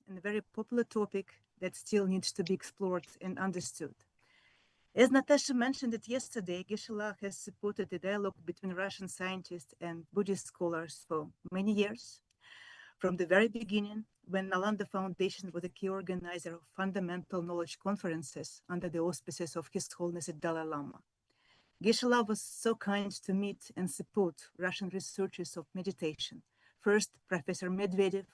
and a very popular topic that still needs to be explored and understood. As Natasha mentioned it yesterday, Geshe has supported the dialogue between Russian scientists and Buddhist scholars for many years. From the very beginning, when Nalanda Foundation was a key organizer of fundamental knowledge conferences under the auspices of His Holiness the Dalai Lama. Geshe was so kind to meet and support Russian researchers of meditation. First, Professor Medvedev,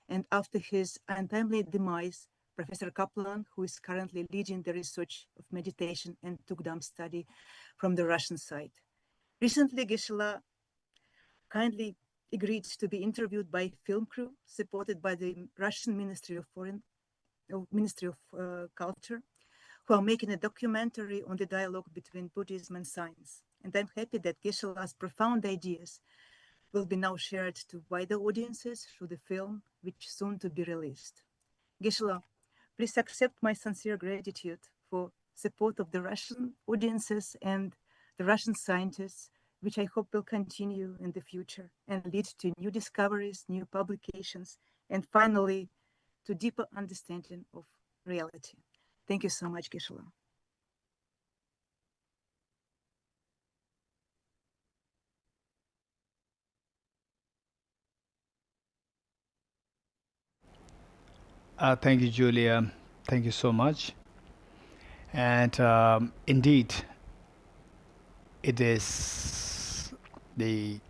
and after his untimely demise, Professor Kaplan, who is currently leading the research of meditation and Tukdam study from the Russian side. Recently, Geshe kindly agreed to be interviewed by a film crew supported by the Russian Ministry of Culture, who are making a documentary on the dialogue between Buddhism and science. And I'm happy that Geshe-la's profound ideas will be now shared to wider audiences through the film, which is soon to be released. Geshe-la, please accept my sincere gratitude for support of the Russian audiences and the Russian scientists, which I hope will continue in the future and lead to new discoveries, new publications, and finally, to deeper understanding of reality. Thank you so much, Geshe-la. Thank you, Julia. Thank you so much. And indeed, it has been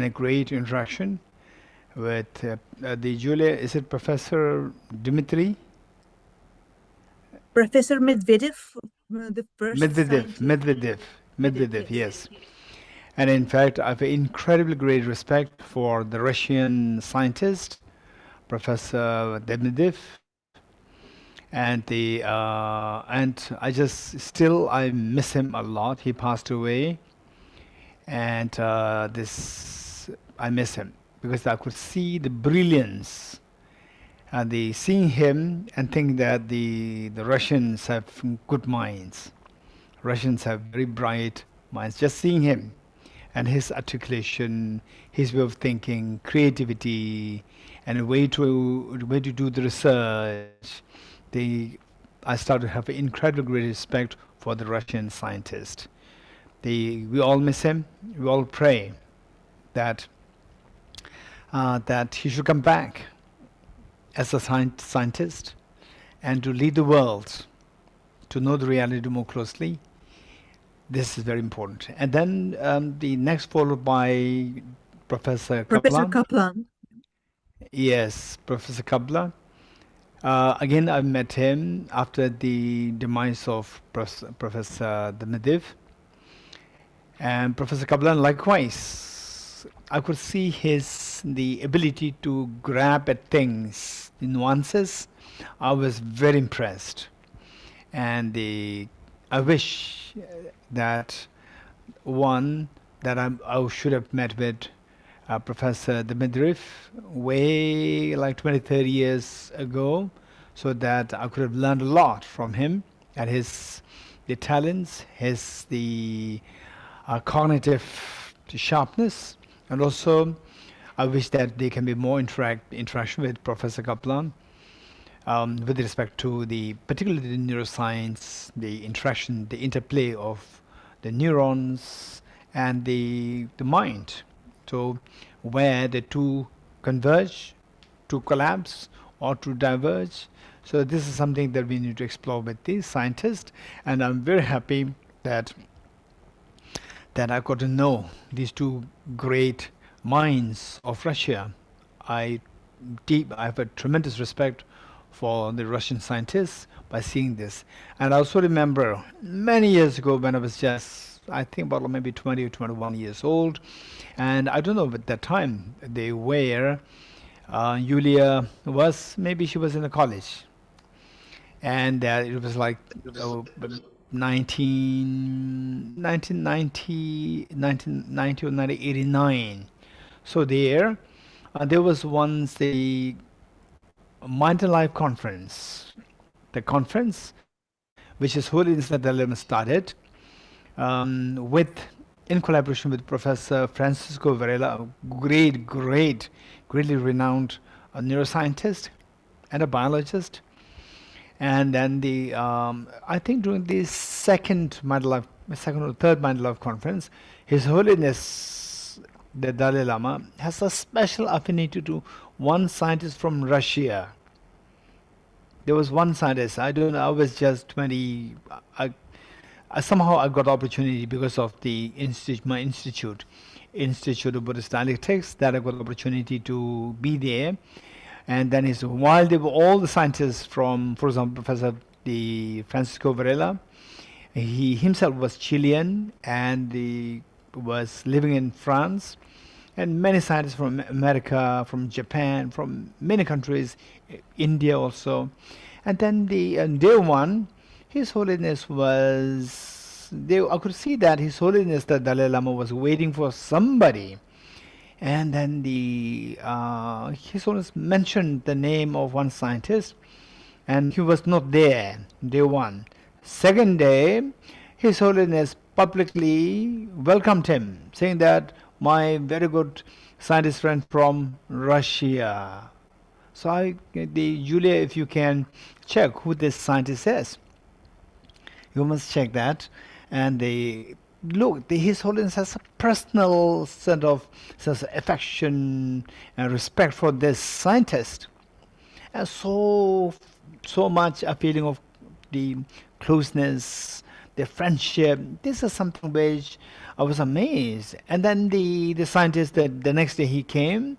a great interaction with the Julia. Is it Professor Dmitry? Professor Medvedev, the first Medvedev, yes. And in fact, I have incredibly great respect for the Russian scientist, Professor Demidov, and I miss him a lot. He passed away, and I miss him because I could see the brilliance, and seeing him and think that the Russians have good minds. Russians have very bright minds. Just seeing him and his articulation, his way of thinking, creativity, and a way to do the research. I started to have an incredible great respect for the Russian scientist. We all miss him. We all pray that he should come back as a scientist and to lead the world to know the reality more closely. This is very important. And then the next followed by Professor Kaplan. Yes, Professor Kaplan. Again, I met him after the demise of Professor Dmitriev. And Professor Kaplan, likewise, I could see the ability to grab at things, the nuances. I was very impressed. And I wish that I should have met with Professor Dmitriev way like 20, 30 years ago, so that I could have learned a lot from him and the talents, the cognitive sharpness, and also I wish that there can be more interaction with Professor Kaplan with respect to particularly the neuroscience, the interaction, the interplay of the neurons and the mind. So where the two converge, to collapse, or to diverge. So this is something that we need to explore with these scientists, and I'm very happy that I got to know these two great minds of Russia. I have a tremendous respect for the Russian scientists by seeing this. And I also remember many years ago when I was just, I think about maybe 20 or 21 years old, and I don't know at that time Julia she was in a college, and it was like 1990 or 1989. So there was once the Mind and Life conference, the conference which His Holiness the Dalai Lama started in collaboration with Professor Francisco Varela, greatly renowned neuroscientist, and a biologist. And then I think during the second or third Mind Life conference, His Holiness the Dalai Lama has a special affinity to one scientist from Russia. There was one scientist. I don't know. I was just 20. Somehow I got opportunity because of my institute of Buddhist Dialectics, that I got opportunity to be there. And then while they were all the scientists from, for example, Professor Francisco Varela, he himself was Chilean and he was living in France, and many scientists from America, from Japan, from many countries, India also. And then day one, His Holiness I could see that His Holiness the Dalai Lama was waiting for somebody. And then His Holiness mentioned the name of one scientist, and he was not there, day one. Second day, His Holiness publicly welcomed him, saying that my very good scientist friend from Russia. So Julia, if you can check who this scientist is, you must check that. And His Holiness has a personal sense of affection and respect for this scientist, and so much a feeling of the closeness, the friendship. This is something which I was amazed. And then the scientist, the next day he came,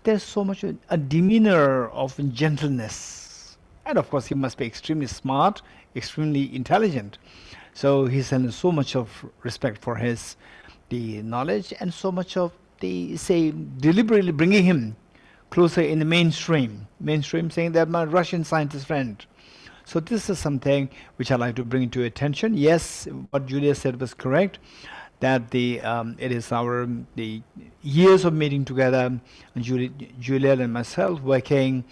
there's so much a demeanor of gentleness, and of course he must be extremely smart, extremely intelligent. So he's had so much of respect for the knowledge, and so much of deliberately bringing him closer in the mainstream, saying that my Russian scientist friend. So this is something which I like to bring to attention. Yes, what Julia said was correct, that it is the years of meeting together, Julia and myself working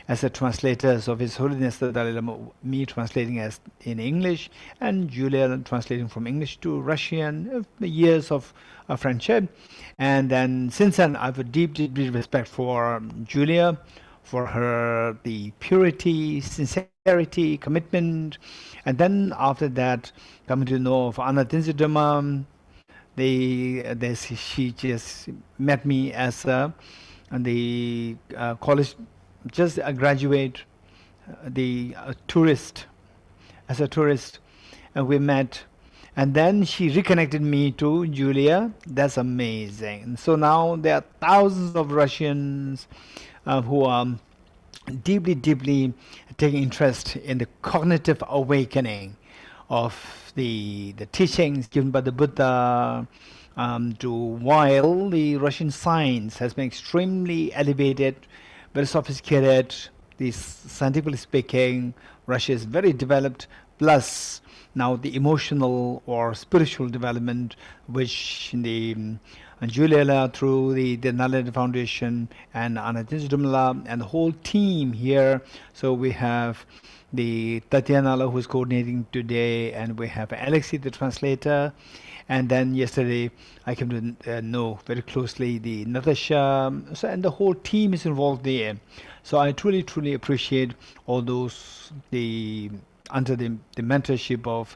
as the translators of His Holiness the Dalai Lama, me translating as in English, and Julia translating from English to Russian, years of friendship. And then since then, I have a deep respect for Julia, for her the purity, sincerity, commitment. And then after that, coming to know of Anatinsidama, she just met me as the college, just a graduate, tourist, as a tourist, and we met. And then she reconnected me to Julia. That's amazing. So now there are thousands of Russians who are deeply taking interest in the cognitive awakening of the teachings given by the Buddha, while the Russian science has been extremely elevated, very sophisticated. Scientifically speaking, Russia is very developed, plus now the emotional or spiritual development, which Julia through the Nalanda Foundation and Anatinsidama and the whole team here. So we have the Tatiana who is coordinating today, and we have Alexei the translator, and then yesterday I came to know very closely the Natasha, and the whole team is involved there. So I truly appreciate all those under the mentorship of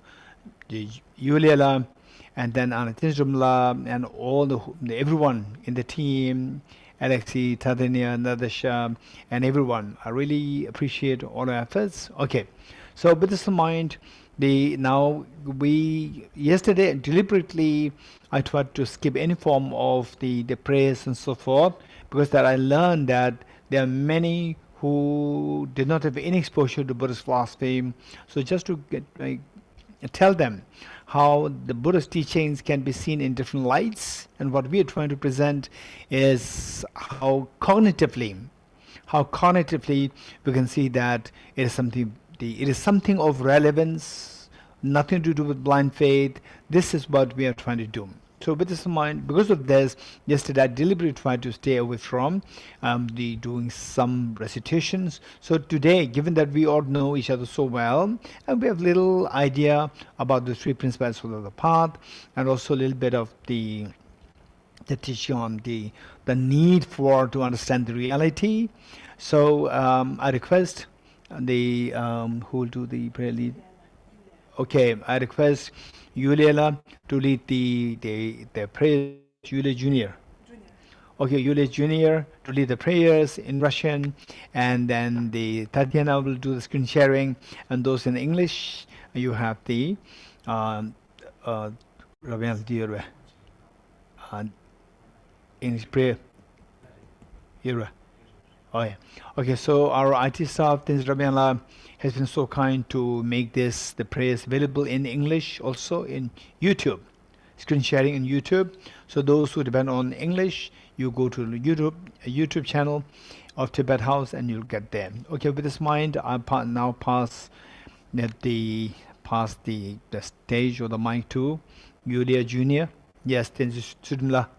the Julia and then Anatinsidama and all everyone in the team, Alexei, Tadania, Natasha, and everyone. I really appreciate all our efforts. Okay, so with this in mind, yesterday deliberately I tried to skip any form of the prayers and so forth, because that I learned that there are many who did not have any exposure to Buddhist philosophy. So just to tell them how the Buddhist teachings can be seen in different lights, and what we are trying to present is how cognitively we can see that it is something of relevance, nothing to do with blind faith. This is what we are trying to do. So with this in mind, because of this, yesterday I deliberately tried to stay away from doing some recitations. So today, given that we all know each other so well, and we have little idea about the three principles of the path, and also a little bit of the teaching on the need to understand the reality, So I request the who will do the prayer lead. Okay, I request Yuliela to lead the prayers. Yulia Junior. Okay, Yulia Junior to lead the prayers in Russian, and then the Tatiana will do the screen sharing, and those in English, you have the um, uh, Rabbi Dior, English prayer. Here. Oh yeah. Okay, so our IT staff, this Rabianla, has been so kind to make the prayers available in English, also in YouTube, screen sharing in YouTube. So those who depend on English, you go to the YouTube channel of Tibet House, and you'll get there. Okay, with this mind, I now pass the stage or the mic to Yulia Junior. Yes, thank you, Sudimla.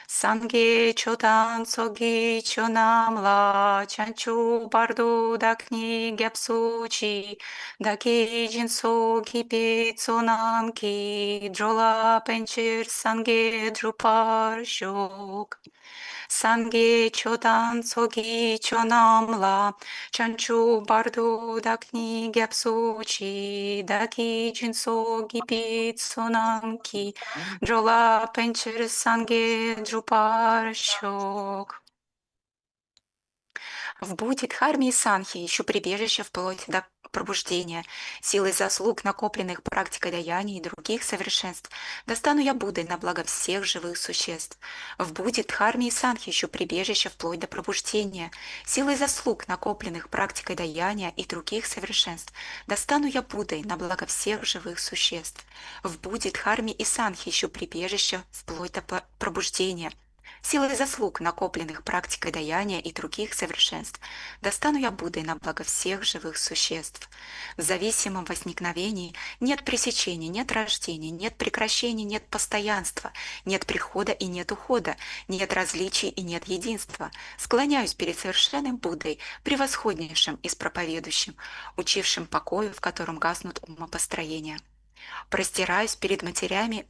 Sange chodan sogi chonamla chanchu bardu dakni gyapsuchi daki jinso kipi tsonamki drola penchir sange drupar shok. Sange chodan sogi chonamla chanchu bardu dakni gyapsuchi daki jinso kipi tsonamki drola pencher санге джупарщок. В Будде, Дхарме и Санхе ищу прибежище вплоть до пробуждения. Силой заслуг, накопленных практикой даяния и других совершенств, достану я Буддой на благо всех живых существ. В Будде, Дхарме и Санхе ищу прибежище вплоть до пробуждения. Силой заслуг, накопленных практикой даяния и других совершенств, достану я Буддой на благо всех живых существ. В Будде, Дхарме и Санхе ищу прибежище вплоть до пробуждения. Силой заслуг, накопленных практикой даяния и других совершенств, достану я Буддой на благо всех живых существ. В зависимом возникновении нет пресечения, нет рождения, нет прекращения, нет постоянства, нет прихода и нет ухода, нет различий и нет единства. Склоняюсь перед совершенным Буддой, превосходнейшим из проповедующим, учившим покою, в котором гаснут умопостроения. Простираюсь перед матерями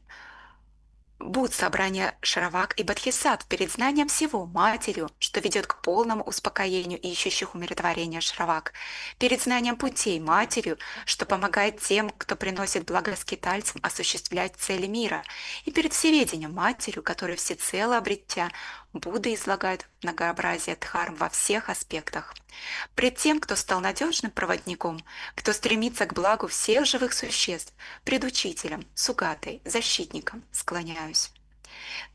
Будь собрание Шаравак и Бодхисаттв перед знанием всего Матерью, что ведет к полному успокоению ищущих умиротворения Шаравак, перед знанием путей Матерью, что помогает тем, кто приносит благо скитальцам осуществлять цели мира, и перед всеведением Матерью, которая всецело обретя, Будда излагает многообразие дхарм во всех аспектах. Пред тем, кто стал надежным проводником, кто стремится к благу всех живых существ, пред учителем, сугатой, защитником склоняюсь.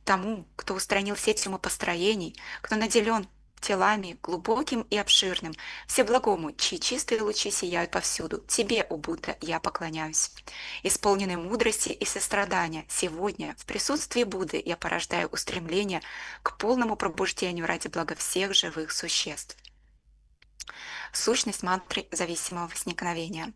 Тому, кто устранил сеть умопостроений, кто наделен телами глубоким и обширным, всеблагому, чьи чистые лучи сияют повсюду, тебе, о Будда, я поклоняюсь. Исполненный мудрости и сострадания, сегодня, в присутствии Будды, я порождаю устремление к полному пробуждению ради блага всех живых существ. Сущность мантры зависимого возникновения.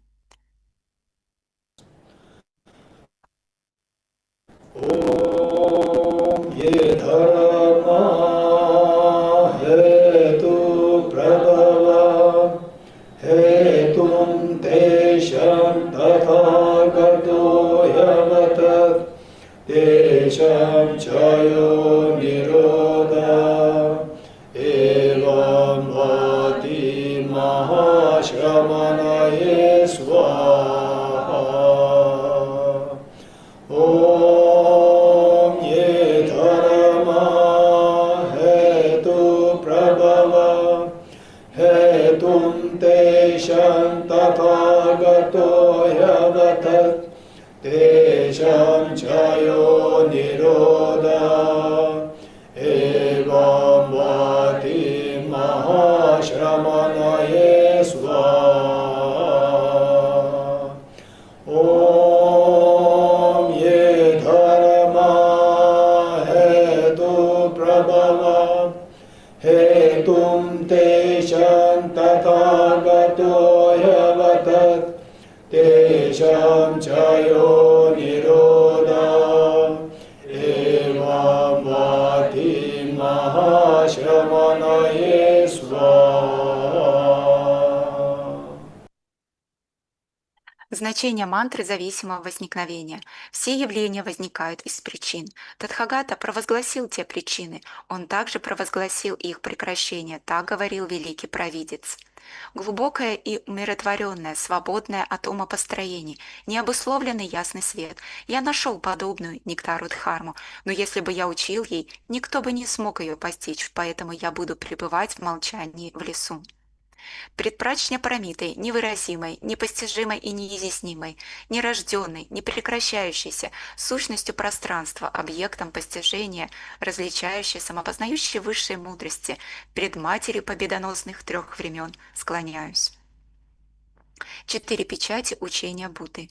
Значение мантры зависимого возникновения. Все явления возникают из причин. Тадхагата провозгласил те причины, он также провозгласил их прекращение, так говорил великий провидец. Глубокое и умиротворенное, свободное от умопостроений, необусловленный ясный свет. Я нашел подобную нектару дхарму, но если бы я учил ей, никто бы не смог ее постичь, поэтому я буду пребывать в молчании в лесу. Предпрачня прамитой, невыразимой, непостижимой и неизъяснимой, нерожденной, непрекращающейся, сущностью пространства, объектом постижения, различающей, самопознающей высшей мудрости, пред матерью победоносных трех времен склоняюсь. 4 печати учения Будды.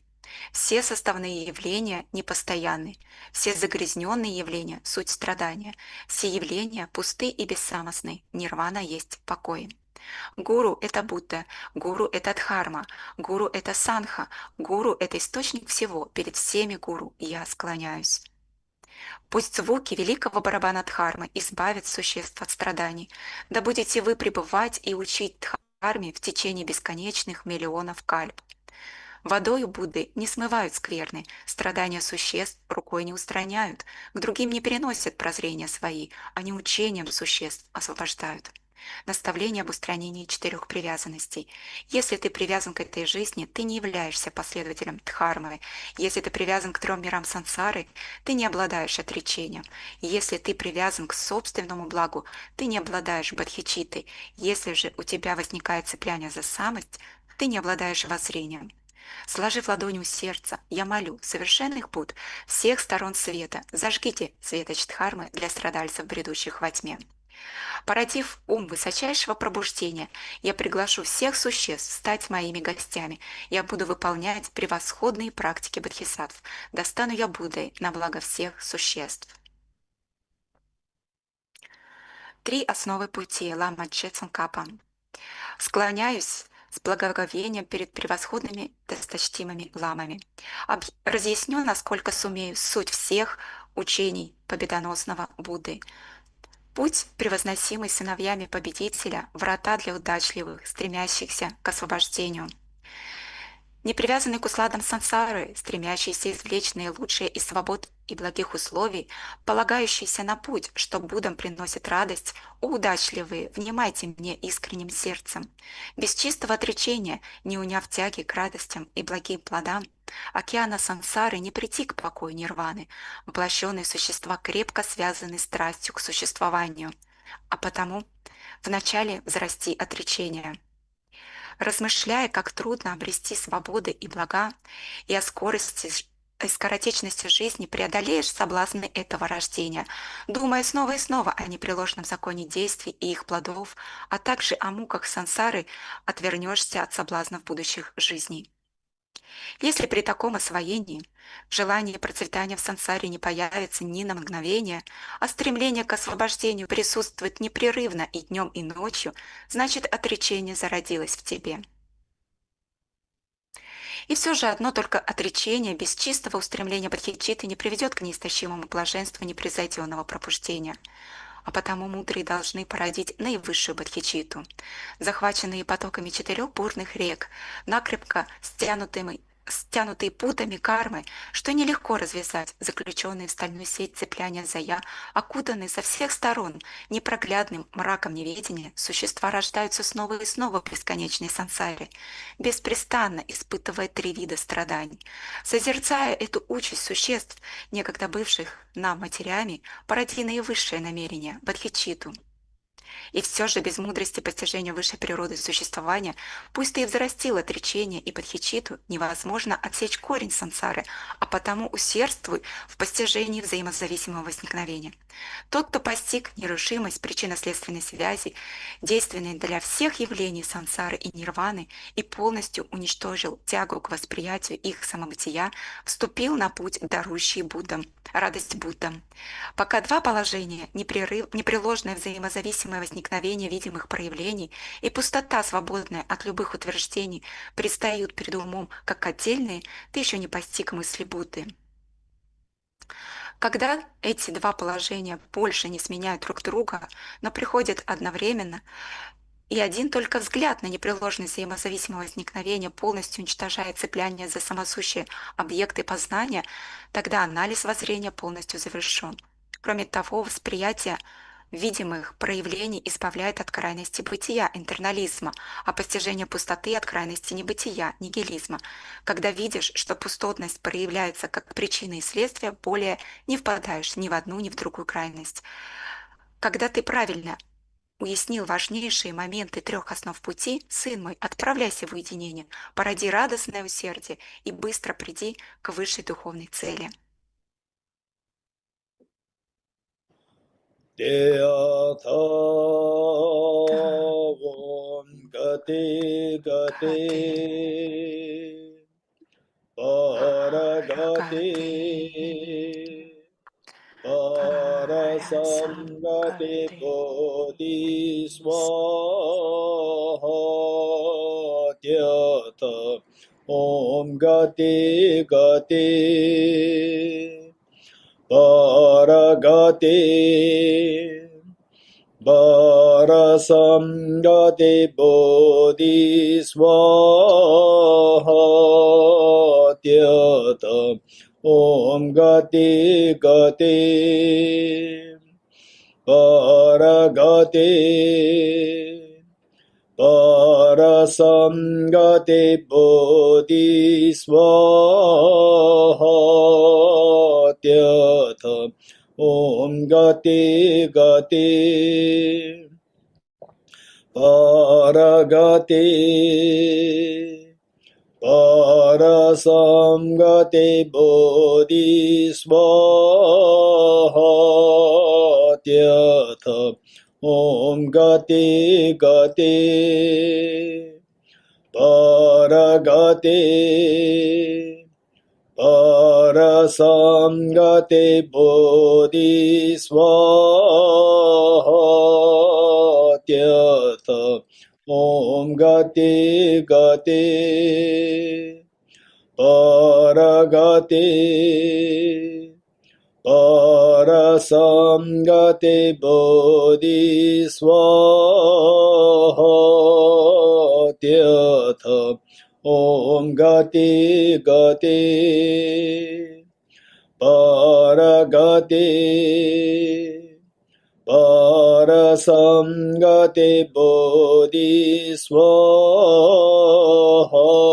Все составные явления непостоянны, все загрязненные явления – суть страдания, все явления пусты и бессамостны, нирвана есть покой. Гуру – это Будда, гуру – это Дхарма, гуру – это Санха, гуру – это источник всего, перед всеми гуру я склоняюсь. Пусть звуки великого барабана Дхармы избавят существ от страданий, да будете вы пребывать и учить Дхарме в течение бесконечных миллионов кальп. Водою Будды не смывают скверны, страдания существ рукой не устраняют, к другим не переносят прозрения свои, они учением существ освобождают. Наставление об устранении 4 привязанностей. Если ты привязан к этой жизни, ты не являешься последователем Дхармы. Если ты привязан к 3 мирам сансары, ты не обладаешь отречением. Если ты привязан к собственному благу, ты не обладаешь бодхичиттой. Если же у тебя возникает цепляние за самость, ты не обладаешь воззрением. Сложив ладони у сердца, я молю совершенных Будд всех сторон света, зажгите светоч Дхармы для страдальцев, бредущих во тьме. Породив ум высочайшего пробуждения, я приглашу всех существ стать моими гостями. Я буду выполнять превосходные практики бодхисаттв. Достану я Буддой на благо всех существ. 3 основы пути Лама Че Цонкапа. Склоняюсь с благоговением перед превосходными досточтимыми ламами. Разъясню, насколько сумею, суть всех учений победоносного Будды. Путь, превозносимый сыновьями победителя, врата для удачливых, стремящихся к освобождению. Не привязанный к усладам сансары, стремящийся извлечь наилучшее из свобод и благих условий, полагающийся на путь, что Буддам приносит радость, о удачливые, внимайте мне искренним сердцем. Без чистого отречения, не уняв тяги к радостям и благим плодам, океана сансары не прийти к покою нирваны, воплощенные существа крепко связаны страстью к существованию, а потому вначале взрасти отречение. Размышляя, как трудно обрести свободы и блага, и о скоротечности жизни, преодолеешь соблазны этого рождения, думая снова и снова о непреложном законе действий и их плодов, а также о муках сансары, отвернешься от соблазнов будущих жизней. Если при таком освоении желание процветания в сансаре не появится ни на мгновение, а стремление к освобождению присутствует непрерывно и днем, и ночью, значит, отречение зародилось в тебе. И все же одно только отречение без чистого устремления бодхичитты не приведет к неистощимому блаженству непревзойденного пробуждения. А потому мудрые должны породить наивысшую бодхичитту. Захваченные потоками 4 бурных рек, накрепко стянутые путами кармы, что нелегко развязать, заключенные в стальную сеть цепляния за «я», окутанные со всех сторон непроглядным мраком неведения, существа рождаются снова и снова в бесконечной сансаре, беспрестанно испытывая 3 вида страданий. Созерцая эту участь существ, некогда бывших нам матерями, породи наивысшее намерение – бодхичитту. И все же без мудрости постижения высшей природы существования, пусть ты и взрастил отречение и бодхичитту, невозможно отсечь корень сансары, а потому усердствуй в постижении взаимозависимого возникновения. Тот, кто постиг нерушимость причинно-следственной связи, действенной для всех явлений сансары и нирваны, и полностью уничтожил тягу к восприятию их самобытия, вступил на путь, дарующий Буддам, радость Буддам. Пока 2 положения, непреложное взаимозависимое возникновение видимых проявлений и пустота, свободная от любых утверждений, предстают перед умом как отдельные, ты еще не постиг мысли Будды. Когда эти 2 положения больше не сменяют друг друга, но приходят одновременно, и один только взгляд на непреложность взаимозависимого возникновения полностью уничтожает цепляние за самосущие объекты познания, тогда анализ воззрения полностью завершен. Кроме того, восприятие видимых проявлений избавляет от крайности бытия, интернализма, а постижение пустоты от крайности небытия, нигилизма. Когда видишь, что пустотность проявляется как причина и следствие, более не впадаешь ни в одну, ни в другую крайность. Когда ты правильно уяснил важнейшие моменты 3 основ пути, сын мой, отправляйся в уединение, породи радостное усердие и быстро приди к высшей духовной цели. Parasamgati bodhisvatyata Om gati gati paragati Parasamgati bodhisvatyata Om gati gati paragati Parasamgati bodhisvatyata Om gati gati paragati Parasamgati bodhisvatyata Om gati gati paragati Parasamgati bodhisvatyata Om gati gati paragati Parasamgati bodhisvatyata Om Gati Gati Paragati Parasamgati Bodhisvaha.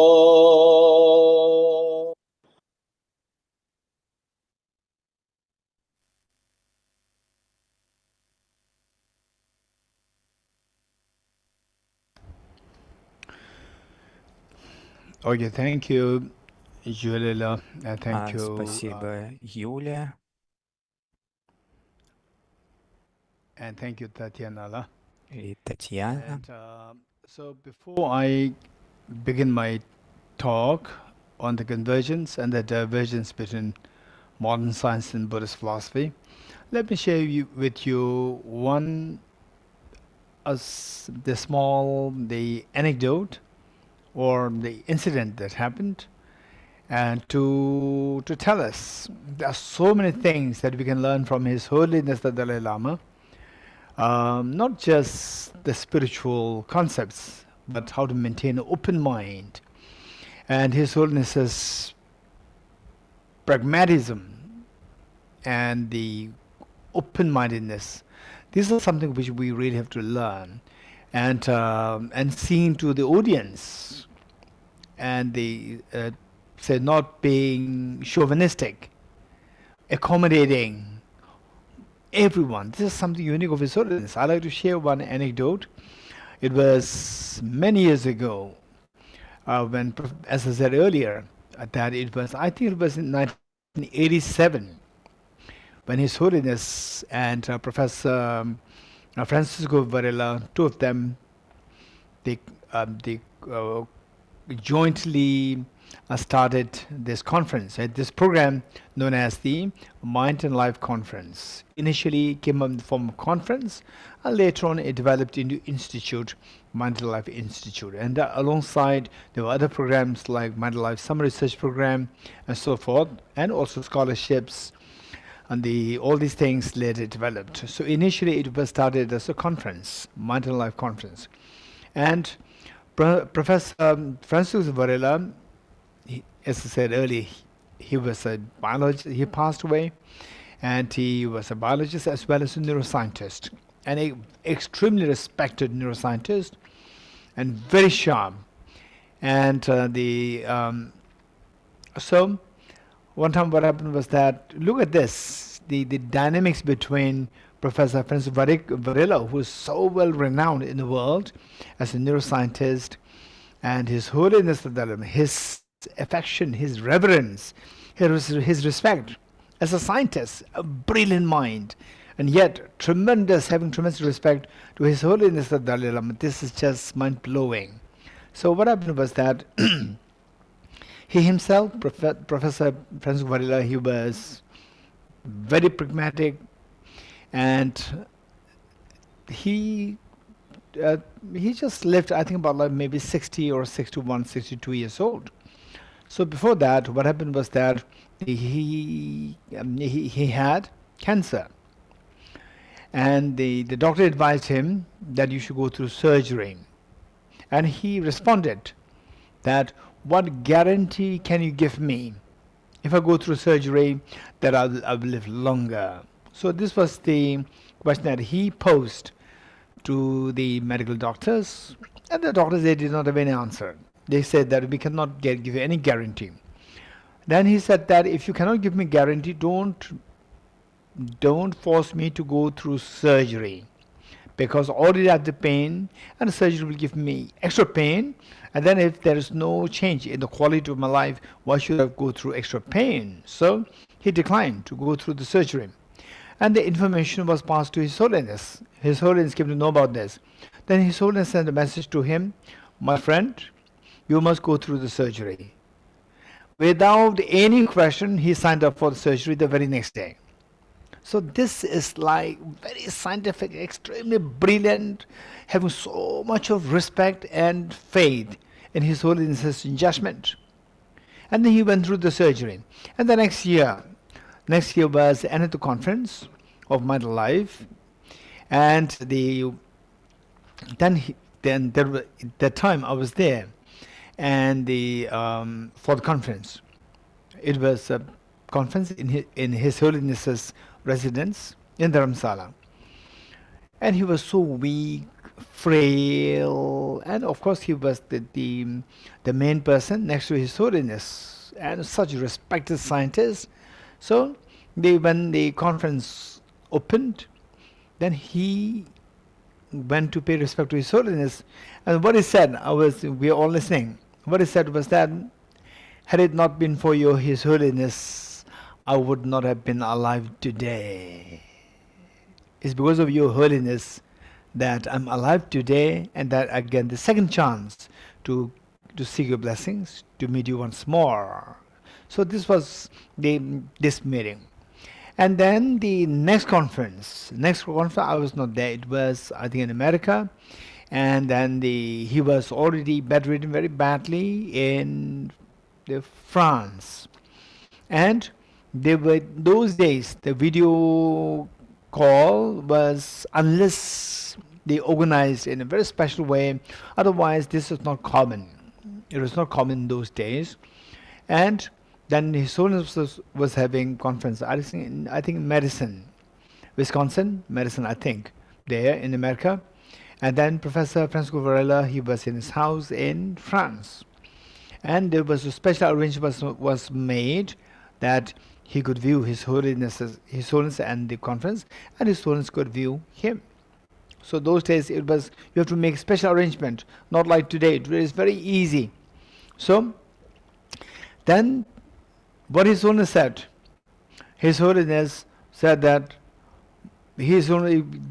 Okay, thank you, Julia, and thank you. Спасибо, Юля. And thank you, Tatiana. И Татьяна. And so before I begin my talk on the convergence and the divergence between modern science and Buddhist philosophy, let me share with you the anecdote or the incident that happened, and to tell us there are so many things that we can learn from His Holiness the Dalai Lama, not just the spiritual concepts, but how to maintain an open mind, and His Holiness's pragmatism and the open-mindedness. These are something which we really have to learn, and seeing to the audience, and the say not being chauvinistic, accommodating everyone. This is something unique of His Holiness. I like to share one anecdote. It was many years ago, when, as I said earlier, that I think it was in 1987, when His Holiness and Professor Francisco Varela, two of them, they jointly started this conference, this program known as the Mind and Life Conference. Initially it came in the form of conference, and later on it developed into institute, Mind and Life Institute. And alongside there were other programs like Mind and Life Summer Research Program and so forth, and also scholarships, and all these things later developed. So initially it was started as a conference, Mind and Life Conference. And Professor Francis Varela, as I said earlier, he was a biologist. He passed away, and he was a biologist as well as a neuroscientist, and an extremely respected neuroscientist, and very sharp. And so one time what happened was that, look at this, the dynamics between Professor Francis Varela, who is so well renowned in the world as a neuroscientist, and His Holiness the Dalai Lama, his affection, his reverence, his respect as a scientist, a brilliant mind, and yet having tremendous respect to His Holiness the Dalai Lama. This is just mind-blowing. So what happened was that he himself, Professor Francis Varela, he was very pragmatic, and he just lived, I think, about like maybe 60 or 61, 62 years old. So before that, what happened was that he had cancer, and the doctor advised him that you should go through surgery, and he responded that, what guarantee can you give me if I go through surgery that I will live longer? So this was the question that he posed to the medical doctors, and the doctors, they did not have any answer. They said that we cannot give you any guarantee. Then he said that if you cannot give me guarantee, don't force me to go through surgery, because already I have the pain, and the surgery will give me extra pain, and then if there is no change in the quality of my life, why should I go through extra pain? So he declined to go through the surgery. And the information was passed to His Holiness. His Holiness came to know about this. Then His Holiness sent a message to him, my friend, you must go through the surgery. Without any question, he signed up for the surgery the very next day. So this is like very scientific, extremely brilliant, having so much of respect and faith in His Holiness's judgment. And then he went through the surgery. And the next year was another conference of Mind and Life, and that time I was there, and for the conference. It was a conference in His Holiness's residence in Dharamsala. And he was so weak, frail, and of course he was the main person next to His Holiness, and such a respected scientist. So when the conference opened, then he went to pay respect to His Holiness, and what he said, we are all listening. What he said was that, had it not been for you, His Holiness, I would not have been alive today. It's because of Your Holiness that I'm alive today, and that I get the second chance to seek your blessings, to meet you once more. So this was this meeting. And then the next conference, I was not there. It was, I think, in America. And then he was already bedridden very badly in France. And those days, the video call was, unless they organized in a very special way, otherwise this was not common. It was not common in those days. And then His Holiness was having conference, I think in Madison, Wisconsin, Madison, I think, there in America. And then Professor Francisco Varela, he was in his house in France. And there was a special arrangement was made that he could view His Holiness and the conference, and His Holiness could view him. So those days you have to make special arrangement, not like today. Today is very easy. So then what His Holiness said, His Holiness said that He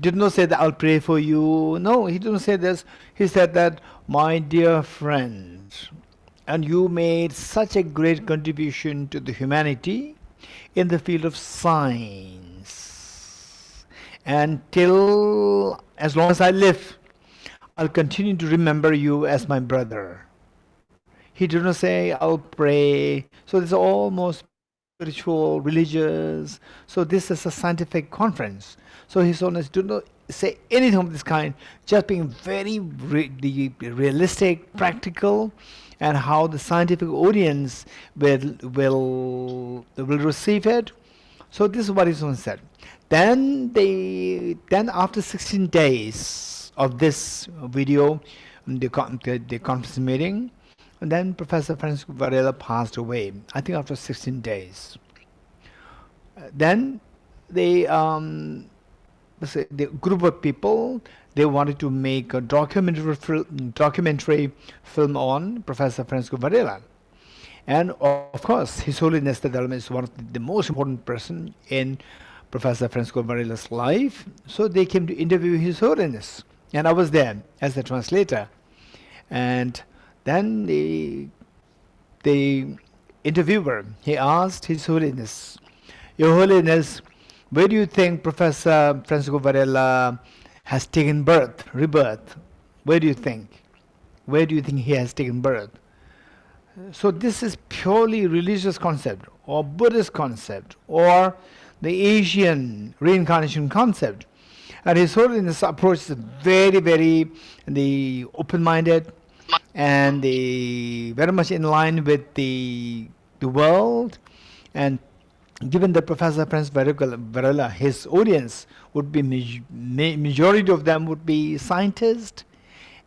did not say that I'll pray for you. No, he didn't say this. He said that, my dear friend, and you made such a great contribution to the humanity in the field of science. And as long as I live, I'll continue to remember you as my brother. He did not say, I'll pray. So this is almost spiritual, religious. So this is a scientific conference. So His Holiness did not say anything of this kind, just being very realistic, practical, and how the scientific audience will receive it. So this is what His Holiness said. Then after 16 days of this video, the conference meeting, and then Professor Francisco Varela passed away, I think after 16 days. Then the group of people, they wanted to make a documentary film on Professor Francisco Varela. And of course, His Holiness the Dalai is one of the most important person in Professor Francisco Varela's life. So they came to interview His Holiness. And I was there as the translator. And then the interviewer, he asked His Holiness, Your Holiness, where do you think Professor Francisco Varela has taken rebirth? Where do you think? Where do you think he has taken birth? So this is purely religious concept, or Buddhist concept, or the Asian reincarnation concept. And His Holiness approach is very, very open-minded, and very much in line with the world. And given that Professor Francisco Varela, his audience would be majority of them would be scientists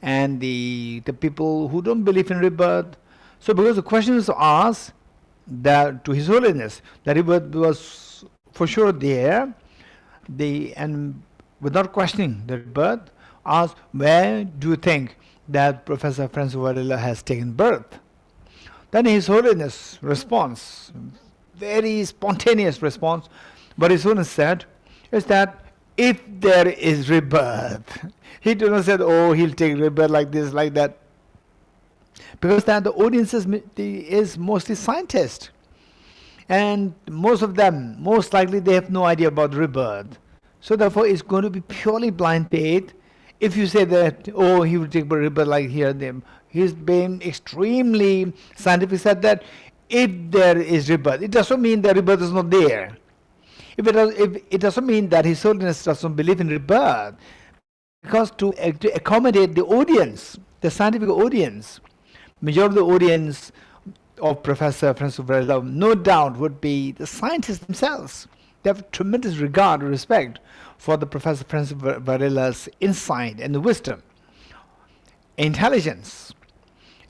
and the people who don't believe in rebirth. So because the question was asked that to His Holiness, that rebirth was for sure there, and without questioning the rebirth, asked, where do you think that Professor Francisco Varela has taken birth? Then His Holiness response, very spontaneous response, what His Holiness said is that if there is rebirth, he did not say, oh, he'll take rebirth like this, like that, because that the audience is mostly scientists, and most of them, most likely, they have no idea about rebirth. So therefore, it's going to be purely blind faith. If you say that, oh, he will take rebirth like here, them, he's been extremely scientific. Said that if there is rebirth, it doesn't mean that rebirth is not there. If it doesn't mean that His Holiness doesn't believe in rebirth, because to accommodate the audience, the scientific audience, majority of the audience of Professor Francis Varela, no doubt, would be the scientists themselves. They have tremendous regard and respect for the Professor Francis Varela's insight and the wisdom, intelligence,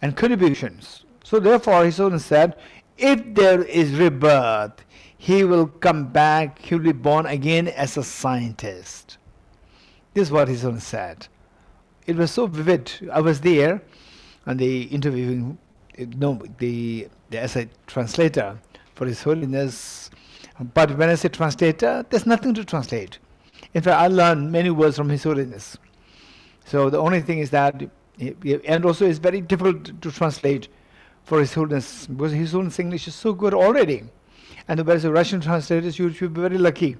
and contributions. So therefore, His Holiness said, if there is rebirth, he will come back, he will be born again as a scientist. This is what His Holiness said. It was so vivid. I was there, and the interviewing, the essay translator for His Holiness. But when I say translator, there's nothing to translate. In fact, I learned many words from His Holiness. So the only thing is that, and also it's very difficult to translate for His Holiness, because His Holiness English is so good already. And whereas the Russian translators, you should be very lucky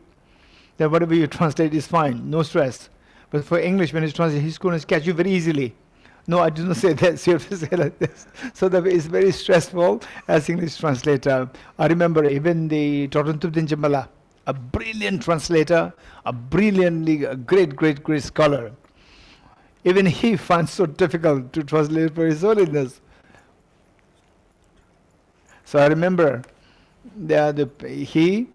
that whatever you translate is fine, no stress. But for English, when it's translated, His Holiness catch you very easily. No, I do not say that. So you have to say like this. So that it's very stressful as English translator. I remember even the Dr. Tibet House, a brilliant translator, a great scholar. Even he finds so difficult to translate for His Holiness. So I remember he,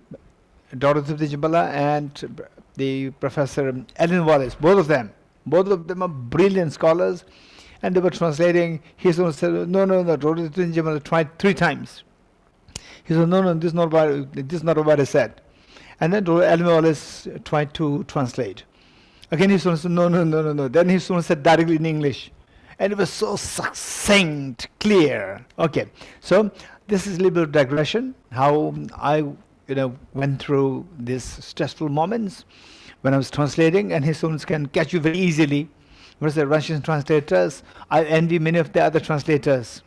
Dr. Tibet House, and the Professor Ellen Wallace, both of them are brilliant scholars, and they were translating. He said, no, Dr. Tibet House tried 3 times. He said, no, this is not what I said. And then Dr. Ellen Wallace tried to translate. Again, he said, no. Then he said directly in English. And it was so succinct, clear. Okay, so this is a little bit of digression, how I went through these stressful moments when I was translating, and His Holiness can catch you very easily. Whereas the Russian translators, I envy many of the other translators.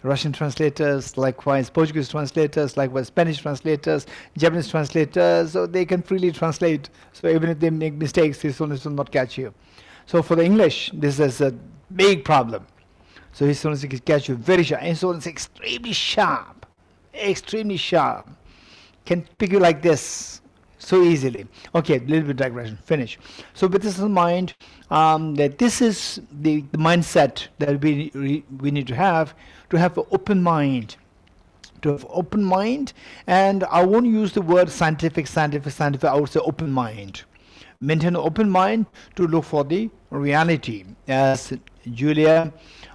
Russian translators, likewise Portuguese translators, likewise Spanish translators, Japanese translators, so they can freely translate. So even if they make mistakes, His Holiness will not catch you. So for the English, this is a big problem. So His Holiness can catch you very sharp. And His Holiness is extremely sharp. Can pick you like this so easily. Okay, a little bit digression, finish. So with this in mind, that this is the mindset that we need to have an open mind. To have open mind, and I won't use the word scientific, I would say open mind. Maintain an open mind to look for the reality. As Julia,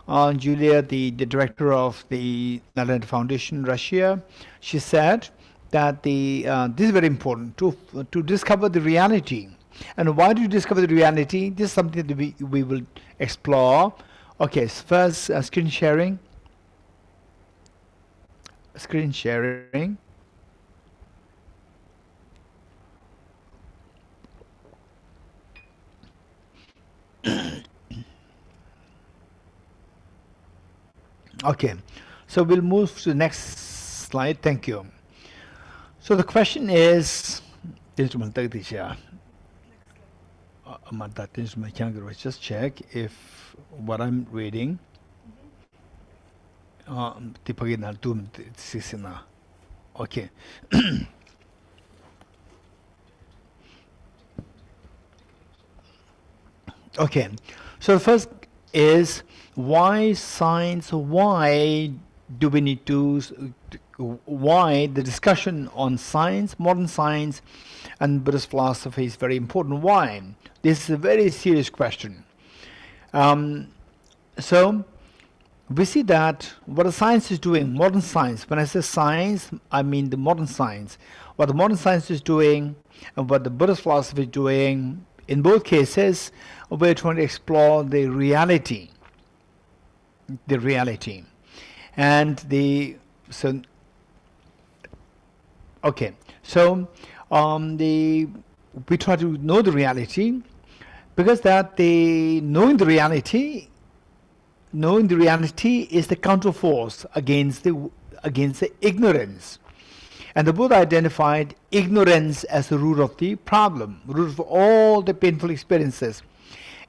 the director of the Nalanda Foundation, Russia, she said that this is very important to discover the reality. And why do you discover the reality? This is something that we will explore. Okay, so first screen sharing. Okay, so we'll move to the next slide. Thank you. So the question is, just check if what I'm reading. Okay. Okay. So the first is, why science? Why do we need to? Why the discussion on science, modern science, and Buddhist philosophy is very important. Why? This is a very serious question. So we see that what the science is doing, modern science, when I say science, I mean the modern science. What the modern science is doing and what the Buddhist philosophy is doing, in both cases, we're trying to explore the reality. And we try to know the reality, because that knowing the reality is the counterforce against the ignorance. And the Buddha identified ignorance as the root of the problem, root of all the painful experiences.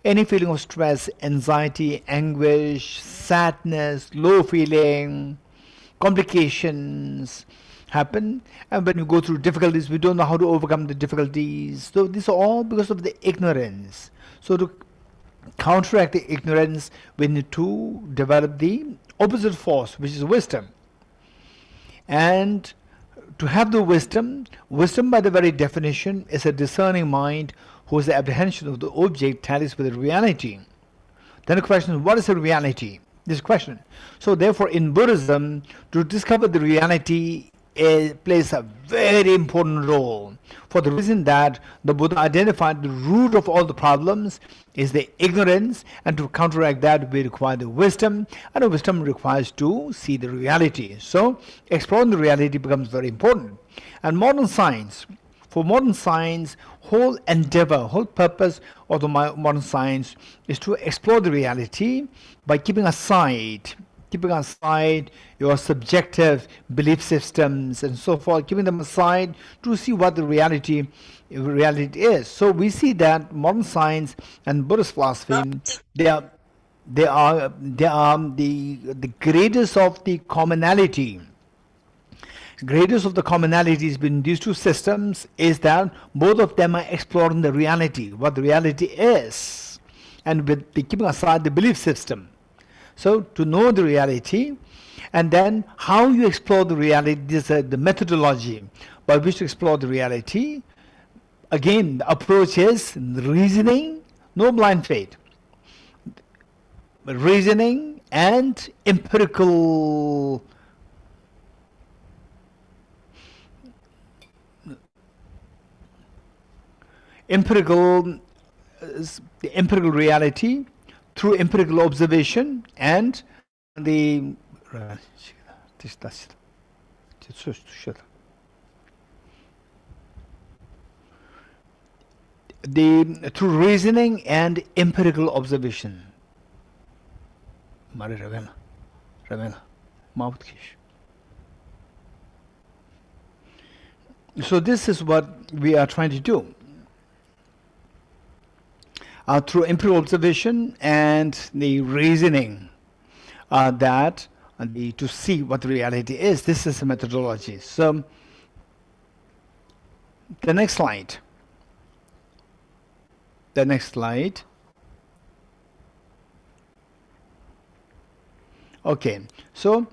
Any feeling of stress, anxiety, anguish, sadness, low feeling, complications happen. And when we go through difficulties, we don't know how to overcome the difficulties. So these are all because of the ignorance. So to counteract the ignorance, we need to develop the opposite force, which is wisdom. And to have the wisdom by the very definition is a discerning mind whose apprehension of the object tallies with the reality. Then the question is, what is the reality? This question. So therefore in Buddhism, to discover the reality plays a very important role, for the reason that the Buddha identified the root of all the problems is the ignorance, and to counteract that we require the wisdom, and the wisdom requires to see the reality. So exploring the reality becomes very important. And modern science, for modern science, whole endeavor, whole purpose of the modern science is to explore the reality by keeping aside your subjective belief systems and so forth, keeping them aside to see what the reality is. So we see that modern science and Buddhist philosophy, they are the greatest of the commonality. Greatest of the commonalities between these two systems is that both of them are exploring the reality, what the reality is, and with the keeping aside the belief system. So to know the reality, and then how you explore the reality, this is the methodology by which to explore the reality. Again, the approach is reasoning, no blind faith. Reasoning and empirical reality through empirical observation and the through reasoning and empirical observation. So this is what we are trying to do. Through empirical observation and the reasoning, to see what the reality is. This is a methodology. So the next slide. Okay, so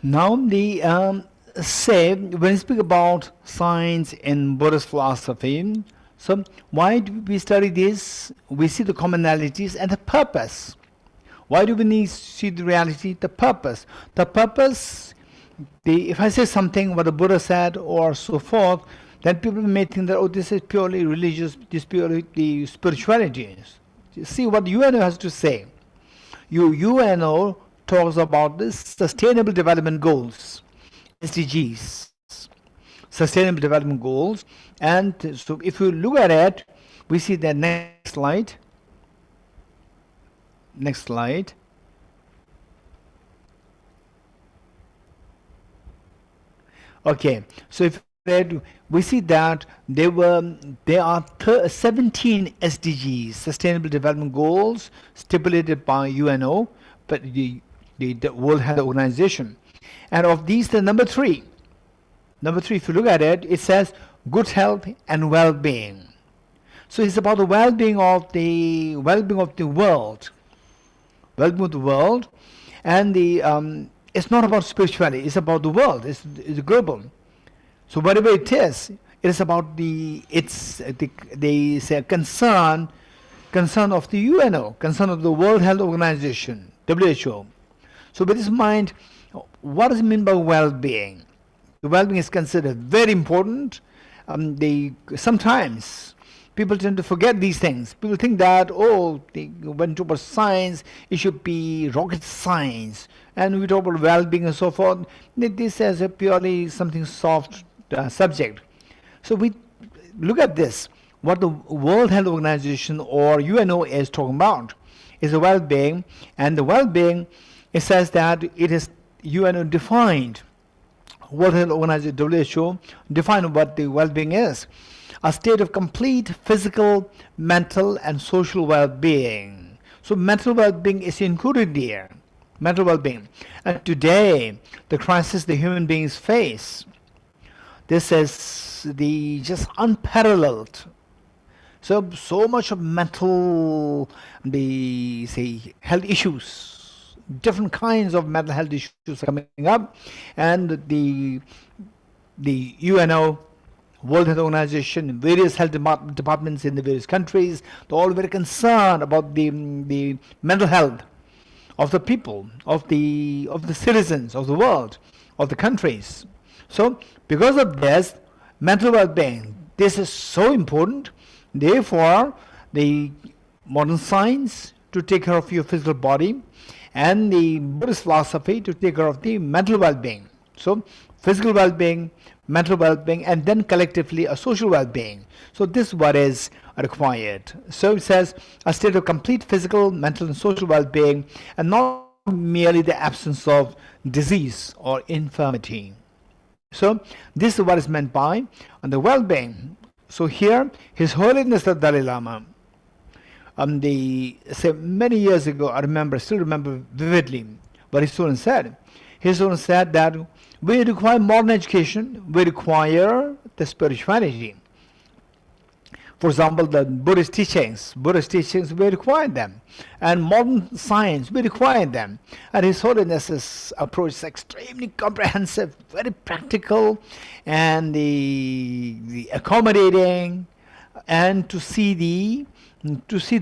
now the say when we speak about science in Buddhist philosophy, so why do we study this? We see the commonalities and the purpose. Why do we need to see the reality? The purpose. The purpose, if I say something what the Buddha said or so forth, then people may think that, oh, this is purely religious, this is purely the spirituality. See what UNO has to say. UNO talks about this Sustainable Development Goals, SDGs, Sustainable Development Goals. And so if you look at it, we see the next slide. Okay, so if we see that there are 17 SDGs, Sustainable Development Goals, stipulated by UNO, but the World Health Organization. And of these, the number three, if you look at it, it says good health and well-being. So it's about the well-being of the world. Well-being of the world, and it's not about spirituality, it's about the world, it's global. So whatever it is about the concern of the UNO, concern of the World Health Organization, WHO. So with this mind, what does it mean by well-being? The well-being is considered very important. Sometimes people tend to forget these things. People think that, when towards science, it should be rocket science, and we talk about well-being and so forth. This is a purely something soft subject. So we look at this. What the World Health Organization or UNO is talking about is the well-being, and the well-being, it says that it is UNO defined. World Health Organization, WHO, defined what the well-being is. A state of complete physical, mental, and social well-being. So mental well-being is included here. Mental well-being. And today, the crisis the human beings face, this is the just unparalleled So much of mental, the say health issues, different kinds of mental health issues are coming up, and the UNO, World Health Organization, various health departments in the various countries, they're all very concerned about the mental health of the people, of the citizens of the world, of the countries. So because of this, mental well-being, this is so important. Therefore, the modern science to take care of your physical body, and the Buddhist philosophy to take care of the mental well-being. So physical well-being, mental well-being, and then collectively a social well-being. So this is what is required. So it says a state of complete physical, mental, and social well-being, and not merely the absence of disease or infirmity. So this is what is meant by the well-being. So here, His Holiness the Dalai Lama, many years ago, I still remember vividly what his student said. His student said that we require modern education, we require the spirituality. For example, the Buddhist teachings, we require them. And modern science, we require them. And His Holiness's approach is extremely comprehensive, very practical, and the accommodating, and to see the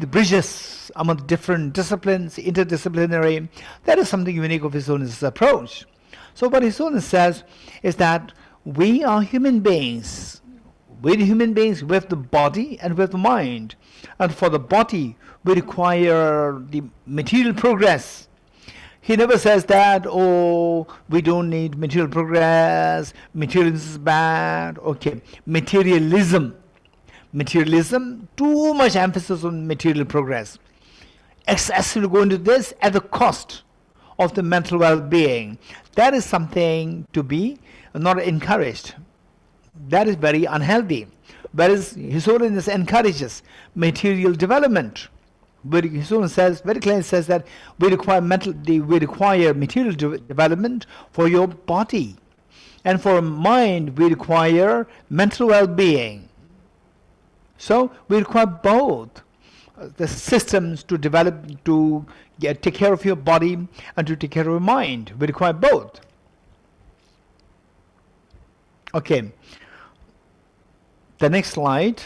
bridges among the different disciplines, interdisciplinary. That is something unique of His Holiness's approach. So what His Holiness says is that we are human beings. We're human beings with the body and with the mind. And for the body, we require the material progress. He never says that, oh, we don't need material progress, materialism is bad. Okay, materialism, too much emphasis on material progress. Excessively going to this at the cost of the mental well-being. That is something to be not encouraged. That is very unhealthy. Whereas His Holiness encourages material development. But His Holiness says, very clearly says that we require material development for your body. And for mind, we require mental well-being. So we require both the systems to develop, to take care of your body and to take care of your mind. We require both. Okay. The next slide.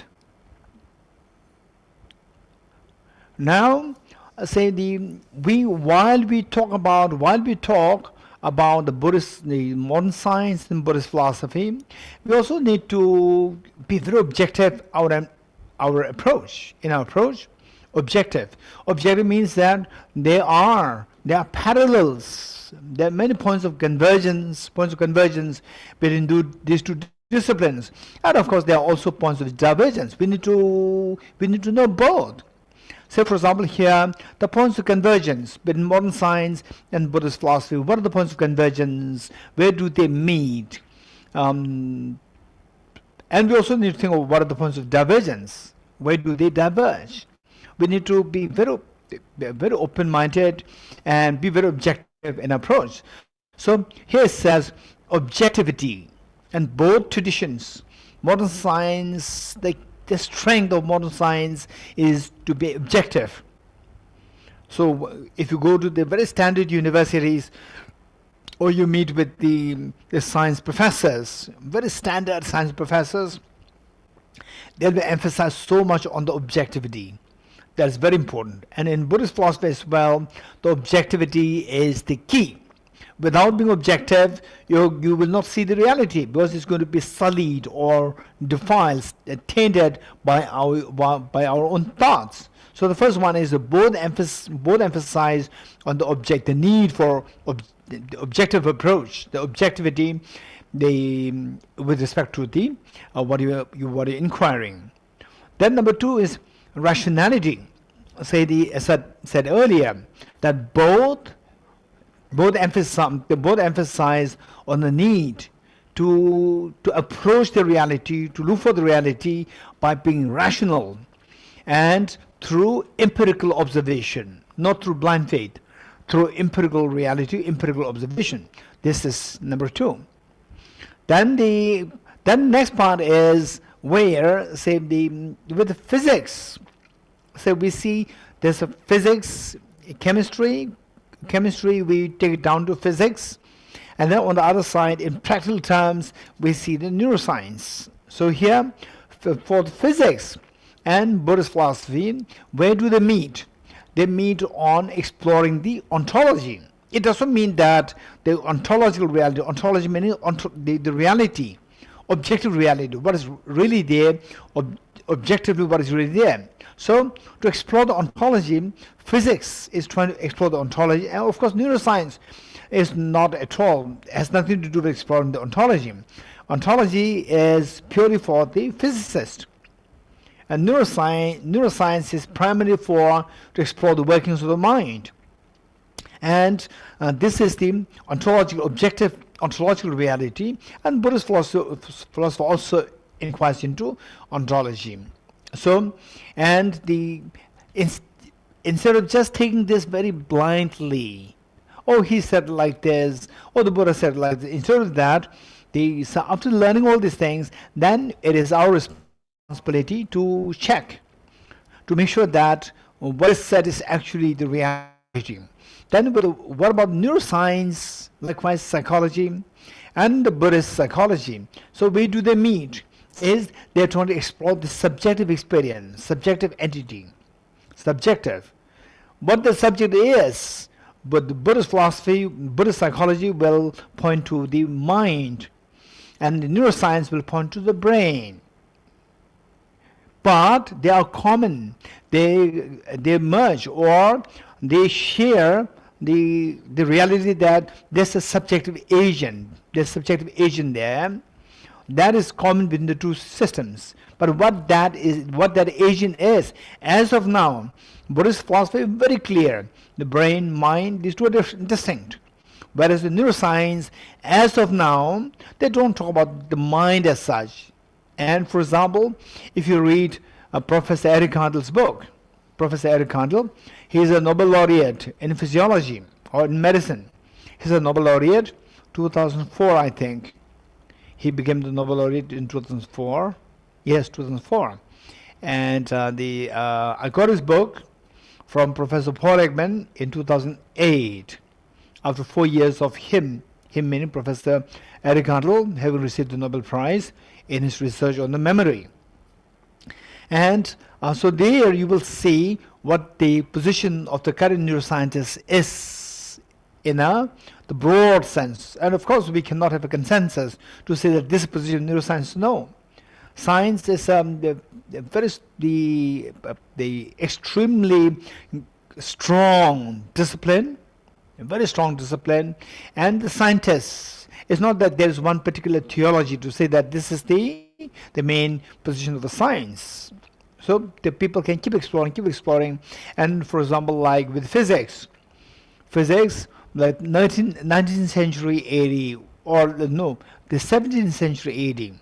Now, while we talk about the Buddhist, the modern science and Buddhist philosophy, we also need to be very objective our approach. In our approach, objective. Objective means that there are parallels. There are many points of convergence between these two disciplines, and of course there are also points of divergence. We need to know both. Say, for example, here the points of convergence between modern science and Buddhist philosophy. What are the points of convergence? Where do they meet? And we also need to think of what are the points of divergence. Where do they diverge? We need to be very open-minded and be very objective in approach. So here it says objectivity. And both traditions, modern science, the strength of modern science is to be objective. So if you go to the very standard universities, or you meet with the science professors, very standard science professors, they'll be emphasized so much on the objectivity. That's very important. And in Buddhist philosophy as well, the objectivity is the key. Without being objective, you will not see the reality, because it's going to be sullied or defiled, tainted by our own thoughts. So the first one is both emphasize on the need for the objective approach, the objectivity, with respect to the what you are inquiring. Then number two is rationality. As I said earlier, that both emphasize on the need to approach the reality, to look for the reality by being rational and through empirical observation, not through blind faith, through empirical reality, empirical observation. This is number two. Then the next part is where, say, with the physics, so we see there's a physics, chemistry we take it down to physics, and then on the other side, in practical terms, we see the neuroscience. So here, for the physics and Buddhist philosophy, where do they meet? They meet on exploring the ontology. It doesn't mean that the ontological reality, ontology meaning the reality, objective reality, what is really there, objectively what is really there. So to explore the ontology, physics is trying to explore the ontology, and of course neuroscience is not at all, has nothing to do with exploring the ontology. Ontology is purely for the physicist. And neuroscience is primarily to explore the workings of the mind. And this is the ontological objective, ontological reality, and Buddhist philosophy also inquires into ontology. So, and instead of just taking this very blindly, oh, he said like this, or the Buddha said like this, instead of that, so after learning all these things, then it is our responsibility to check, to make sure that what is said is actually the reality. Then what about neuroscience, likewise psychology, and the Buddhist psychology? So where do they meet? Is they're trying to explore the subjective experience, subjective entity, subjective. What the subject is, but the Buddhist philosophy, Buddhist psychology will point to the mind, and the neuroscience will point to the brain. But they are common. They merge, or they share the reality that there's a subjective agent. There's subjective agent there. That is common between the two systems. But what that agent is, as of now, Buddhist philosophy is very clear. The brain, mind, these two are distinct. Whereas the neuroscience, as of now, they don't talk about the mind as such. And for example, if you read Professor Eric Kandel's book, Professor Eric Kandel, he is a Nobel laureate in physiology or in medicine. He's a Nobel laureate, 2004, I think. He became the Nobel laureate in 2004. Yes, 2004. And I got his book from Professor Paul Ekman in 2008. After 4 years of him meaning Professor Eric Kandel, having received the Nobel Prize in his research on the memory. And so there you will see what the position of the current neuroscientist is in the broad sense. And of course we cannot have a consensus to say that this position of neuroscience. No. Science is the extremely strong discipline, a very strong discipline, and the scientists, it's not that there is one particular theology to say that this is the main position of the science. So the people can keep exploring, and for example, like with physics, like 19th century AD, or no, the 17th century AD,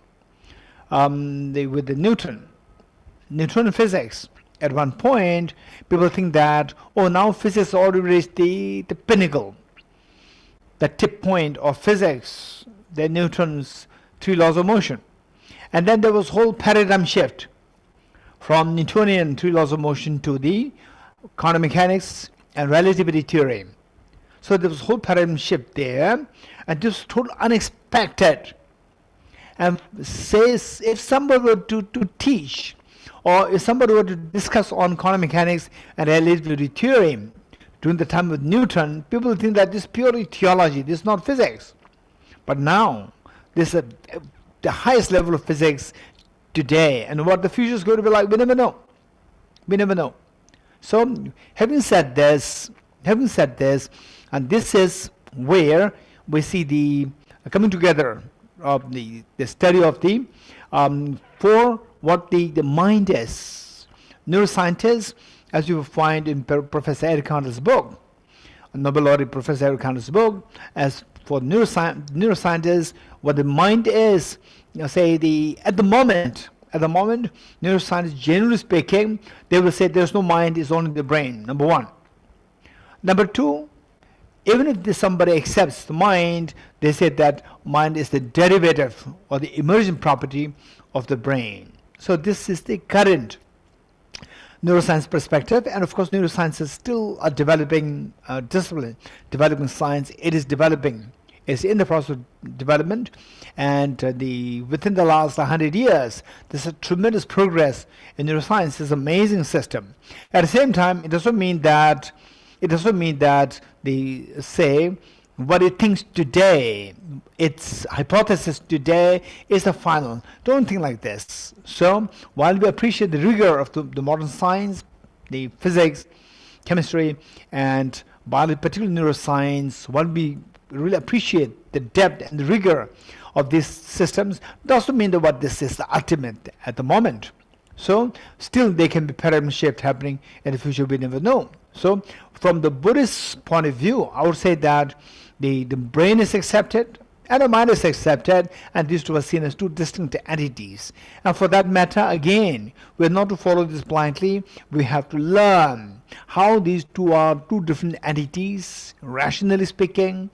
with the Newton physics. At one point, people think that, oh, now physics already reached the pinnacle, the tip point of physics, the Newton's 3 laws of motion. And then there was whole paradigm shift from Newtonian 3 laws of motion to the quantum mechanics and relativity theory. So there was whole paradigm shift there, and this was totally unexpected. And says if somebody were to teach, or if somebody were to discuss on quantum mechanics and relativity theory during the time of Newton, people think that this is purely theology, this is not physics. But now, this is the highest level of physics today, and what the future is going to be like, we never know. We never know. So, having said this, and this is where we see the coming together of the study of the for what the mind is. Neuroscientists, as you will find in Professor Eric Kandel's book, Nobel laureate Professor Eric Kandel's book, as for neuroscientists, what the mind is, say at the moment, neuroscientists, generally speaking, they will say there's no mind, it's only the brain, number one. Number two, even if somebody accepts the mind, they say that mind is the derivative or the emergent property of the brain. So this is the current neuroscience perspective, and of course neuroscience is still a developing discipline, developing science. It is developing, it's in the process of development, and within the last 100 years there's a tremendous progress in neuroscience. It's an amazing system. At the same time, it doesn't mean that they say what it thinks today, its hypothesis today, is the final. Don't think like this. So while we appreciate the rigor of the modern science, the physics, chemistry, and biology, particularly neuroscience, while we really appreciate the depth and the rigor of these systems, it doesn't mean that what this is the ultimate at the moment. So still there can be paradigm shift happening in the future, we never know. So from the Buddhist point of view, I would say that the brain is accepted and the mind is accepted, and these two are seen as two distinct entities. And for that matter, again, we're not to follow this blindly. We have to learn how these two are two different entities, rationally speaking,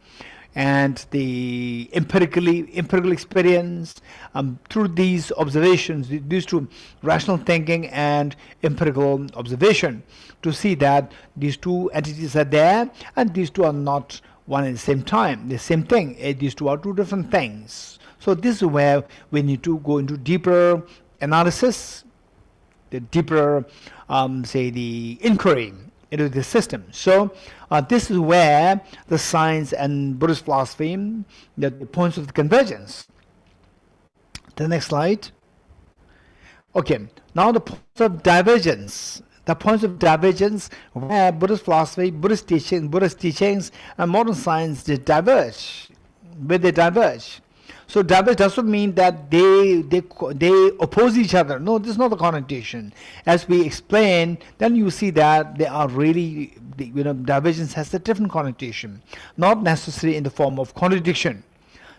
and the empirical experience through these observations, these two, rational thinking and empirical observation, to see that these two entities are there and these two are not one at the same time, the same thing. These two are two different things. So this is where we need to go into deeper analysis, the deeper say the inquiry into the system. So this is where the science and Buddhist philosophy, the points of the convergence. The next slide. Okay, now the points of divergence. The points of divergence where Buddhist philosophy, Buddhist teachings, and modern science they diverge. Where they diverge. So diverge doesn't mean that they oppose each other. No, this is not the connotation. As we explain, then you see that they are really, divergence has a different connotation, not necessarily in the form of contradiction.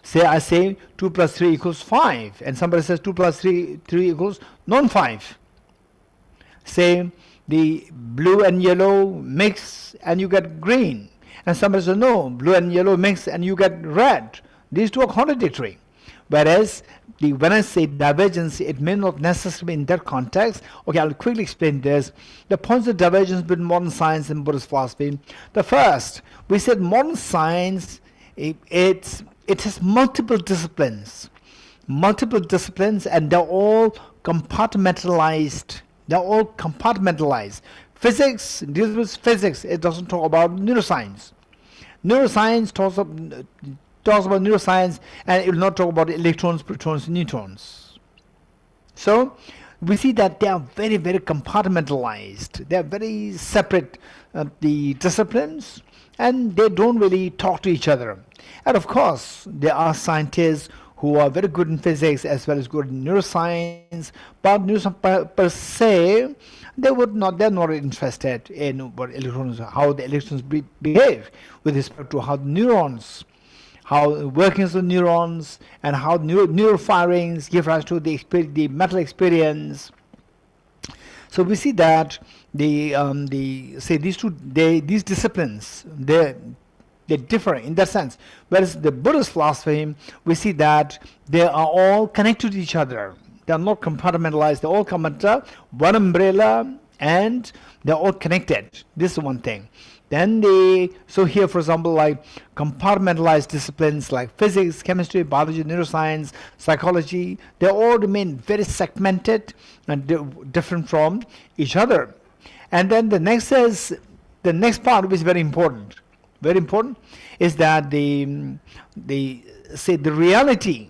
Say I say 2 plus 3 equals 5, and somebody says 2 plus 3 equals non-5. Say the blue and yellow mix and you get green, and somebody says no, blue and yellow mix and you get red. These two are contradictory. Whereas when I say divergence, it may not necessarily be in that context. Okay, I'll quickly explain this. The points of divergence between modern science and Buddhist philosophy. The first, we said modern science, it has multiple disciplines, and they're all compartmentalized. Physics deals with physics. It doesn't talk about neuroscience. Neuroscience talks about neuroscience, and it will not talk about electrons, protons, neutrons. So we see that they are very, very compartmentalized. They are very separate, the disciplines, and they don't really talk to each other. And of course, there are scientists who are very good in physics as well as good in neuroscience, but neuroscience per se, they're not interested in what electrons, how the electrons behave with respect to how the neurons, how workings of neurons, and how neural firings give rise to the mental experience. So we see that these disciplines they differ in that sense. Whereas the Buddhist philosophy, we see that they are all connected to each other. They are not compartmentalized. They all come under one umbrella and they are all connected. This is one thing. Then so here, for example, like compartmentalized disciplines like physics, chemistry, biology, neuroscience, psychology, they all remain very segmented and different from each other. And then the next part, which is very important, is that the reality.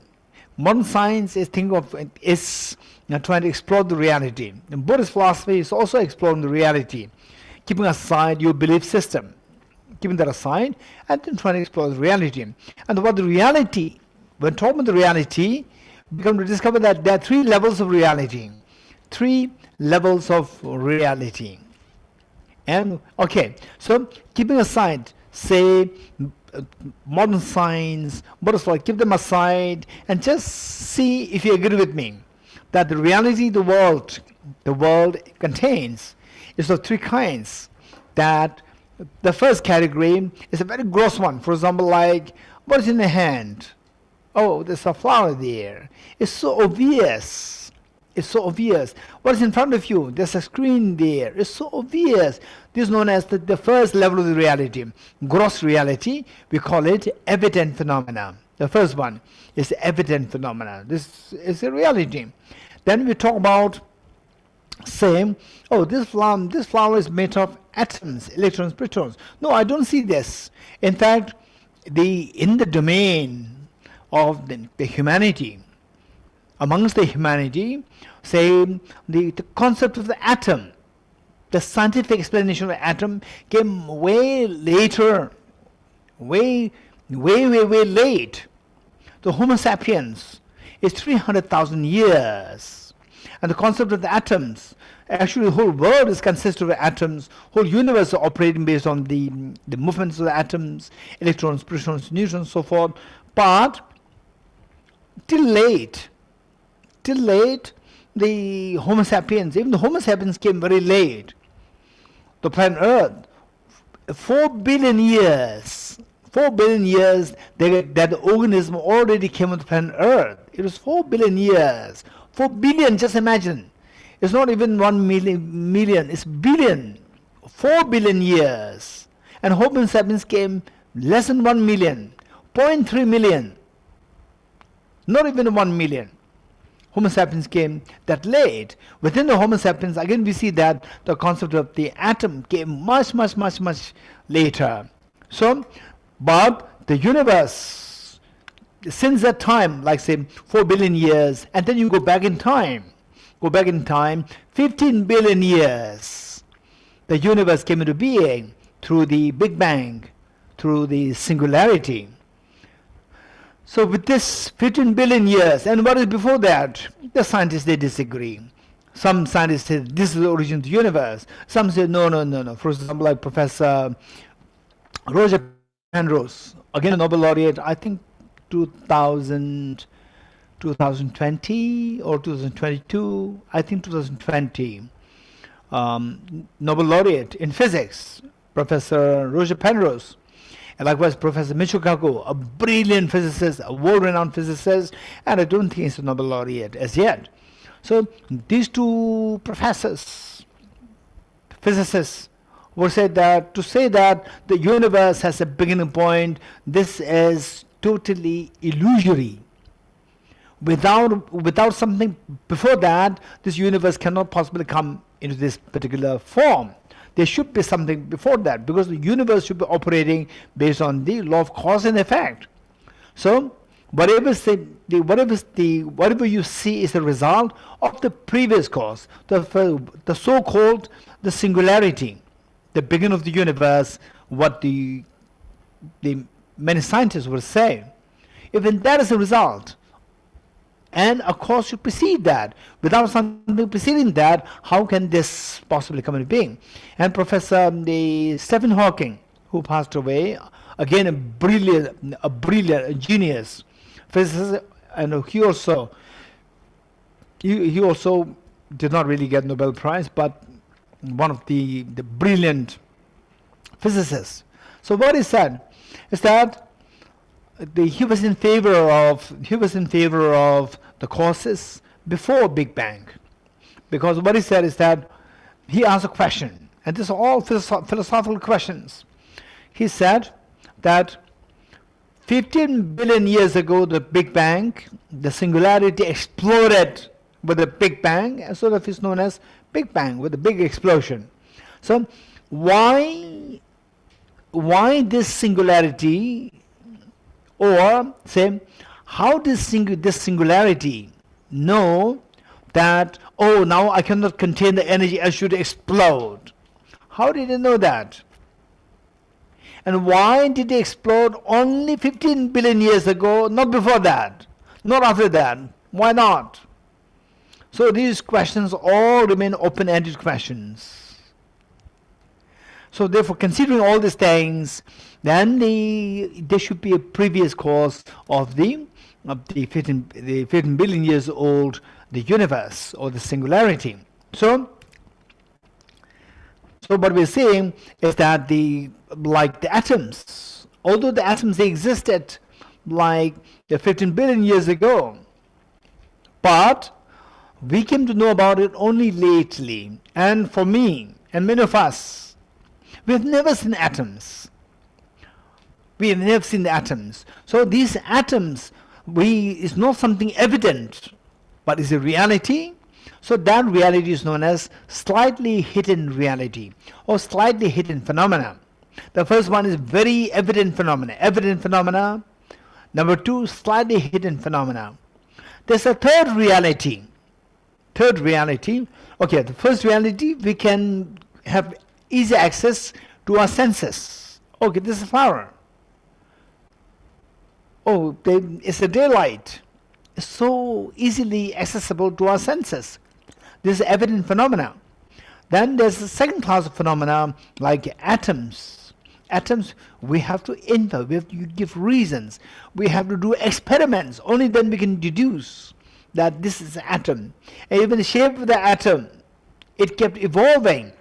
Modern science is trying to explore the reality. The Buddhist philosophy is also exploring the reality, keeping aside your belief system, keeping that aside, and then trying to explore the reality. And what the reality, when talking about the reality, we come to discover that there are 3 levels of reality. 3 levels of reality. And okay, so keeping aside, say, modern science, Buddhist philosophy, keep them aside and just see if you agree with me that the reality the world contains is of 3 kinds: that The first category is a very gross one. For example, like, what is in the hand? Oh, there's a flower there. It's so obvious. It's so obvious. What is in front of you? There's a screen there. It's so obvious. This is known as the first level of the reality. Gross reality, we call it evident phenomena. The first one is evident phenomena. This is a reality. Then we talk about, say, oh, this flower is made of atoms, electrons, protons. No, I don't see this. In fact, in the domain of the humanity, amongst the humanity, say, the concept of the atom, the scientific explanation of the atom came way later, way late. The Homo sapiens is 300,000 years. And the concept of the atoms, actually the whole world is consisted of atoms, whole universe is operating based on the movements of the atoms, electrons, protons, neutrons, so forth. But till late, the Homo sapiens, even the Homo sapiens came very late. The planet Earth, 4 billion years that the organism already came on the planet Earth. It was 4 billion years. 4 billion, just imagine. It's not even 1 million, it's billion. 4 billion years. And Homo sapiens came less than 1 million, 0.3 million. Not even 1 million. Homo sapiens came that late. Within the Homo sapiens, again we see that the concept of the atom came much later. So, but the universe, since that time, like say 4 billion years, and then you go back in time, 15 billion years, the universe came into being through the Big Bang, through the singularity. So with this 15 billion years, and what is before that? The scientists, they disagree. Some scientists say this is the origin of the universe. Some say no. For example, like Professor Roger Penrose, again a Nobel laureate, I think 2020 or 2022, I think 2020, Nobel laureate in physics, Professor Roger Penrose. And likewise, Professor Michio Kaku, a brilliant physicist, a world-renowned physicist, and I don't think he's a Nobel laureate as yet. So these two professors, physicists, would say that to say that the universe has a beginning point, this is totally illusory. Without something before that, this universe cannot possibly come into this particular form. There should be something before that, because the universe should be operating based on the law of cause and effect. So whatever you see is the result of the previous cause, the so-called the singularity, the beginning of the universe, what the many scientists would say. Even that is the result, and a cause should precede that. Without something preceding that, how can this possibly come into being? And Professor Stephen Hawking, who passed away, again a brilliant genius physicist, and he also did not really get Nobel Prize, but one of the brilliant physicists. So what he said is that he was in favor of the causes before Big Bang, because what he said is that he asked a question, and these are all philosophical questions. He said that 15 billion years ago, the Big Bang, the singularity exploded with the Big Bang, and so that is known as Big Bang, with a big explosion. So why this singularity? Or say, how does this singularity know that, oh, now I cannot contain the energy, I should explode? How did it know that? And why did it explode only 15 billion years ago, not before that, not after that? Why not? So these questions all remain open-ended questions. So therefore, considering all these things, then there should be a previous cause of the 15 billion years old, the universe or the singularity. So So what we're saying is that like the atoms, although the atoms they existed like 15 billion years ago, but we came to know about it only lately. And for me and many of us, we've never seen atoms. We have never seen the atoms. So these atoms, is not something evident, but is a reality. So that reality is known as slightly hidden reality or slightly hidden phenomena. The first one is very evident phenomena. Evident phenomena. Number two, slightly hidden phenomena. There's a third reality. Third reality. Okay, the first reality, we can have easy access to our senses. Okay, this is a flower. Oh, it's a daylight. It's so easily accessible to our senses. This is evident phenomena. Then there's a second class of phenomena like atoms. Atoms, we have to enter, we have to give reasons, we have to do experiments. Only then we can deduce that this is an atom. And even the shape of the atom, it kept evolving.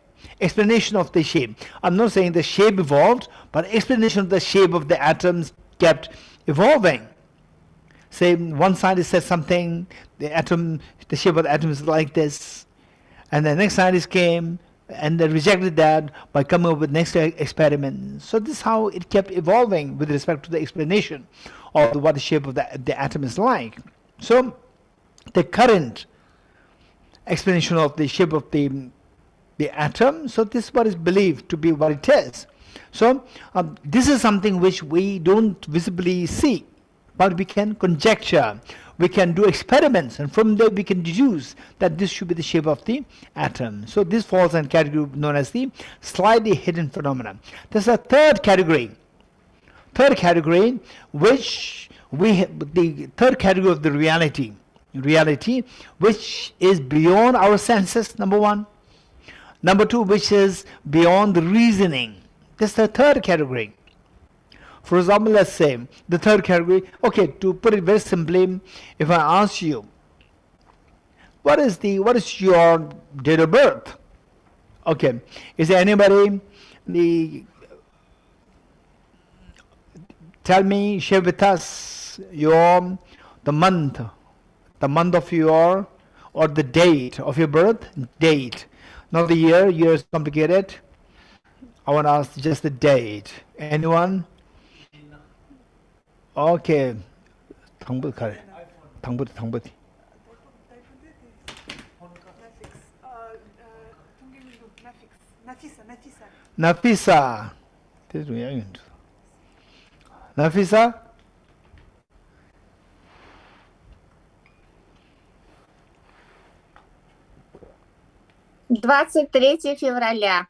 Explanation of the shape. I'm not saying the shape evolved, but explanation of the shape of the atoms kept evolving. Say one scientist said something, the shape of the atom is like this, and the next scientist came and they rejected that by coming up with next experiment. So this is how it kept evolving with respect to the explanation of what the shape of the atom is like. So the current explanation of the shape of the atom, so this is what is believed to be what it is. So this is something which we don't visibly see, but we can conjecture, we can do experiments, and from there we can deduce that this should be the shape of the atom. So this falls in category known as the slightly hidden phenomena. There's a third category, which we have, the third category of the reality which is beyond our senses, number one. Number two, which is beyond the reasoning. This is the third category. For example, let's say the third category, okay, to put it very simply, if I ask you, what is your date of birth? Okay, is there anybody, tell me, share with us the month of your, or the date of your birth, date. Not the year is complicated. I want to ask just the date. Anyone? Okay. 당부디. Nafisa. Nafisa? Февраля.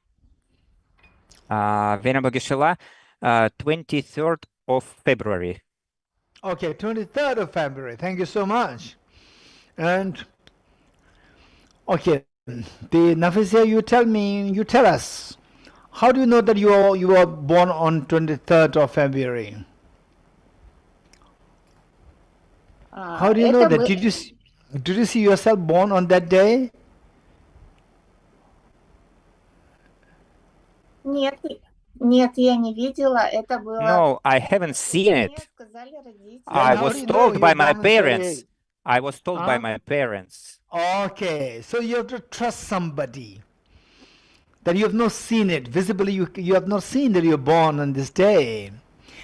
Venerable Geshe, 23rd of February. Okay, 23rd of February. Thank you so much. And okay, the Nafisa, you tell us, how do you know that you were born on 23rd of February? How do you know that? Did you see yourself born on that day? Нет, я не видела. Это было... No, I haven't seen Мне it. сказали родители. I how was do you know told by you're my born on that parents. day? I was told by Huh? my parents. Okay, so you have to trust somebody that you have not seen it visibly. You have not seen that you're born on this day,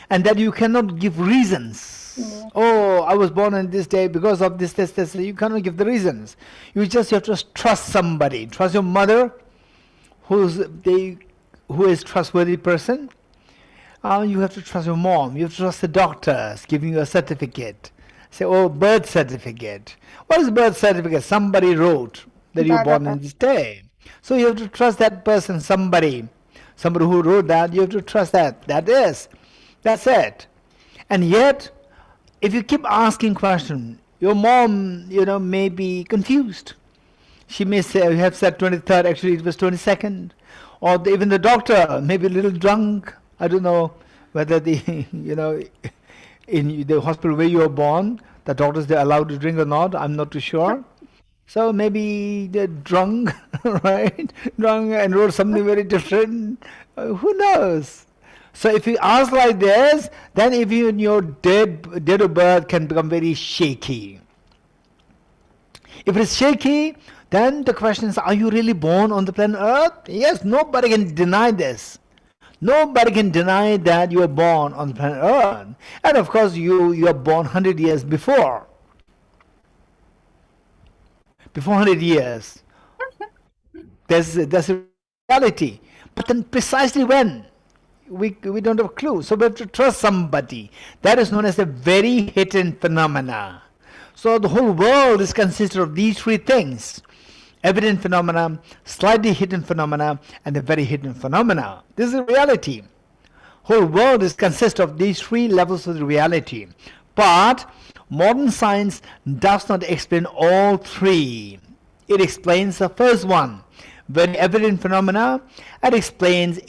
and that you cannot give reasons. Yeah. Oh, I was born on this day because of this. You cannot give the reasons. You have to trust somebody. Trust your mother, who is trustworthy person. You have to trust your mom. You have to trust the doctors giving you a certificate. Say, oh, birth certificate. What is birth certificate? Somebody wrote that you were born on this day. So you have to trust that person, somebody who wrote that, you have to trust that. That's it. And yet, if you keep asking questions, your mom, may be confused. She may say, you have said 23rd, actually it was 22nd. Or even the doctor may be a little drunk. I don't know whether in the hospital where you were born, the doctors, they're allowed to drink or not. I'm not too sure. So maybe they're drunk, right? Drunk and wrote something very different. Who knows? So if you ask like this, then even your date of birth can become very shaky. If it's shaky, then the question is, are you really born on the planet Earth? Yes, nobody can deny this. Nobody can deny that you are born on the planet Earth. And of course, you are born 100 years before. Before 100 years. That's a reality. But then precisely when? We don't have a clue. So we have to trust somebody. That is known as a very hidden phenomena. So the whole world is consisted of these three things: evident phenomena, slightly hidden phenomena, and a very hidden phenomena. This is the reality. Whole world is consist of these three levels of the reality. But modern science does not explain all three. It explains the first one, very evident phenomena, and it explains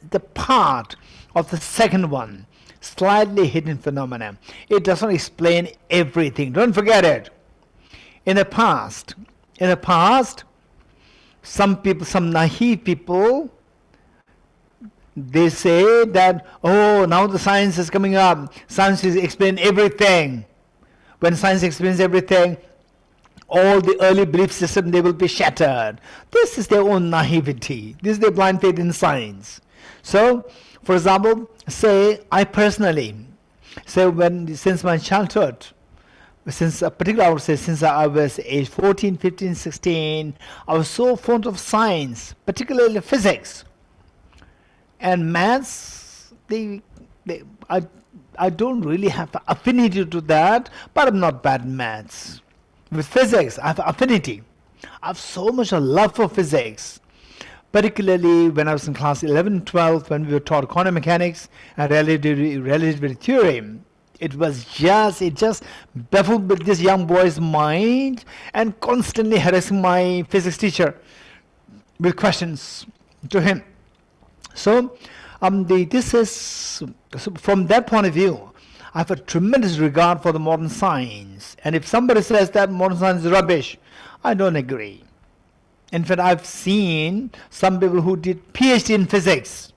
the part of the second one, slightly hidden phenomena. It does not explain everything. Don't forget it. In the past, some naive people, they say that, oh, now the science is coming up. Science is explain everything. When science explains everything, all the early belief system, they will be shattered. This is their own naivety. This is their blind faith in science. So, for example, say I personally, since my childhood, particularly I would say since I was age 14, 15, 16, I was so fond of science, particularly physics. And maths, I don't really have affinity to that, but I'm not bad in maths. With physics, I have affinity. I have so much a love for physics. Particularly when I was in class 11, 12, when we were taught quantum mechanics and relativity theory. It just baffled this young boy's mind and constantly harassing my physics teacher with questions to him. So, from that point of view, I have a tremendous regard for the modern science. And if somebody says that modern science is rubbish, I don't agree. In fact, I've seen some people who did PhD in physics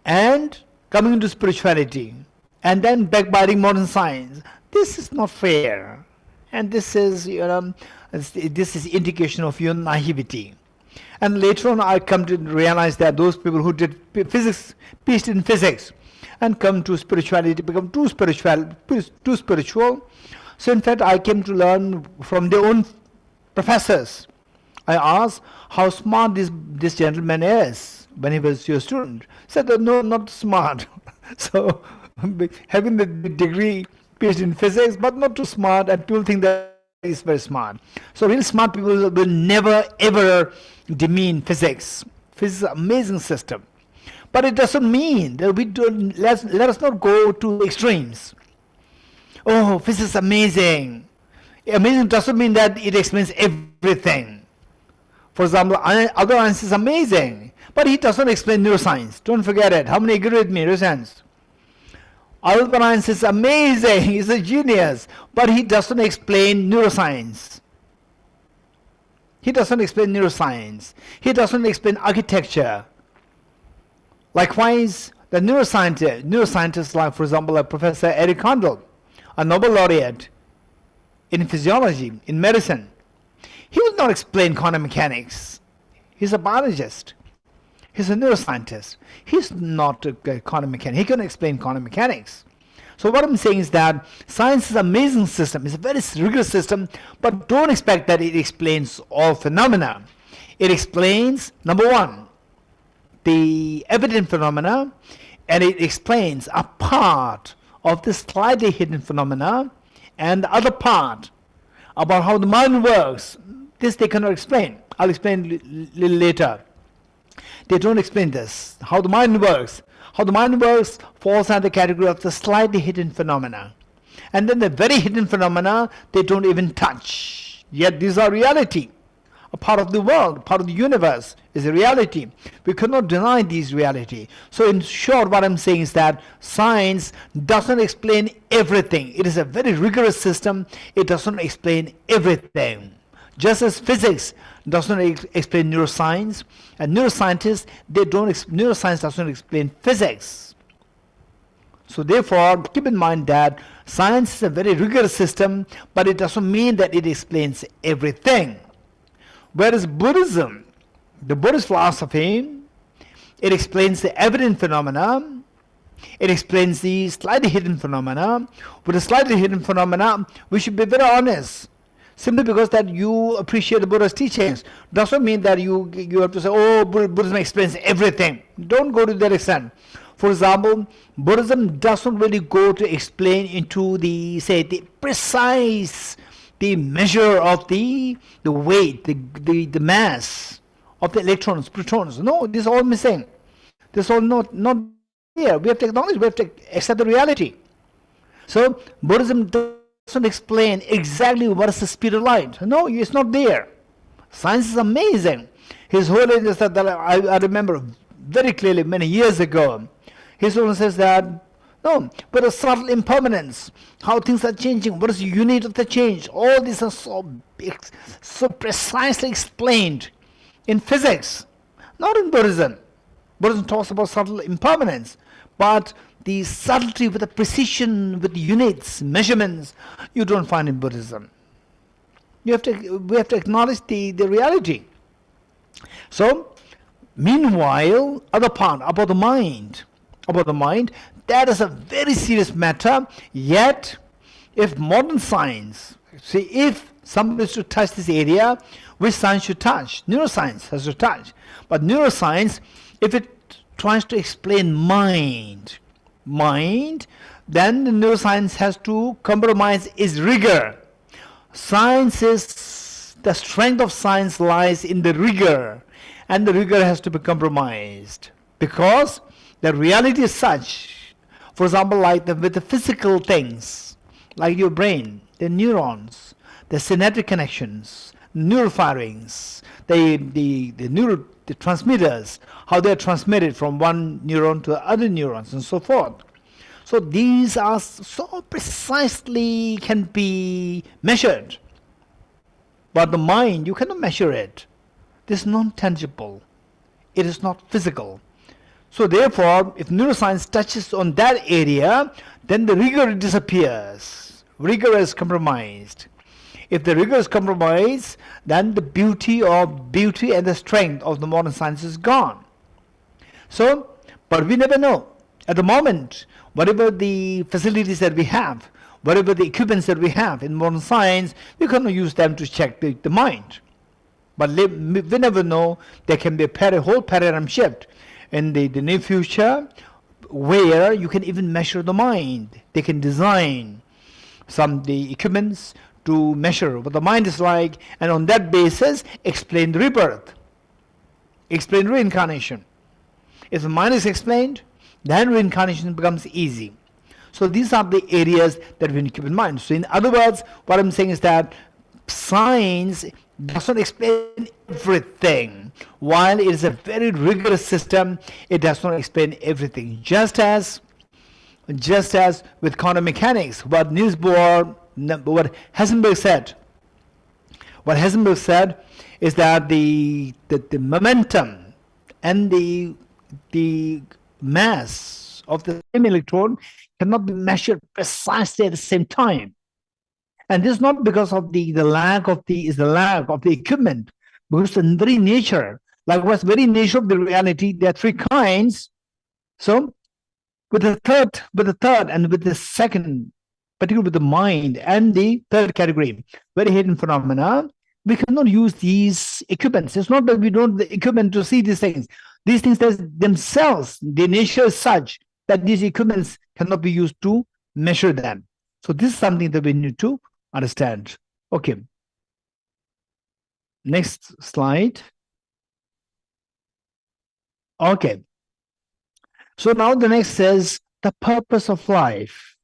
and coming into spirituality and then backbiting modern science. This is not fair. And this is indication of your naivety. And later on, I come to realize that those people who did PhD in physics and come to spirituality become too spiritual. So in fact, I came to learn from their own professors. I asked how smart this gentleman is when he was your student. He said, no, not smart. So having the degree, PhD in physics, but not too smart, and people think that he's very smart. So really smart people will never ever demean physics. Physics is an amazing system. But it doesn't mean that let us not go to extremes. Oh, physics is amazing. Amazing doesn't mean that it explains everything. For example, Albert Einstein is amazing, but he doesn't explain neuroscience. Don't forget it. How many agree with me? Raise hands. Albert Einstein is amazing. He's a genius, but he doesn't explain neuroscience. He doesn't explain neuroscience. He doesn't explain architecture. Likewise, the neuroscientists like, for example, like Professor Eric Kandel, a Nobel laureate in physiology, in medicine, he will not explain quantum mechanics. He's a biologist. He's a neuroscientist. He's not a quantum mechanic. He can explain quantum mechanics. So what I'm saying is that science is an amazing system. It's a very rigorous system, but don't expect that it explains all phenomena. It explains, number one, the evident phenomena, and it explains a part of the slightly hidden phenomena, and the other part about how the mind works. This they cannot explain. I'll explain a little later. They don't explain this, how the mind works. How the mind works falls under the category of the slightly hidden phenomena. And then the very hidden phenomena, they don't even touch. Yet these are reality. a part of the world, part of the universe, is a reality. We cannot deny this reality. So in short, what I'm saying is that science doesn't explain everything. It is a very rigorous system. It doesn't explain everything. Just as physics doesn't explain neuroscience, and neuroscientists, neuroscience doesn't explain physics. So therefore, keep in mind that science is a very rigorous system, but it doesn't mean that it explains everything. Whereas Buddhism, the Buddhist philosophy, it explains the evident phenomena, it explains the slightly hidden phenomena. With the slightly hidden phenomena, we should be very honest. Simply because that you appreciate the Buddha's teachings doesn't mean that you have to say, oh, Buddhism explains everything. Don't go to that extent. For example, Buddhism doesn't really go to explain into the precise, the measure of the weight, the mass of the electrons, protons. No, this is all missing. This is all not there. We have to acknowledge, we have to accept the reality. So Buddhism doesn't explain exactly what is the speed of light. No, it's not there. Science is amazing. His Holiness, that I remember very clearly many years ago, His Holiness says that, no, but a subtle impermanence, how things are changing, what is the unit of the change, all these are so precisely explained in physics, not in Buddhism. Buddhism talks about subtle impermanence, but the subtlety with the precision, with units, measurements, you don't find in Buddhism. We have to acknowledge the reality. So, meanwhile, other part about the mind, that is a very serious matter. Yet, if modern science, see, if somebody is to touch this area, which science should touch? Neuroscience has to touch. But neuroscience, if it tries to explain mind, then the neuroscience has to compromise its rigor. The strength of science lies in the rigor, and the rigor has to be compromised, because the reality is such. For example, like with the physical things, like your brain, the neurons, the synaptic connections, neural firings, the transmitters, how they are transmitted from one neuron to other neurons, and so forth. So these are so precisely can be measured. But the mind, you cannot measure it. This is non-tangible. It is not physical. So therefore, if neuroscience touches on that area, then the rigor disappears. Rigor is compromised. If the rigor is compromised, then the beauty and the strength of the modern science is gone. So, but we never know. At the moment, whatever the facilities that we have, whatever the equipments that we have in modern science, we cannot use them to check the mind. But we never know. There can be a whole paradigm shift in the near future, where you can even measure the mind. They can design the equipments to measure what the mind is like, and on that basis explain the rebirth, explain reincarnation. If the mind is explained, then reincarnation becomes easy. So these are the areas that we need to keep in mind. So in other words, what I'm saying is that science doesn't explain everything. While it is a very rigorous system, it does not explain everything. Just as with quantum mechanics, what Heisenberg said is that the momentum and the mass of the same electron cannot be measured precisely at the same time. And this is not because of the lack of the equipment, because the very nature, likewise, very nature of the reality, there are three kinds. So with the third and with the second, particularly with the mind and the third category, very hidden phenomena, we cannot use these equipments. It's not that we don't have the equipment to see these things. These things themselves, the nature is such that these equipments cannot be used to measure them. So this is something that we need to understand. Okay. Next slide. Okay. So now the next says the purpose of life.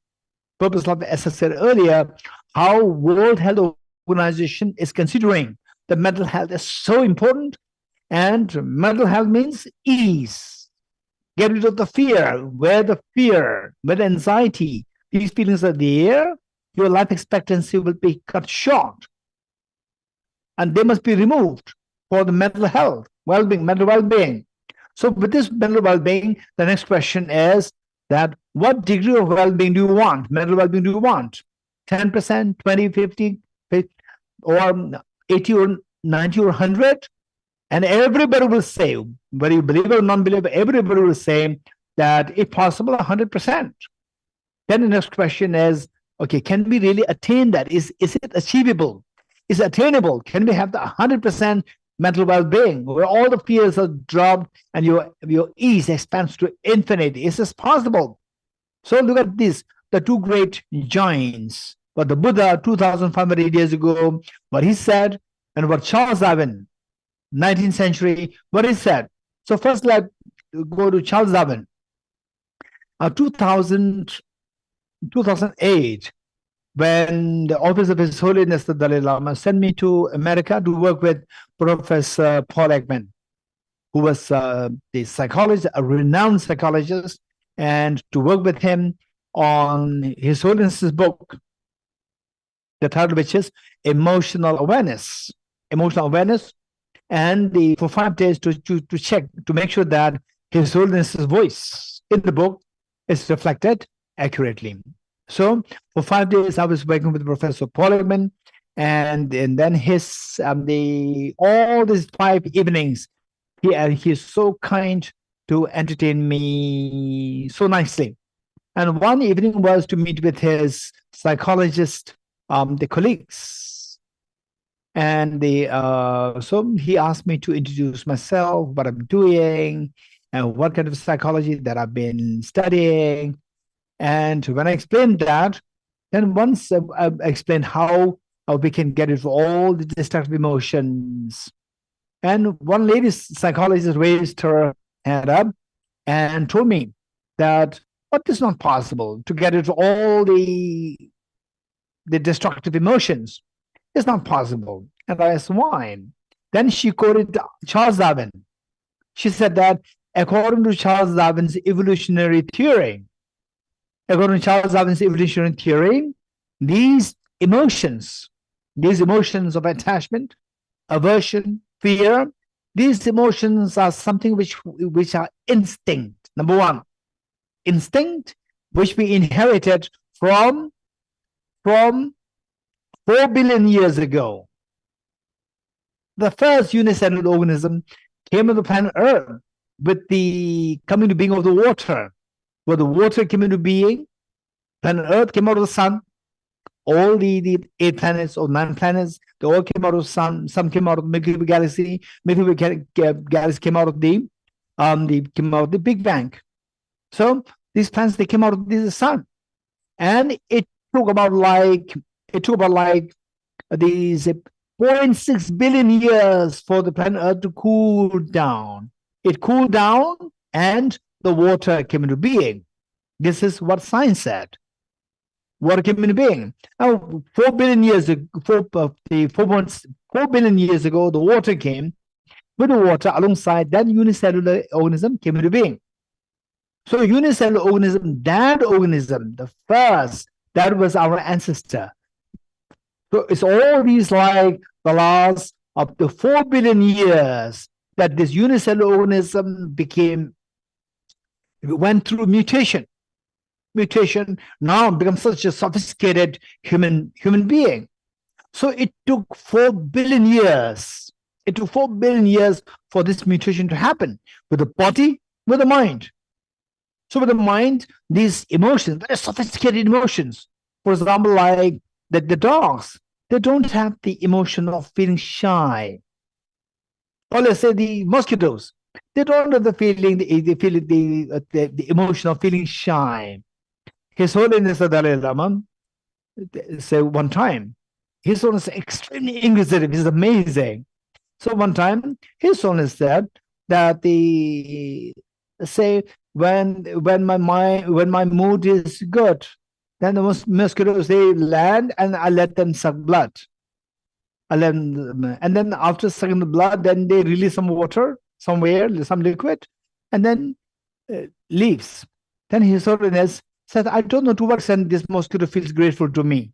Purpose of life, as I said earlier, how World Health Organization is considering that mental health is so important, and mental health means ease. Get rid of the fear. Where the anxiety, these feelings are there, your life expectancy will be cut short. And they must be removed for the mental health, well-being, mental well-being. So with this mental well-being, the next question is that what degree of well-being do you want? Mental well-being do you want? 10%, 20, 50, or 80 or 90 or 100? And everybody will say, whether you believe it or non-believer, everybody will say that if possible, 100%. Then the next question is, okay, can we really attain that? Is it achievable? Is it attainable? Can we have the 100% mental well-being where all the fears are dropped and your ease expands to infinity? Is this possible? So look at this, the two great giants, what the Buddha 2,500 years ago, what he said, and what Charles Darwin, 19th century, what he said. So first let's go to Charles Darwin. 2008, when the office of His Holiness the Dalai Lama sent me to America to work with Professor Paul Ekman, who was the psychologist, a renowned psychologist, and to work with him on His Holiness's book, the title of which is Emotional Awareness. Emotional Awareness, and for 5 days to check, to make sure that His Holiness's voice in the book is reflected accurately. So for 5 days, I was working with Professor Paul Ekman, and then his all these 5 evenings, he is so kind to entertain me so nicely. And one evening was to meet with his psychologist, the colleagues, and so he asked me to introduce myself, what I'm doing, and what kind of psychology that I've been studying. And when I explained that, then once I explained how we can get rid of all the destructive emotions. And one lady psychologist raised her hand up and told me that what is not possible to get rid of all the destructive emotions. It's not possible. And I asked why. Then she quoted Charles Darwin. She said that according to Charles Darwin's evolutionary theory, these emotions of attachment, aversion, fear, these emotions are something which are instinct. Number one, instinct which we inherited from 4 billion years ago. The first unicellular organism came on the planet Earth with the coming to being of the water. Where the water came into being, planet Earth came out of the sun. All the 8 planets or 9 planets, they all came out of the sun. Some came out of the Milky Way galaxy. Milky Way galaxy came out of the Big Bang. So these planets, they came out of the sun, and it took about these 0.6 billion years for the planet Earth to cool down. It cooled down, and the water came into being. This is what science said. Water came into being. Now, 4 billion years ago, 4 billion years ago, the water came. With the water, alongside that unicellular organism came into being. So unicellular organism, the first, that was our ancestor. So it's all these like the last of the 4 billion years that this unicellular organism went through mutation. Now becomes such a sophisticated human being. So it took 4 billion years. It took 4 billion years for this mutation to happen with the body, with the mind. So with the mind, these emotions, very sophisticated emotions. For example, like the dogs, they don't have the emotion of feeling shy. Or let's say the mosquitoes, they don't have the feeling, the emotion of feeling shy. His Holiness the Dalai Lama said one time, His Holiness is extremely inquisitive. He's amazing. So one time, His Holiness said that when my mood is good, then the mosquitoes, they land and I let them suck blood. And then after sucking the blood, then they release some water somewhere, some liquid, and then leaves. Then His Holiness says, I don't know to what extent this mosquito feels grateful to me.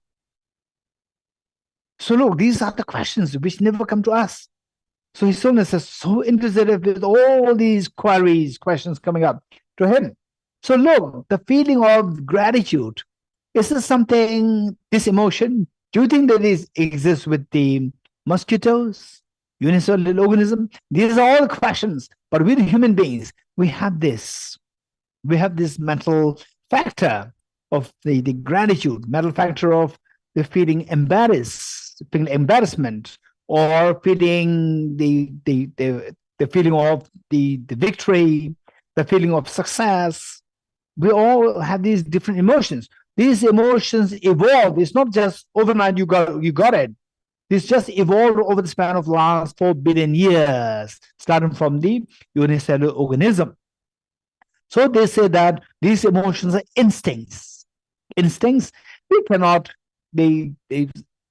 So look, these are the questions which never come to us. So His Holiness is so inquisitive with all these queries, questions coming up to him. So look, the feeling of gratitude, is this something, this emotion, do you think that it exists with the mosquitoes, unicellular organism? These are all questions. But with human beings, we have this. We have this mental factor of the gratitude, mental factor of the feeling embarrassment, or feeling the feeling of the victory, the feeling of success. We all have these different emotions. These emotions evolve. It's not just overnight you got it. This just evolved over the span of last 4 billion years, starting from the unicellular organism. So they say that these emotions are instincts. Instincts, we cannot, they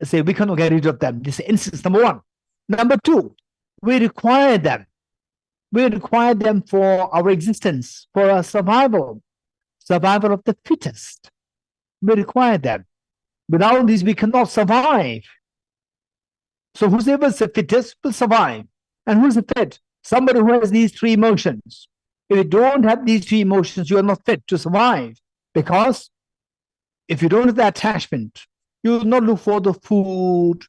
say we cannot get rid of them. This is instincts, number one. Number two, we require them. We require them for our existence, for our survival of the fittest. We require them. Without these, we cannot survive. So whoever is the fittest will survive. And who is the fit? Somebody who has these three emotions. If you don't have these three emotions, you are not fit to survive. Because if you don't have the attachment, you will not look for the food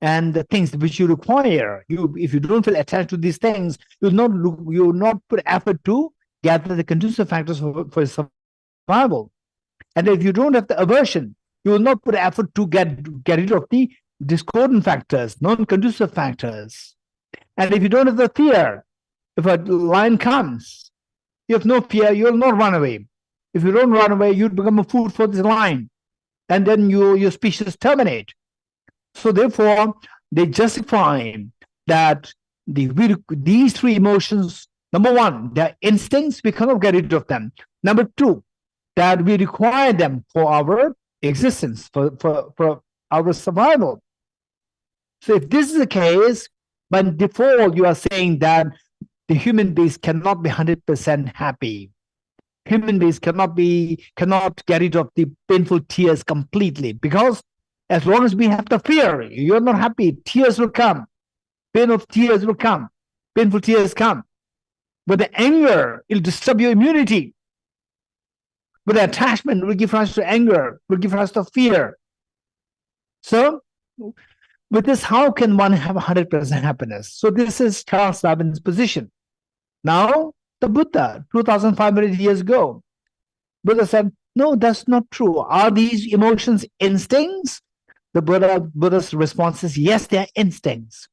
and the things which you require. If you don't feel attached to these things, you will not put effort to gather the conducive factors for survival. And if you don't have the aversion, you will not put effort to get rid of the discordant factors, non-conducive factors. And if you don't have the fear, if a lion comes, you have no fear, you will not run away. If you don't run away, you become a food for this lion. And then your species terminate. So therefore, they justify that these three emotions, number one, they're instincts, we cannot get rid of them. Number two, that we require them for our existence, for our survival. So if this is the case, by default, you are saying that the human beings cannot be 100% happy. Human beings cannot get rid of the painful tears completely, because as long as we have the fear, you're not happy, tears will come. Pain of tears will come. Painful tears come. But the anger will disturb your immunity. But the attachment will give rise to anger, will give rise to fear. So, with this, how can one have 100% happiness? So this is Charles Darwin's position. Now, the Buddha, 2,500 years ago, Buddha said, no, that's not true. Are these emotions instincts? The Buddha's response is, yes, they are instincts.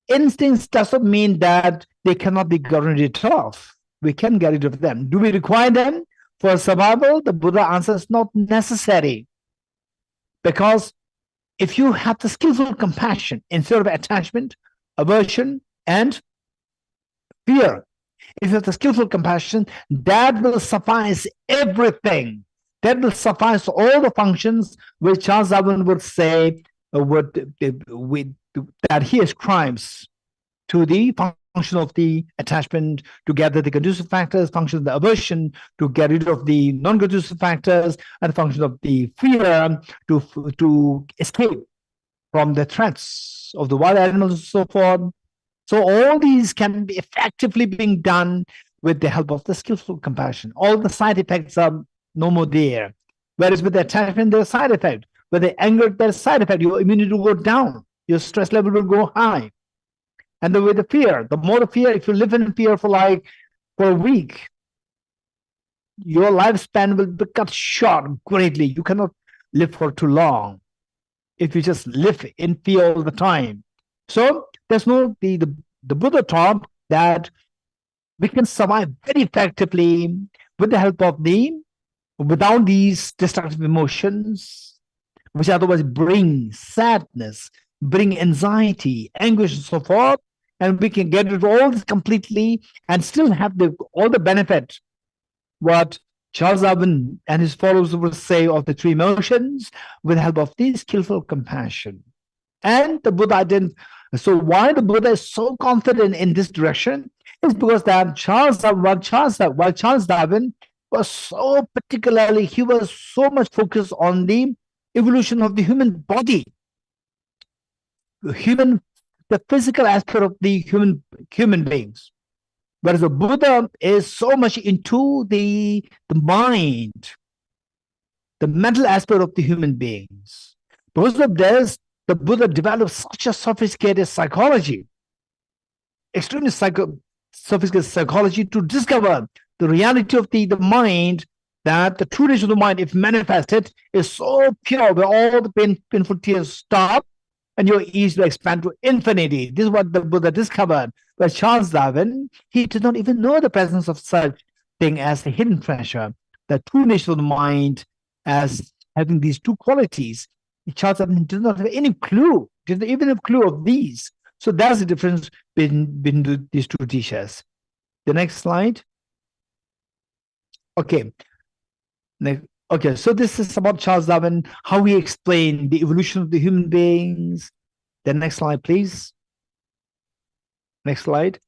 Instincts doesn't mean that they cannot be gotten rid of. We can get rid of them. Do we require them for survival? The Buddha answers, not necessary. Because if you have the skillful compassion instead of attachment, aversion, and fear, if you have the skillful compassion, that will suffice everything. That will suffice all the functions which Charles Darwin would say that he ascribes to the function of the attachment, to gather the conducive factors, function of the aversion, to get rid of the non-conducive factors, and function of the fear, to escape from the threats of the wild animals and so forth. So all these can be effectively being done with the help of the skillful compassion. All the side effects are no more there. Whereas with the attachment, there's a side effect. With the anger, there's a side effect. Your immunity will go down. Your stress level will go high. And with the fear, the more the fear, if you live in fear for a week, your lifespan will be cut short greatly. You cannot live for too long if you just live in fear all the time. So there's no, the Buddha taught that we can survive very effectively with the help of without these destructive emotions, which otherwise bring sadness, bring anxiety, anguish, and so forth. And we can get rid of all this completely and still have all the benefit, what Charles Darwin and his followers will say, of the three emotions with the help of the skillful compassion. And the Buddha didn't. So why the Buddha is so confident in this direction is because that Charles Darwin was so particularly, he was so much focused on the evolution of the human body, the physical aspect of the human beings. Whereas the Buddha is so much into the mind, the mental aspect of the human beings. Because of this, the Buddha developed such a sophisticated psychology, extremely sophisticated psychology to discover the reality of the mind, that the true nature of the mind, if manifested, is so pure where all the painful tears stop and your ease will expand to infinity. This is what the Buddha discovered. But Charles Darwin, he did not even know the presence of such thing as a hidden treasure, the true nature of the mind as having these two qualities. Charles Darwin did not have any clue, didn't even have a clue of these. So that's the difference between these two teachers. The next slide. Okay. Okay, so this is about Charles Darwin, how he explained the evolution of the human beings. The next slide, please. Next slide.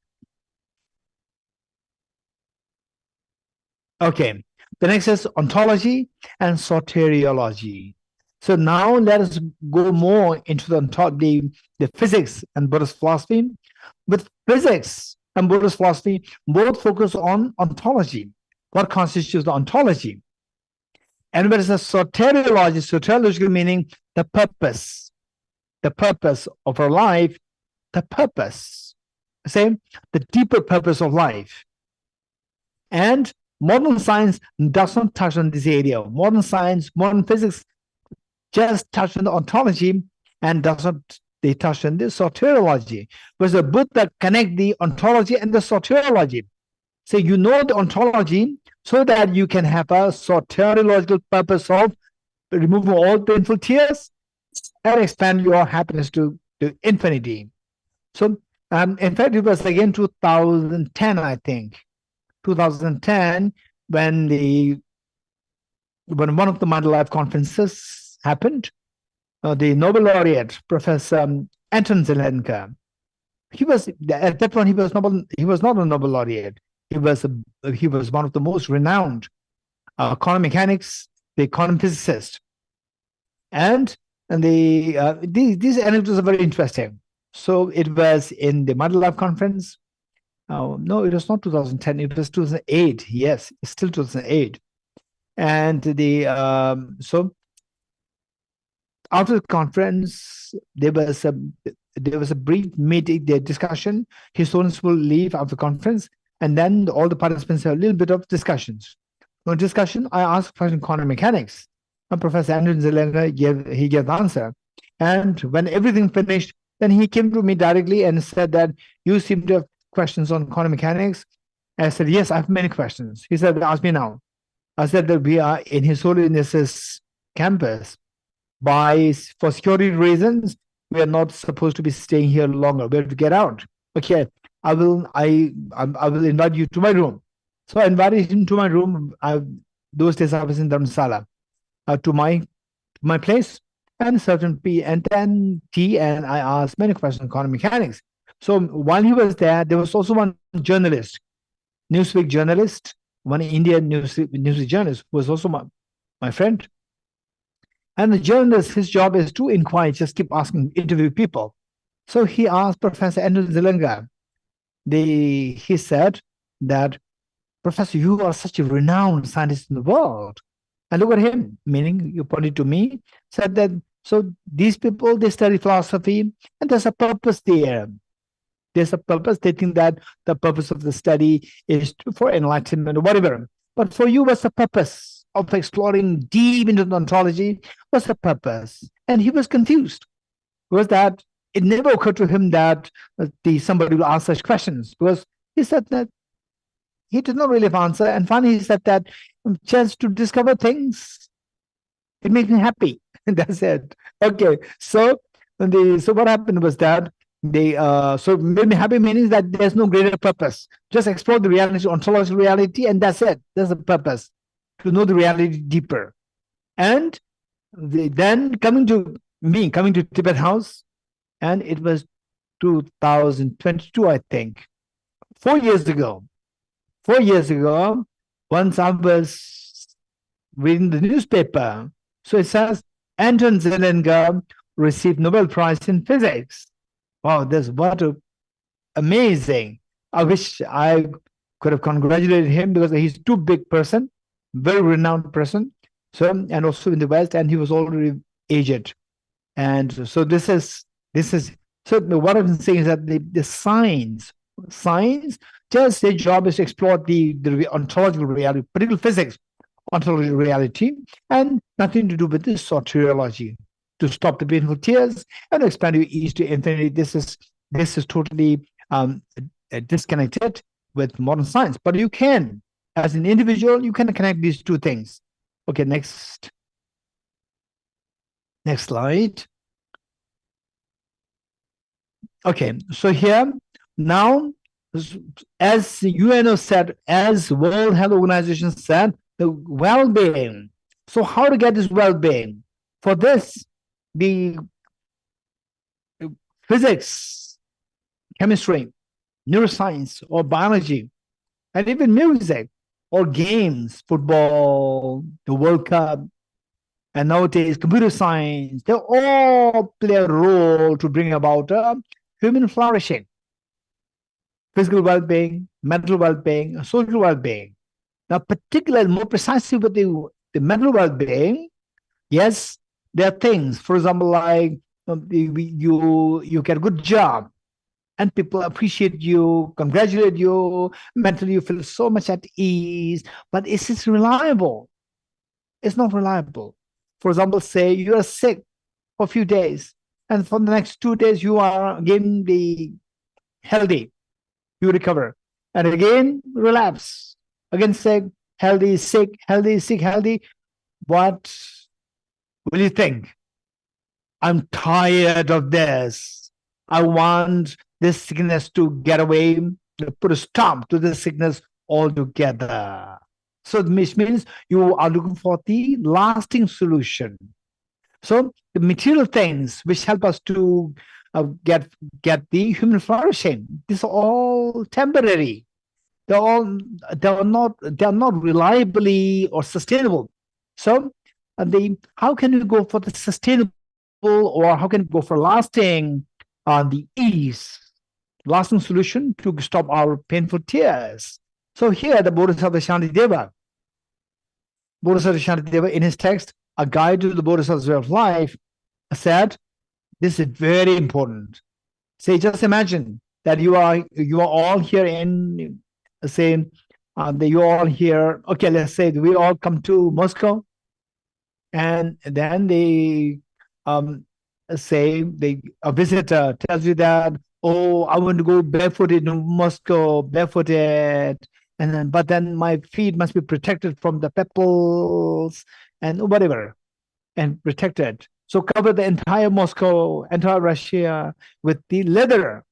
Okay, the next is ontology and soteriology. So now let us go more into the physics and Buddhist philosophy. With physics and Buddhist philosophy, both focus on ontology. What constitutes the ontology? And where is the soteriology? Soteriological meaning the purpose of our life, the deeper purpose of life. And modern science does not touch on this area. Modern science, modern physics just touch on the ontology and they touch on the soteriology. Whereas the Buddha connect the ontology and the soteriology. So you know the ontology so that you can have a soteriological purpose of removing all painful tears and expand your happiness to infinity. So in fact, it was again 2010, I think. 2010, when one of the Mind Life conferences happened, the Nobel laureate, Professor Anton Zelenka, at that point he was not a Nobel laureate. He was one of the most renowned quantum mechanics, the quantum physicist, and these anecdotes are very interesting. So it was in the Mind Life conference. No, it was not 2010. It was 2008. Yes, it's still 2008. And so after the conference, there was a brief meeting, the discussion. His students will leave after the conference, and then all the participants have a little bit of discussions. In discussion, I asked a question quantum mechanics, and Professor Andrew Zelenka gave the answer. And when everything finished, then he came to me directly and said that you seem to have questions on quantum mechanics. I said, yes, I have many questions. He said, ask me now. I said that we are in His Holiness's campus. For security reasons, we are not supposed to be staying here longer. We have to get out. Okay, I will invite you to my room. So I invited him to my room. Those days I was in Dharamsala, to my place, and certain tea, and I asked many questions on quantum mechanics. So while he was there was also one journalist, Newsweek journalist, one Indian Newsweek journalist who was also my friend. And the journalist, his job is to inquire, just keep asking, interview people. So he asked Professor Andrew Zelenka. He said that, Professor, you are such a renowned scientist in the world. And look at him, meaning you pointed to me, said that, so these people, they study philosophy, and there's a purpose there. There's a purpose. They think that the purpose of the study is for enlightenment or whatever. But for you, what's the purpose of exploring deep into the ontology? What's the purpose? And he was confused. Was that it never occurred to him that somebody will ask such questions, because he said that he did not really have answer. And finally, he said that chance to discover things, it makes me happy. And that's it. Okay, so what happened was that so made me happy meaning that there's no greater purpose. Just explore the reality, ontological reality, and that's it. That's the purpose, to know the reality deeper. And then coming to Tibet House, and it was 2022, I think, 4 years ago. 4 years ago, once I was reading the newspaper, so it says Anton Zelenka received Nobel Prize in Physics. Wow, that's what amazing. I wish I could have congratulated him because he's too big person, very renowned person. So, and also in the West, and he was already aged. And so this is so what I'm saying is that the science just their job is to explore the ontological reality, particular physics, ontological reality, and nothing to do with this soteriology, to stop the painful tears and expand your ease to infinity. This is totally disconnected with modern science. But you can, as an individual, you can connect these two things. Okay, next slide. Okay, so here now, as the UNO said, as World Health Organization said, the well-being. So how to get this well-being? For this, the physics, chemistry, neuroscience, or biology, and even music, or games, football, the World Cup, and nowadays computer science, they all play a role to bring about human flourishing, physical well-being, mental well-being, social well-being. Now, particularly, more precisely with the mental well-being, yes, there are things, for example, like you get a good job, and people appreciate you, congratulate you, mentally you feel so much at ease, but is this reliable? It's not reliable. For example, say you are sick for a few days, and for the next 2 days you are again healthy, you recover, and again relapse, again sick, healthy, sick, healthy, sick, healthy. What will you think? I'm tired of this. I want this sickness to get away, to put a stop to this sickness altogether. So which means you are looking for the lasting solution. So the material things which help us to get the human flourishing, these are all temporary. They are not reliably or sustainable. So how can you go for the sustainable, or how can you go for lasting the ease, lasting solution to stop our painful tears? So here the Bodhisattva Shantideva in his text, A Guide to the Bodhisattva's Way of Life, said, this is very important. Say, just imagine that you are all here in, say, you all here, okay, let's say we all come to Moscow, and then they say a visitor tells you that, oh, I want to go barefooted to Moscow, barefooted, but then my feet must be protected from the pebbles and whatever, and protected. So cover the entire Moscow, entire Russia with the leather.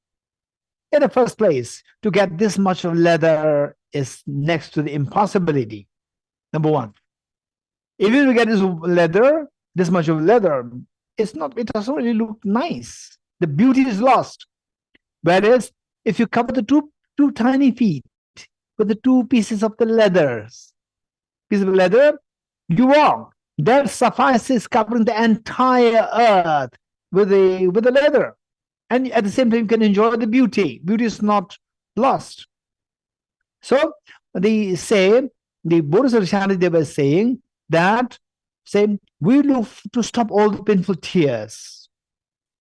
In the first place, to get this much of leather is next to the impossibility. Number one. Even if we get this much of leather, it doesn't really look nice. The beauty is lost. Whereas if you cover the two tiny feet with the 2 pieces of the leather, you walk. That suffices covering the entire earth with the leather. And at the same time, you can enjoy the beauty. Beauty is not lost. So the Bodhisattva Shantideva is saying that, we look to stop all the painful tears.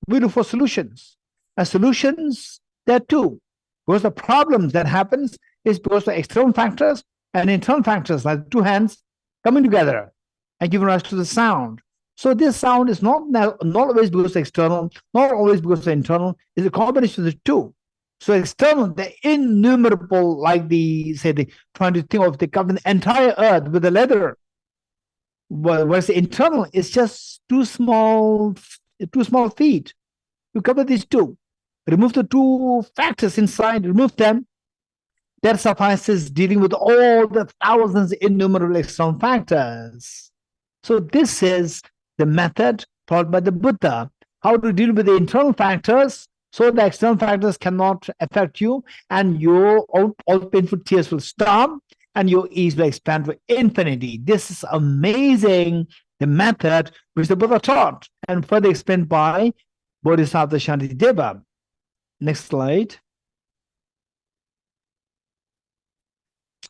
We look for solutions. And solutions, there are 2. Because the problems that happens is because of external factors and internal factors, like 2 hands coming together and giving rise to the sound. So this sound is not always because external, not always because internal. It's a combination of the 2. So external, the innumerable, like trying to think of the covering the entire earth with the leather. Whereas the internal is just 2 small feet. You cover these 2. Remove the 2 factors inside, remove them. That suffices dealing with all the thousands innumerable external factors. So this is the method taught by the Buddha, how to deal with the internal factors so the external factors cannot affect you, and your all painful tears will stop and your ease will expand to infinity. This is amazing, the method which the Buddha taught and further explained by Bodhisattva Shantideva. Next slide.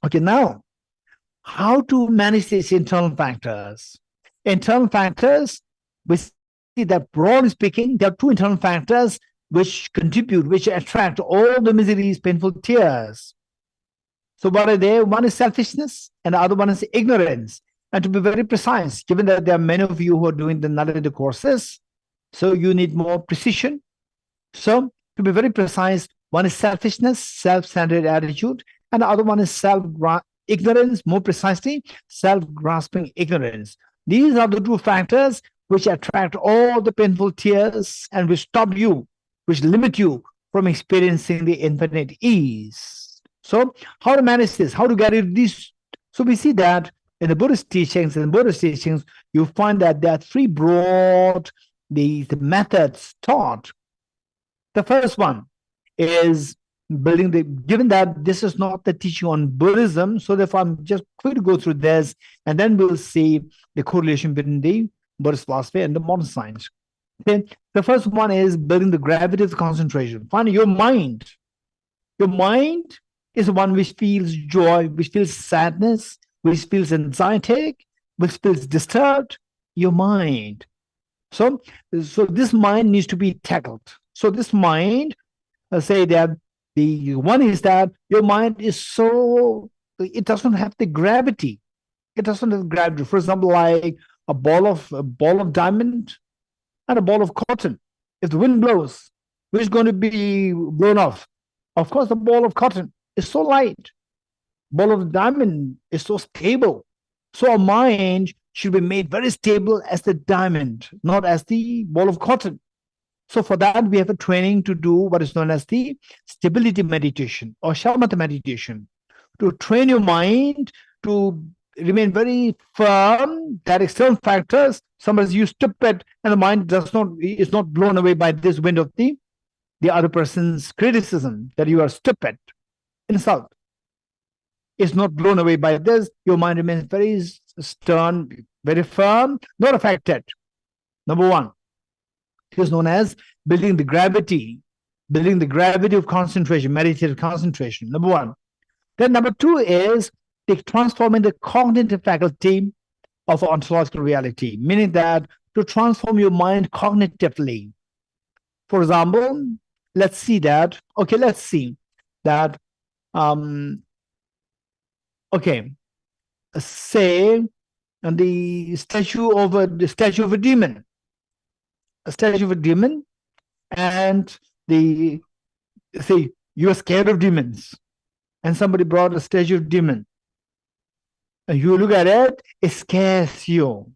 Okay, now, how to manage these internal factors? Internal factors, we see that broadly speaking, there are two internal factors which contribute, which attract all the miseries, painful tears. So what are they? One is selfishness and the other one is ignorance. And to be very precise, given that there are many of you who are doing the Nalanda courses, so you need more precision. So to be very precise, one is selfishness, self-centered attitude, and the other one is ignorance, more precisely, self-grasping ignorance. These are the two factors which attract all the painful tears and which stop you, which limit you from experiencing the infinite ease. So how to manage this? How to get rid of these? So we see that in the Buddhist teachings, you find that there are three broad the methods taught. The first one is building given that this is not the teaching on Buddhism, so therefore I'm just going to go through this and then we'll see the correlation between the Buddhist philosophy and the modern science. Okay. The first one is building the gravity of concentration. Find your mind. Your mind is the one which feels joy, which feels sadness, which feels anxiety, which feels disturbed. Your mind. So this mind needs to be tackled. So this mind, say that the one is that your mind is so, it doesn't have the gravity. It doesn't have gravity. For example, like a ball of diamond and a ball of cotton. If the wind blows, which is going to be blown off? Of course, the ball of cotton is so light. Ball of diamond is so stable. So our mind should be made very stable as the diamond, not as the ball of cotton. So for that, we have a training to do what is known as the stability meditation or shamatha meditation, to train your mind to remain very firm, that external factors, sometimes you stupid and the mind is not blown away by this wind of the other person's criticism, that you are stupid, insult. Is not blown away by this, your mind remains very stern, very firm, not affected. Number one. It is known as building the gravity of concentration, meditative concentration, number one. Then number two is transforming the cognitive faculty of ontological reality, meaning that to transform your mind cognitively. For example, let's see that, say the statue of a demon. A statue of a demon, and say you are scared of demons, and somebody brought a statue of demon, and you look at it, it scares you.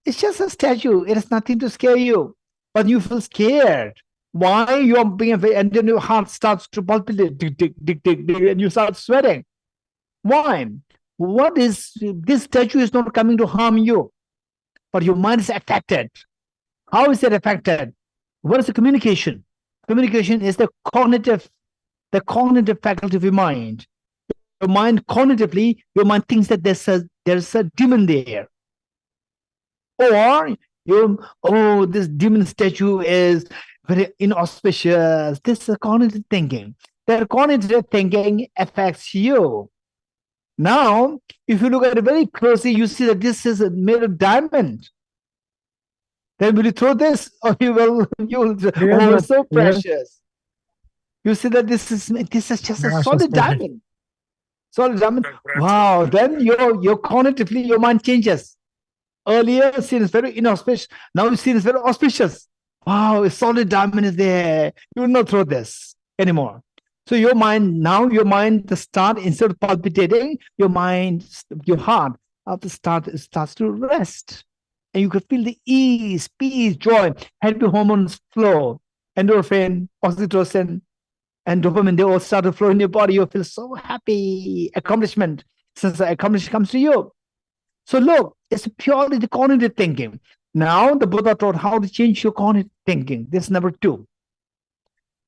It's just a statue, it has nothing to scare you, but you feel scared. Why? You are being afraid, and then your heart starts to palpitate, tick, tick, tick, and you start sweating. Why? What is this statue is not coming to harm you, but your mind is affected. How is it affected? What is the communication? Communication is the cognitive faculty of your mind. Your mind cognitively, your mind thinks that there's a demon there. Or this demon statue is very inauspicious. This is cognitive thinking. That cognitive thinking affects you. Now, if you look at it very closely, you see that this is made of diamond. Then will you throw this, or you will it's so precious. You see that this is just a solid diamond. Solid diamond. Wow. Then your cognitively your mind changes. Earlier seen as very inauspicious. Now you see it's very auspicious. Wow, a solid diamond is there. You will not throw this anymore. So your mind, the start, instead of palpitating, your heart starts to rest. And you could feel the ease, peace, joy, happy hormones flow, endorphin, oxytocin, and dopamine, they all start to flow in your body. You feel so happy, accomplishment, since the accomplishment comes to you. So look, it's purely the cognitive thinking. Now the Buddha taught how to change your cognitive thinking. This is number 2.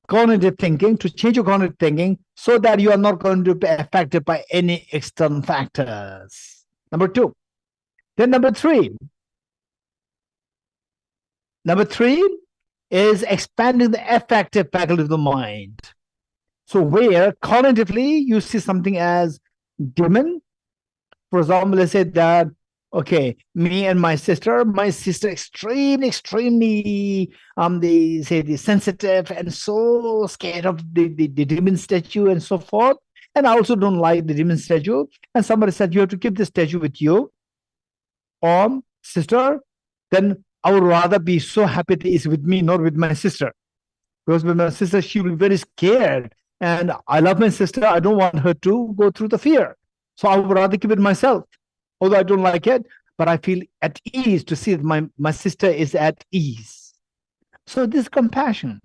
Cognitive thinking, to change your cognitive thinking so that you are not going to be affected by any external factors. Number 2. Then number 3. Number 3 is expanding the affective faculty of the mind. So where cognitively you see something as demon, for example, let's say that, okay, me and my sister extremely they say the sensitive and so scared of the demon statue and so forth, and I also don't like the demon statue, and somebody said you have to keep the statue with you, or sister, then I would rather be so happy that it's with me, not with my sister, because with my sister she will be very scared, and I love my sister, I don't want her to go through the fear, so I would rather keep it myself. Although I don't like it, but I feel at ease to see that my sister is at ease. So this compassion.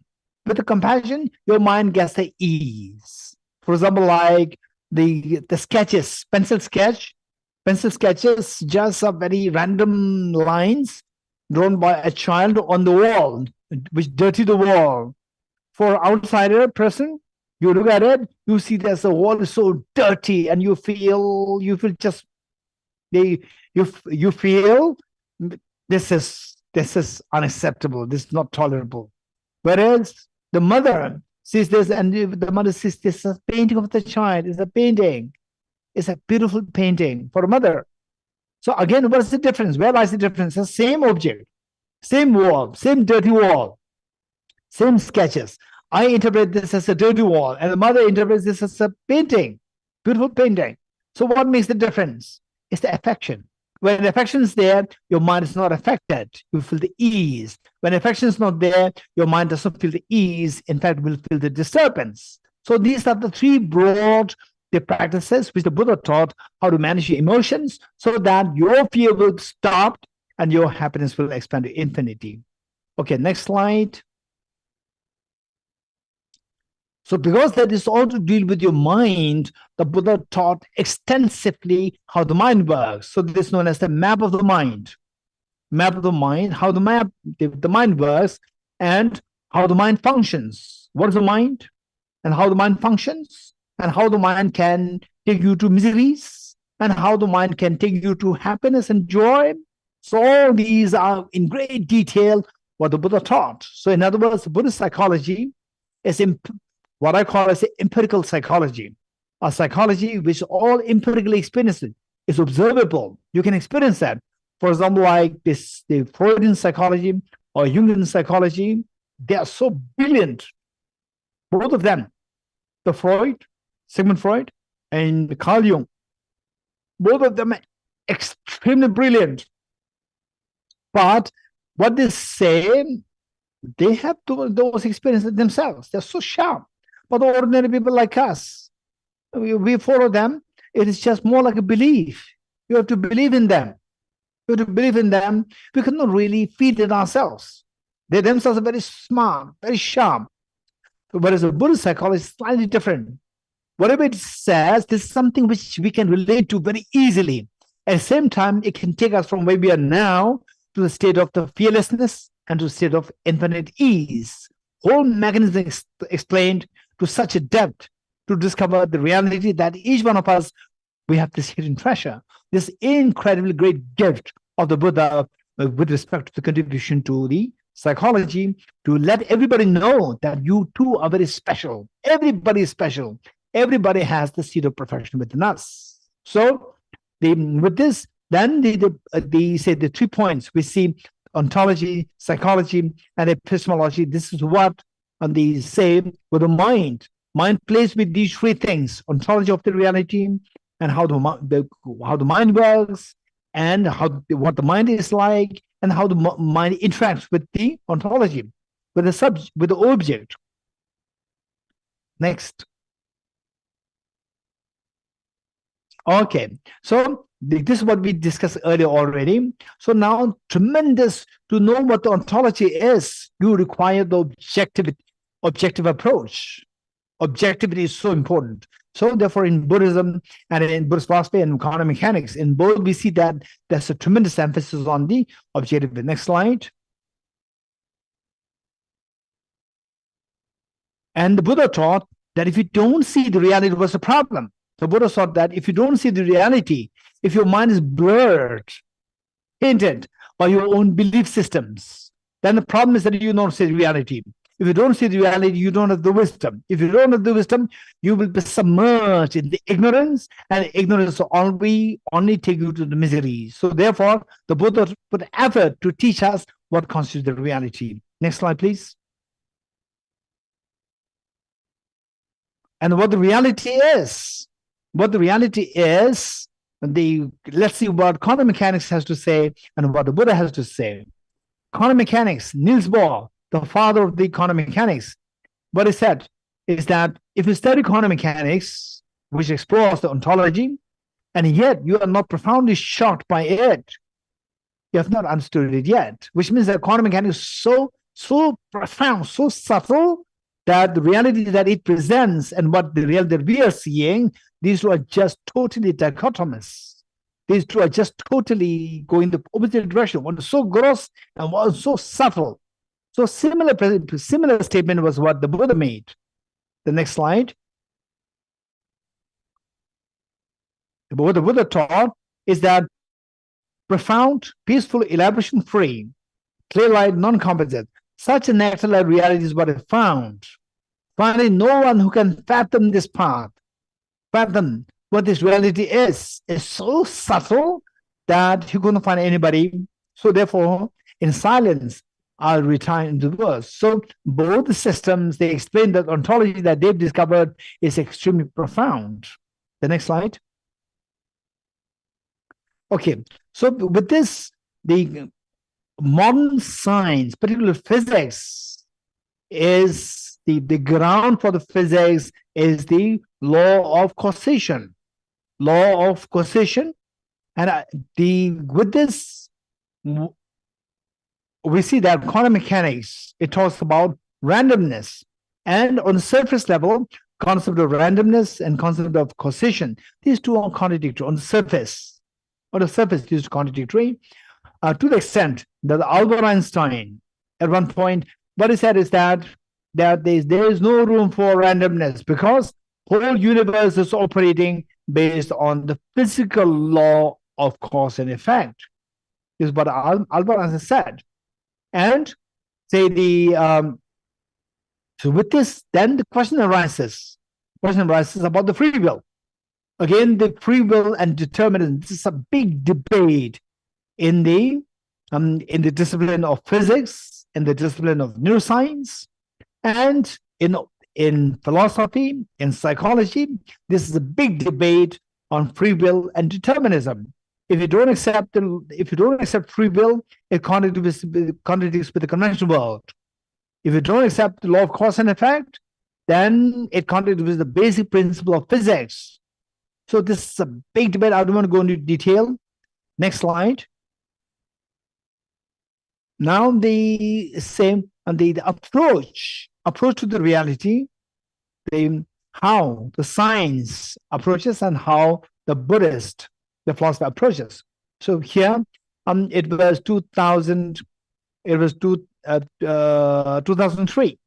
With the compassion, your mind gets the ease. For example, like the sketches, pencil sketches, just a very random lines drawn by a child on the wall, which dirty the wall. For outsider person, you look at it, you see that the wall is so dirty, and you feel just you feel this is unacceptable, this is not tolerable. Whereas the mother sees this, and the mother sees this as a painting of the child, it's a painting, it's a beautiful painting for a mother. So again, what is the difference? Where lies the difference? The same object, same wall, same dirty wall, same sketches. I interpret this as a dirty wall, and the mother interprets this as a painting, beautiful painting. So what makes the difference? It's the affection. When affection is there, your mind is not affected. You feel the ease. When affection is not there, your mind doesn't feel the ease. In fact, will feel the disturbance. So these are the 3 broad practices which the Buddha taught, how to manage your emotions so that your fear will stop and your happiness will expand to infinity. Okay, next slide. So because that is all to deal with your mind, the Buddha taught extensively how the mind works. So this is known as the map of the mind. Map of the mind, how the mind works, and how the mind functions. What is the mind? And how the mind functions? And how the mind can take you to miseries? And how the mind can take you to happiness and joy? So all these are in great detail what the Buddha taught. So in other words, Buddhist psychology is what I call as empirical psychology, a psychology which all empirically experienced is observable. You can experience that. For example, like the Freudian psychology or Jungian psychology, they are so brilliant. Both of them, Sigmund Freud and Carl Jung, both of them are extremely brilliant. But what they say, they have those experiences themselves. They're so sharp. But the ordinary people like us, we follow them. It is just more like a belief. You have to believe in them. You have to believe in them. We cannot really feel it ourselves. They themselves are very smart, very sharp. Whereas the Buddhist psychology is slightly different. Whatever it says, this is something which we can relate to very easily. At the same time, it can take us from where we are now to the state of the fearlessness and to the state of infinite ease. Whole mechanism explained to such a depth to discover the reality that each one of us, we have this hidden treasure, this incredibly great gift of the Buddha with respect to the contribution to the psychology, to let everybody know that you too are very special. Everybody is special. Everybody has the seed of perfection within us. So with this, then they say the 3 points we see: ontology, psychology, and epistemology. This is what they say with the mind. Mind plays with these 3 things: ontology of the reality, and how the mind works, and what the mind is like, and how the mind interacts with the ontology, with the subject, with the object. Next. Okay, so this is what we discussed earlier already. So now, tremendous to know what the ontology is, you require the objective approach. Objectivity is so important. So therefore, in Buddhism and in Buddhist philosophy and quantum mechanics, in both we see that there's a tremendous emphasis on the objective. The next slide. And the Buddha taught that if you don't see the reality, what's the problem? The Buddha taught that if you don't see the reality, if your mind is blurred, tainted by your own belief systems, then the problem is that you don't see the reality. If you don't see the reality, you don't have the wisdom. If you don't have the wisdom, you will be submerged in the ignorance, and ignorance will only take you to the misery. So therefore, the Buddha put effort to teach us what constitutes the reality. Next slide, please. And what the reality is. What the reality is, let's see what quantum mechanics has to say and what the Buddha has to say. Quantum mechanics, Niels Bohr, the father of the quantum mechanics, what he said is that if you study quantum mechanics, which explores the ontology, and yet you are not profoundly shocked by it, you have not understood it yet, which means that quantum mechanics is so profound, so subtle, that the reality that it presents and what the reality that we are seeing, these two are just totally dichotomous. These two are just totally going the opposite direction. One is so gross and one is so subtle. So similar statement was what the Buddha made. The next slide. What the Buddha taught is that profound, peaceful, elaboration-free, clear light, non-composite, such a nectar-like reality is what I found. Finally, no one who can fathom this path, fathom what this reality is so subtle that you couldn't find anybody. So therefore, in silence, I'll retire into the world. So both the systems, they explain that ontology that they've discovered is extremely profound. The next slide. Okay, so with this, the modern science, particularly physics, is the ground for the physics is the law of causation. Law of causation. And with this, we see that quantum mechanics, it talks about randomness. And on the surface level, concept of randomness and concept of causation, these two are contradictory on the surface. On the surface, these are contradictory. To the extent that Albert Einstein, at one point, what he said is that there is no room for randomness because the whole universe is operating based on the physical law of cause and effect. This is what Albert Einstein said. And say so with this, then the question arises about the free will. Again, the free will and determinism. This is a big debate in the discipline of physics, in the discipline of neuroscience, and in philosophy, in psychology. This is a big debate on free will and determinism. If you don't accept free will, it contradicts with the conventional world. If you don't accept the law of cause and effect, then it contradicts with the basic principle of physics. So this is a big debate. I don't want to go into detail. Next slide. Now the same and the approach to the reality, how the science approaches and how the Buddhist, the philosopher approaches. So here, it was 2000. It was 2003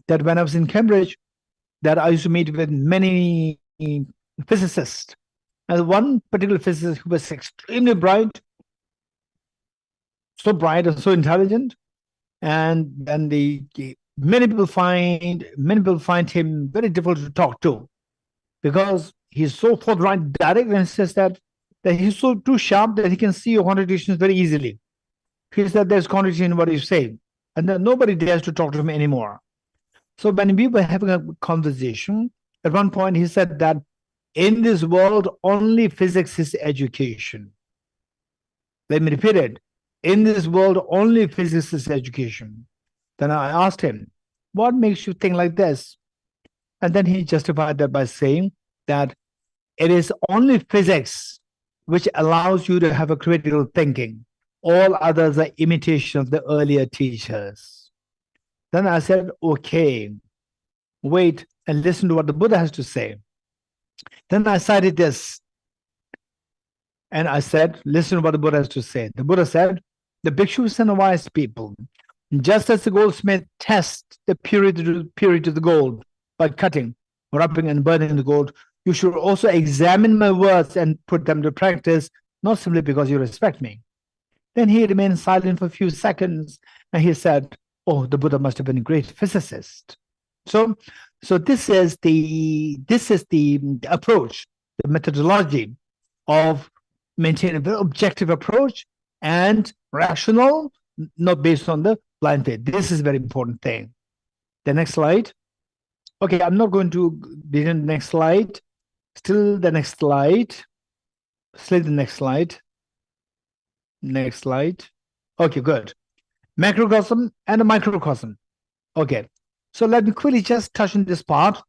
that when I was in Cambridge, that I used to meet with many physicists, and one particular physicist who was extremely bright, so bright and so intelligent, and then many people find him very difficult to talk to because he's so forthright, direct, and says that he's so too sharp that he can see your contradictions very easily. He said there's contradiction in what you say, and then nobody dares to talk to him anymore. So when we were having a conversation, at one point he said that in this world only physics is education. Let me repeat it. In this world only physics is education. Then I asked him, what makes you think like this? And then he justified that by saying that it is only physics which allows you to have a critical thinking. All others are imitation of the earlier teachers. Then I said, okay, wait and listen to what the Buddha has to say. Then I cited this. And I said, listen to what the Buddha has to say. The Buddha said, the bhikshus and the wise people, just as the goldsmith tests the purity of the gold by cutting, rubbing, and burning the gold, you should also examine my words and put them to practice, not simply because you respect me. Then he remained silent for a few seconds, and he said, oh, the Buddha must have been a great physicist. So this is the approach, the methodology of maintaining a very objective approach and rational, not based on the blind faith. This is a very important thing. The next slide. Okay, I'm not going to begin the next slide. Still the next slide. Still the next slide. Next slide. Okay, good. Macrocosm and a microcosm. Okay, so let me quickly just touch on this part.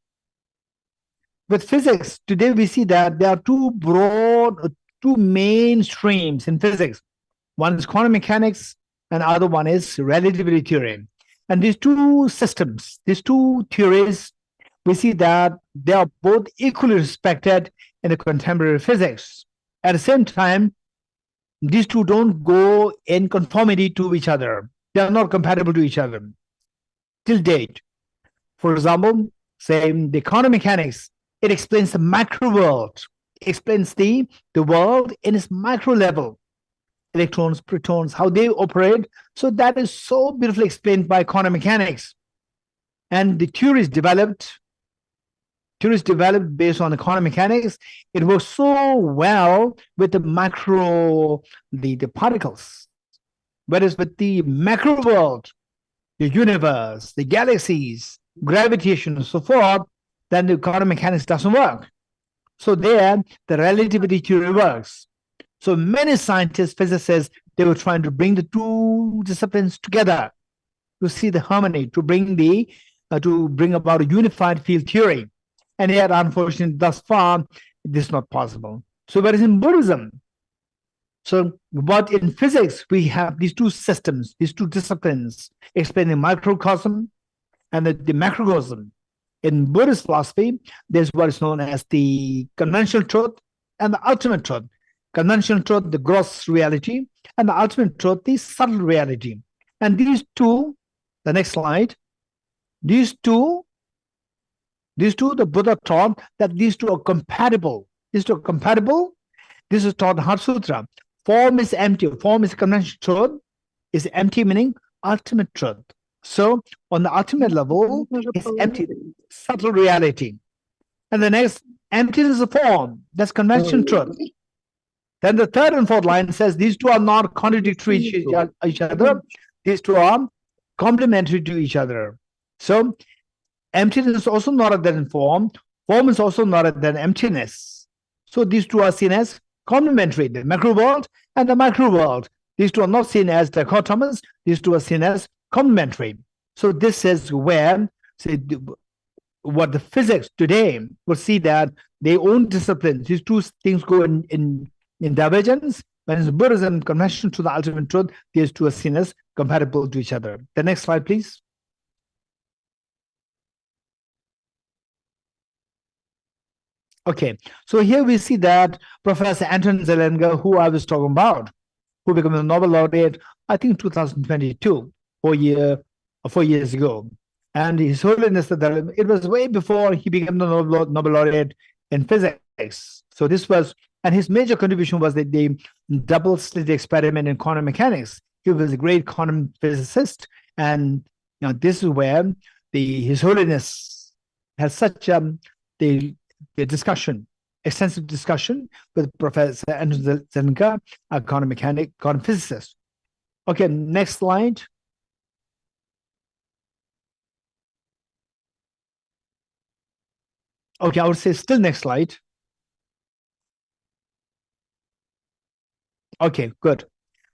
With physics, today we see that there are two main streams in physics. One is quantum mechanics and the other one is relativity theory. And these two systems, these two theories, we see that they are both equally respected in the contemporary physics. At the same time, these two don't go in conformity to each other. They are not compatible to each other till date. For example, say the quantum mechanics, it explains the macro world, explains the world in its micro level, electrons, protons, how they operate. So that is so beautifully explained by quantum mechanics. And the theories developed based on the quantum mechanics, it works so well with the macro, the particles. Whereas with the macro world, the universe, the galaxies, gravitation, and so forth, then the quantum mechanics doesn't work. So there, the relativity theory works. So many scientists, physicists, they were trying to bring the two disciplines together to see the harmony, to bring about a unified field theory. And yet, unfortunately, thus far, this is not possible. So whereas in Buddhism, but in physics, we have these two systems, these two disciplines, explaining microcosm and the macrocosm. In Buddhist philosophy, there's what is known as the conventional truth and the ultimate truth. Conventional truth, the gross reality, and the ultimate truth, the subtle reality. And these two, the next slide, these two, the Buddha taught that these two are compatible. These two are compatible. This is taught in Heart Sutra. Form is empty. Form is conventional truth. Is empty, meaning ultimate truth. So on the ultimate level, it's empty, subtle reality. And the next, emptiness of form. That's conventional truth. Then the third and fourth line says these two are not contradictory to each other. These two are complementary to each other. So emptiness is also not other than form. Form is also not other than emptiness. So these two are seen as complementary, the macro world and the micro world. These two are not seen as dichotomous. These two are seen as complementary. So this is where, say, what the physics today will see that their own disciplines, these two things go in divergence. When it's Buddhism, convention to the ultimate truth, these two are seen as compatible to each other. The next slide, please. Okay, so here we see that Professor Anton Zelenga, who I was talking about, who became a Nobel laureate, I think 2022, 4 years ago. And His Holiness, it was way before he became the Nobel laureate in physics. So this was, and his major contribution was the double slit experiment in quantum mechanics. He was a great quantum physicist. And this is where His Holiness has such the discussion, extensive discussion with Professor Anton Zelenga, a quantum physicist. Okay, next slide. Okay, I would say still next slide. Okay, good.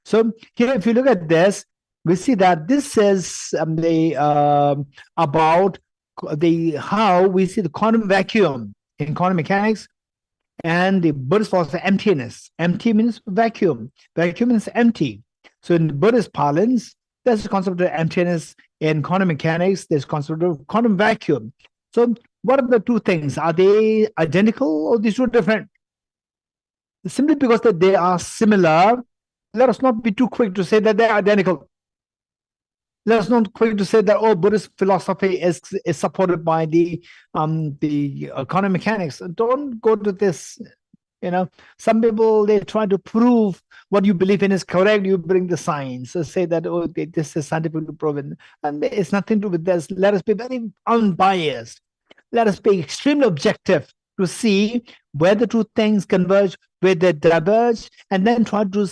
So here, if you look at this, we see that this is about how we see the quantum vacuum in quantum mechanics and the Buddhist philosophy, emptiness. Empty means vacuum. Vacuum means empty. So in Buddhist parlance, there's a concept of emptiness. In quantum mechanics, there's a concept of quantum vacuum. So what are the two things? Are they identical or these two different? Simply because that they are similar, let us not be too quick to say that they are identical. Let us not quick to say that, oh, Buddhist philosophy is supported by the quantum mechanics. Don't go to this. Some people, they try to prove what you believe in is correct. You bring the science, so say that, oh, this is scientifically proven, and it's nothing to do with this. Let us be very unbiased. Let us be extremely objective to see where the two things converge, where they diverge, and then try to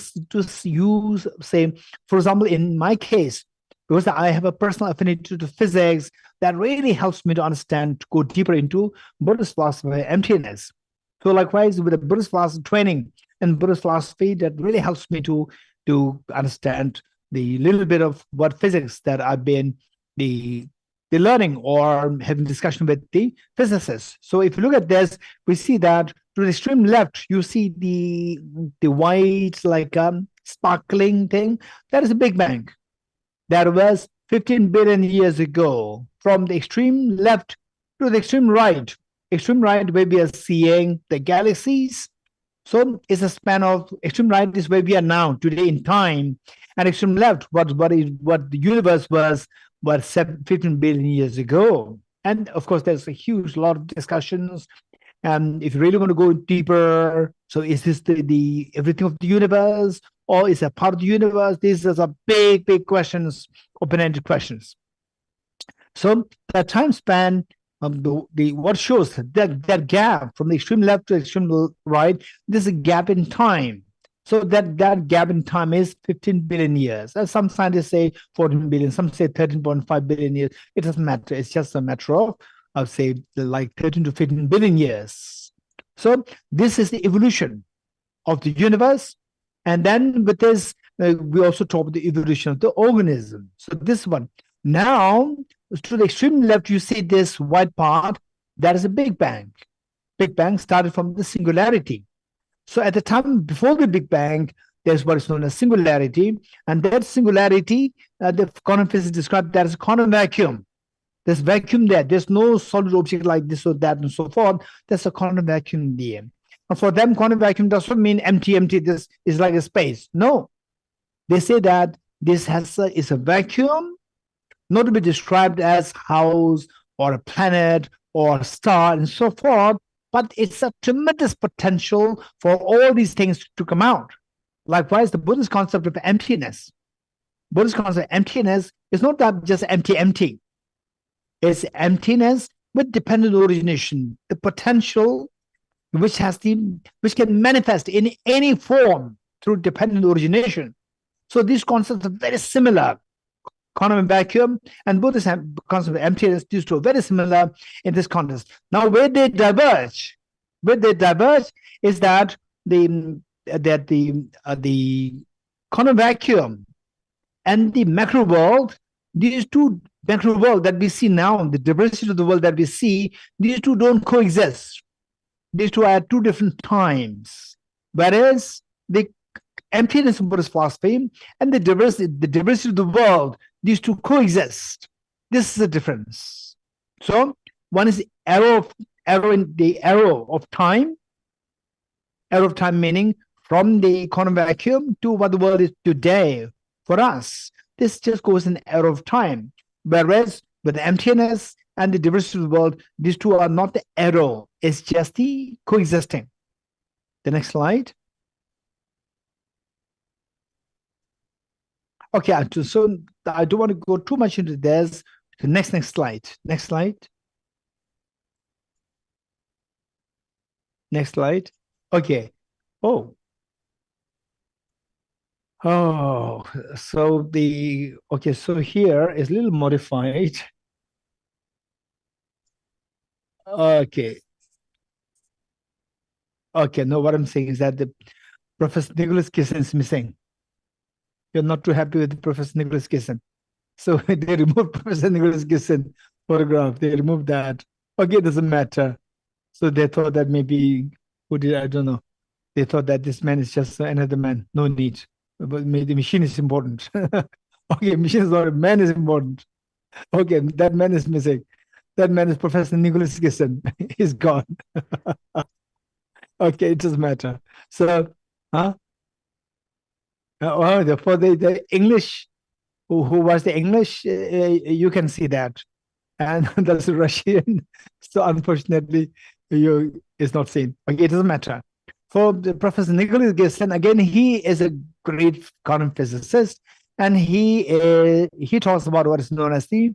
use, say, for example, in my case, because I have a personal affinity to physics, that really helps me to understand, to go deeper into Buddhist philosophy, emptiness. So likewise, with the Buddhist philosophy training and Buddhist philosophy, that really helps me to understand the little bit of what physics that I've been the learning or having discussion with the physicists. So if you look at this, we see that to the extreme left, you see the white, like sparkling thing. That is a Big Bang. That was 15 billion years ago. From the extreme left to the extreme right where we are seeing the galaxies. So it's a span of, extreme right is where we are now today in time, and extreme left what the universe was 15 billion years ago. And of course, there's a huge lot of discussions. And if you really want to go deeper, so is this the everything of the universe, or is it a part of the universe? These are some big questions, open-ended questions. So the time span of the what shows that gap from the extreme left to extreme right, there's a gap in time. So that gap in time is 15 billion years. As some scientists say 14 billion, some say 13.5 billion years. It doesn't matter. It's just a matter of say like 13 to 15 billion years. So this is the evolution of the universe. And then with this, we also talk about the evolution of the organism. So this one. Now, to the extreme left, you see this white part. That is a Big Bang. Big Bang started from the singularity. So at the time before the Big Bang, there's what is known as singularity. And that singularity, the quantum physics described that as a quantum vacuum. There's vacuum there. There's no solid object like this or that and so forth. There's a quantum vacuum there. And for them, quantum vacuum doesn't mean empty. This is like a space. No. They say that this is a vacuum, not to be described as house or a planet or a star and so forth, but it's a tremendous potential for all these things to come out. Likewise, the Buddhist concept of emptiness. Buddhist concept of emptiness is not that just empty. It's emptiness with dependent origination, the potential which can manifest in any form through dependent origination. So these concepts are very similar. Quantum vacuum and Buddhist concept of emptiness, these two are very similar in this context. Now, where they diverge is that the quantum vacuum and the macro world, these two macro world that we see now, the diversity of the world that we see, these two don't coexist. These two are at two different times. Whereas the emptiness of Buddhist philosophy and the diversity of the world, these two coexist. This is the difference. So one is arrow of time meaning from the quantum vacuum to what the world is today for us. This just goes in arrow of time. Whereas with the emptiness and the diversity of the world, these two are not the arrow. It's just the coexisting. The next slide. Okay, so I don't want to go too much into this. The next slide. Next slide. Next slide. Okay. So so here is a little modified. Okay. No, what I'm saying is that the Professor Nicholas Kissen is missing. You're not too happy with Professor Nicholas Kissen. So they removed Professor Nicholas Kissen photograph. They removed that. Okay, it doesn't matter. So they thought that maybe, I don't know. They thought that this man is just another man. No need. But the machine is important. Okay, machine is not, man is important. Okay, that man is missing. That man is Professor Nicholas Gisson. He's gone. Okay, it doesn't matter. So, huh? For the English, who was the English, you can see that. And that's Russian. So unfortunately, it's not seen. Okay, it doesn't matter. For the Professor Nicholas Gisson, again, he is a great quantum physicist, and he talks about what is known as the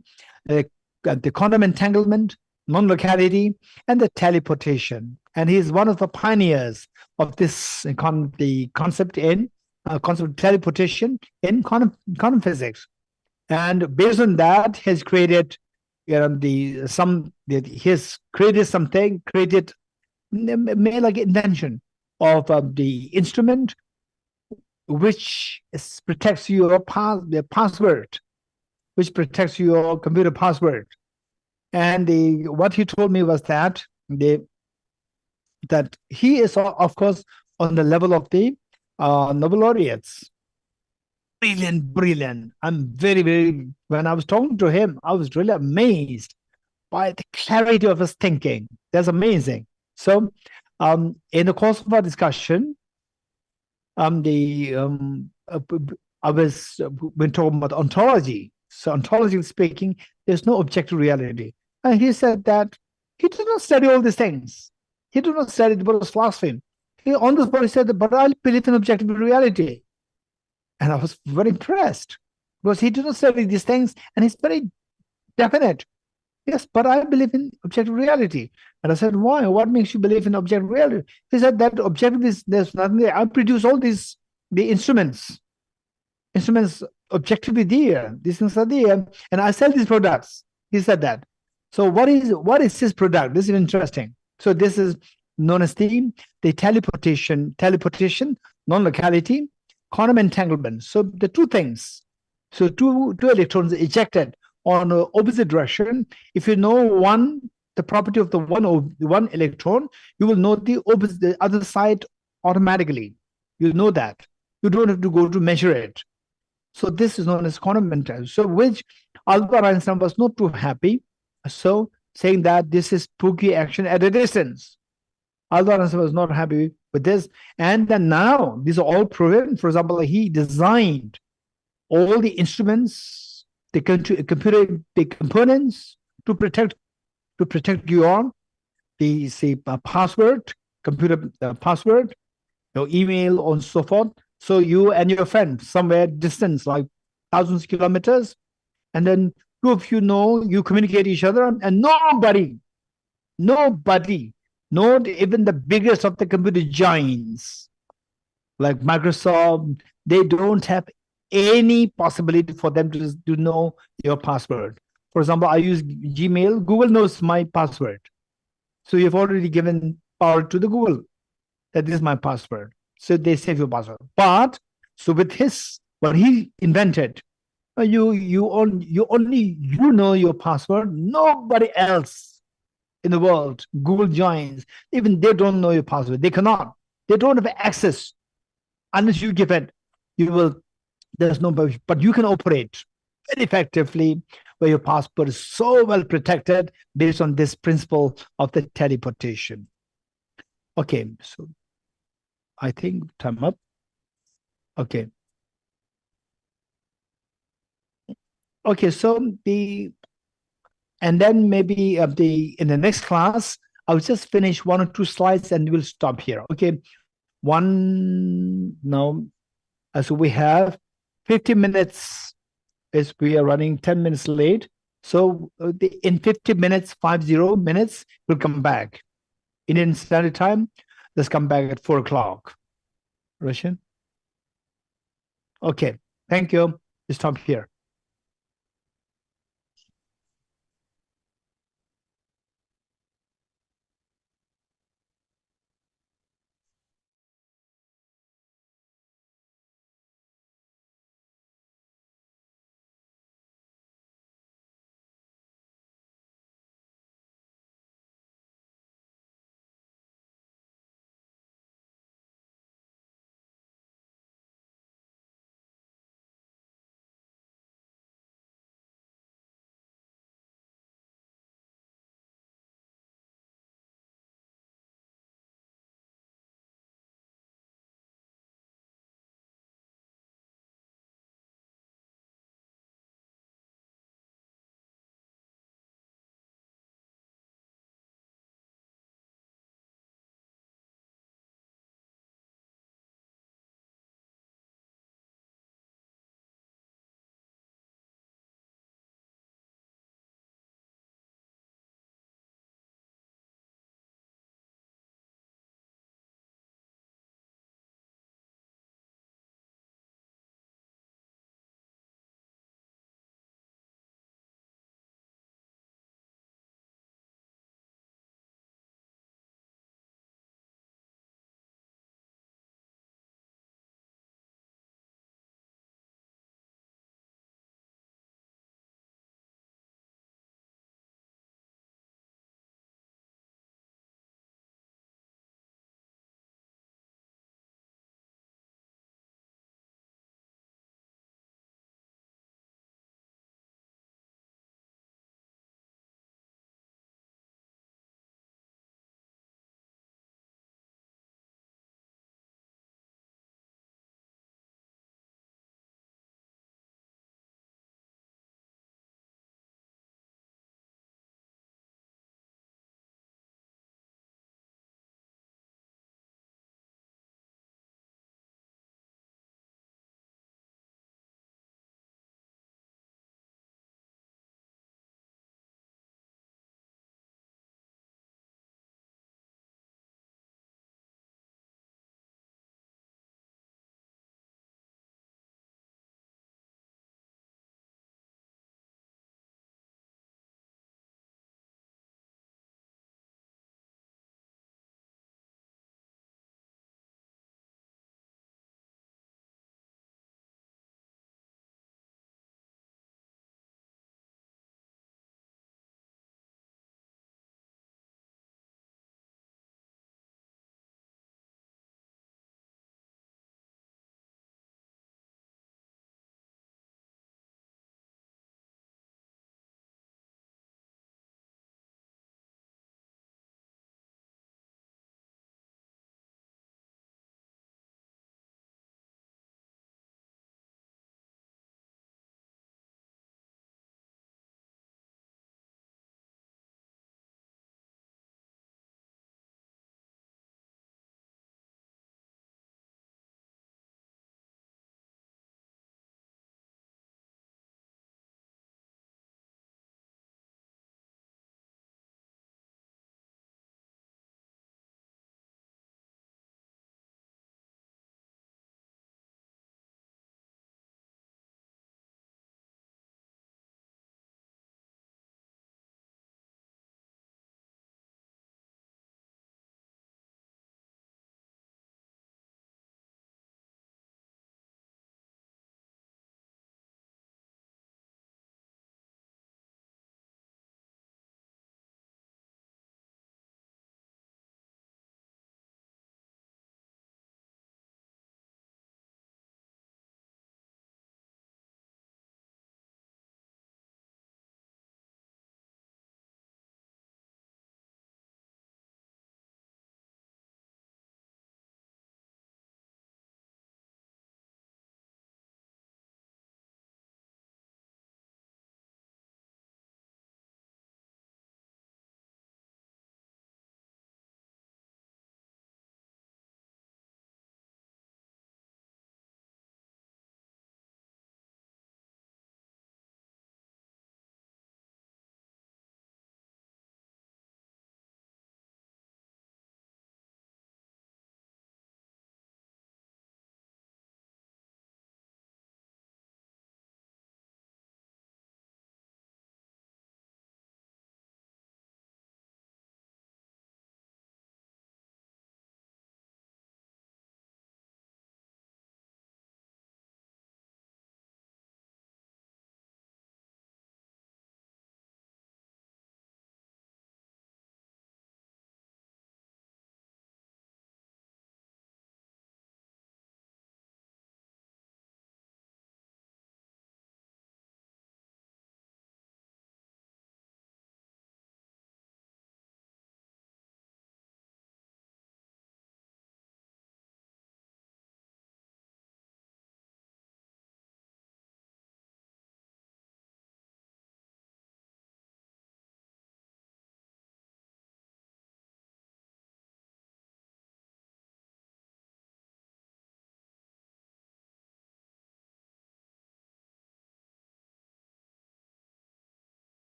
quantum entanglement, non-locality, and the teleportation. And he's one of the pioneers of this the concept of teleportation in quantum physics. And based on that, he's created made like invention of the instrument which protects your password, which protects your computer password. And what he told me was that that he is, of course, on the level of the Nobel laureates. Brilliant. I'm very, when I was talking to him, I was really amazed by the clarity of his thinking. That's amazing. So, in the course of our discussion, I was when talking about ontology. So, ontology speaking, there's no objective reality, and he said that he did not study all these things. He did not study the Buddhist philosophy. On the spot, he said, "But I believe in objective reality," and I was very impressed because he did not study these things, and he's very definite. Yes, but I believe in objective reality. And I said, why? What makes you believe in objective reality? He said that objective is, there's nothing there. I produce all the instruments objectively there. These things are there. And I sell these products. He said that. So what is his product? This is interesting. So this is known as the teleportation, non-locality, quantum entanglement. So the two things. So two electrons ejected on an opposite direction. If you know the property of the one electron, you will know the other side automatically. You know that. You don't have to go to measure it. So this is known as quantum entanglement. So which Albert Einstein was not too happy. So saying that this is spooky action at a distance. Albert Einstein was not happy with this. And then now these are all proven. For example, he designed all the instruments, the components to protect your password, computer password, your email, and so forth. So you and your friend somewhere distance, like thousands of kilometers, and then two of you know you communicate each other, and nobody, not even the biggest of the computer giants like Microsoft, they don't have any possibility for them to know your password. For example, I use Gmail. Google knows my password. So you've already given power to the Google that this is my password. So they save your password. But so with what he invented, you only know your password. Nobody else in the world, Google giants, even they don't know your password. They cannot. They don't have access unless you give it. There's no, but you can operate very effectively where your passport is so well protected based on this principle of the teleportation. Okay, so I think time up. Okay. Okay, so and then maybe in the next class, I'll just finish 1 or 2 slides and we'll stop here. Okay, now, so we have 50 minutes. Is we are running 10 minutes late. So in 50 minutes, 50 minutes, we'll come back. Indian Standard Time, let's come back at 4 o'clock. Russian? Okay, thank you. Stop here.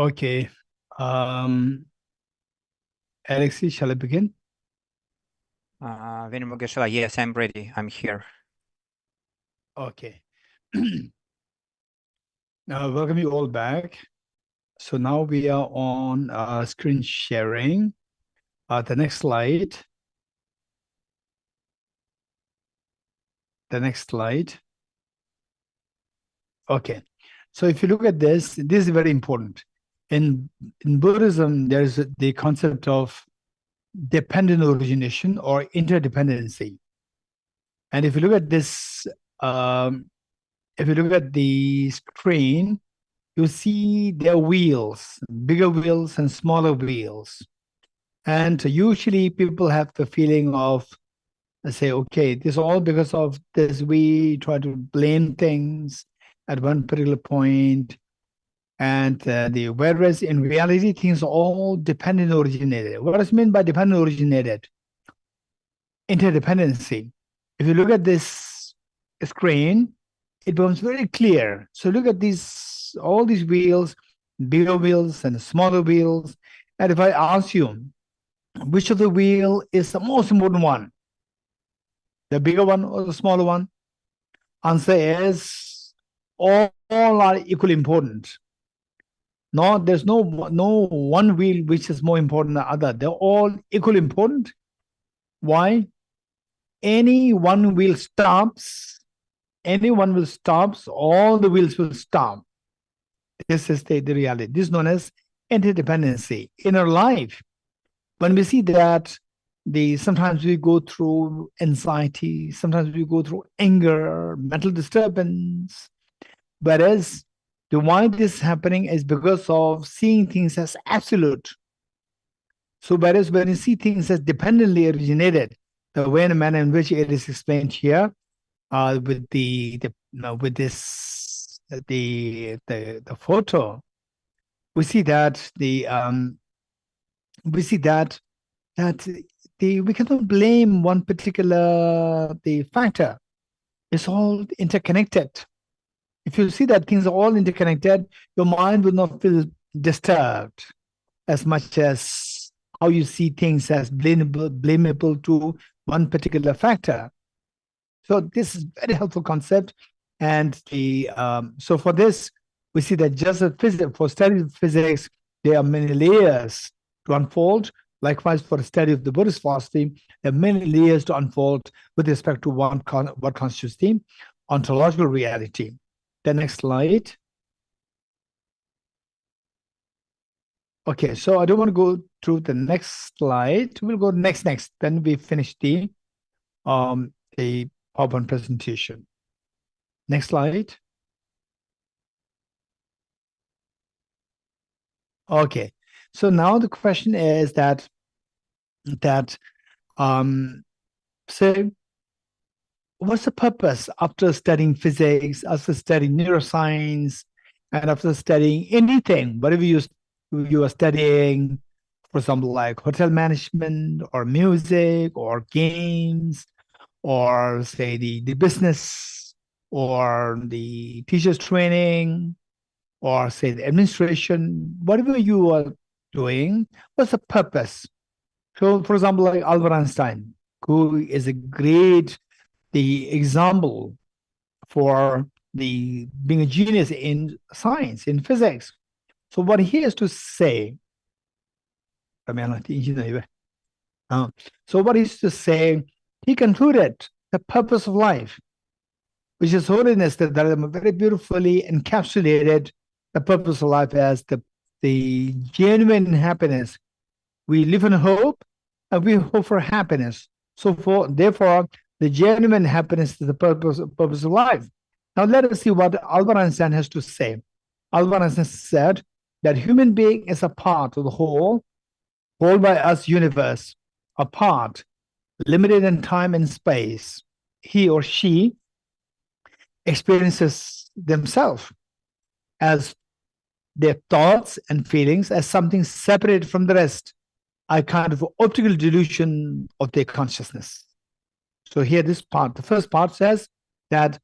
Okay. Alexei, shall I begin? Venerable Geshe, yes, I'm ready. I'm here. Okay. Now, welcome you all back. So now we are on screen sharing. The next slide. The next slide. Okay. So if you look at this is very important. In Buddhism, there is the concept of dependent origination or interdependency. And if you look at this, if you look at the screen, you see there are wheels, bigger wheels and smaller wheels. And usually people have the feeling of, say, okay, this is all because of this. We try to blame things at one particular point. And whereas in reality, things are all dependent originated. What does it mean by dependent originated? Interdependency. If you look at this screen, it becomes very clear. So look at these, all these wheels, bigger wheels and smaller wheels. And if I ask you, which of the wheel is the most important one? The bigger one or the smaller one? Answer is all are equally important. No, there's no one wheel which is more important than the other. They're all equally important. Why? Any one wheel stops, all the wheels will stop. This is the reality. This is known as interdependency. In our life, when we see that sometimes we go through anxiety, sometimes we go through anger, mental disturbance, whereas why this is happening is because of seeing things as absolute. So whereas when you see things as dependently originated, the way and manner in which it is explained here, with the photo, we see that we cannot blame one particular factor. It's all interconnected. If you see that things are all interconnected, your mind will not feel disturbed as much as how you see things as blamable to one particular factor. So this is a very helpful concept. And so for this, we see that just as for study of physics, there are many layers to unfold. Likewise, for the study of the Buddhist philosophy, there are many layers to unfold with respect to what constitutes the ontological reality. The next slide. Okay, so I don't want to go through the next slide. We'll go next. Then we finish the PowerPoint presentation. Next slide. Okay, so now the question is so what's the purpose after studying physics, after studying neuroscience, and after studying anything, whatever you are studying, for example, like hotel management or music or games, or say the business or the teacher's training, or say the administration, whatever you are doing, what's the purpose? So, for example, like Albert Einstein, who is a great example for being a genius in science, in physics. So what he has to say, so what he has to say, he concluded the purpose of life, which is holiness, that very beautifully encapsulated the purpose of life as the genuine happiness. We live in hope, and we hope for happiness. So therefore, the genuine happiness is the purpose of life. Now let us see what Albert Einstein has to say. Albert Einstein said that human being is a part of the whole by us universe, a part, limited in time and space. He or she experiences themselves as their thoughts and feelings as something separate from the rest, a kind of optical delusion of their consciousness. So here this part, the first part says that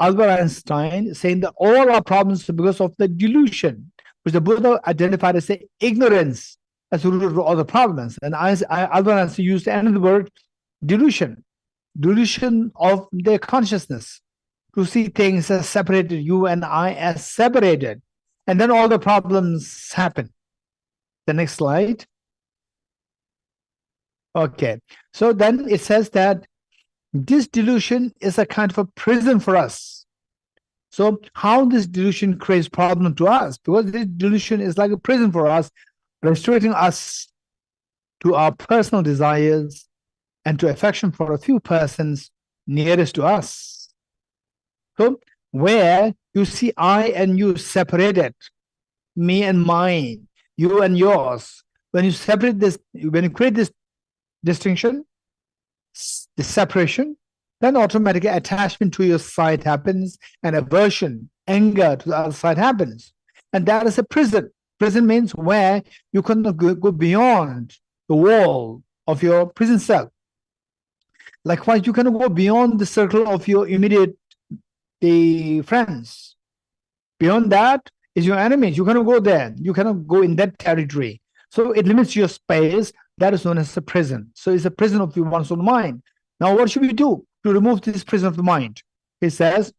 Albert Einstein saying that all our problems are because of the delusion which the Buddha identified as the ignorance as the root of all the problems. And Alban has used another word, delusion. Delusion of their consciousness, to see things as separated, you and I as separated. And then all the problems happen. The next slide. Okay, so then it says that this delusion is a kind of a prison for us. So how this delusion creates problem to us? Because this delusion is like a prison for us, restricting us to our personal desires and to affection for a few persons nearest to us. So where you see I and you separated, me and mine, you and yours, when you separate this, when you create this distinction, the separation, then automatically attachment to your side happens, and aversion, anger to the other side happens. And that is a prison. Prison means where you cannot go beyond the wall of your prison cell. Likewise, you cannot go beyond the circle of your immediate friends. Beyond that is your enemies. You cannot go there. You cannot go in that territory. So it limits your space. That is known as a prison. So it's a prison of one's own mind. Now, what should we do to remove this prison of the mind? He says,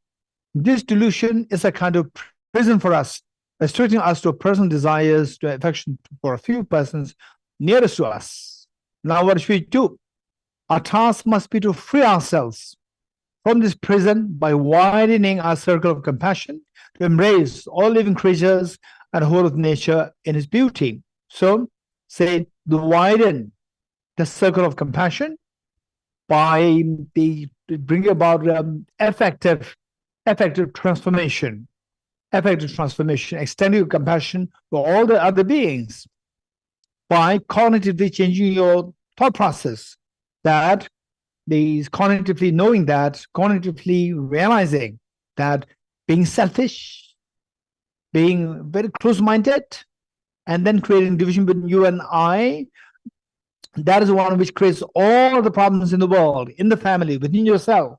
this delusion is a kind of prison for us, restricting us to personal desires, to affection for a few persons nearest to us. Now, what should we do? Our task must be to free ourselves from this prison by widening our circle of compassion to embrace all living creatures and whole of nature in its beauty. So, say, to widen the circle of compassion by bringing about effective transformation, extending your compassion to all the other beings by cognitively changing your thought process, that is cognitively knowing that, cognitively realizing that being selfish, being very close-minded, and then creating division between you and I, that is one which creates all the problems in the world, in the family, within yourself,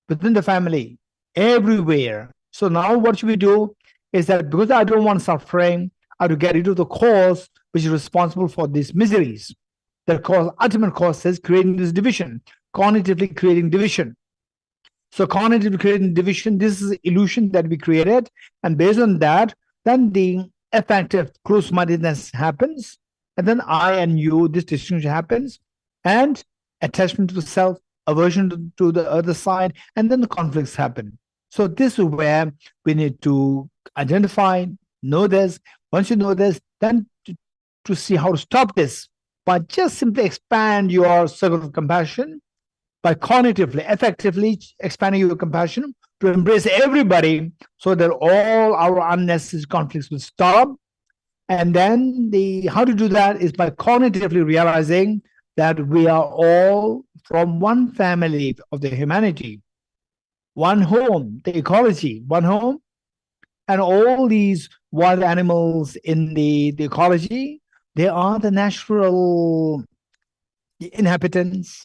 within the family, everywhere. So now what should we do is that because I don't want suffering, I have to get rid of the cause which is responsible for these miseries. The cause, ultimate cause is creating this division, cognitively creating division. So cognitively creating division, this is illusion that we created, and based on that, then the effective close-mindedness happens, and then I and you, this distinction happens, and attachment to the self, aversion to the other side, and then the conflicts happen. So this is where we need to identify, know this. Once you know this, then to see how to stop this, but just simply expand your circle of compassion by cognitively, effectively expanding your compassion to embrace everybody, so that all our unnecessary conflicts will stop. And then how to do that is by cognitively realizing that we are all from one family of the humanity, one home, the ecology, one home, and all these wild animals in the ecology, they are the natural inhabitants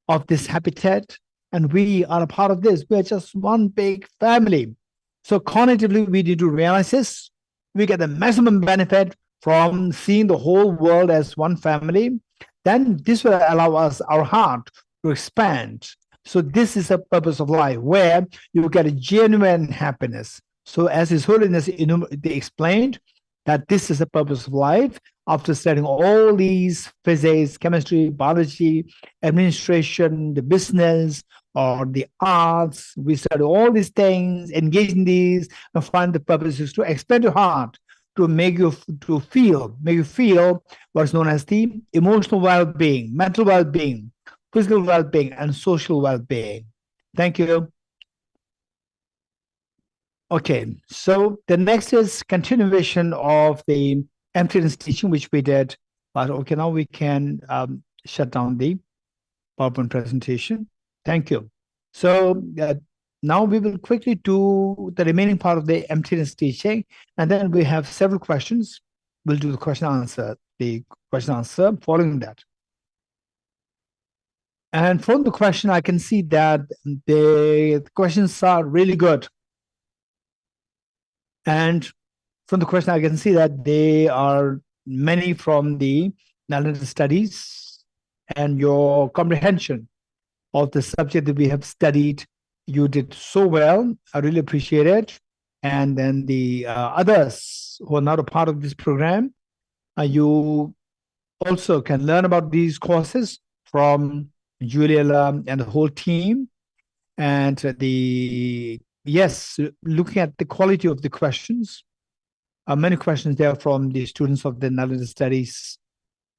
of this habitat, and we are a part of this. We are just one big family. So cognitively, we need to realize this. We get the maximum benefit from seeing the whole world as one family. Then this will allow us, our heart, to expand. So this is a purpose of life, where you get a genuine happiness. So as His Holiness they explained, that this is the purpose of life. After studying all these physics, chemistry, biology, administration, the business, or the arts, we study all these things, engage in these, and find the purpose is to expand your heart, to make you feel what is known as the emotional well-being, mental well-being, physical well-being, and social well-being. Thank you. Okay, so the next is continuation of the emptiness teaching, which we did. But okay, now we can shut down the PowerPoint presentation. Thank you. So now we will quickly do the remaining part of the emptiness teaching, and then we have several questions. We'll do the question answer following that. And from the question, I can see that the questions are really good. And from the question, I can see that they are many from the Nalanda studies, and your comprehension of the subject that we have studied, you did so well. I really appreciate it. And then the others who are not a part of this program, you also can learn about these courses from Julia and the whole team. And looking at the quality of the questions, many questions there from the students of the Nalanda studies.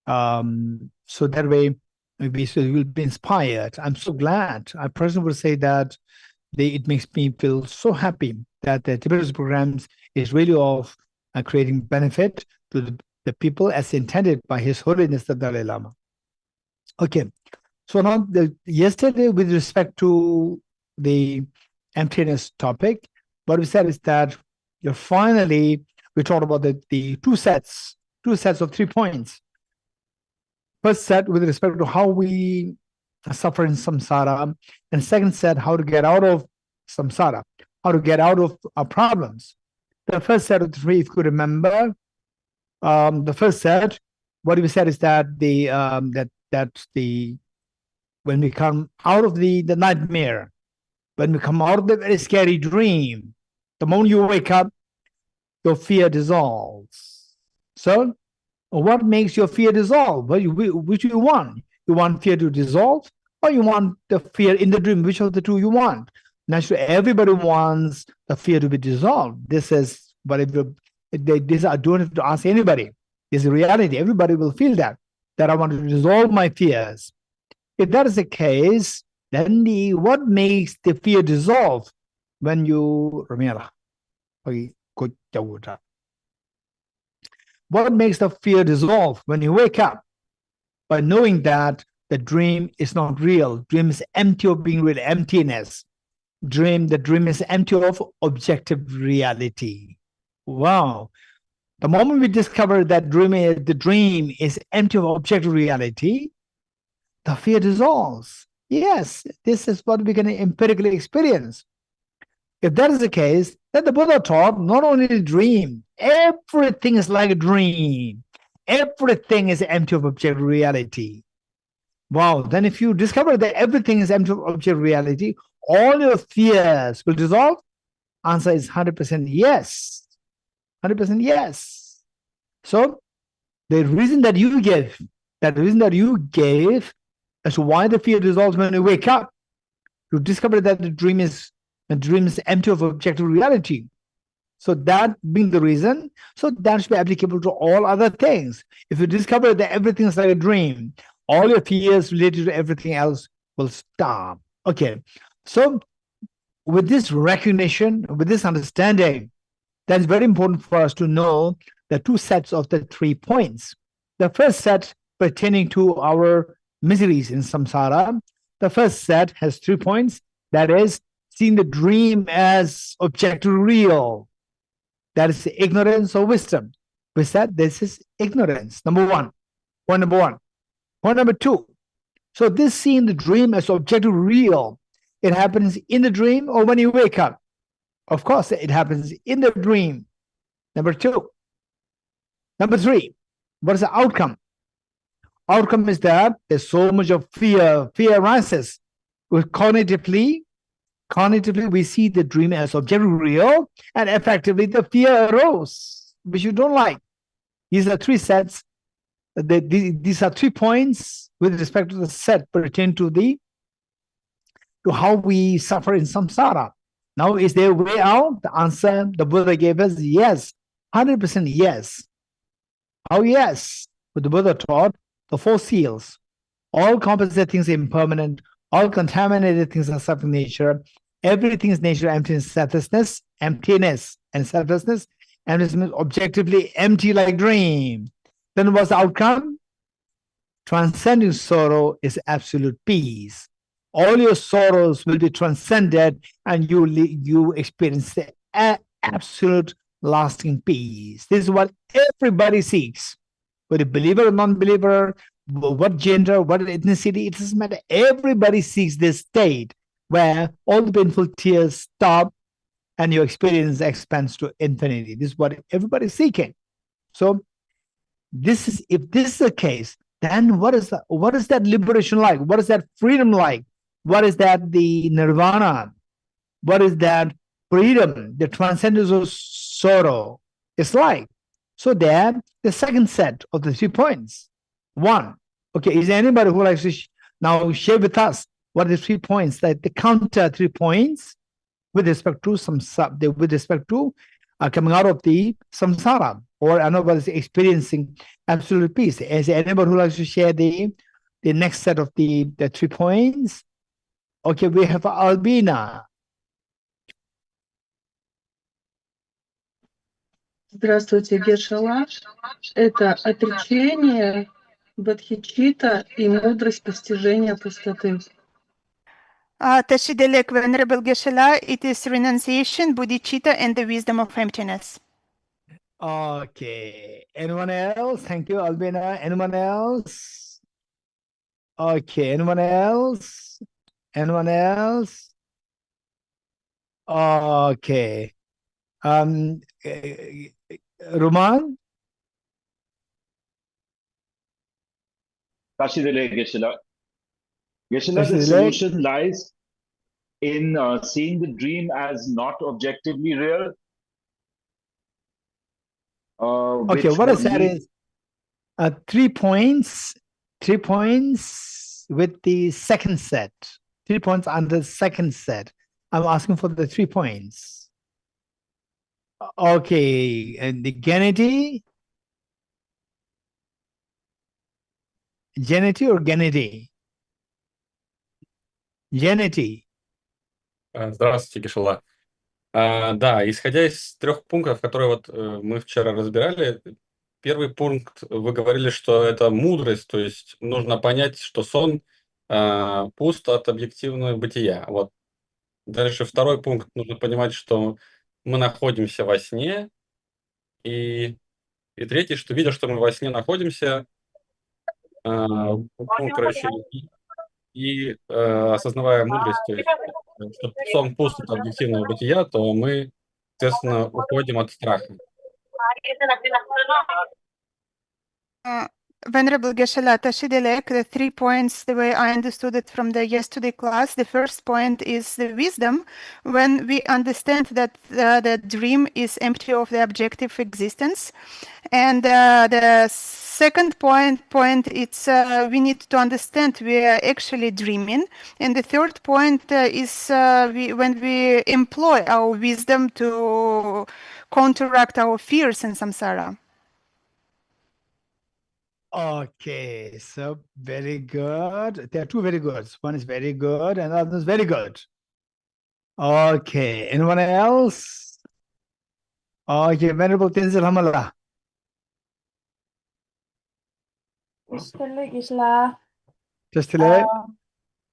So that way, we will be inspired. I'm so glad. I personally would say that it makes me feel so happy that the Tibet programs is really of creating benefit to the people as intended by His Holiness the Dalai Lama. Okay, so now yesterday, with respect to the emptiness topic, what we said is that finally we talked about the two sets of 3 points. First set with respect to how we suffer in samsara, and second set how to get out of samsara, how to get out of our problems. The first set of 3, if you could remember, the first set, what we said is that when we come out of the nightmare, when we come out of the very scary dream, the moment you wake up, your fear dissolves. So, what makes your fear dissolve? Which you want? You want fear to dissolve, or you want the fear in the dream? Which of the two you want? Naturally, everybody wants the fear to be dissolved. This is, but I don't have to ask anybody. It's a reality. Everybody will feel that I want to dissolve my fears. If that is the case, then what makes the fear dissolve when you what makes the fear dissolve when you wake up? By knowing that the dream is not real. Dream is empty of being real, emptiness. The dream is empty of objective reality. Wow. The moment we discover that the dream is empty of objective reality, the fear dissolves. Yes, this is what we can empirically experience. If that is the case, then the Buddha taught not only the dream, everything is like a dream. Everything is empty of objective reality. Wow, then if you discover that everything is empty of objective reality, all your fears will dissolve? Answer is 100% yes. 100% yes. So, the reason that you gave as to why the fear dissolves when you wake up, to discover that the dream is empty of objective reality. So that being the reason, so that should be applicable to all other things. If you discover that everything is like a dream, all your fears related to everything else will stop. Okay, so with this recognition, with this understanding, that's very important for us to know the 2 sets of the 3 points. The first set pertaining to our miseries in samsara, the first set has 3 points. That is, seeing the dream as objective real. That is ignorance or wisdom. We said this is ignorance. Number 1. Point number 1. Point number 2. So this seeing the dream as objective real, it happens in the dream or when you wake up? Of course, it happens in the dream. Number 2. Number 3. What is the outcome? Outcome is that there's so much of fear. Fear arises. With cognitively, we see the dream as objective real, and effectively the fear arose, which you don't like. These are 3 sets. These are 3 points with respect to the set pertain to how we suffer in samsara. Now, is there a way out? The answer the Buddha gave us, yes, 100% yes. How yes? But the Buddha taught the 4 seals. All composite things are impermanent. All contaminated things are suffering nature. Everything is nature, emptiness, selflessness, emptiness, and selflessness. Emptiness means objectively empty like dream. Then what's the outcome? Transcending sorrow is absolute peace. All your sorrows will be transcended, and you experience the absolute lasting peace. This is what everybody seeks. Whether believer or non-believer, what gender, what ethnicity, it doesn't matter. Everybody seeks this state where all the painful tears stop, and your experience expands to infinity. This is what everybody's seeking. So this is, if this is the case, then what is that liberation like? What is that freedom like? What is that the nirvana? What is that freedom, the transcendence of sorrow is like? So there, the second set of the 3 points. One, okay, is there anybody who likes to now share with us what are the 3 points, that the counter 3 points with respect to coming out of the samsara, or anybody experiencing absolute peace? Is there anybody who likes to share the next set of the 3 points? Okay, we have Albina. Здравствуйте, Гешала. Это отречение, бодхичитта и мудрость постижения пустоты. Tashidelek, Venerable Geshe, it is renunciation, bodhicitta, and the wisdom of emptiness. Okay. Anyone else? Thank you, Albina. Anyone else? Okay. Anyone else? Anyone else? Okay. Roman? Kashidele Geshe-la. Geshe-la, the Kashidele. solution lies in seeing the dream as not objectively real. Okay, what I said is 3 points. 3 points with the second set. 3 points on the second set. I'm asking for the 3 points. Okay, and the Genity? Genity or Genity? Genity. Здравствуйте, Гешела. Да, исходя из 3 пунктов, которые вот мы вчера разбирали, первый пункт, вы говорили, что это мудрость, то есть нужно понять, что сон пуст от объективного бытия. Вот. Дальше 2 пункт, нужно понимать, что мы находимся во сне. И 3, что видя, что мы во сне находимся, короче, и осознавая мудрость, то есть, что сон пуст от объективного бытия, то мы, естественно, уходим от страха. Venerable Geshe Tashidelek, the 3 points, the way I understood it from the yesterday class, the first point is the wisdom. When we understand that the dream is empty of the objective existence, and the second point it's we need to understand we are actually dreaming, and the third point is when we employ our wisdom to counteract our fears in samsara. Okay, so very good. There are 2 very good. One is very good and the other is very good. Okay, anyone else? Okay, Venerable Tenzil Hamala. Just to let.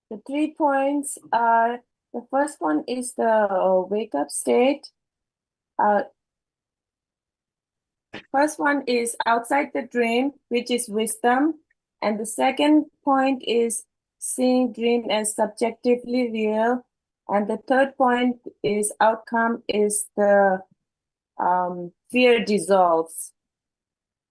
The 3 points are, the first one is the wake-up state. First one is outside the dream, which is wisdom. And the second point is seeing dream as subjectively real. And the third point is outcome is the fear dissolves.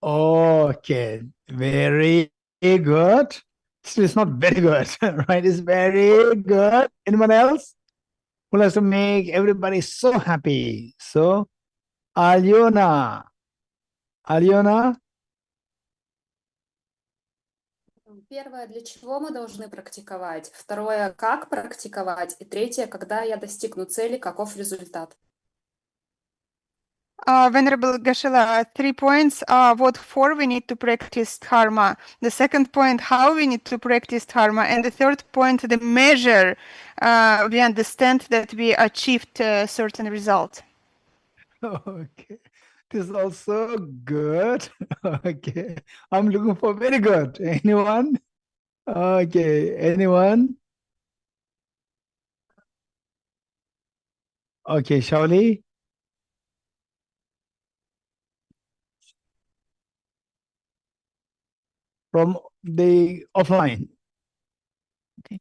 Okay, very good. Still, it's not very good, right? It's very good. Anyone else who likes to make everybody so happy? So, Alyona. Первое, для чего мы должны практиковать. Второе, как практиковать. И третье, когда я достигну цели, каков результат. Venerable Geshe, 3 points are what for we need to practice dharma. The second point, how we need to practice dharma. And the third point, the measure we understand that we achieved a certain result. Okay. This is also good. Okay. I'm looking for very good. Anyone? Okay. Anyone? Okay, Shaoli? From the offline. Okay.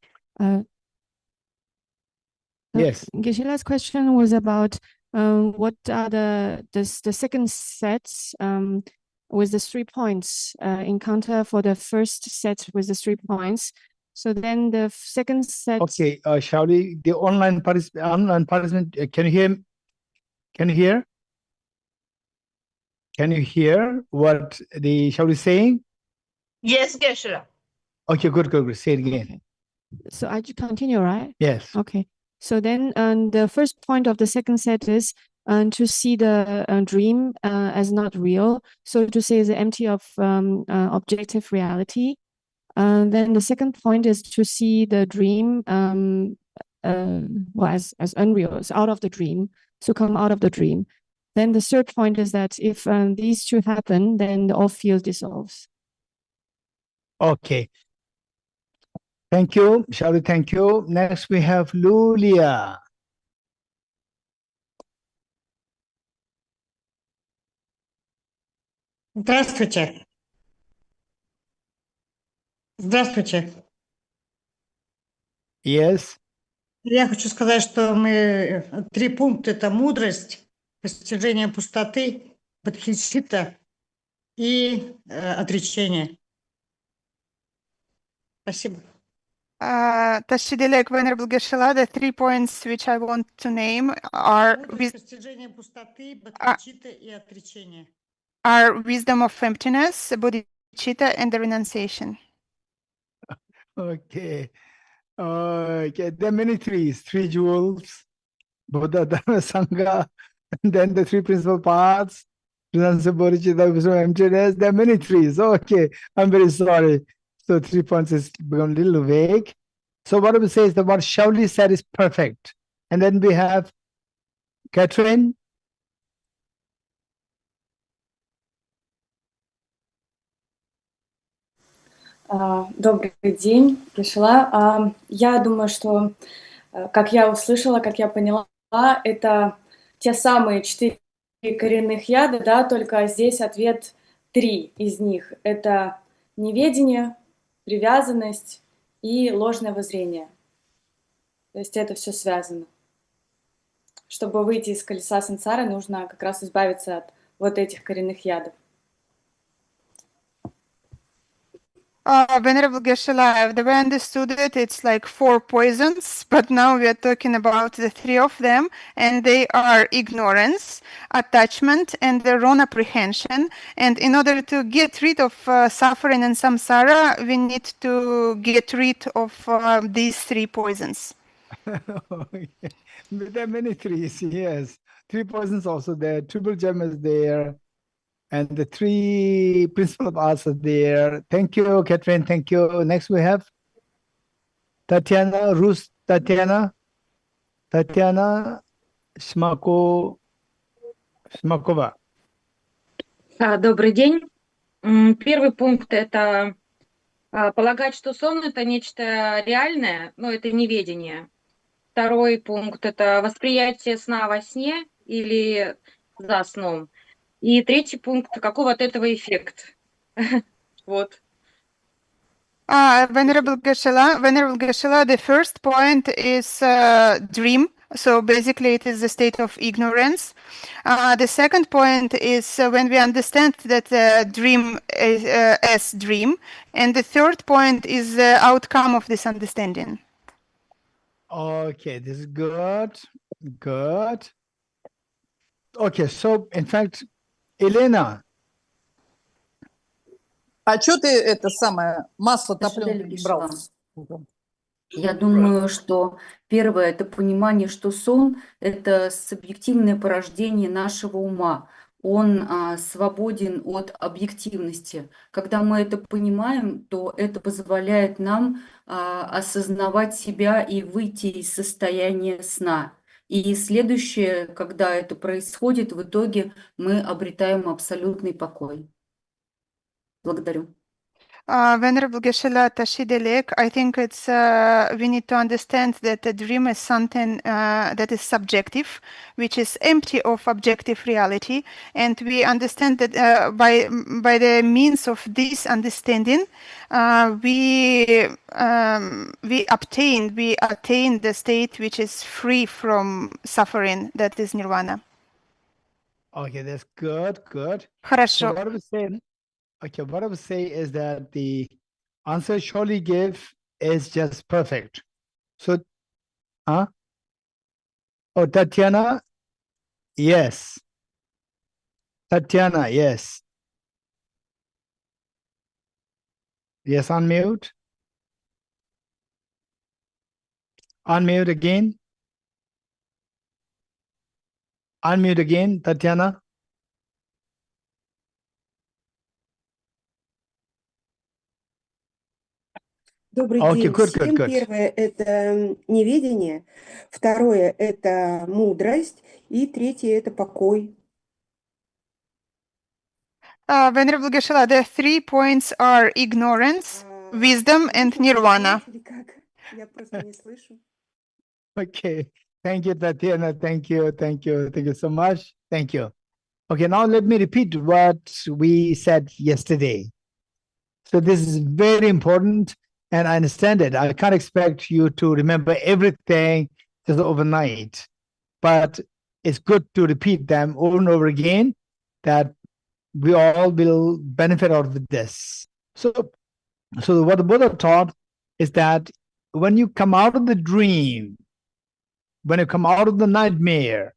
Yes. Geshe-la's question was about what are the second set with the 3 points encounter for the first set with the 3 points. So then the second set. Okay, Shauli, the online participant, can you hear? Can you hear? Can you hear what the Shauli is saying? Yes, Geshe. Okay, good. Say it again. So I continue, right? Yes. Okay. So then the first point of the second set is to see the dream as not real. So to say is empty of objective reality. Then the second point is to see the dream as unreal, it's out of the dream, to come out of the dream. Then the third point is that if these two happen, then all field dissolves. Okay. Thank you, Shauli, thank you. Next we have Lulia. Здравствуйте. Здравствуйте. Yes. Я хочу сказать, что мы 3 пункта – это мудрость, постижение пустоты, бодхичитта и отречение. Спасибо. Tashidilek, Venerable Geshe, the 3 points which I want to name are Постижение пустоты, бодхичитта и отречение. Are wisdom of emptiness, bodhicitta, and the renunciation. Okay. Okay. There are many trees, 3 jewels, Buddha, Dharma, Sangha, and then the 3 principal parts, renunciation, bodhicitta, wisdom, emptiness. There are many trees. Okay. I'm very sorry. So 3 points is become a little vague. So what I would say is that what Shauli said is perfect. And then we have Catherine. Добрый день, Geshe. Я думаю, что, как я услышала, как я поняла, это те самые 4 коренных яда, да, только здесь ответ 3 из них. Это неведение, привязанность и ложное воззрение. То есть это все связано. Чтобы выйти из колеса сансары, нужно как раз избавиться от вот этих коренных ядов. Venerable Geshe, the way I understood it, it's like 4 poisons, but now we are talking about the 3 of them, and they are ignorance, attachment, and the wrong apprehension. And in order to get rid of suffering and samsara, we need to get rid of these 3 poisons. Okay. There are many trees, yes. 3 poisons also there, triple gem is there. And the 3 principal arts are there. Thank you, Catherine. Thank you. Next we have Tatiana, Rus Tatiana. Tatiana Smakova. Добрый день. Первый пункт – это полагать, что сон – это нечто реальное, но это неведение. Второй пункт – это восприятие сна во сне или за сном. И 3-й пункт, каков от этого эффект? Вот. Venerable Geshe, the first point is dream. So basically it is the state of ignorance. The second point is when we understand that dream is, as dream. And the third point is the outcome of this understanding. Okay, this is good. Good. Okay, so in fact, Elena. А что ты это самое масло топленое брал? Я думаю, что первое – это понимание, что сон – это субъективное порождение нашего ума. Он свободен от объективности. Когда мы это понимаем, то это позволяет нам осознавать себя и выйти из состояния сна. И следующее, когда это происходит, в итоге мы обретаем абсолютный покой. Благодарю. Venerable Geshe Tashidelek, I think it's we need to understand that a dream is something that is subjective, which is empty of objective reality, and we understand that by the means of this understanding, we attain the state which is free from suffering, that is nirvana. Okay, that's good. Хорошо. So what I was saying, okay, what I would say is that the answer Shirley gave is just perfect. So, oh, Tatiana, yes. Tatiana, yes. Yes, unmute. Unmute again. Unmute again, Tatiana. Добрый Okay, день good. всем. Первое – это неведение, второе – это мудрость, и третье – это покой. Venerable Geshe, the 3 points are ignorance, wisdom, and nirvana. Я просто не слышу. Okay, thank you, Tatiana. Thank you so much. Thank you. Okay, now let me repeat what we said yesterday. So this is very important, and I understand it. I can't expect you to remember everything just overnight, but it's good to repeat them over and over again, that we all will benefit out of this. So what the Buddha taught is that when you come out of the dream, when you come out of the nightmare,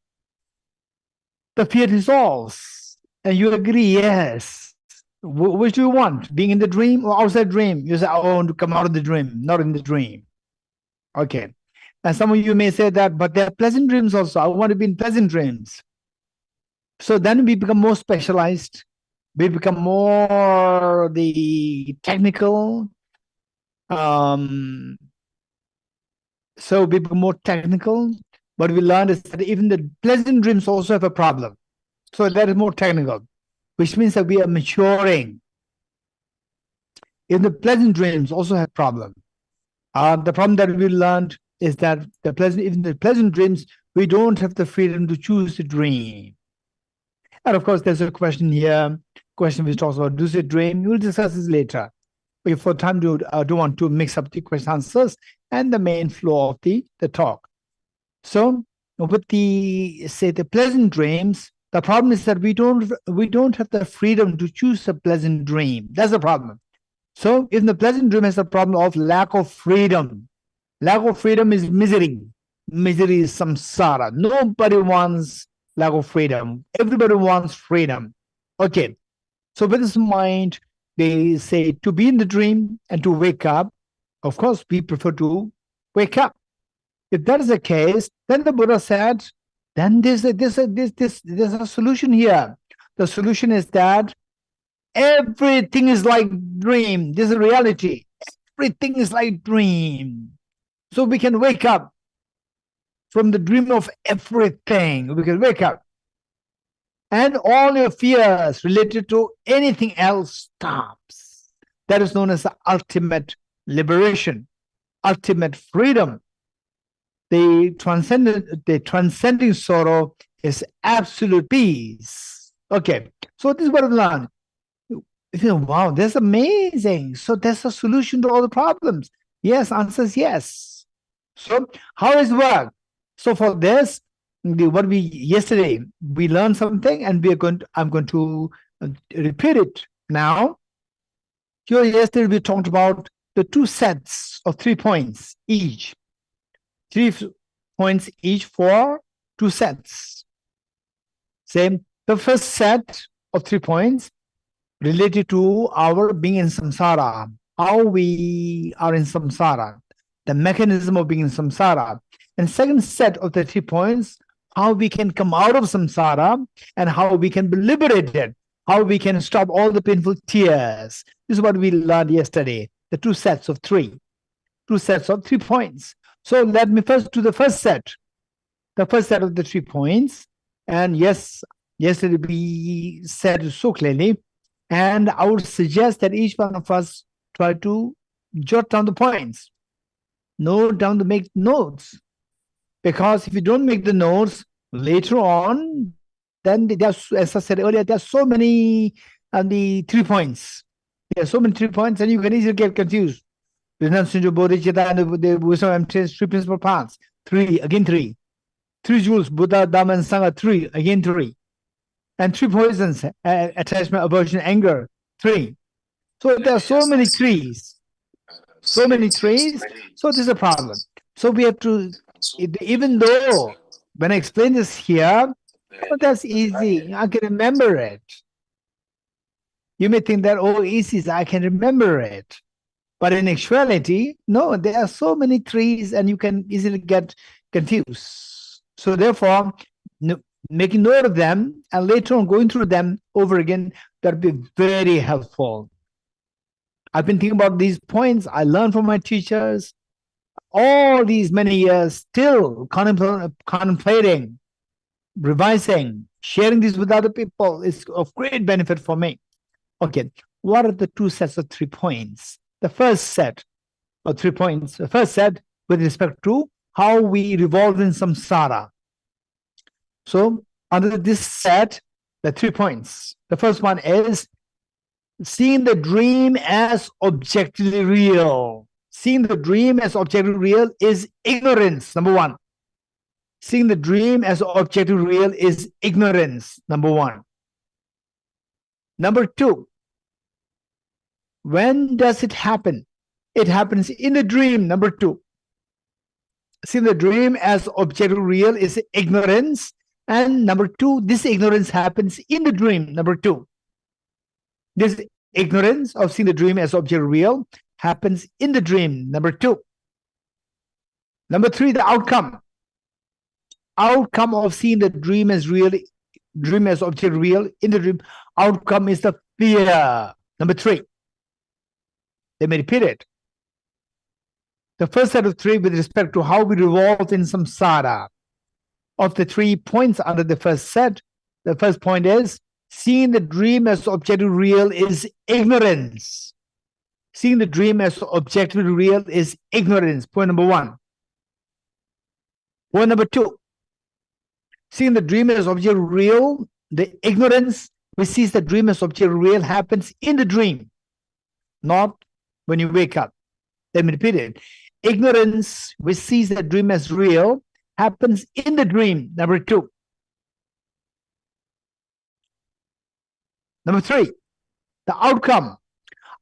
the fear dissolves, and you agree, yes. Which do you want, being in the dream or outside dream? You say, I want to come out of the dream, not in the dream. Okay. And some of you may say that, but there are pleasant dreams also. I want to be in pleasant dreams. So then we become more specialized. We become more the technical. So we become more technical. What we learned is that even the pleasant dreams also have a problem. So that is more technical, which means that we are maturing. Even the pleasant dreams also have problem. The problem that we learned is that even the pleasant dreams, we don't have the freedom to choose the dream. And of course, there's a question here, question which talks about lucid dream. We'll discuss this later. But for time, I don't want to mix up the question answers and the main flow of the talk. So with the pleasant dreams, the problem is that we don't have the freedom to choose a pleasant dream. That's the problem. So if the pleasant dream has a problem of lack of freedom, lack of freedom is misery. Misery is samsara. Nobody wants lack of freedom. Everybody wants freedom. Okay. So with this in mind, they say to be in the dream and to wake up. Of course, we prefer to wake up. If that is the case, then the Buddha said, then there's a solution here. The solution is that everything is like dream. This is reality. Everything is like dream. So we can wake up from the dream of everything. We can wake up. And all your fears related to anything else stops. That is known as the ultimate liberation, ultimate freedom. The transcending sorrow is absolute peace. Okay, so this is what I learned. You know, wow, that's amazing. So that's a solution to all the problems. Yes, answer is yes. So how does it work? So for this, yesterday we learned something, and I'm going to repeat it now. Here yesterday we talked about the 2 sets of 3 points each. 3 points each for 2 sets. Same. The first set of 3 points related to our being in samsara, how we are in samsara, the mechanism of being in samsara. And second set of the 3 points, how we can come out of samsara and how we can be liberated, how we can stop all the painful tears. This is what we learned yesterday, the 2 sets of 3. 2 sets of 3 points. So let me first do the first set of the 3 points. And yes, yesterday we said it so clearly. And I would suggest that each one of us try to jot down the points. Note down to make notes. Because if you don't make the notes later on, then there's, as I said earlier, there are so many the 3 points. There are so many 3 points, and you can easily get confused. Renunciation, bodhicitta, and the wisdom of emptiness, 3 principal paths. 3, again 3. 3 jewels, Buddha, Dhamma, and Sangha, 3, again 3. And 3 poisons, attachment, aversion, anger, 3. So there are so many 3s. So many 3s. So this is a problem. So we have to, even though when I explain this here, oh, that's easy. I can remember it. You may think that, oh, easy, I can remember it. But in actuality, no, there are so many 3s and you can easily get confused. So therefore, making note of them and later on going through them over again, that would be very helpful. I've been thinking about these points I learned from my teachers all these many years, still contemplating, revising, sharing this with other people is of great benefit for me. Okay, what are the 2 sets of 3 points? The first set of 3 points, the first set with respect to how we revolve in samsara. So under this set, the 3 points. The first one is seeing the dream as objectively real. Seeing the dream as objectively real is ignorance, number 1. Seeing the dream as objectively real is ignorance, number 1. Number 2, when does it happen? It happens in the dream, number 2. Seeing the dream as objectively real is ignorance. And number 2, this ignorance happens in the dream, number 2. This ignorance of seeing the dream as objectively real happens in the dream, number 2. Number 3, the outcome. Outcome of seeing the dream as real, dream as objectively real in the dream, outcome is the fear, number 3. Let me repeat it. The first set of 3 with respect to how we revolve in samsara. Of the 3 points under the first set, the first point is seeing the dream as objectively real is ignorance. Seeing the dream as objectively real is ignorance, point number 1. Point number 2, seeing the dream as objectively real, the ignorance which sees the dream as objectively real happens in the dream, not when you wake up. Let me repeat it. Ignorance which sees the dream as real happens in the dream, number 2. Number 3, the outcome.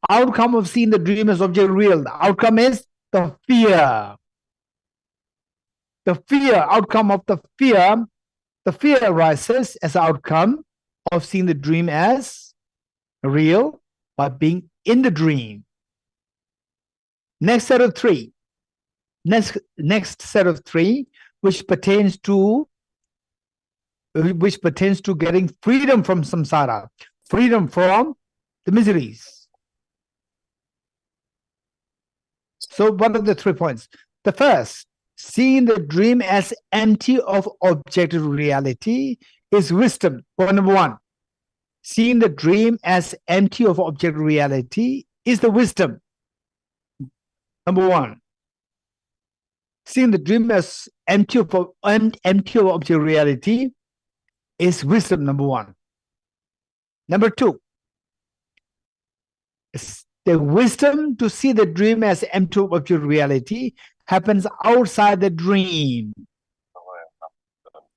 Outcome of seeing the dream as objectively real. The outcome is the fear. The fear, outcome of the fear arises as an outcome of seeing the dream as real by being in the dream. Next set of 3. Next set of 3, which pertains to getting freedom from samsara, freedom from the miseries. So what are the 3 points? The first, seeing the dream as empty of objective reality is wisdom. Point number 1. Seeing the dream as empty of objective reality is the wisdom. Number 1. Seeing the dream as empty of objective reality is wisdom, number 1. Number 2, the wisdom to see the dream as empty of objective reality happens outside the dream.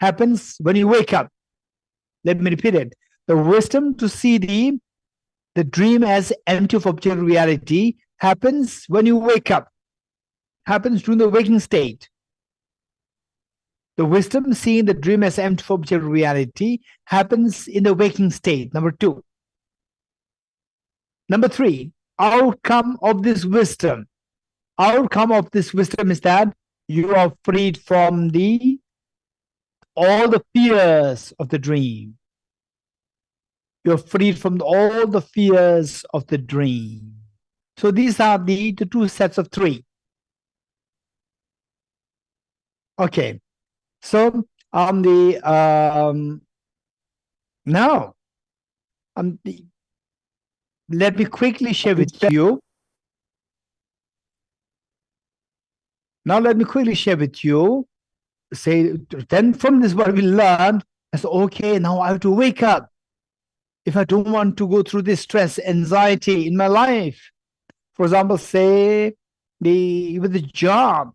Happens when you wake up. Let me repeat it. The wisdom to see the dream as empty of objective reality happens when you wake up. Happens during the waking state. The wisdom seeing the dream as empty of objective reality happens in the waking state, number 2. Number 3, outcome of this wisdom. Outcome of this wisdom is that you are freed from all the fears of the dream. You're freed from all the fears of the dream. So these are the 2 sets of 3. Okay, so on the now let me quickly share with you Now let me quickly share with you. Say, then from this what we learned, I said, okay, now I have to wake up. If I don't want to go through this stress, anxiety in my life, for example, say with the job,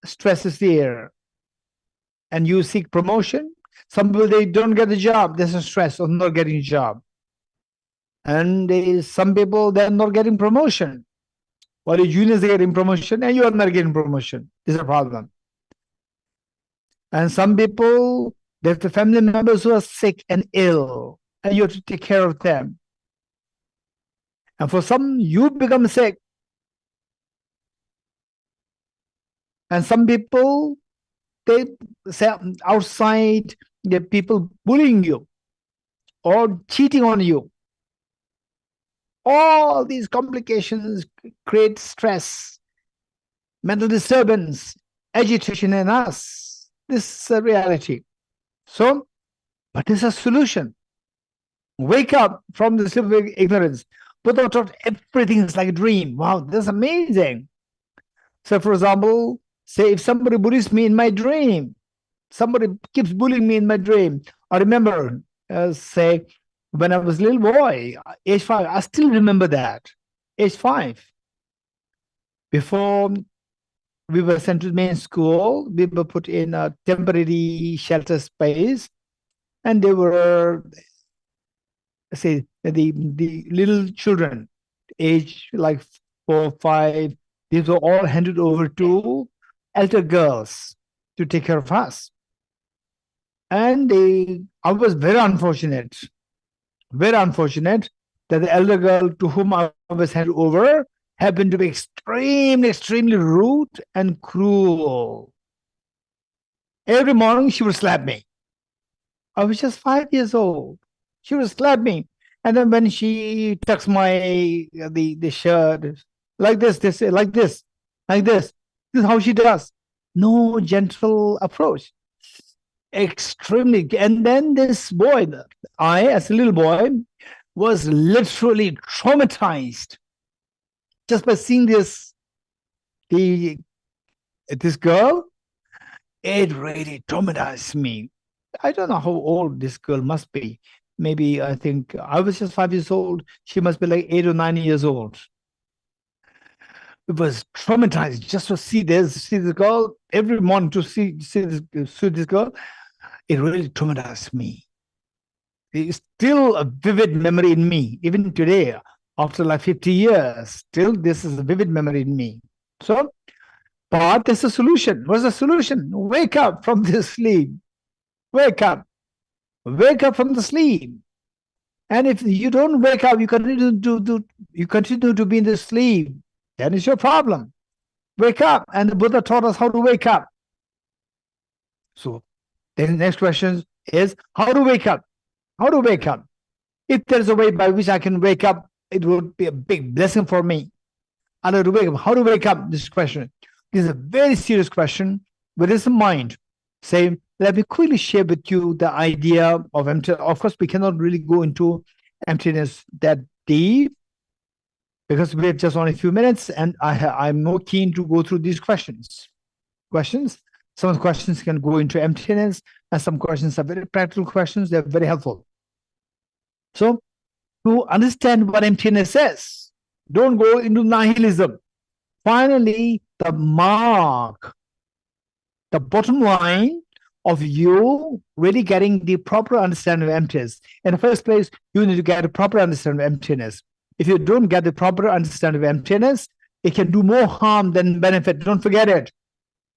stress is there, and you seek promotion. Some people, they don't get the job. There's a stress of not getting a job. And some people, they're not getting promotion. While the juniors are getting promotion and you are not getting promotion. This is a problem. And some people, they have the family members who are sick and ill, and you have to take care of them. And for some, you become sick. And some people, they say outside, the people bullying you or cheating on you. All these complications create stress, mental disturbance, agitation in us. This is a reality. So, what is a solution? Wake up from the sleep of ignorance. Buddha taught everything is like a dream. Wow, that's amazing. So, for example, say if somebody bullies me in my dream, somebody keeps bullying me in my dream. I remember, say, when I was a little boy, age 5, I still remember that, age 5. Before we were sent to the main school, we were put in a temporary shelter space, and they were, say, the little children, age like 4, 5, these were all handed over to elder girls to take care of us. And I was very unfortunate that the elder girl to whom I was handed over happened to be extremely rude and cruel. Every morning she would slap me. I was just 5 years old. She would slap me. And then when she tucks my the shirt like this, this is how she does. No gentle approach. Extremely. And then this boy, I as a little boy, was literally traumatized just by seeing this girl. It really traumatized me. I don't know how old this girl must be. Maybe, I think I was just 5 years old. She must be like 8 or 9 years old. It was traumatized just to see this girl every morning, to see this girl. It really traumatized me. It's still a vivid memory in me, even today, after like 50 years. Still, this is a vivid memory in me. So, but there's a solution. What's the solution? Wake up from this sleep. Wake up. Wake up from the sleep. And if you don't wake up, you continue to be in the sleep, then it's your problem. Wake up. And the Buddha taught us how to wake up. So then the next question is how to wake up. How to wake up. If there's a way by which I can wake up, it would be a big blessing for me. I know to wake up. How to wake up? This question. This is a very serious question, but it's a mind. Say, let me quickly share with you the idea of emptiness. Of course, we cannot really go into emptiness that deep because we have just only a few minutes, and I'm more keen to go through these questions. Some of the questions can go into emptiness, and some questions are very practical questions. They're very helpful. So, to understand what emptiness is, don't go into nihilism. Finally, the bottom line of you really getting the proper understanding of emptiness. In the first place, you need to get a proper understanding of emptiness. If you don't get the proper understanding of emptiness, it can do more harm than benefit. Don't forget it.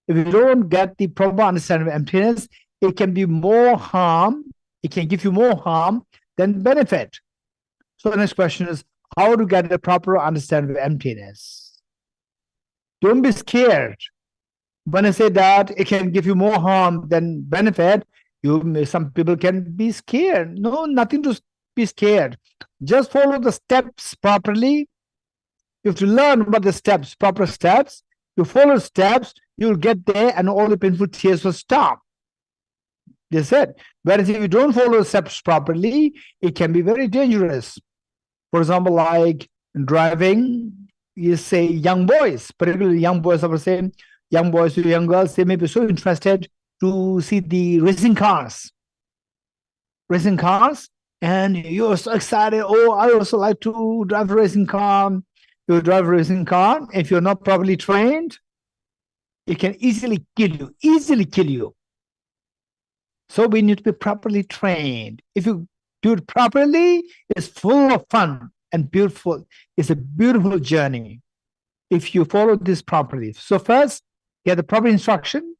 If you don't get the proper understanding of emptiness, it can be more harm. It can give you more harm than benefit. So the next question is how to get the proper understanding of emptiness. Don't be scared. When I say that it can give you more harm than benefit, some people can be scared. No, nothing to be scared. Just follow the steps properly. You have to learn about the steps, proper steps. You follow steps, you'll get there, and all the painful tears will stop. They said, whereas if you don't follow the steps properly, it can be very dangerous. For example, like driving, you say young boys, particularly young boys, I would say, young boys or young girls, they may be so interested to see the racing cars. Racing cars, and you're so excited. Oh, I also like to drive a racing car. You drive a racing car. If you're not properly trained, it can easily kill you. Easily kill you. So we need to be properly trained. If you do it properly, it's full of fun and beautiful. It's a beautiful journey if you follow this properly. So first, get the proper instruction,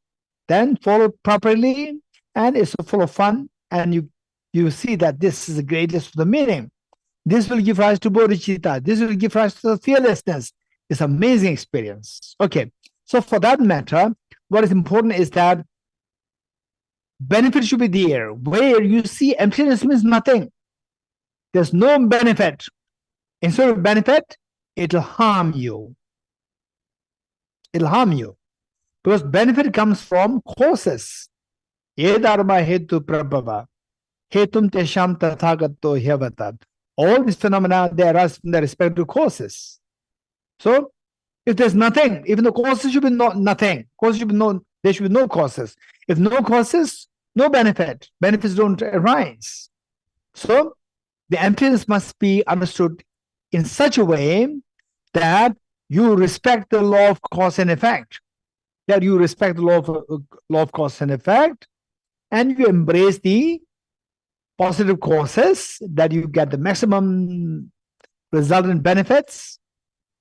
then follow properly, and it's full of fun, and you see that this is the greatest of the meaning. This will give rise to bodhicitta. This will give rise to the fearlessness. It's an amazing experience. Okay, so for that matter, what is important is that benefit should be there. Where you see emptiness means nothing. There's no benefit. Instead of benefit, it'll harm you. It'll harm you. Because benefit comes from causes. Ye dharma hetu prabhava. Hetum tesham tathagato hyavata. All these phenomena, they arise from the respective causes. So, if there's nothing, even the causes should be nothing. Causes should be there should be no causes. If no causes, no benefit. Benefits don't arise. So, the emptiness must be understood in such a way that you respect the law of cause and effect. That you respect the law of cause and effect, and you embrace the positive causes, that you get the maximum resultant benefits.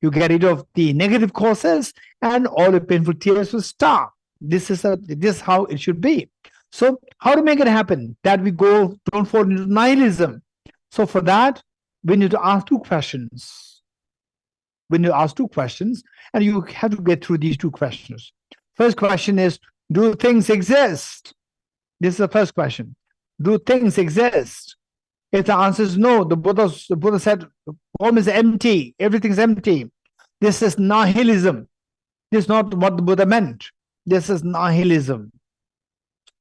You get rid of the negative causes, and all the painful tears will stop. This is how it should be. So, how to make it happen? That we don't fall into nihilism. So, for that, we need to ask two questions. We need to ask two questions, and you have to get through these two questions. First question is, do things exist? This is the first question. Do things exist? If the answer is no, the Buddha said, home is empty, everything is empty. This is nihilism. This is not what the Buddha meant. This is nihilism.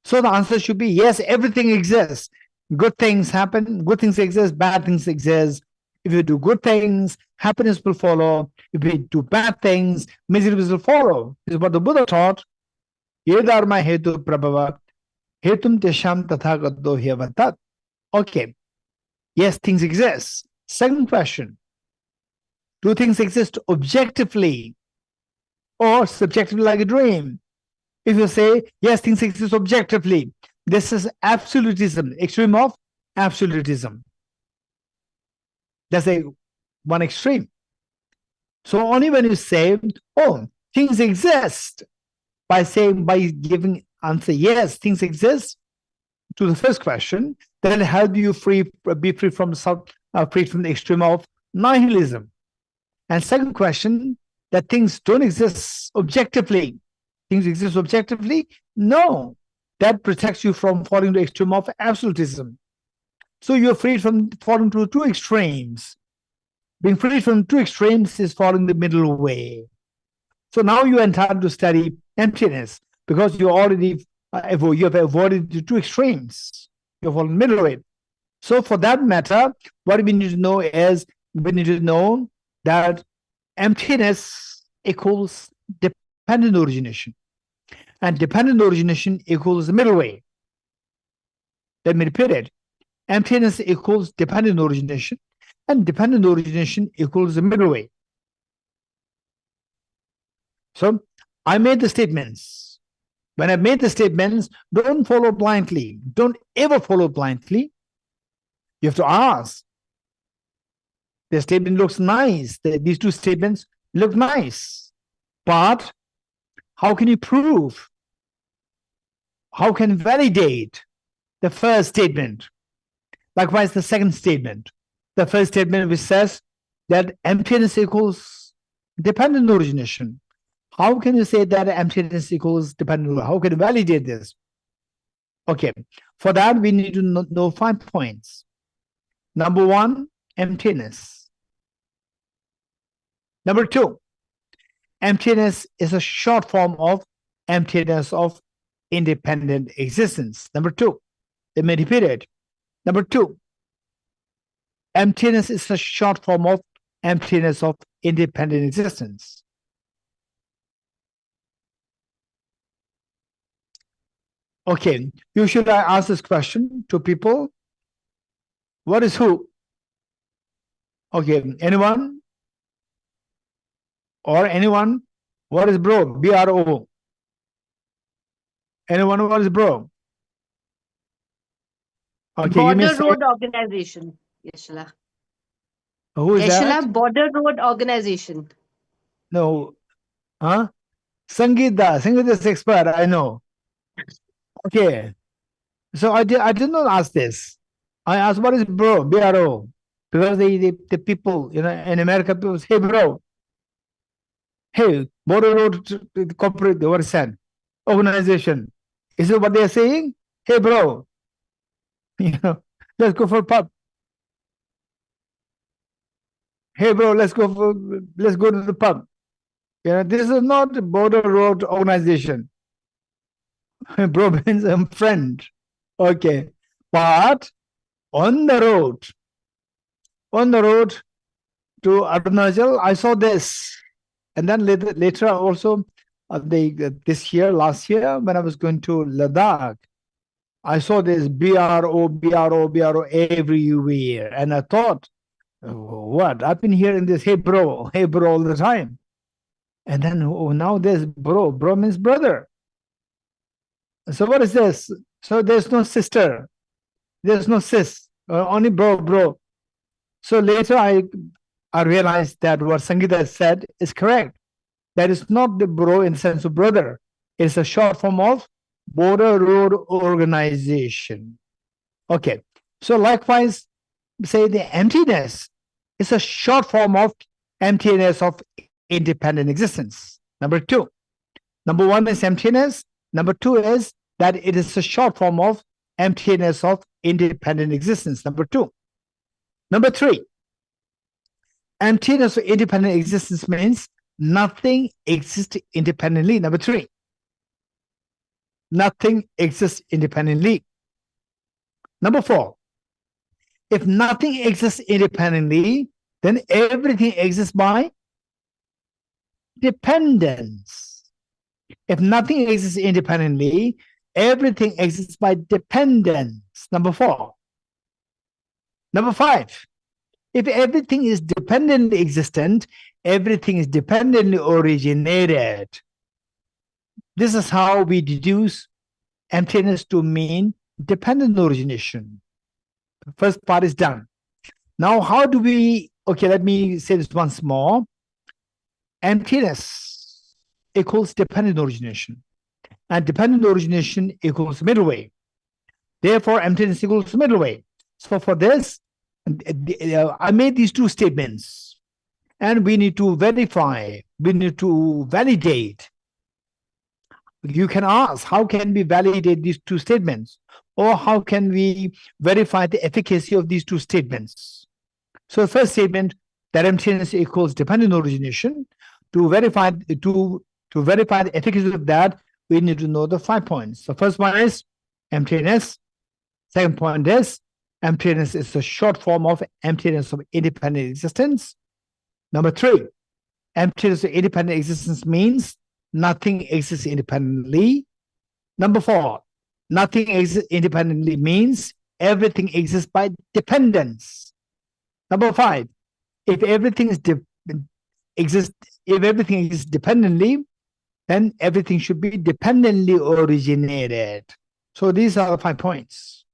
So the answer should be yes, everything exists. Good things happen, good things exist, bad things exist. If you do good things, happiness will follow. If you do bad things, misery will follow. This is what the Buddha taught. Ye dharma hetu prabhava. Hetum tesham tathagato hyavatat. Okay. Yes, things exist. Second question. Do things exist objectively or subjectively like a dream? If you say, yes, things exist objectively, this is absolutism, extreme of absolutism. That's one extreme. So only when you say, oh, things exist, by giving answer, yes, things exist, to the first question, that will help you be free from the extreme of nihilism. And second question, that things don't exist objectively. Things exist objectively? No. That protects you from falling to the extreme of absolutism. So you're freed from falling to two extremes. Being freed from two extremes is falling the middle way. So now you're entitled to study emptiness because you already you have avoided the two extremes. You're falling middle way. So for that matter, what we need to know is we need to know that emptiness equals dependent origination. And dependent origination equals the middle way. Let me repeat it. Emptiness equals dependent origination, and dependent origination equals the middle way. So I made the statements. When I made the statements, don't follow blindly. Don't ever follow blindly. You have to ask. The statement looks nice. These two statements look nice. But how can you prove? How can you validate the first statement? Likewise, the second statement. The first statement which says that emptiness equals dependent origination. How can you say that emptiness equals dependent? How can you validate this? Okay, for that we need to know 5 points. Number 1, emptiness. Number 2, emptiness is a short form of emptiness of independent existence. Number 2, let me repeat it. Number 2, emptiness is a short form of emptiness of independent existence. Okay, usually I ask this question to people. What is who? Okay, anyone? Or anyone? What is bro? B-R-O. Anyone? What is bro? Okay, you may Border say, Road Organization, Geshe-la. who is Geshe-la, that? Border Road Organization. No, huh? Sangeeta is expert, I know. Okay, so I did not ask this. I asked what is bro, B-R-O, because the people, you know, in America, people say, hey bro, hey, Border Road Corporate, what is that? Organization. Is it what they are saying? Hey bro, you know, let's go for a pub. Hey bro, let's go to the pub. You know, this is not the Border Road Organization. Bro means a friend. Okay. But on the road to Arunachal, I saw this. And then later also, last year, when I was going to Ladakh, I saw this BRO everywhere. And I thought, what? I've been hearing this, hey bro all the time. And then now there's bro. Bro means brother. So what is this? So there's no sister. There's no sis. Only bro. So later I realized that what Sangeeta said is correct. That is not the bro in the sense of brother. It's a short form of Border Road Organization. Okay. So likewise, say the emptiness is a short form of emptiness of independent existence. Number two. Number one is emptiness. Number two is that it is a short form of emptiness of independent existence. Number two. Number three. Emptiness of independent existence means nothing exists independently. Number three. Nothing exists independently. Number four. If nothing exists independently, then everything exists by dependence. If nothing exists independently, everything exists by dependence. Number four. Number five. If everything is dependently existent, everything is dependently originated. This is how we deduce emptiness to mean dependent origination. The first part is done. Now, how do we, okay, let me say this once more. Emptiness equals dependent origination, and dependent origination equals middle way. Therefore, emptiness equals middle way. So for this, I made these two statements, and we need to verify, we need to validate. You can ask, how can we validate these two statements? Or how can we verify the efficacy of these two statements? So the first statement, that emptiness equals dependent origination. To verify the efficacy of that, we need to know the 5 points. The first one is emptiness. Second point is emptiness is a short form of emptiness of independent existence. Number three, emptiness of independent existence means nothing exists independently. Number four, nothing exists independently means everything exists by dependence. Number five, if everything exists dependently, then everything should be dependently originated. So these are the 5 points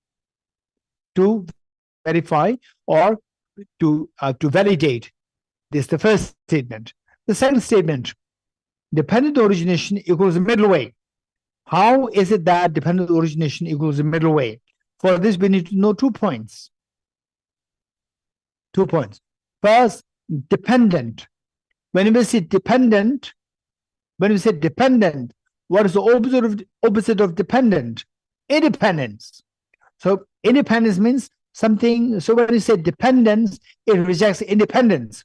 to verify or to validate. This is the first statement. The second statement, dependent origination equals the middle way. How is it that dependent origination equals the middle way? For this, we need to know 2 points. 2 points. First, dependent. When we say dependent, what is the opposite of dependent? Independence. So independence means something. So when you say dependence, it rejects independence.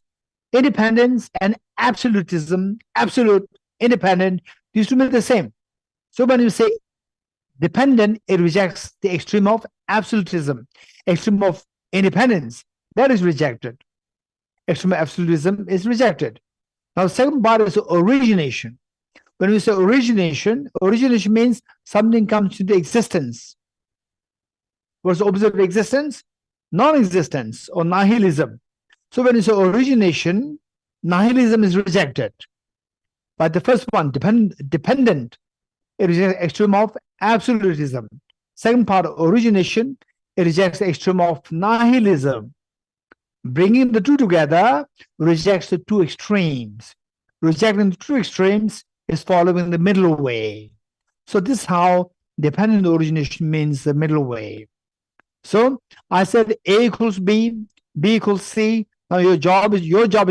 Independence and absolutism, absolute, independent, these two mean the same. So when you say dependent, it rejects the extreme of absolutism, extreme of independence. That is rejected. Extreme absolutism is rejected. Now, the second part is origination. When we say origination, origination means something comes into existence. What's the opposite of existence? Non-existence or nihilism. So when you say origination, nihilism is rejected. But the first one, dependent, it rejects the extreme of absolutism. Second part, origination, it rejects the extreme of nihilism. Bringing the two together rejects the two extremes. Rejecting the two extremes is following the middle way. So this is how dependent origination means the middle way. So I said A equals B, B equals C. Now your job is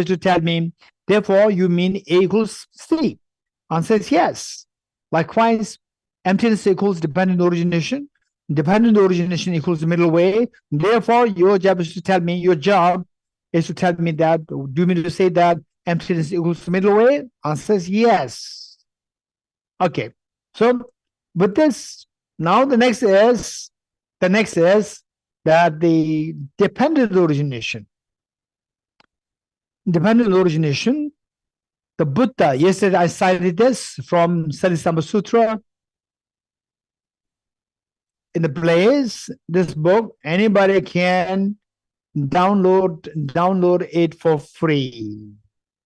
to tell me, therefore you mean A equals C. Answer is yes. Likewise, emptiness equals dependent origination. Dependent origination equals the middle way. Therefore, your job is to tell me, that, do you mean to say that emptiness equals the middle way? Answer is yes. Okay. So with this, now the next is that the dependent origination. Dependent origination, the Buddha, yesterday I cited this from Salisamba Sutra. In the place, this book, anybody can download it for free.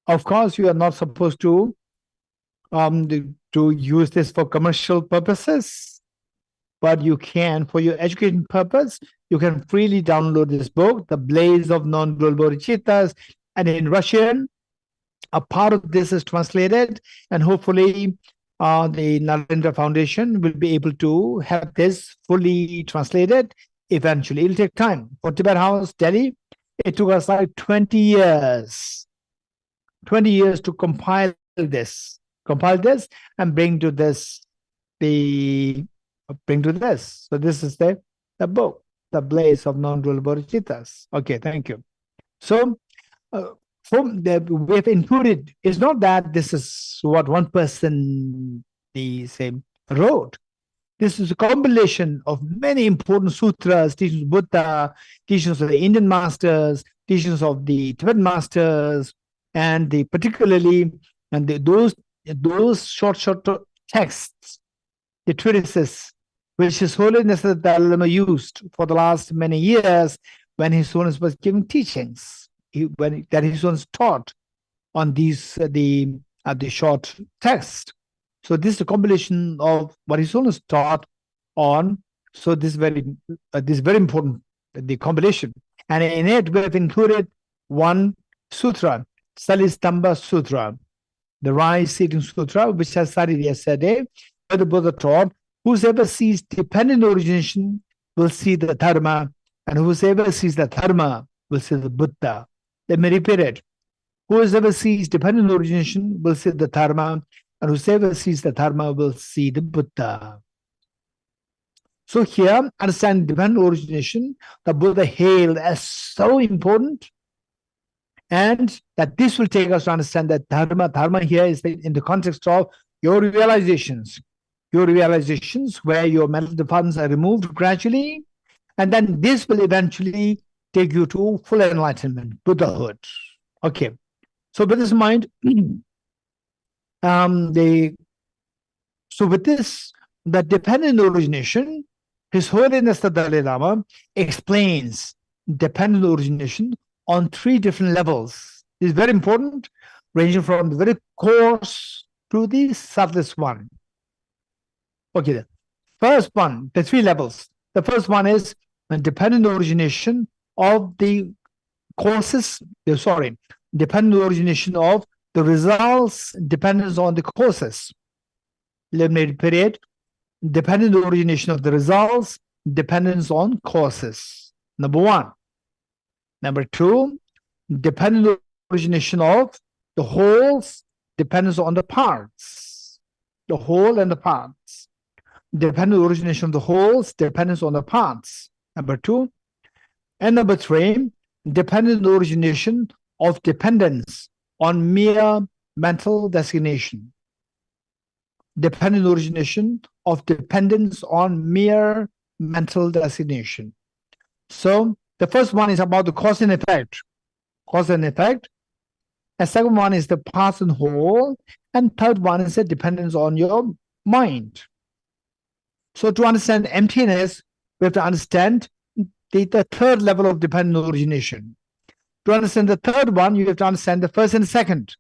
Of course, you are not supposed to use this for commercial purposes, but you can, for your education purpose, you can freely download this book, The Blaze of Non-Dual Bodhicittas, and in Russian, a part of this is translated, and hopefully the Nalanda Foundation will be able to have this fully translated eventually. It'll take time. For Tibet House, Delhi, it took us like 20 years. 20 years to compile this and bring to this. So this is the book, The Blaze of Non-Dual Bodhicittas. Okay, thank you. So from the we have included, it's not that this is what one person wrote. This is a compilation of many important sutras, teachings of Buddha, teachings of the Indian masters, teachings of the Tibetan masters, and those short texts, the treatises, which His Holiness the Dalai Lama used for the last many years when His Holiness was giving teachings. That His Holiness taught on these the short text. So this is a compilation of what His Holiness taught on. So this is very important, the compilation, and in it we have included one sutra, Salisamba Sutra, the Rise-Seeking Sutra, which I studied yesterday, where the Buddha taught, whosoever sees dependent origination will see the Dharma, and whosoever sees the Dharma will see the Buddha. Let me repeat it. Whoever sees dependent origination will see the Dharma, and whoever sees the Dharma will see the Buddha. So here, understand dependent origination, the Buddha hailed as so important, and that this will take us to understand that Dharma here is in the context of your realizations where your mental defilements are removed gradually, and then this will eventually take you to full enlightenment, Buddhahood. Okay, so with this in mind, so with this, the dependent origination, His Holiness the Dalai Lama explains dependent origination on 3 different levels. This is very important, ranging from the very coarse to the subtlest one. Okay, the first one, the 3 levels. The first one is a dependent origination of the courses, dependent origination of the results, dependence on the courses. Let me repeat it. Dependent origination of the results, dependence on courses. Number 1. Number 2, dependent origination of the wholes, dependence on the parts. The whole and the parts. Dependent origination of the wholes, dependence on the parts. Number 2. And number 3, dependent origination of dependence on mere mental designation. Dependent origination of dependence on mere mental designation. So the first one is about the cause and effect. Cause and effect. And second one is the parts and whole. And third one is the dependence on your mind. So to understand emptiness, we have to understand the third level of dependent origination. To understand the third one, you have to understand the first and second.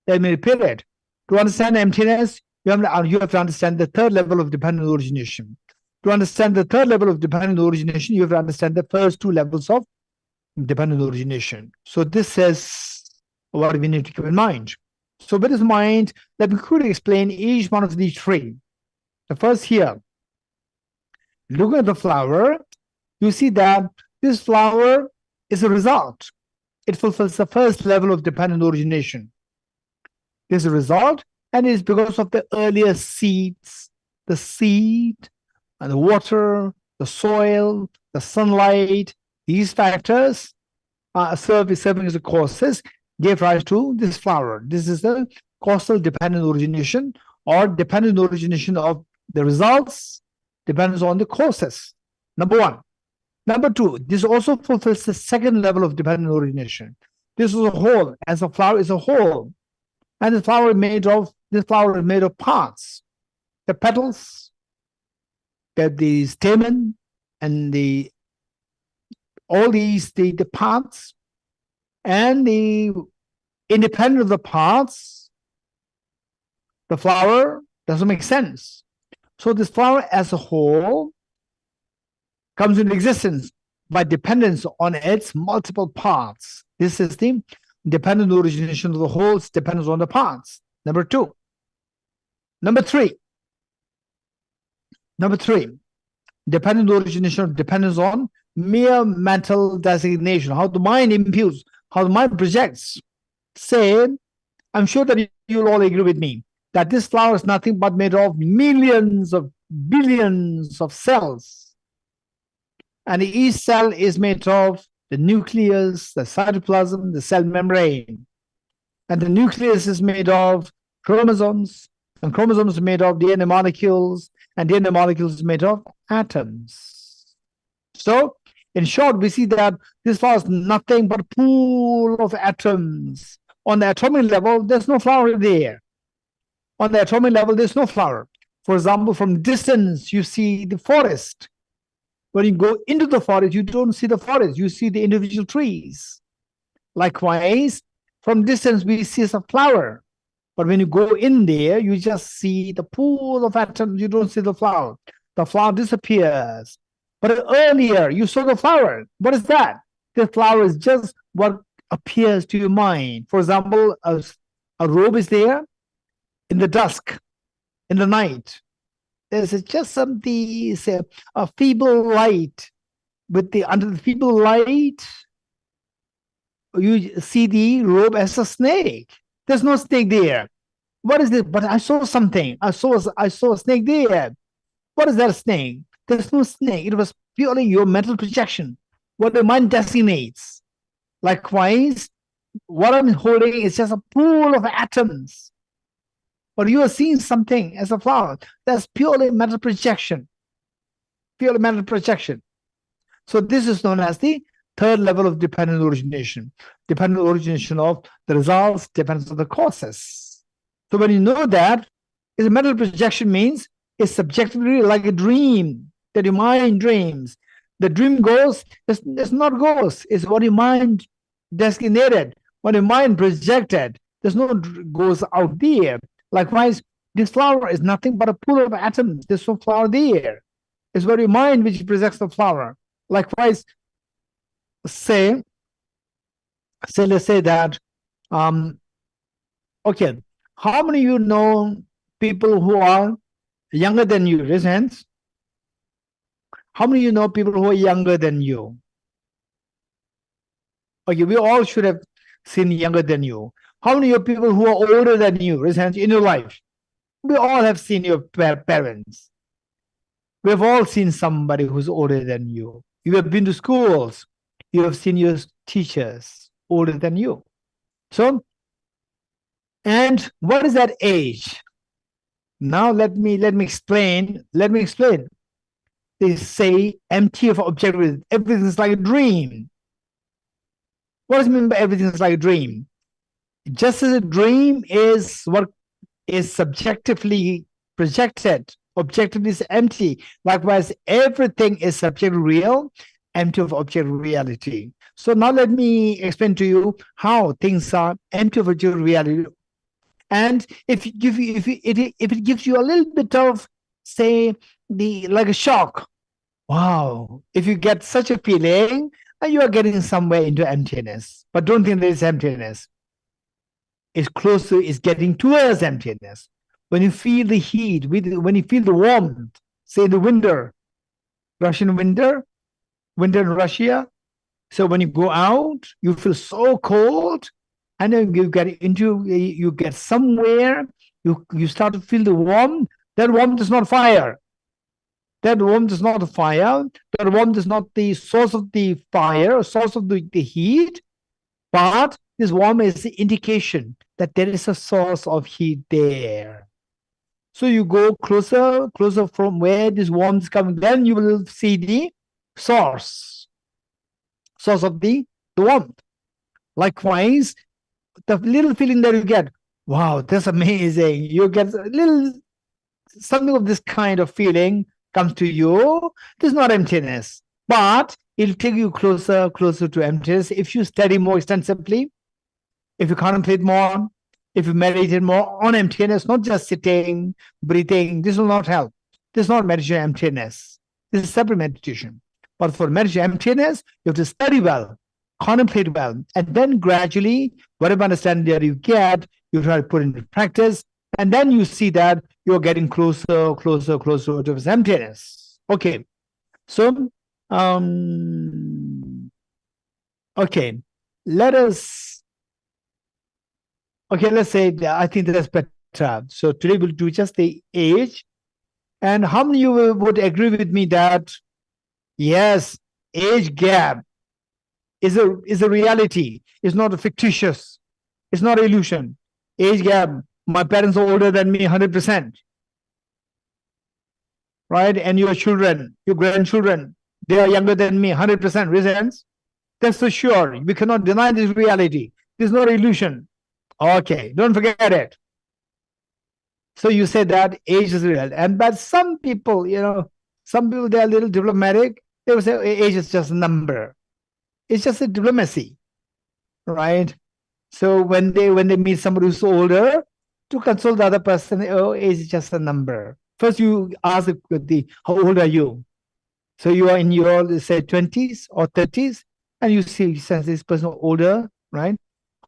Let me repeat it. To understand emptiness, you have to understand the third level of dependent origination. To understand the third level of dependent origination, you have to understand the first two levels of dependent origination. So this is what we need to keep in mind. So with this mind, let me quickly explain each one of these three. The first here, looking at the flower, you see that this flower is a result. It fulfills the first level of dependent origination. This is a result, and it is because of the earlier seeds, the seed, and the water, the soil, the sunlight. These factors serving as the causes gave rise to this flower. This is the causal dependent origination, or dependent origination of the results depends on the causes. Number one. Number two, this also fulfills the second level of dependent origination. This is a whole, as a flower is a whole. And this flower is made of parts. The petals, the stamen, and all these the parts, and the independent of the parts, the flower doesn't make sense. So this flower as a whole comes into existence by dependence on its multiple parts. This is the dependent origination of the wholes, dependence on the parts. Number two. Number three, dependent origination depends on mere mental designation, how the mind imputes, how the mind projects. Say, I'm sure that you'll all agree with me that this flower is nothing but made of millions of billions of cells. And each cell is made of the nucleus, the cytoplasm, the cell membrane. And the nucleus is made of chromosomes, and chromosomes are made of DNA molecules, and DNA molecules are made of atoms. So, in short, we see that this flower is nothing but a pool of atoms. On the atomic level, there's no flower there. On the atomic level, there's no flower. For example, from distance, you see the forest. When you go into the forest, you don't see the forest, you see the individual trees. Likewise, from distance, we see a flower. But when you go in there, you just see the pool of atoms, you don't see the flower. The flower disappears. But earlier, you saw the flower. What is that? The flower is just what appears to your mind. For example, a robe is there in the dusk, in the night. There's just something, say, a feeble light. Under the feeble light, you see the robe as a snake. There's no snake there. What is it? But I saw something. I saw a snake there. What is that snake? There's no snake. It was purely your mental projection, what the mind designates. Likewise, what I'm holding is just a pool of atoms. But you are seeing something as a flower. That's purely mental projection. Purely mental projection. So this is known as the third level of dependent origination. Dependent origination of the results depends on the causes. So when you know that, is a mental projection means it's subjectively like a dream that your mind dreams. The dream goes, it's not ghost, it's what your mind designated, what your mind projected. There's no ghost out there. Likewise, this flower is nothing but a pool of atoms. There's no flower there. It's what your mind which projects the flower. Likewise, let's say that, okay, how many of you know people who are younger than you? Raise hands. How many of you know people who are younger than you? Okay, we all should have seen younger than you. How many of people who are older than you? Raise hands in your life. We all have seen your parents. We have all seen somebody who's older than you. You have been to schools. You have seen your teachers older than you. So, and what is that age? Now let me explain. They say empty of objectivity. Everything is like a dream. What does it mean by everything is like a dream? Just as a dream is what is subjectively projected, objectively is empty. Likewise, everything is subjective real, empty of objective reality. So now let me explain to you how things are empty of objective reality. And if it gives you a little bit of, say, like a shock, wow, if you get such a feeling, you are getting somewhere into emptiness. But don't think there is emptiness. It's closer, it's getting towards emptiness. When you feel the heat, when you feel the warmth, say the winter, Russian winter in Russia. So when you go out, you feel so cold, and then you get somewhere, you start to feel the warmth. That warmth is not fire. That warmth is not a fire. That warmth is not the source of the fire, or source of the heat, but this warmth is the indication that there is a source of heat there. So you go closer from where this warmth is coming, then you will see the source of the warmth. Likewise, the little feeling that you get, wow, that's amazing. You get a little, something of this kind of feeling comes to you. This is not emptiness, but it'll take you closer to emptiness if you study more extensively, if you contemplate more, if you meditate more on emptiness, not just sitting, breathing. This will not help. This is not meditation emptiness. This is separate meditation. But for meditation emptiness, you have to study well, contemplate well, and then gradually, whatever understanding that you get, you try to put into practice, and then you see that you're getting closer to this emptiness. Okay. So, okay, let's say, I think that's better. So today we'll do just the age. And how many of you would agree with me that, yes, age gap is a reality. It's not a fictitious. It's not an illusion. Age gap, my parents are older than me 100%. Right? And your children, your grandchildren, they are younger than me 100%. Reasons? That's for sure. We cannot deny this reality. This is not an illusion. Okay, don't forget it. So you say that age is real. But some people, they are a little diplomatic. They will say age is just a number. It's just a diplomacy, right? So when they meet somebody who's older, to console the other person, oh, age is just a number. First you ask how old are you? So you are in your, say, 20s or 30s, and you see, since this person older, right?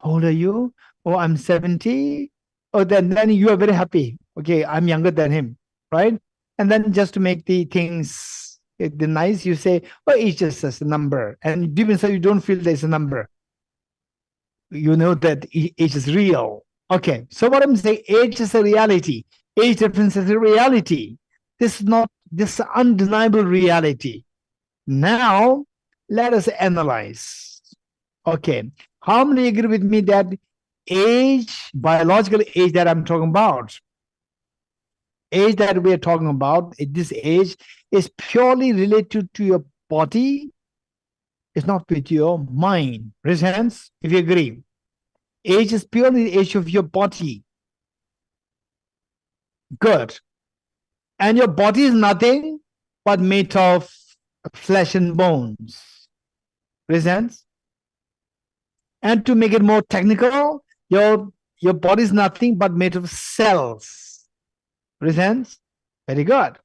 How old are you? Oh, I'm 70. Oh, then you are very happy. Okay, I'm younger than him, right? And then just to make the things nice, you say, oh, it's just a number. And deep inside, you don't feel there's a number. You know that age is real. Okay, so what I'm saying, age is a reality. Age difference is a reality. This is not this undeniable reality. Now, let us analyze. Okay, how many agree with me that age, biological age that I'm talking about, age that we are talking about, this age is purely related to your body, it's not with your mind. Raise hands if you agree. Age is purely the age of your body. Good. And your body is nothing but made of flesh and bones. Raise hands. And to make it more technical, your body is nothing but made of cells. Raise hands. Very good.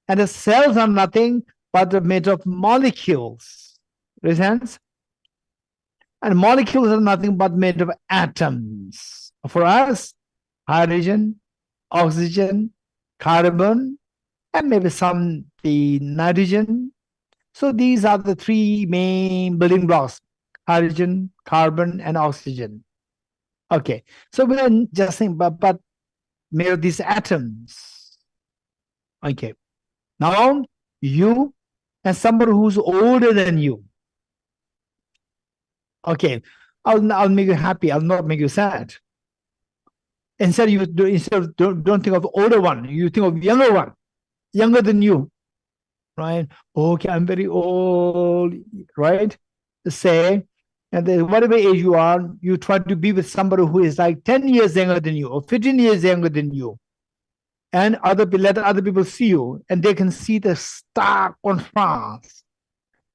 And the cells are nothing but made of molecules. Raise hands. And molecules are nothing but made of atoms. For us, hydrogen, oxygen, carbon, and maybe the nitrogen. So these are the three main building blocks: hydrogen, carbon, and oxygen. Okay, so we are just saying, but made of these atoms. Okay, now you and somebody who's older than you. Okay, I'll make you happy. I'll not make you sad. Instead don't think of older one. You think of younger one, younger than you, right? Okay, I'm very old, right? Say And then whatever age you are, you try to be with somebody who is like 10 years younger than you or 15 years younger than you. And let other people see you, and they can see the stark contrast.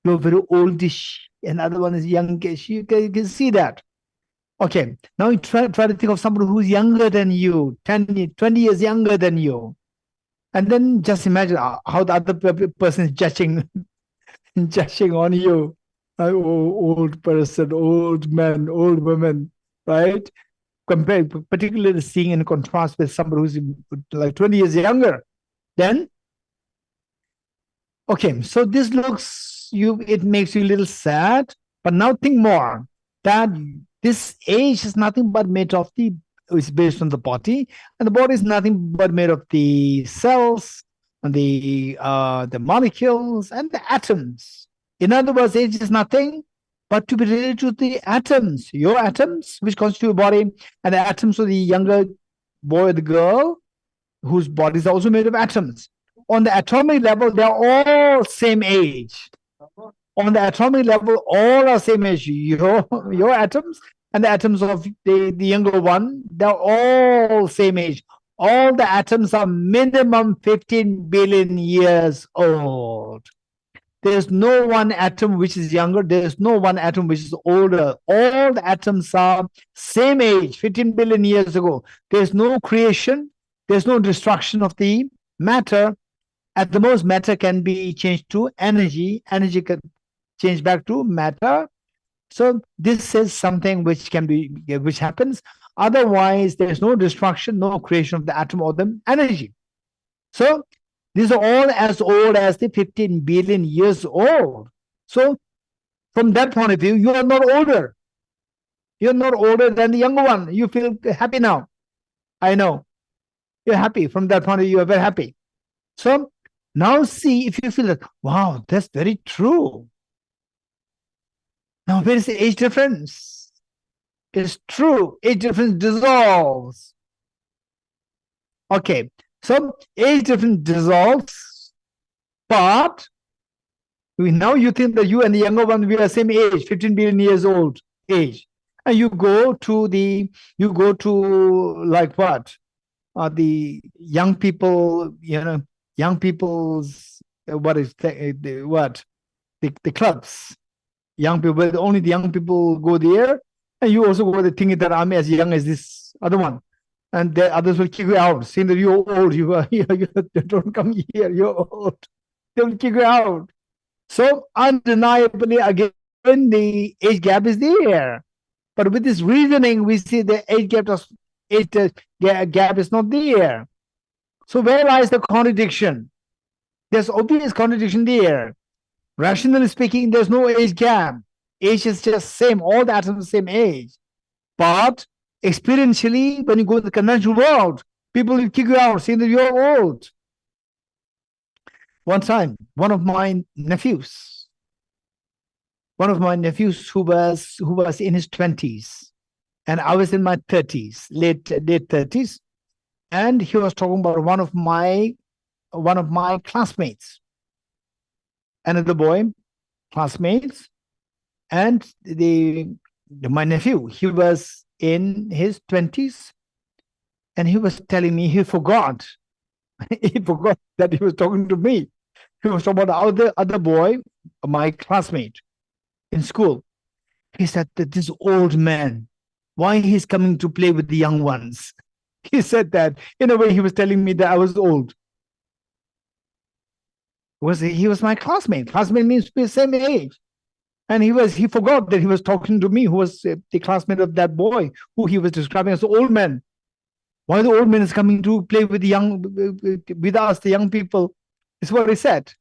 You're very oldish, and other one is youngish. You can see that. Okay, now you try to think of somebody who's younger than you, 10, 20 years younger than you. And then just imagine how the other person is judging, judging on you. Like, oh, old person, old man, old woman, right? Compared, particularly seeing in contrast with somebody who's like 20 years younger. Then, okay, so this looks, it makes you a little sad, but now think more that this age is nothing but made of it's based on the body, and the body is nothing but made of the cells and the molecules and the atoms. In other words, age is nothing but to be related to the atoms, your atoms, which constitute your body, and the atoms of the younger boy or the girl, whose bodies are also made of atoms. On the atomic level, they're all same age. On the atomic level, all are same age. Your atoms and the atoms of the younger one, they're all same age. All the atoms are minimum 15 billion years old. There's no one atom which is younger. There's no one atom which is older. All the atoms are same age, 15 billion years ago. There's no creation. There's no destruction of the matter. At the most, matter can be changed to energy. Energy can change back to matter. So this is something which happens. Otherwise, there's no destruction, no creation of the atom or the energy. So these are all as old as the 15 billion years old. So from that point of view, you are not older. You're not older than the younger one. You feel happy now. I know. You're happy. From that point of view, you're very happy. So now see if you feel that, wow, that's very true. Now, where is the age difference? It's true. Age difference dissolves. Okay. So age difference dissolves, but now you think that you and the younger one, we are same age, 15 billion years old age. And you go to like what? The young people, young people's, the clubs. Young people, only the young people go there. And you also go there thinking that I'm as young as this other one. And the others will kick you out, saying that you're old, you don't come here, you're old. They will kick you out. So undeniably, again, the age gap is there. But with this reasoning, we see the age gap is not there. So where lies the contradiction? There's obvious contradiction there. Rationally speaking, there's no age gap. Age is just same, all the atoms same age. But experientially, when you go to the conventional world, people will kick you out, saying that you're old. One time, one of my nephews who was in his 20s, and I was in my 30s, late 30s, and he was talking about one of my classmates, another boy, classmates, and my nephew, he was in his 20s, and he was telling me he forgot that he was talking to me. He was talking about the other boy, my classmate in school. He said that this old man, why he's coming to play with the young ones. He said that. In a way, he was telling me that I was old. He was my classmate. Classmate means we're the same age. And he forgot that he was talking to me, who was the classmate of that boy, who he was describing as the old man. Why the old man is coming to play with with us, the young people, is what he said.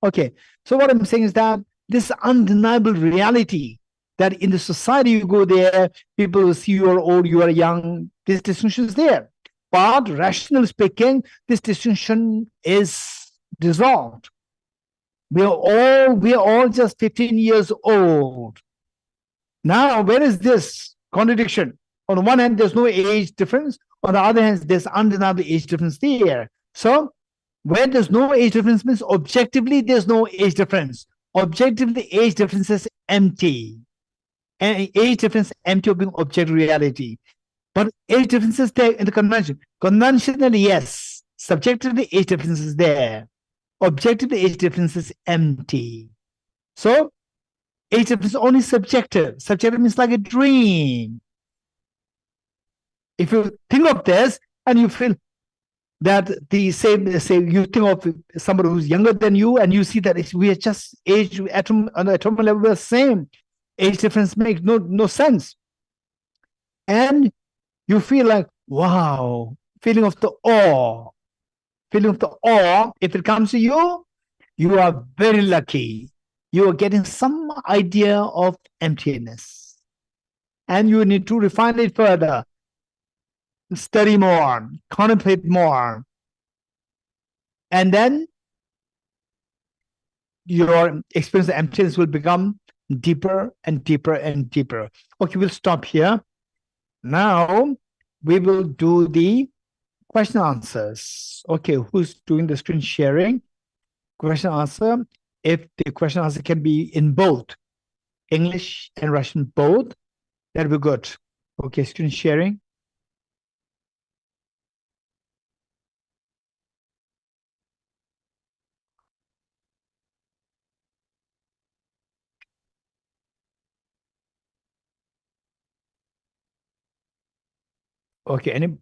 Okay, so what I'm saying is that this undeniable reality that in the society you go there, people will see you are old, you are young, this distinction is there. But rationally speaking, this distinction is dissolved. We are all just 15 years old. Now, where is this contradiction? On the one hand, there's no age difference. On the other hand, there's undeniable age difference there. So, where there's no age difference means objectively there's no age difference. Objectively, age difference is empty. and age difference empty of being objective reality. But age difference is there in the convention. Conventionally, yes. Subjectively, age difference is there. Objectively, age difference is empty. So, age difference is only subjective. Subjective means like a dream. If you think of this and you feel that the same, say you think of somebody who's younger than you and you see that we are just age atom on the atomic level, we're the same. Age difference makes no sense. And you feel like, wow, feeling of the awe. Feeling of the awe, if it comes to you, you are very lucky. You are getting some idea of emptiness. And you need to refine it further. Study more, contemplate more. And then your experience of emptiness will become deeper and deeper and deeper. Okay, we'll stop here. Now we will do the question answers. Okay, who's doing the screen sharing? Question answer. If the question answer can be in both English and Russian, both, that'll be good. Okay, screen sharing. Okay, any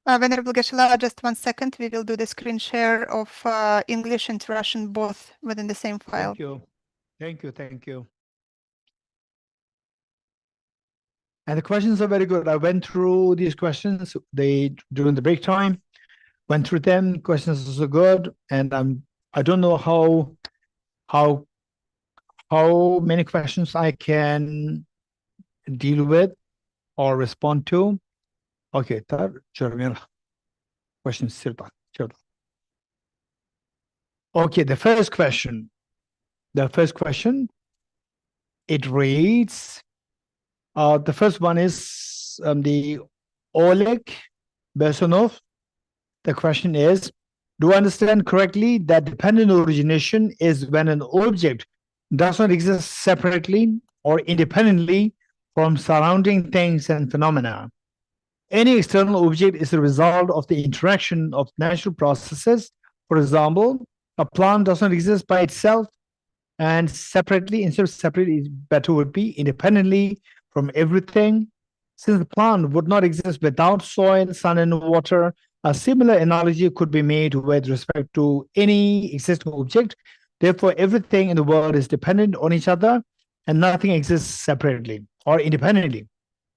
Venerable Geshe, just 1 second. We will do the screen share of English and Russian both within the same file. Thank you. Thank you. Thank you. And the questions are very good. I went through these questions during the break time, went through them. Questions are so good. And I don't know how many questions I can deal with or respond to. Okay, question. Okay, the first question. It reads, the first one is the Oleg Besonov. The question is, do I understand correctly that dependent origination is when an object does not exist separately or independently from surrounding things and phenomena? Any external object is the result of the interaction of natural processes. For example, a plant does not exist by itself and separately. Instead of separately, better would be independently from everything. Since the plant would not exist without soil, sun, and water, a similar analogy could be made with respect to any existing object. Therefore, everything in the world is dependent on each other and nothing exists separately or independently.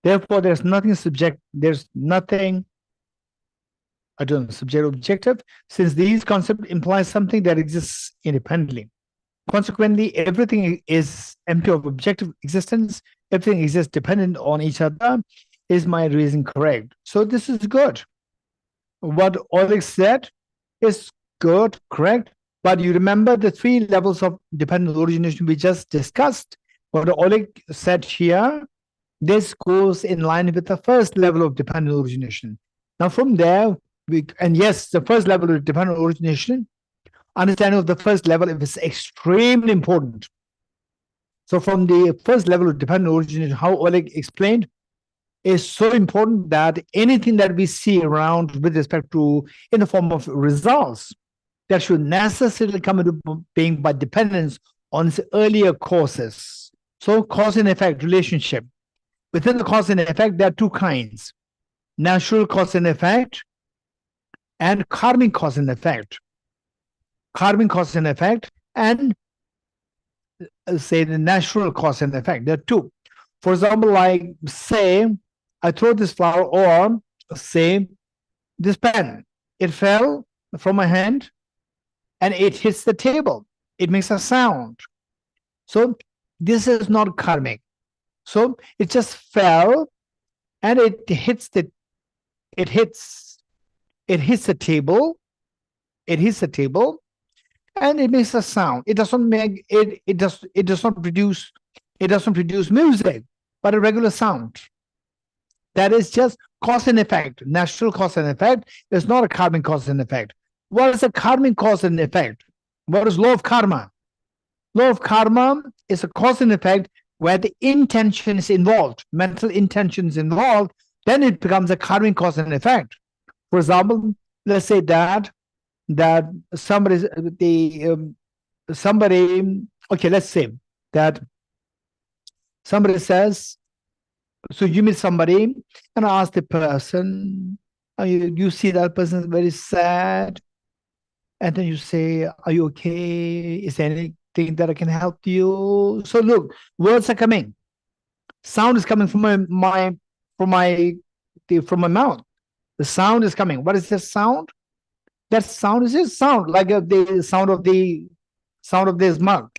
Therefore, there's nothing subjective, objective, since these concepts imply something that exists independently. Consequently, everything is empty of objective existence. Everything exists dependent on each other. Is my reason correct? So this is good. What Oleg said is good, correct. But you remember the 3 levels of dependent origination we just discussed. What Oleg said here, this goes in line with the first level of dependent origination. Now from there, the first level of dependent origination, understanding of the first level is extremely important. So from the first level of dependent origination, how Oleg explained, is so important that anything that we see around with respect to in the form of results, that should necessarily come into being by dependence on its earlier causes. So cause and effect relationship. Within the cause and effect, there are 2 kinds: natural cause and effect and karmic cause and effect. Karmic cause and effect and say the natural cause and effect. There are 2. For example, like say I throw this flower, or say this pen. It fell from my hand and it hits the table. It makes a sound. So this is not karmic. So it just fell and it hits the table. It hits the table and it makes a sound. It doesn't make it does not produce music, but a regular sound. That is just cause and effect. Natural cause and effect is not a karmic cause and effect. What is a karmic cause and effect? What is law of karma? Law of karma is a cause and effect where the intention is involved, mental intention is involved, then it becomes a karmic cause and effect. For example, let's say that somebody, okay, let's say that somebody says, so you meet somebody and ask the person, you see that person is very sad, and then you say, are you okay? Is there anything that I can help you? So look, words are coming. Sound is coming from my mouth. The sound is coming. What is the sound? That sound is just sound, like the sound of this mug.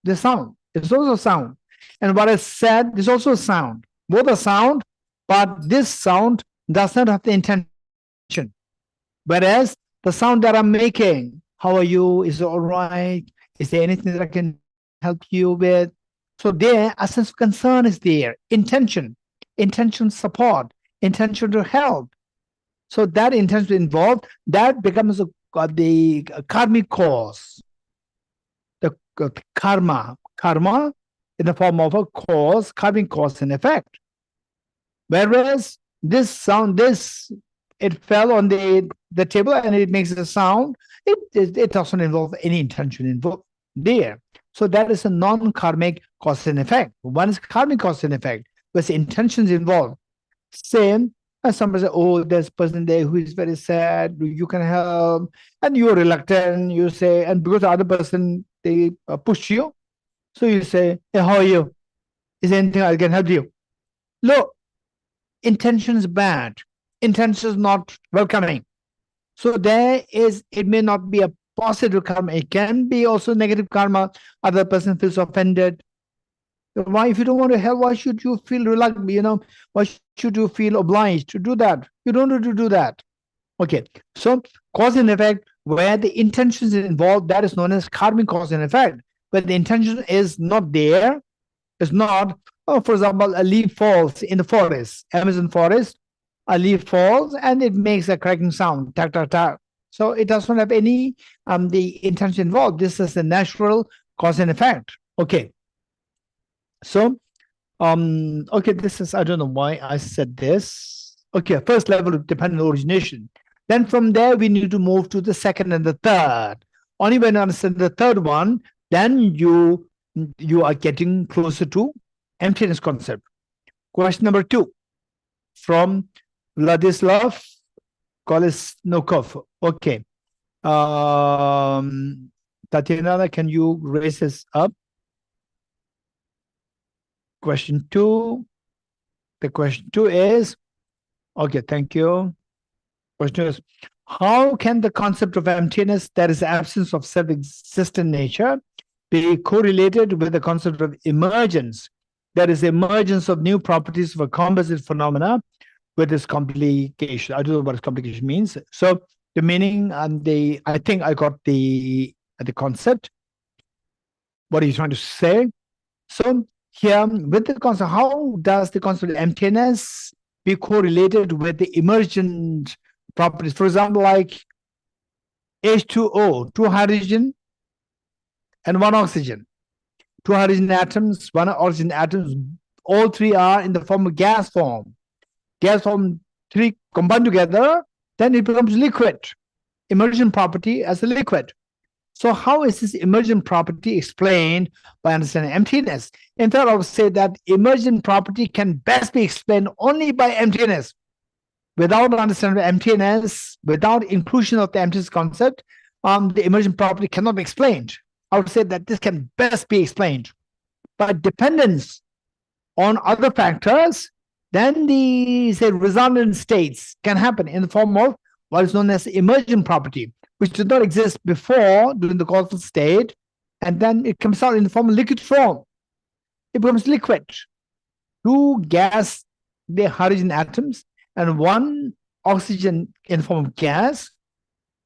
The sound. It's also sound. And what I said is also sound. Both are sound, but this sound does not have the intention. Whereas the sound that I'm making, how are you? Is it all right? Is there anything that I can help you with? So there, a sense of concern is there. Intention support, intention to help. So that intention involved, that becomes the karmic cause. The karma in the form of a cause, karmic cause and effect. Whereas this sound, it fell on the table and it makes a sound, it doesn't involve any intention involved there. So that is a non-karmic cause and effect. One is karmic cause and effect, with intentions involved. Same as somebody says, oh, there's a person there who is very sad, you can help, and you're reluctant, you say, and because the other person, they push you, so you say, hey, how are you? Is there anything I can help you? Look, intention is bad. Intention is not welcoming. So it may not be a positive karma. It can be also negative karma. Other person feels offended. Why, if you don't want to help, why should you feel reluctant? Why should you feel obliged to do that? You don't need to do that. Okay. So cause and effect, where the intention is involved, that is known as karmic cause and effect. But the intention is not there. It's not, for example, a leaf falls in the forest, Amazon forest, a leaf falls and it makes a cracking sound, tak, tak, tak. So it does not have any the intention involved. This is the natural cause and effect. Okay. So, okay, this is, I don't know why I said this. Okay, first level of dependent origination. Then from there, we need to move to the second and the third. Only when you understand the third one, then you are getting closer to emptiness concept. Question number 2 from Vladislav Kolesnikov. Okay. Tatiana, can you raise this up? Question 2. The question 2 is, okay, thank you. Question is, how can the concept of emptiness, that is the absence of self-existent nature, be correlated with the concept of emergence, that is the emergence of new properties of a composite phenomena with this complication? I don't know what this complication means. So the meaning and I think I got the concept. What are you trying to say? So here, with the concept, how does the concept of emptiness be correlated with the emergent properties? For example, like H2O, 2 hydrogen and 1 oxygen. 2 hydrogen atoms, 1 oxygen atoms, all 3 are in the form of gas form. Gas form 3 combine together, then it becomes liquid. Emergent property as a liquid. So how is this emergent property explained by understanding emptiness? In fact, I would say that emergent property can best be explained only by emptiness. Without understanding emptiness, without inclusion of the emptiness concept, the emergent property cannot be explained. I would say that this can best be explained. But dependence on other factors, then the resultant states can happen in the form of what is known as emergent property, which did not exist before during the causal state, and then it comes out in the form of liquid form. It becomes liquid. 2 gas, the hydrogen atoms, and 1 oxygen in the form of gas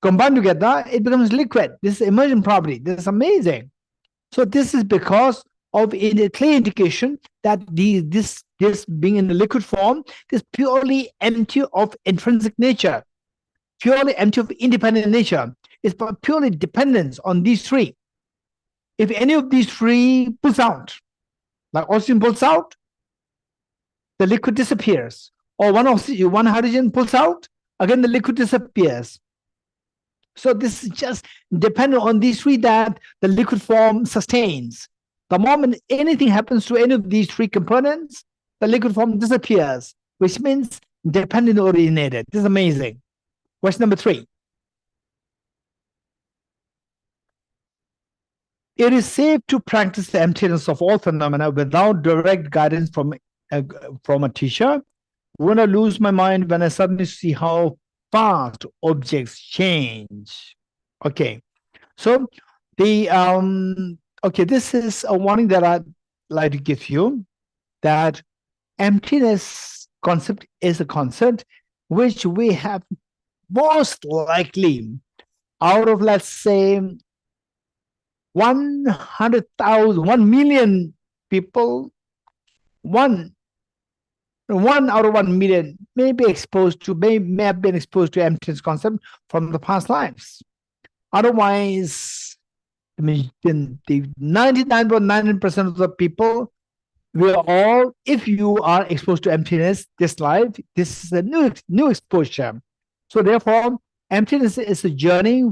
combined together, it becomes liquid. This is emergent property. This is amazing. So this is because of a clear indication that this being in the liquid form is purely empty of intrinsic nature, purely empty of independent nature. is purely dependence on these three. If any of these three pulls out, like oxygen pulls out, the liquid disappears. Or one hydrogen pulls out, again the liquid disappears. So this is just dependent on these three that the liquid form sustains. The moment anything happens to any of these three components, the liquid form disappears, which means dependent originated. This is amazing. Question number 3. It is safe to practice the emptiness of all phenomena without direct guidance from a teacher. When I lose my mind, when I suddenly see how fast objects change. Okay, so the okay, this is a warning that I'd like to give you, that emptiness concept is a concept which we have most likely out of, let's say, 100,000, 1 million people, one out of 1 million may be exposed to, may have been exposed to emptiness concept from the past lives. Otherwise, the 99.9% of the people, we are all, if you are exposed to emptiness this life, this is a new exposure. So therefore, emptiness is a journey.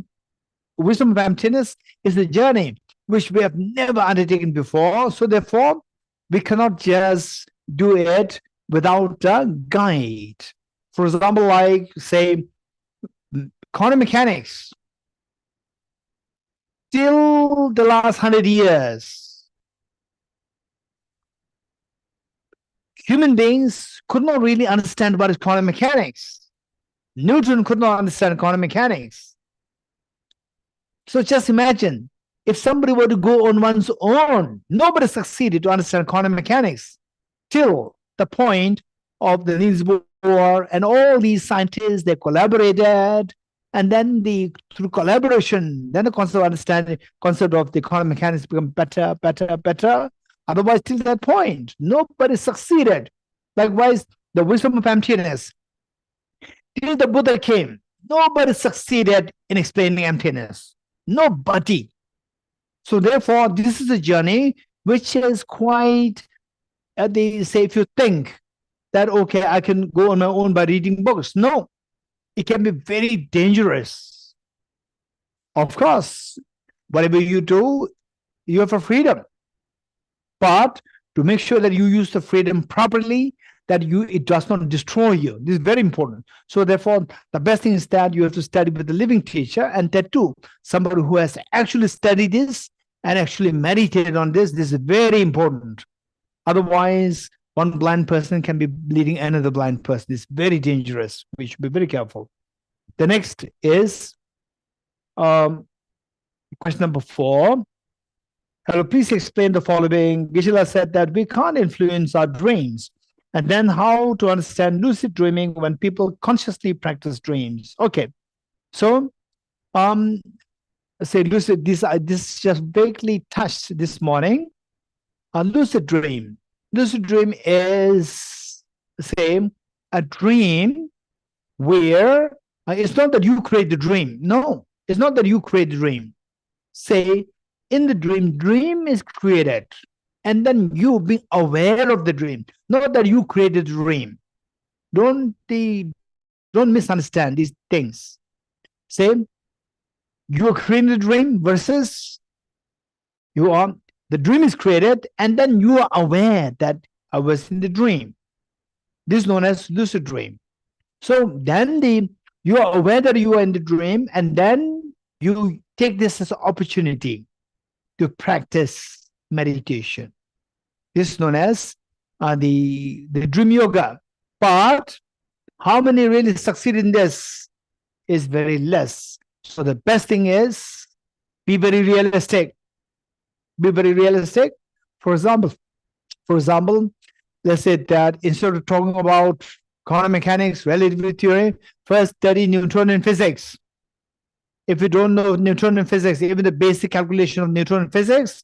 Wisdom of emptiness is a journey which we have never undertaken before. So therefore, we cannot just do it without a guide. For example, like, say, quantum mechanics. Till the last 100 years, human beings could not really understand what is quantum mechanics. Newton could not understand quantum mechanics. So just imagine, if somebody were to go on one's own, nobody succeeded to understand quantum mechanics till the point of the Niels Bohr and all these scientists. They collaborated, and then through collaboration, then the concept of understanding, concept of the quantum mechanics become better. Otherwise, till that point, nobody succeeded. Likewise, the wisdom of emptiness. Till the Buddha came, nobody succeeded in explaining emptiness. Nobody. So therefore, this is a journey which is quite, they say, if you think that, okay, I can go on my own by reading books. No, it can be very dangerous. Of course, whatever you do, you have a freedom. But to make sure that you use the freedom properly, that it does not destroy you. This is very important. So therefore, the best thing is that you have to study with a living teacher, and that too, somebody who has actually studied this and actually meditated on this. This is very important. Otherwise, one blind person can be leading another blind person. It's very dangerous. We should be very careful. The next is question number 4. Hello, please explain the following. Geshe said that we can't influence our dreams. And then how to understand lucid dreaming when people consciously practice dreams. Okay, so say lucid, this just vaguely touched this morning. A lucid dream. Lucid dream is, say, a dream where it's not that you create the dream. No, it's not that you create the dream. Say, in the dream is created, and then you being aware of the dream, not that you created the dream. Don't misunderstand these things. Say, you are creating the dream versus the dream is created, and then you are aware that I was in the dream. This is known as lucid dream. So then you are aware that you are in the dream, and then you take this as an opportunity to practice meditation. This is known as the dream yoga. But how many really succeed in this is very less. So the best thing is be very realistic. Be very realistic. For example, let's say that instead of talking about quantum mechanics, relativity theory, first study Newtonian physics. If you don't know Newtonian physics, even the basic calculation of Newtonian physics,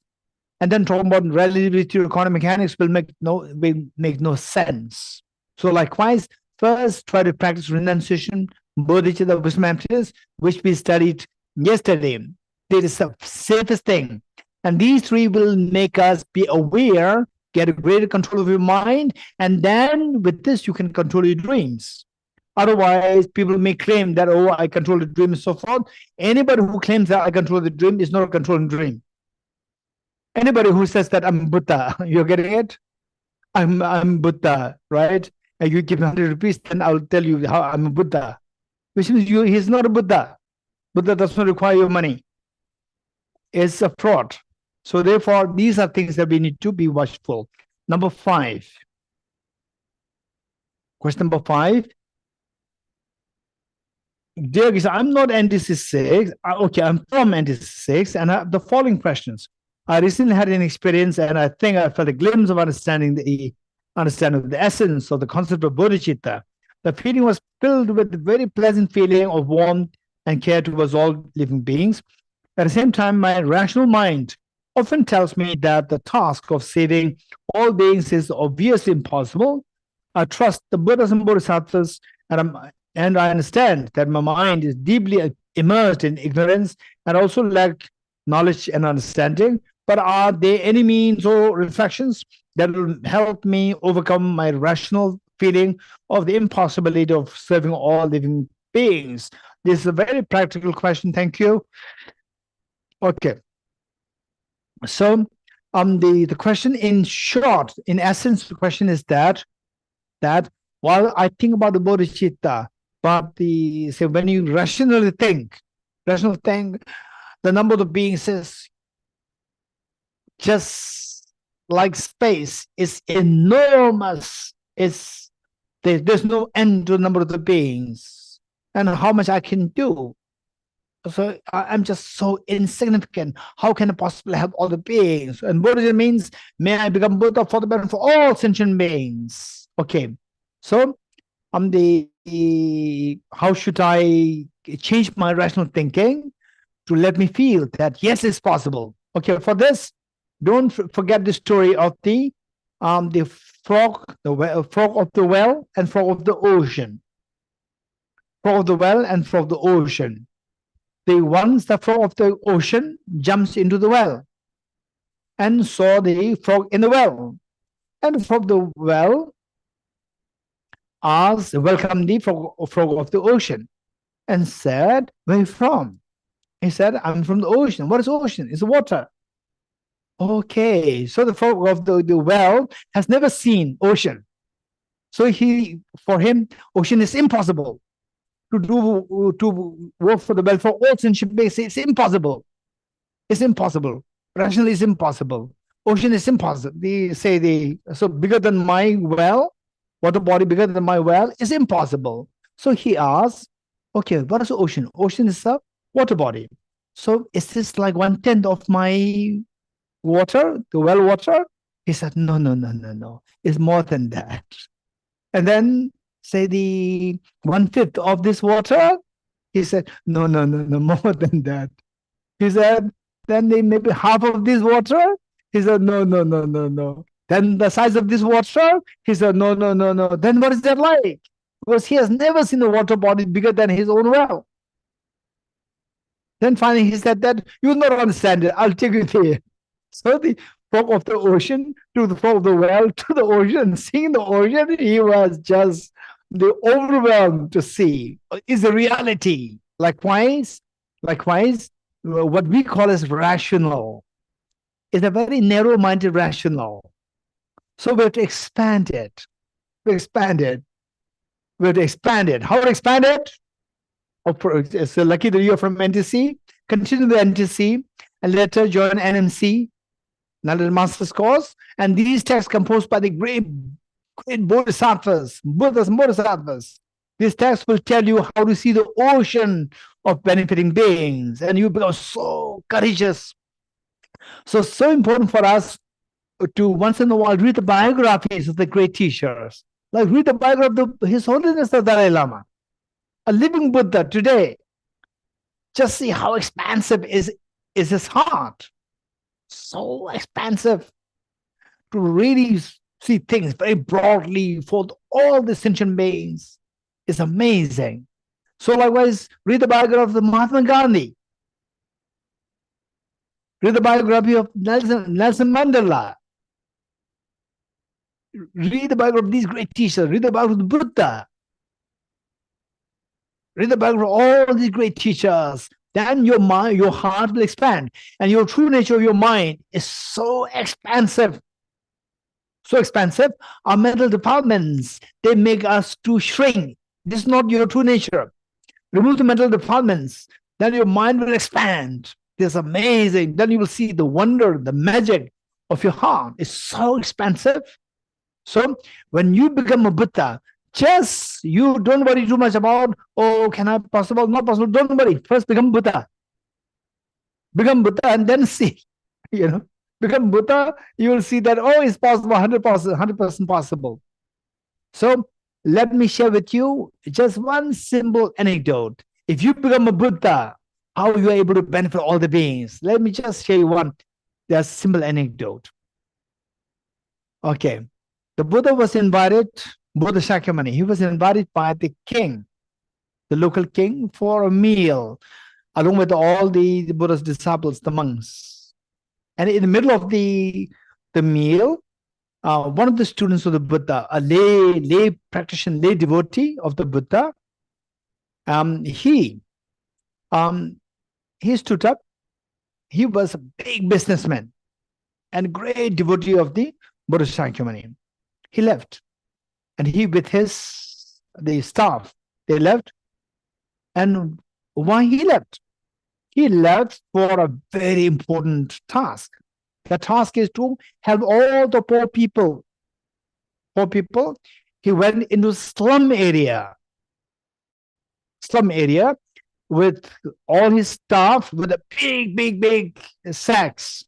and then talking about relativity theory, quantum mechanics will make no sense. So likewise, first try to practice renunciation, bodhicitta, wisdom, emptiness, which we studied yesterday. There is the safest thing. And these three will make us be aware, get a greater control of your mind, and then with this you can control your dreams. Otherwise, people may claim that, oh, I control the dream and so forth. Anybody who claims that I control the dream is not a controlling dream. Anybody who says that I'm Buddha, you're getting it? I'm Buddha, right? And you give me 100 rupees, then I'll tell you how I'm a Buddha. Which means he's not a Buddha. Buddha does not require your money. It's a fraud. So therefore, these are things that we need to be watchful. Number 5. Question number 5. Dear Geshe, I'm not anti-6. Okay, I'm from anti-6, and I have the following questions. I recently had an experience, and I think I felt a glimpse of understanding the essence of the concept of bodhicitta. The feeling was filled with a very pleasant feeling of warmth and care towards all living beings. At the same time, my rational mind often tells me that the task of saving all beings is obviously impossible. I trust the Buddhas and Bodhisattvas, and I understand that my mind is deeply immersed in ignorance and also lack knowledge and understanding. But are there any means or reflections that will help me overcome my rational feeling of the impossibility of serving all living beings? This is a very practical question. Thank you. Okay. So the question in short, in essence, the question is that while I think about the bodhicitta, but when you rationally think, the number of the beings is just like space, is enormous. There's no end to the number of the beings and how much I can do. So I'm just so insignificant. How can I possibly help all the beings? And Buddhism means, may I become Buddha for the benefit of all sentient beings. Okay. So how should I change my rational thinking to let me feel that yes, it's possible? Okay, for this, don't forget the story of the frog of the well and frog of the ocean. Frog of the well and frog of the ocean. Once the frog of the ocean jumps into the well and saw the frog in the well. And the frog of the well welcomed the frog of the ocean and said, where are you from? He said, I'm from the ocean. What is ocean? It's water. Okay, so the frog of the well has never seen ocean. So for him, ocean is impossible. To work for the welfare of all sentient beings, it's impossible. It's impossible. Rationally, it's impossible. Ocean is impossible. So bigger than my well, water body bigger than my well is impossible. So he asked, okay, what is the ocean? Ocean is a water body. So is this like 1/10 of my water, the well water? He said, no. It's more than that. And then say the 1/5 of this water? He said, no, more than that. He said, then maybe half of this water? He said, no. Then the size of this water? He said, no. Then what is that like? Because he has never seen a water body bigger than his own well. Then finally he said that you will not understand it. I'll take you there. So the frog of the ocean to the frog of the well to the ocean, seeing the ocean, he was just overwhelmed to see is a reality. Likewise, what we call as rational is a very narrow-minded rational. So we have to expand it. We have to expand it. How to expand it? It's lucky that you're from NTC. Continue the NTC and later join NMC, Nalanda Master's Course. And these texts composed by the great Bodhisattvas, Buddhas and Bodhisattvas. This text will tell you how to see the ocean of benefiting beings, and you become so courageous. So important for us to once in a while read the biographies of the great teachers. Like read the biography of His Holiness the Dalai Lama, a living Buddha today. Just see how expansive is his heart. So expansive to really see things very broadly for all the sentient beings. Is amazing. So likewise, read the biography of the Mahatma Gandhi. Read the biography of Nelson Mandela. Read the biography of these great teachers. Read the biography of the Buddha. Read the biography of all these great teachers. Then your mind, your heart will expand. And your true nature of your mind is so expansive. So expansive. Our mental departments, they make us to shrink. This is not your true nature. Remove the mental departments. Then your mind will expand. This is amazing. Then you will see the wonder, the magic of your heart. It's so expansive. So when you become a Buddha, just you don't worry too much about, oh, can I possible, not possible. Don't worry. First become Buddha. Become Buddha and then see, become Buddha, you will see that, oh, it's possible, 100% possible. So let me share with you just one simple anecdote. If you become a Buddha, how you are able to benefit all the beings. Let me just share you one simple anecdote. Okay. The Buddha was invited, Buddha Shakyamuni, he was invited by the king, the local king, for a meal, along with all the Buddha's disciples, the monks. And in the middle of the meal, one of the students of the Buddha, a lay practitioner, lay devotee of the Buddha, he stood up. He was a big businessman and great devotee of the Buddha Shakyamuni. He left, and he with the staff, they left. And why he left? He left for a very important task. The task is to help all the poor people. Poor people. He went into slum area with all his staff with a big sacks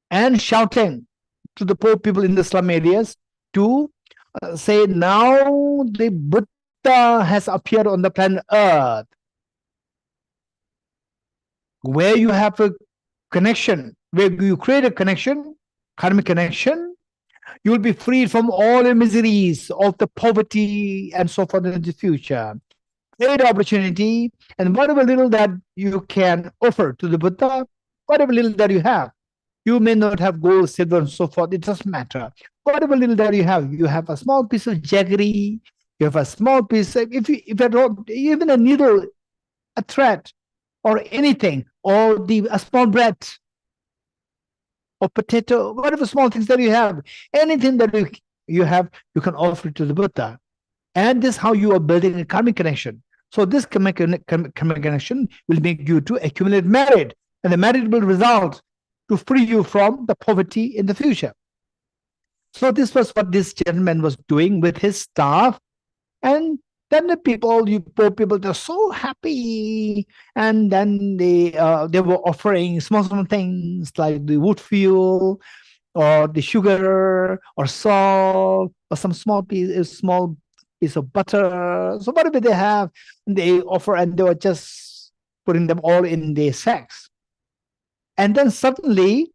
and shouting to the poor people in the slum areas to say, now the Buddha has appeared on the planet Earth, where you have a connection, where you create a connection, karmic connection, you will be freed from all the miseries of the poverty and so forth in the future. Great opportunity, and whatever little that you can offer to the Buddha, whatever little that you have, you may not have gold, silver, and so forth, it doesn't matter. Whatever little that you have a small piece of jaggery, you have a small piece of, if at all, even a needle, a thread, or anything, or a small bread, or potato, whatever small things that you have, anything that you have, you can offer it to the Buddha. And this is how you are building a karmic connection. So this karmic connection will make you to accumulate merit, and the merit will result to free you from the poverty in the future. So this was what this gentleman was doing with his staff. And then the people, you poor people, they're so happy. And then they were offering small things like the wood fuel, or the sugar, or salt, or some small piece of butter. So whatever they have, they offer, and they were just putting them all in their sacks. And then suddenly,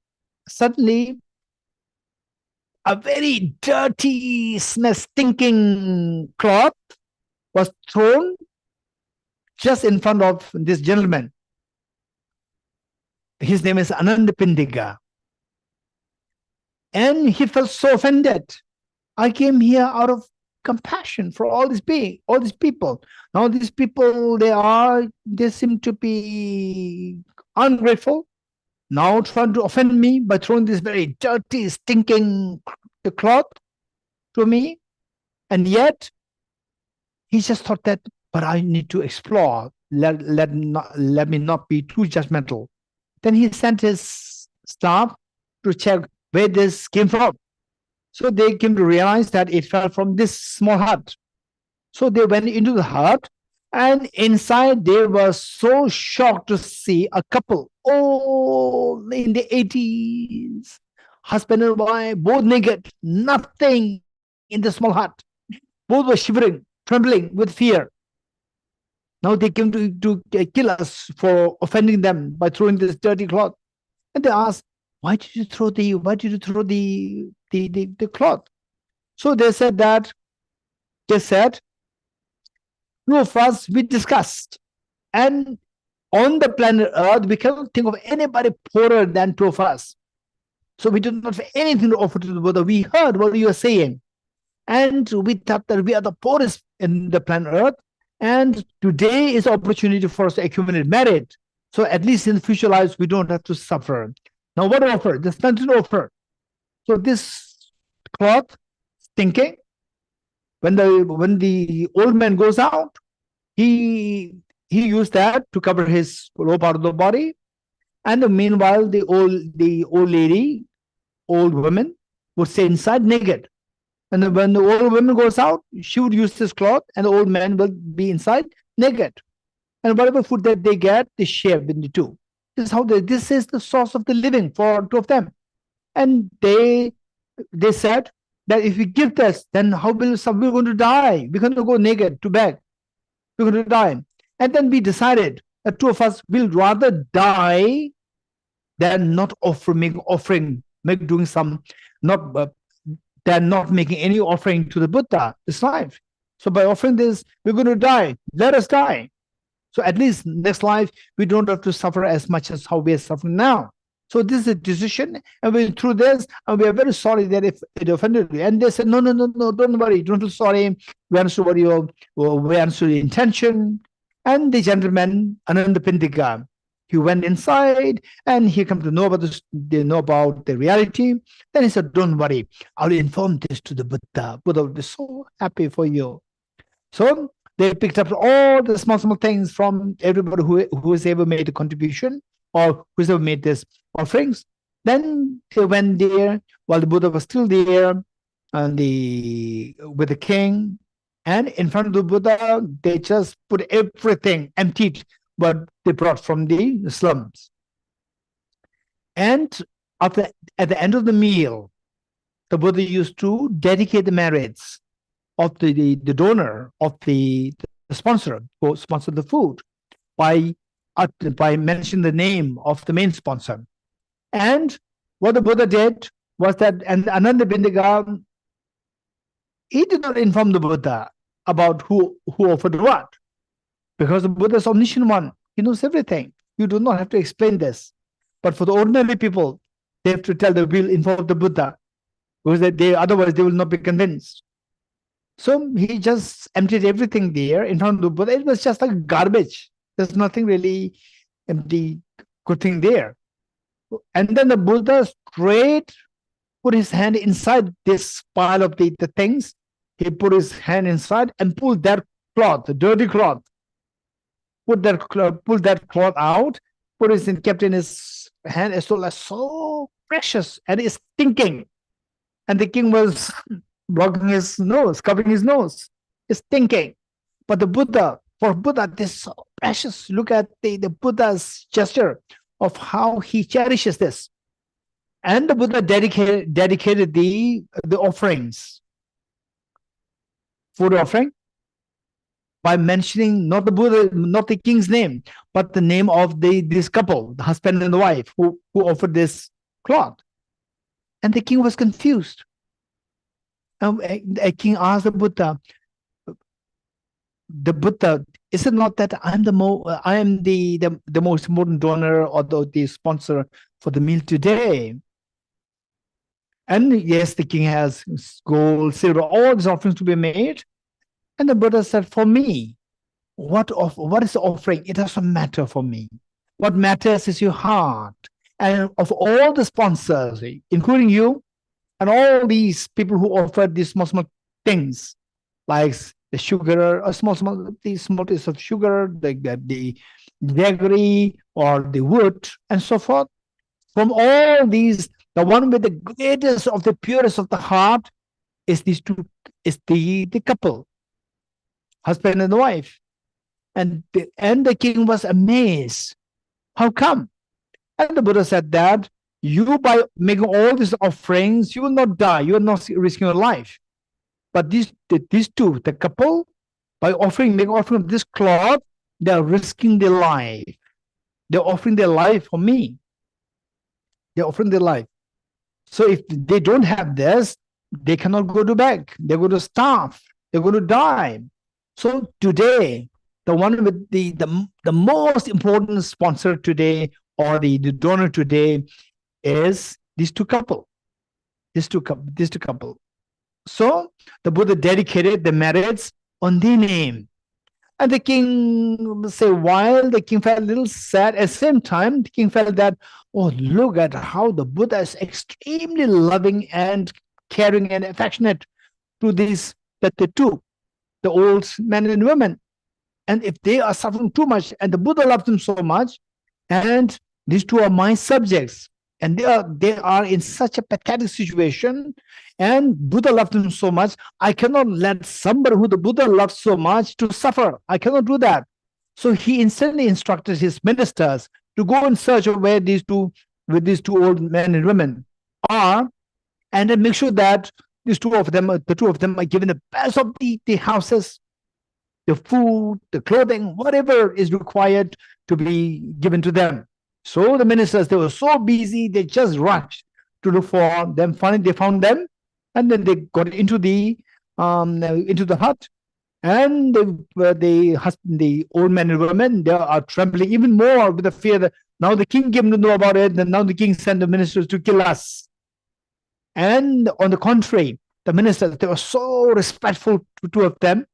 a very dirty, stinking cloth was thrown just in front of this gentleman. His name is Anandapindiga. And he felt so offended. I came here out of compassion for all these people. Now these people, they seem to be ungrateful. Now trying to offend me by throwing this very dirty, stinking cloth to me. And yet, he just thought that, but I need to explore. Let me not be too judgmental. Then he sent his staff to check where this came from. So they came to realize that it fell from this small hut. So they went into the hut, and inside they were so shocked to see a couple, in the 80s, husband and wife, both naked, nothing in the small hut. Both were shivering, trembling with fear. Now they came to kill us for offending them by throwing this dirty cloth. And they asked, why did you throw the cloth? So they said, two of us, we discussed, and On the planet Earth, we cannot think of anybody poorer than two of us. So we do not have anything to offer to the Buddha. We heard what you are saying, and we thought that we are the poorest in the planet Earth. And today is opportunity for us to accumulate merit. So at least in the future lives, we don't have to suffer. Now, what offer? There's nothing to offer. So this cloth, thinking, when the old man goes out, he used that to cover his lower part of the body. And meanwhile, the old lady, old woman, would stay inside naked. And when the old woman goes out, she would use this cloth, and the old man will be inside naked. And whatever food that they get, they share with the two. This is how this is the source of the living for two of them. And they said that if we give this, then how will we're going to die? We're going to go naked to beg. We're going to die. And then we decided that two of us will rather die than not than not making any offering to the Buddha this life. So by offering this, we're going to die. Let us die. So at least next life, we don't have to suffer as much as how we are suffering now. So this is a decision, and we through this, and we are very sorry that if it offended you. And they said, no, don't worry, don't feel sorry. We understood we understood the intention. And the gentleman, Ananda Pindika, he went inside and he came to know about the reality. Then he said, don't worry, I'll inform this to the Buddha. Buddha will be so happy for you. So they picked up all the small things from everybody who has ever made a contribution or who's ever made these offerings. Then they went there while the Buddha was still there and with the king. And in front of the Buddha, they just put everything, emptied what they brought from the slums. And at the end of the meal, the Buddha used to dedicate the merits of the donor, of the sponsor who sponsored the food by mentioning the name of the main sponsor. And what the Buddha did was that, and Ananda Pindika, he did not inform the Buddha about who offered what, because the Buddha is omniscient one. He knows everything. You do not have to explain this. But for the ordinary people, they have to tell the will inform the Buddha, because otherwise they will not be convinced. So he just emptied everything there in front of the Buddha. It was just like garbage. There's nothing really empty good thing there. And then the Buddha straight put his hand inside this pile of the things. He put his hand inside and pulled that cloth, the dirty cloth. Pulled that cloth out, kept in his hand. It's so precious, and it's stinking. And the king was blocking his nose, covering his nose. It's stinking. But for Buddha, this is so precious. Look at the Buddha's gesture of how he cherishes this. And the Buddha dedicated the offerings, food offering, by mentioning not the Buddha, not the king's name, but the name of this couple, the husband and the wife, who offered this cloth. And the king was confused. A king asked the Buddha, is it not that I am the most important donor or the sponsor for the meal today? And yes, the king has gold, silver, all these offerings to be made. And the Buddha said, for me, what is the offering? It doesn't matter for me. What matters is your heart. And of all the sponsors, including you, and all these people who offered these small things, like the sugar, these small pieces of sugar, the jaggery, or the wood, and so forth. From all these, the one with the greatest of the purest of the heart is the couple, husband and the wife. And the king was amazed. How come? And the Buddha said that you, by making all these offerings, you will not die. You are not risking your life. But these two, the couple, by making offering of this cloth, they are risking their life. They're offering their life for me. They're offering their life. So if they don't have this, they cannot go to beg. They're going to starve. They're going to die. So today, the one with the most important sponsor today, or the donor today, is these two couple. So the Buddha dedicated the marriage on their name. And the king say, while the king felt a little sad, at the same time, the king felt that, oh, look at how the Buddha is extremely loving and caring and affectionate to these, the two, the old men and women. And if they are suffering too much, and the Buddha loves them so much, and these two are my subjects, and they are in such a pathetic situation, and Buddha loved them so much, I cannot let somebody who the Buddha loves so much to suffer. I cannot do that. So he instantly instructed his ministers to go in search of where these two old men and women are, and then make sure that the two of them are given the best of the houses, the food, the clothing, whatever is required to be given to them. So the ministers, they were so busy, they just rushed to look for them. Finally, they found them, and then they got into the hut, and the old men and women, they are trembling even more with the fear that now the king came to know about it, and now the king sent the ministers to kill us. And on the contrary, the ministers, they were so respectful to two of them,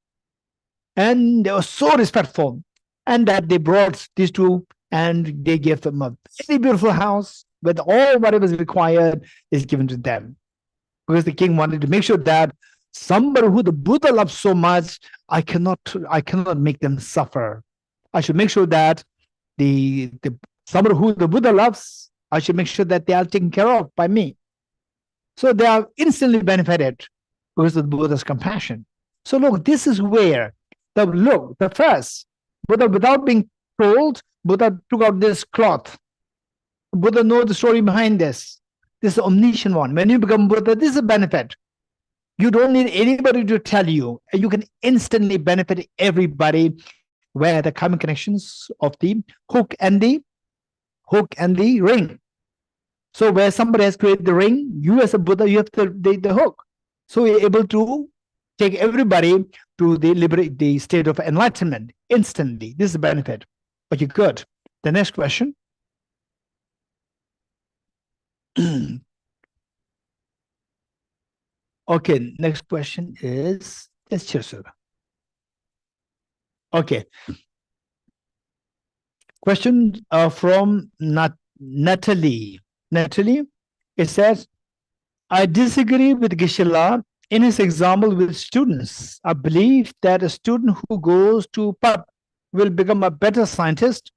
and they were so respectful, and that they brought these two, and they gave them a very beautiful house with all whatever is required is given to them, because the king wanted to make sure that somebody who the Buddha loves so much, I cannot make them suffer. I should make sure that the somebody who the Buddha loves, I should make sure that they are taken care of by me. So they are instantly benefited because of the Buddha's compassion. So look, this is where the first Buddha, without being told, Buddha took out this cloth. Buddha knows the story behind this. This is the omniscient one. When you become Buddha, this is a benefit. You don't need anybody to tell you. You can instantly benefit everybody, where the common connections of the hook and the ring. So where somebody has created the ring, you as a Buddha, you have the hook. So you're able to take everybody to the state of enlightenment instantly. This is a benefit. Okay, good. The next question. Okay, next question is okay. Question from Natalie. Natalie, it says, I disagree with Geshe in his example with students. I believe that a student who goes to pub will become a better scientist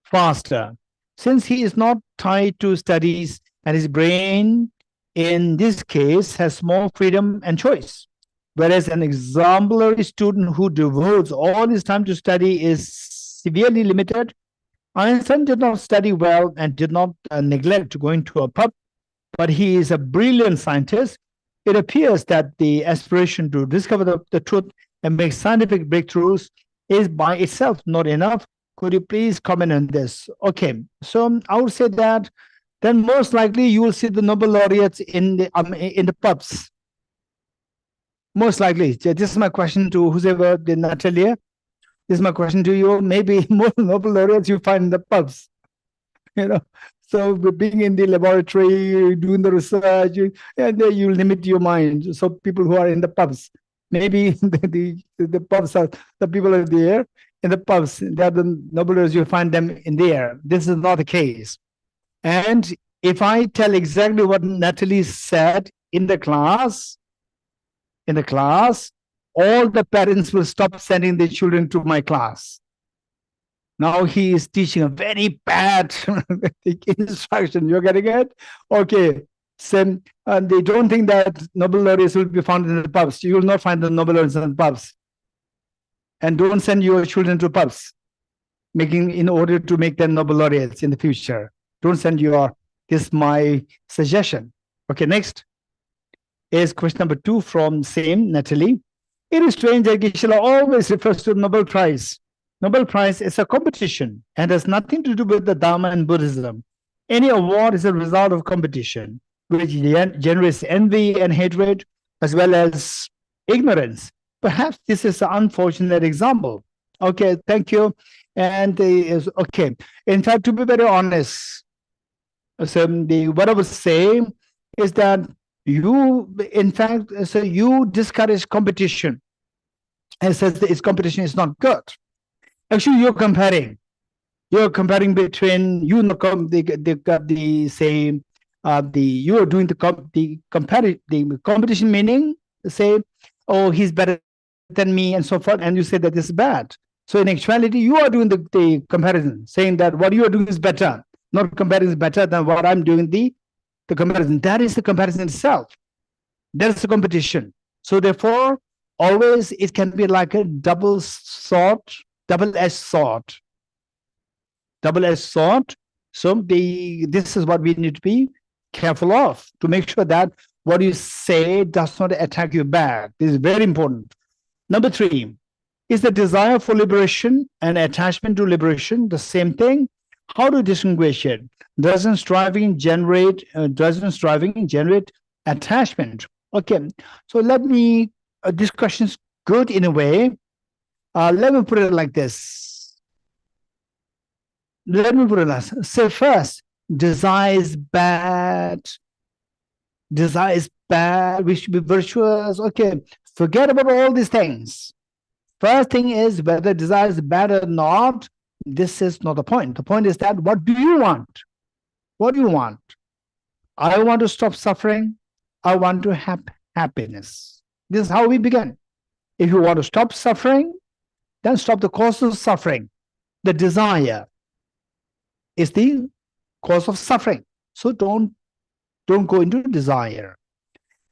faster, since he is not tied to studies, and his brain in this case has more freedom and choice. Whereas an exemplary student who devotes all his time to study is severely limited. Einstein did not study well and did not neglect going to a pub, but he is a brilliant scientist. It appears that the aspiration to discover the truth and make scientific breakthroughs is by itself not enough. Could you please comment on this? Okay, so I would say that then most likely you will see the Nobel laureates in the pubs. Most likely. This is my question to whoever did not tell you. This is my question to you. Maybe more Nobel laureates you find in the pubs. So being in the laboratory, doing the research, and then you limit your mind. So people who are in the pubs, maybe the pubs are the people are there in the pubs. They are the Nobel laureates, you find them in there. This is not the case. And if I tell exactly what Natalie said in the class, all the parents will stop sending their children to my class. Now he is teaching a very bad instruction. You're getting it? Okay. So, they don't think that Nobel laureates will be found in the pubs. You will not find the Nobel laureates in the pubs. And don't send your children to pubs, in order to make them Nobel laureates in the future. Don't send this is my suggestion. Okay, next is question number 2 from same Natalie. It is strange that Geshe always refers to Nobel Prize. Nobel Prize is a competition and has nothing to do with the Dharma and Buddhism. Any award is a result of competition, which generates envy and hatred, as well as ignorance. Perhaps this is an unfortunate example. Okay, thank you. And okay. In fact, to be very honest, so what I would say is that you, in fact, so you discourage competition and says that its competition is not good. Actually, you're comparing. You're comparing between you know the same you are doing the competition, meaning say, oh, he's better than me and so forth, and you say that this is bad. So in actuality, you are doing the comparison, saying that what you are doing is better, not comparing is better than what I'm doing the comparison. That is the comparison itself. That's the competition. So therefore, always it can be like a double-edged sword. Double-edged sword. So this is what we need to be careful of, to make sure that what you say does not attack you back. This is very important. Number 3, is the desire for liberation and attachment to liberation the same thing? How to distinguish it? Doesn't striving generate attachment? Okay, so let me this question is good in a way. Let me put it like this. Say first, desire is bad. Desire is bad. We should be virtuous. Okay, forget about all these things. First thing is whether desire is bad or not. This is not the point. The point is that what do you want? What do you want? I want to stop suffering. I want to have happiness. This is how we begin. If you want to stop suffering, then stop the cause of suffering. The desire is the cause of suffering. So don't go into desire.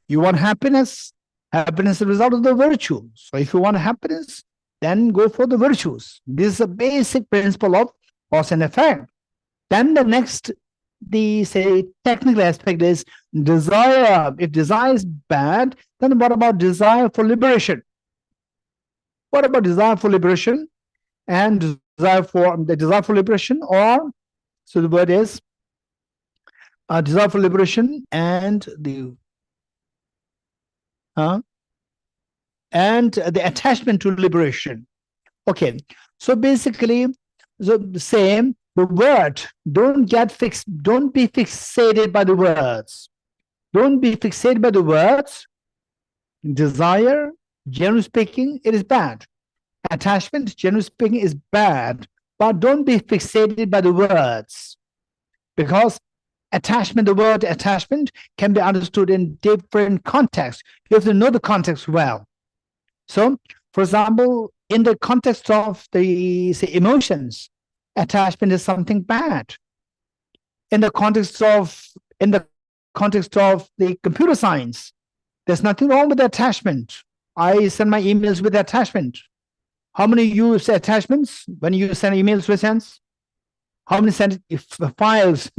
You want happiness. Happiness is the result of the virtues. So if you want happiness, then go for the virtues. This is a basic principle of cause and effect. Then the next, technical aspect is desire. If desire is bad, then what about desire for liberation? What about desire for liberation and desire for liberation, or so the word is desire for liberation and the attachment to liberation. Okay, so basically, the same. The word, don't be fixated by the words. Don't be fixated by the words. Desire, generally speaking, it is bad. Attachment, generally speaking, is bad. But don't be fixated by the words. Because attachment, the word attachment can be understood in different contexts. You have to know the context well. So, for example, in the context of the emotions, attachment is something bad. In the context of the computer science, there's nothing wrong with attachment. I send my emails with attachment. How many use attachments when you send emails with sense? How many send files?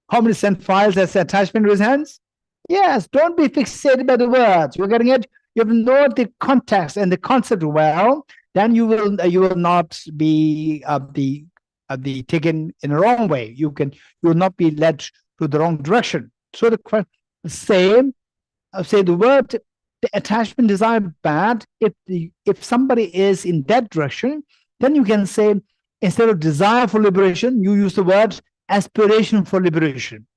How many send files as attachment with hands? Yes, don't be fixated by the words. You're getting it? You have to know the context and the concept well. Then you will not be taken in the wrong way. You will not be led to the wrong direction. So the same, say the word, the attachment desire bad. If somebody is in that direction, then you can say, instead of desire for liberation, you use the word aspiration for liberation.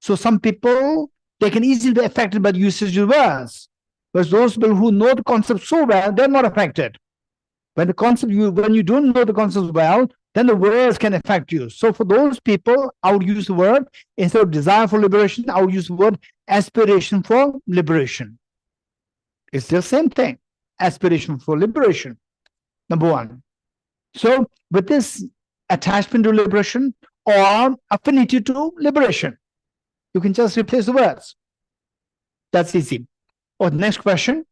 So some people, they can easily be affected by the usage of words. But those people who know the concept so well, they're not affected. When you don't know the concept well, then the words can affect you. So for those people, I would use the word, instead of desire for liberation, I would use the word aspiration for liberation. It's the same thing, aspiration for liberation, number 1. So with this attachment to liberation or affinity to liberation, you can just replace the words. That's easy. Oh, the next question.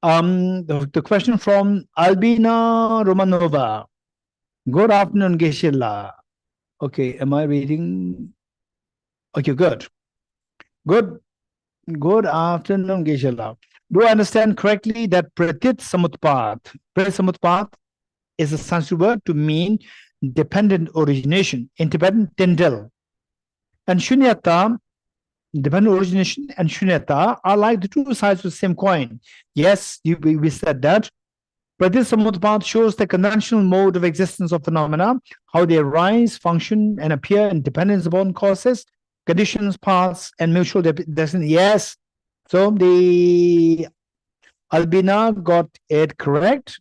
The question from Albina Romanova. Good afternoon, Geshe. Okay, am I reading? Okay, good. Good afternoon, Geshe. Do I understand correctly that Pratit Samutpat is a Sanskrit word to mean dependent origination, in Tibetan, Tindil. And Śūnyatā dependent origination and Śūnyatā are like the two sides of the same coin. Yes, we said that. But this Samudpad shows the conventional mode of existence of phenomena, how they arise, function, and appear in dependence upon causes, conditions, paths, and mutual destiny. Yes. So the Albina got it correct.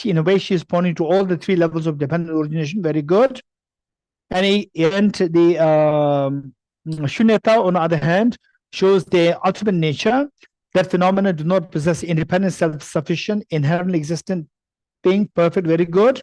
In a way, she is pointing to all the three levels of dependent origination. Very good. And the Śūnyatā, on the other hand, shows the ultimate nature, that phenomena do not possess independent, self-sufficient, inherently existent thing. Perfect, very good.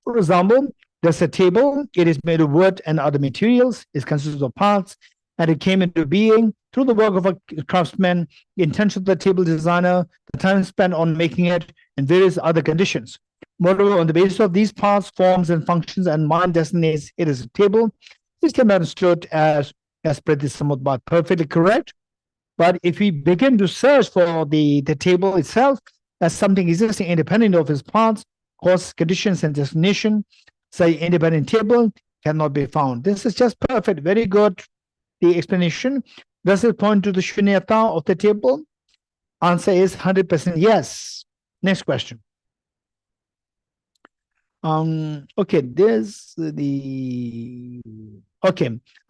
For example, there's a table. It is made of wood and other materials. It consists of parts, and it came into being through the work of a craftsman, the intention of the table designer, the time spent on making it, and various other conditions. Moreover, on the basis of these parts, forms, and functions, and mind destinies, it is a table. This can be understood as Pratyasamutpad. Perfectly correct. But if we begin to search for the table itself as something existing independent of its parts, causes, conditions, and destination, say independent table cannot be found. This is just perfect. Very good. The explanation. Does it point to the Śūnyatā of the table? Answer is 100% yes. Next question. Okay, there's a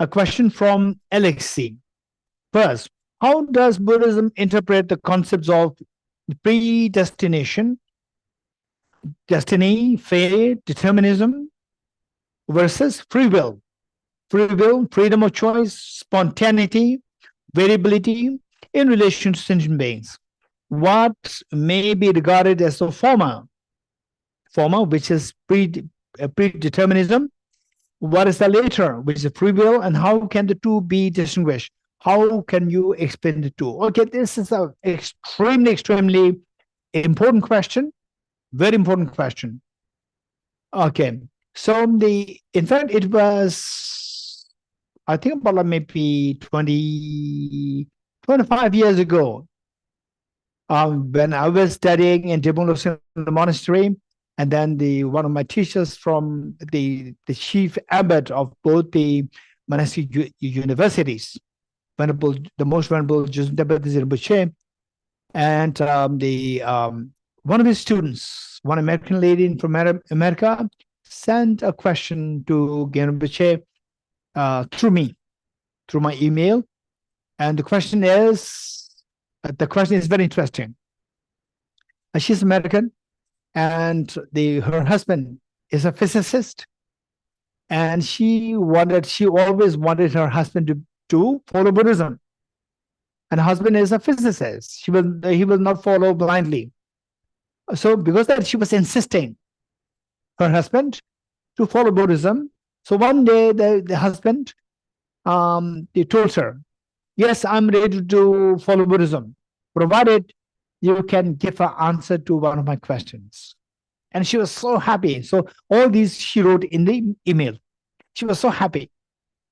question from Alexei. First, how does Buddhism interpret the concepts of predestination, destiny, fate, determinism versus free will? Free will, freedom of choice, spontaneity, variability in relation to sentient beings. What may be regarded as the former, which is predeterminism? What is the later, which is free will, and how can the two be distinguished? How can you explain the two? Okay, this is an extremely important question. Very important question. Okay, so in fact, it was, I think about maybe 25 years ago, when I was studying in the monastery, and then one of my teachers from the chief abbot of both the monastic universities, the most venerable Geshe Dorji Damdul, and one of his students, one American lady from America, sent a question to Geshe through my email, and the question is very interesting. She's American, and her husband is a physicist, and she always wanted her husband to follow Buddhism. And her husband is a physicist. He will not follow blindly. So because that, she was insisting her husband to follow Buddhism. So one day the husband he told her, yes, I'm ready to follow Buddhism, provided you can give an answer to one of my questions. And she was so happy. So all these she wrote in the email. She was so happy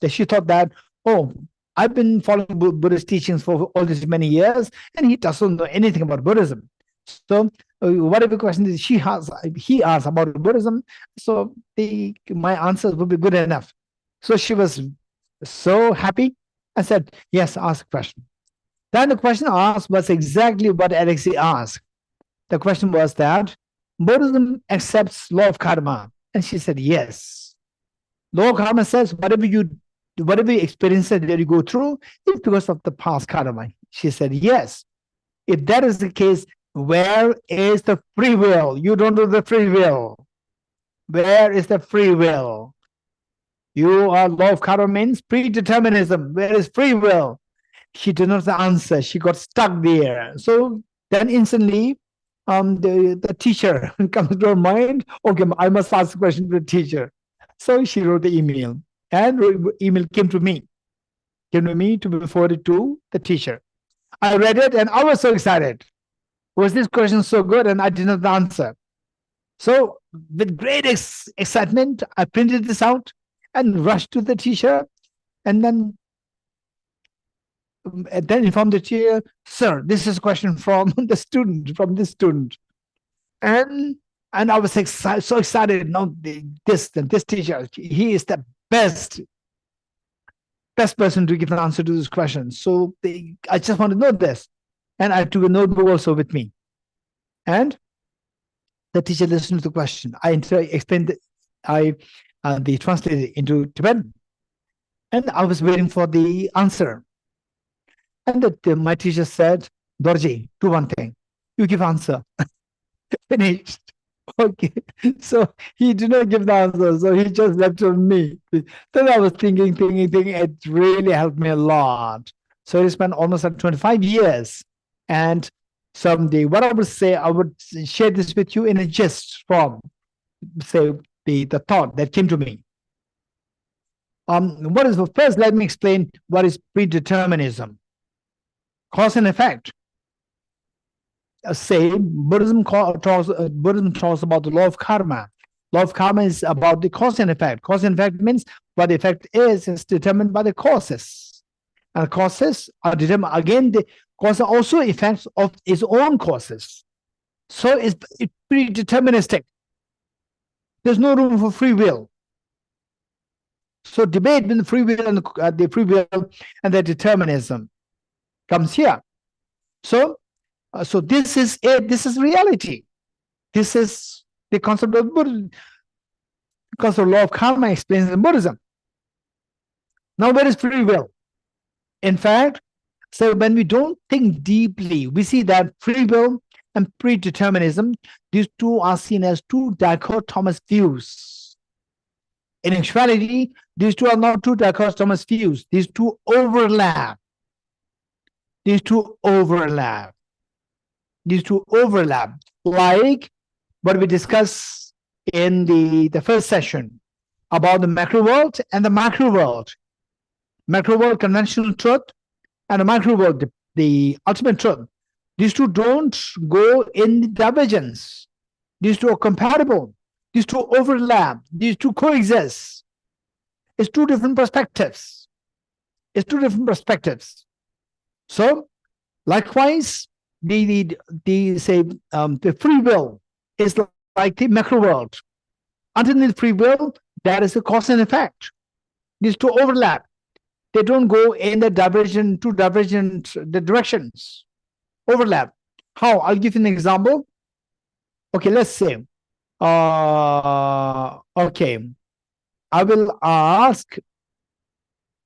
that she thought that, oh, I've been following Buddhist teachings for all these many years, and he doesn't know anything about Buddhism. So whatever question he asked about Buddhism, so my answers would be good enough. So she was so happy and said, yes, ask a question. Then the question asked was exactly what Alexei asked. The question was that Buddhism accepts law of karma. And she said, yes. Law of karma says whatever you experience that you go through is because of the past karma. She said, yes. If that is the case, where is the free will? You don't know the free will. Where is the free will? You are law of karma means predeterminism. Where is free will? She did not answer. She got stuck there. So then instantly, the teacher comes to her mind. Okay, I must ask a question to the teacher. So she wrote the email, and the email came to me to be forwarded to the teacher. I read it, and I was so excited. Was this question so good? And I did not answer. So with great excitement, I printed this out and rushed to the teacher, and then informed the teacher, sir, this is a question from this student. And I was so excited. Now this teacher, he is the best best person to give an answer to this question. So I just want to know this. And I took a notebook also with me. And the teacher listened to the question. I explained, they translated it into Tibetan. And I was waiting for the answer. And my teacher said, Dorji, do one thing. You give answer. Finished. Okay. So he did not give the answer. So he just left it on me. Then I was thinking. It really helped me a lot. So I spent almost like 25 years. And someday, what I would say, I would share this with you in a gist form. Say the thought that came to me. First, let me explain what is predeterminism. Cause and effect. Buddhism talks about the law of karma. Law of karma is about the cause and effect. Cause and effect means what the effect is determined by the causes. And causes are determined, again, the cause are also effects of its own causes. So it's predeterministic. There's no room for free will. So debate between the free will and the determinism comes here. So this is it. This is reality. This is the concept of Buddhism. Because the law of karma explains in Buddhism. Now, where is free will? In fact, so when we don't think deeply, we see that free will and predeterminism, these two are seen as two dichotomous views. In actuality, these two are not two dichotomous views. These two overlap. Like what we discussed in the first session about the macro world and the micro world. Macro world, conventional truth, and the micro world, the ultimate truth. These two don't go in divergence. These two are compatible. These two overlap. These two coexist. It's two different perspectives. So, likewise, the free will is like the macro world. Underneath free will, there is a cause and effect. These two overlap. They don't go in the directions. Overlap. How? I'll give you an example. Okay, let's say. Okay. I will ask.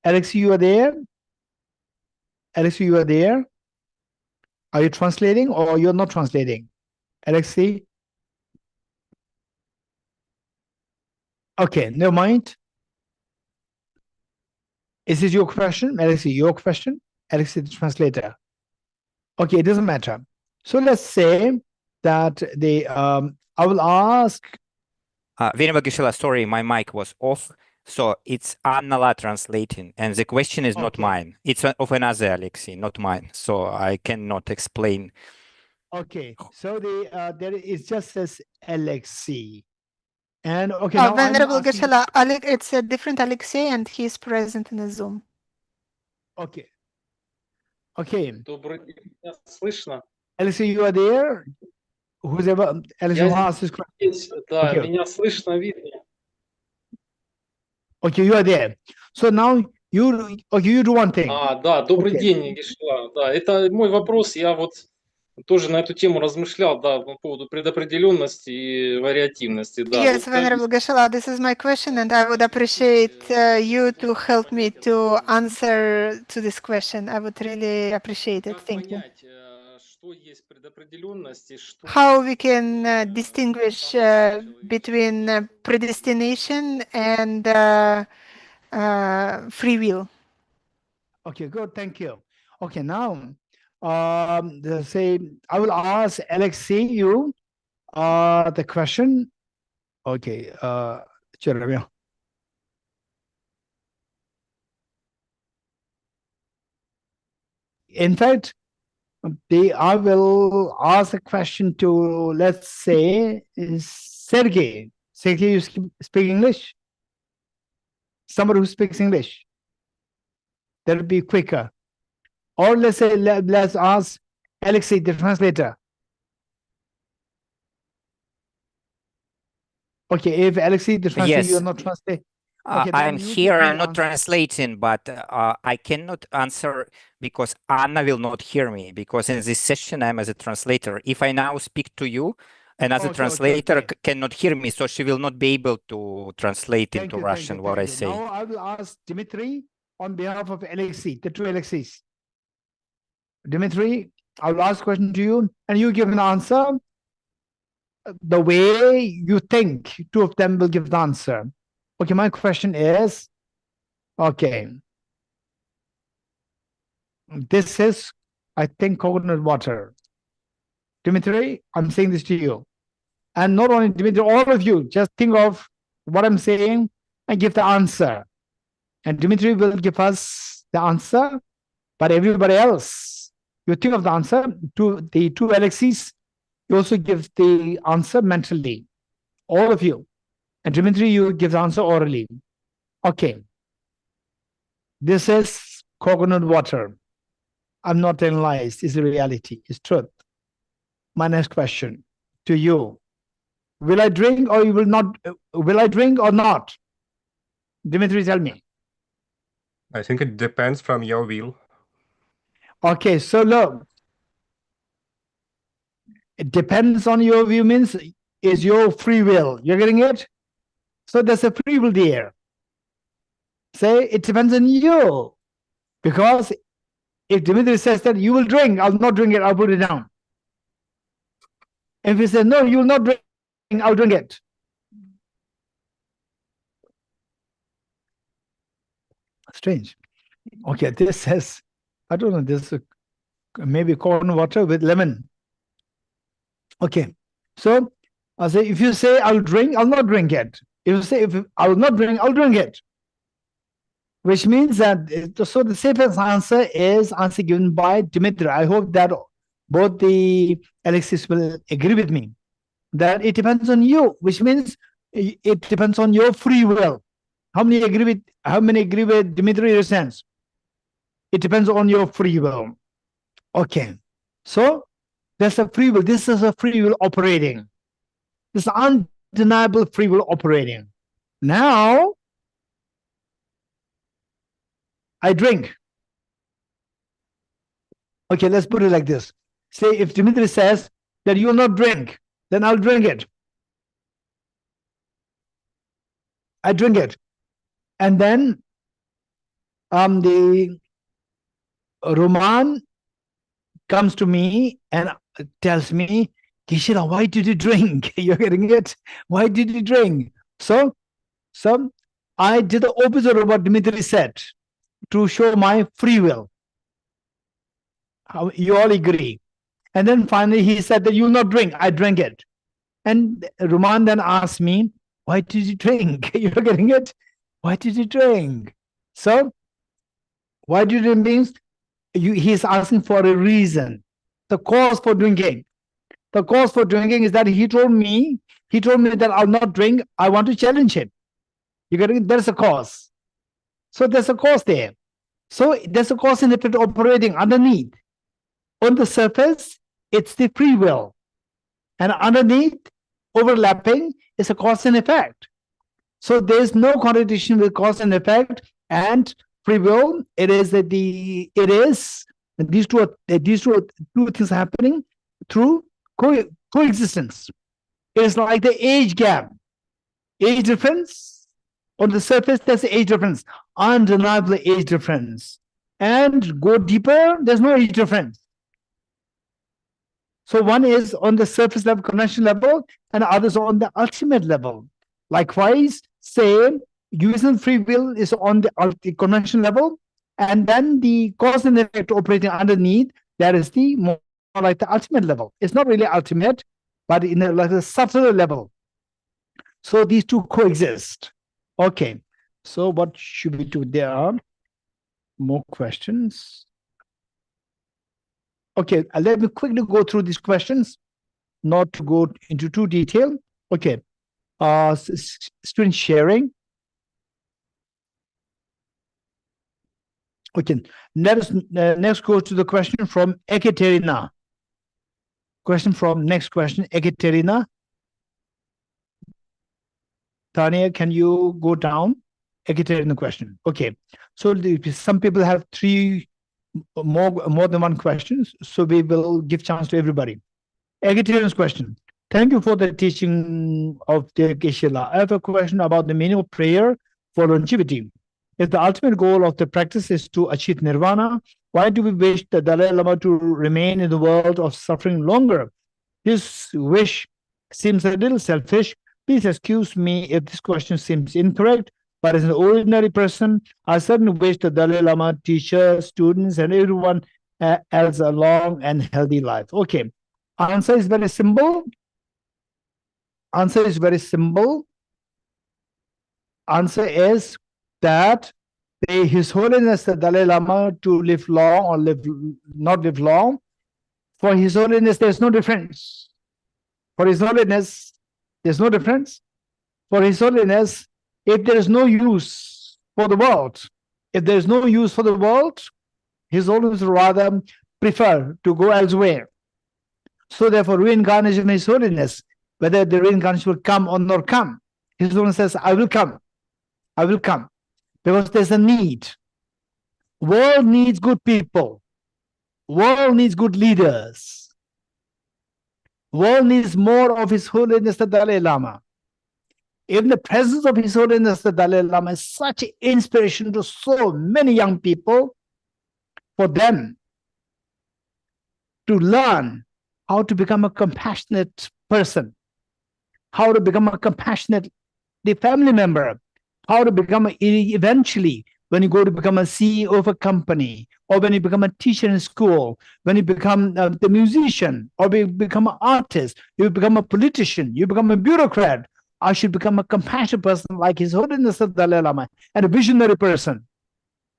Alex, you are there? Are you translating or you're not translating? Alexei? Okay, never mind. Is this your question? Alexei, your question? Alexei, the translator. Okay, it doesn't matter. So let's say that I will ask. Venerable Geshe, sorry, my mic was off. So it's Annala translating, and the question is not mine. It's of another Alexei, not mine. So I cannot explain. Okay, so it just says Alexei. And okay, now Venerable Geshe, it's a different Alexei, and he's present in the Zoom. Okay. Okay. Добрый день, меня слышно? Alexei, you are there? Who's ever Alexei asked this question? Да, Okay. меня слышно, видно. Okay, you are there. So now you do one thing. Да, добрый день, Гешла. Да, это мой вопрос. Я вот тоже на эту тему размышлял, да, по поводу предопределенности и вариативности. Да. Yes, Venerable Geshe, this is my question, and I would appreciate you to help me to answer to this question. I would really appreciate it. Thank you. How we can distinguish between predestination and free will? Okay, good. Thank you. Okay, now, say I will ask Alexei you the question. Okay, Jeremy. In fact, I will ask a question to, let's say, Sergey. Sergey, you speak English? Somebody who speaks English. That would be quicker. Or let's say, let's ask Alexei, the translator. Okay, if Alexei, the translator, Yes. you're not translating. Okay, I'm then you here, give me I'm the not answer. translating, but I cannot answer because Anna will not hear me, because in this session I'm as a translator. If I now speak to you, another Okay, translator okay. cannot hear me, so she will not be able to translate Thank into you, Russian what I say. Now I will ask Dimitri on behalf of Alexei, the two Alexeis. Dimitri, I will ask a question to you, and you give an answer the way you think two of them will give the answer. Okay, my question is, okay, this is, I think, coconut water. Dimitri, I'm saying this to you. And not only Dimitri, all of you, just think of what I'm saying and give the answer. And Dimitri will give us the answer, but everybody else, you think of the answer to the two Alexeis, you also give the answer mentally, all of you. And Dimitri, you give the answer orally. Okay. This is coconut water. I'm not telling lies. It's a reality. It's truth. My next question to you. Will I drink or you will not? Will I drink or not? Dimitri, tell me. I think it depends from your will. Okay, so look. It depends on your view means is your free will. You're getting it? So there's a free will there. Say it depends on you. Because if Dimitri says that you will drink, I'll not drink it, I'll put it down. If he says, no, you will not drink, I'll drink it. Strange. Okay, this says, I don't know, this is maybe corn water with lemon. Okay, so I say, if you say I'll drink, I'll not drink it. If you say if I'll not drink, I'll drink it. Which means that, so the safest answer is answer given by Dimitri. I hope that both the Alexis will agree with me that it depends on you, which means it depends on your free will. How many agree with Dimitri in a sense? It depends on your free will. Okay, so there's a free will. This is a free will operating. This undeniable free will operating. Now I drink. Okay, let's put it like this. Say if Dimitri says that you will not drink, then I'll drink it. I drink it. And then the Roman comes to me and tells me, Kishira, why did you drink? You're getting it? Why did you drink? So I did the opposite of what Dimitri said to show my free will. You all agree. And then finally he said that you will not drink. I drank it. And Roman then asked me, why did you drink? You're getting it? Why did you drink? So why did you drink means he's asking for a reason. The cause for drinking. The cause for drinking is that he told me that I'll not drink. I want to challenge him. You get it? There's a cause. So there's a cause there. So there's a cause and effect operating underneath. On the surface, it's the free will. And underneath, overlapping, is a cause and effect. So there's no contradiction with cause and effect and free will. It is that these two things happening through coexistence. It is like the age gap. Age difference, on the surface, there's age difference, undeniable age difference. And go deeper, there's no age difference. So one is on the surface level, conventional level, and others on the ultimate level. Likewise, same, using free will is on the conventional level, and then the cause and effect operating underneath, that is the more like the ultimate level. It's not really ultimate, but in like a subtler level. So these two coexist. Okay, so what should we do? There are more questions. Okay, let me quickly go through these questions, not to go into too detail. Okay, screen sharing. Okay, let us next go to the question from Ekaterina. Next question, Ekaterina. Tanya, can you go down? Egalitarian question. Okay. So some people have more than one questions. So we will give chance to everybody. Egalitarian's question. Thank you for the teaching of the Geshe-la. I have a question about the meaning of prayer for longevity. If the ultimate goal of the practice is to achieve nirvana, why do we wish the Dalai Lama to remain in the world of suffering longer? This wish seems a little selfish. Please excuse me if this question seems incorrect, but as an ordinary person, I certainly wish the Dalai Lama, teachers, students, and everyone else a long and healthy life. Okay. Answer is very simple. Answer is very simple. Answer is that His Holiness the Dalai Lama to live long or not live long. For His Holiness, there's no difference. For His Holiness, there's no difference. For His Holiness, if there is no use for the world, if there is no use for the world, His Holiness would rather prefer to go elsewhere. So therefore, reincarnation of His Holiness, whether the reincarnation will come or not come, His Holiness says, I will come. I will come. Because there's a need. World needs good people. World needs good leaders. World needs more of His Holiness the Dalai Lama. Even the presence of His Holiness the Dalai Lama is such an inspiration to so many young people, for them to learn how to become a compassionate person, how to become a compassionate family member, how to become eventually, when you go to become a CEO of a company, or when you become a teacher in school, when you become the musician, or you become an artist, you become a politician, you become a bureaucrat. I should become a compassionate person like His Holiness the Dalai Lama, and a visionary person.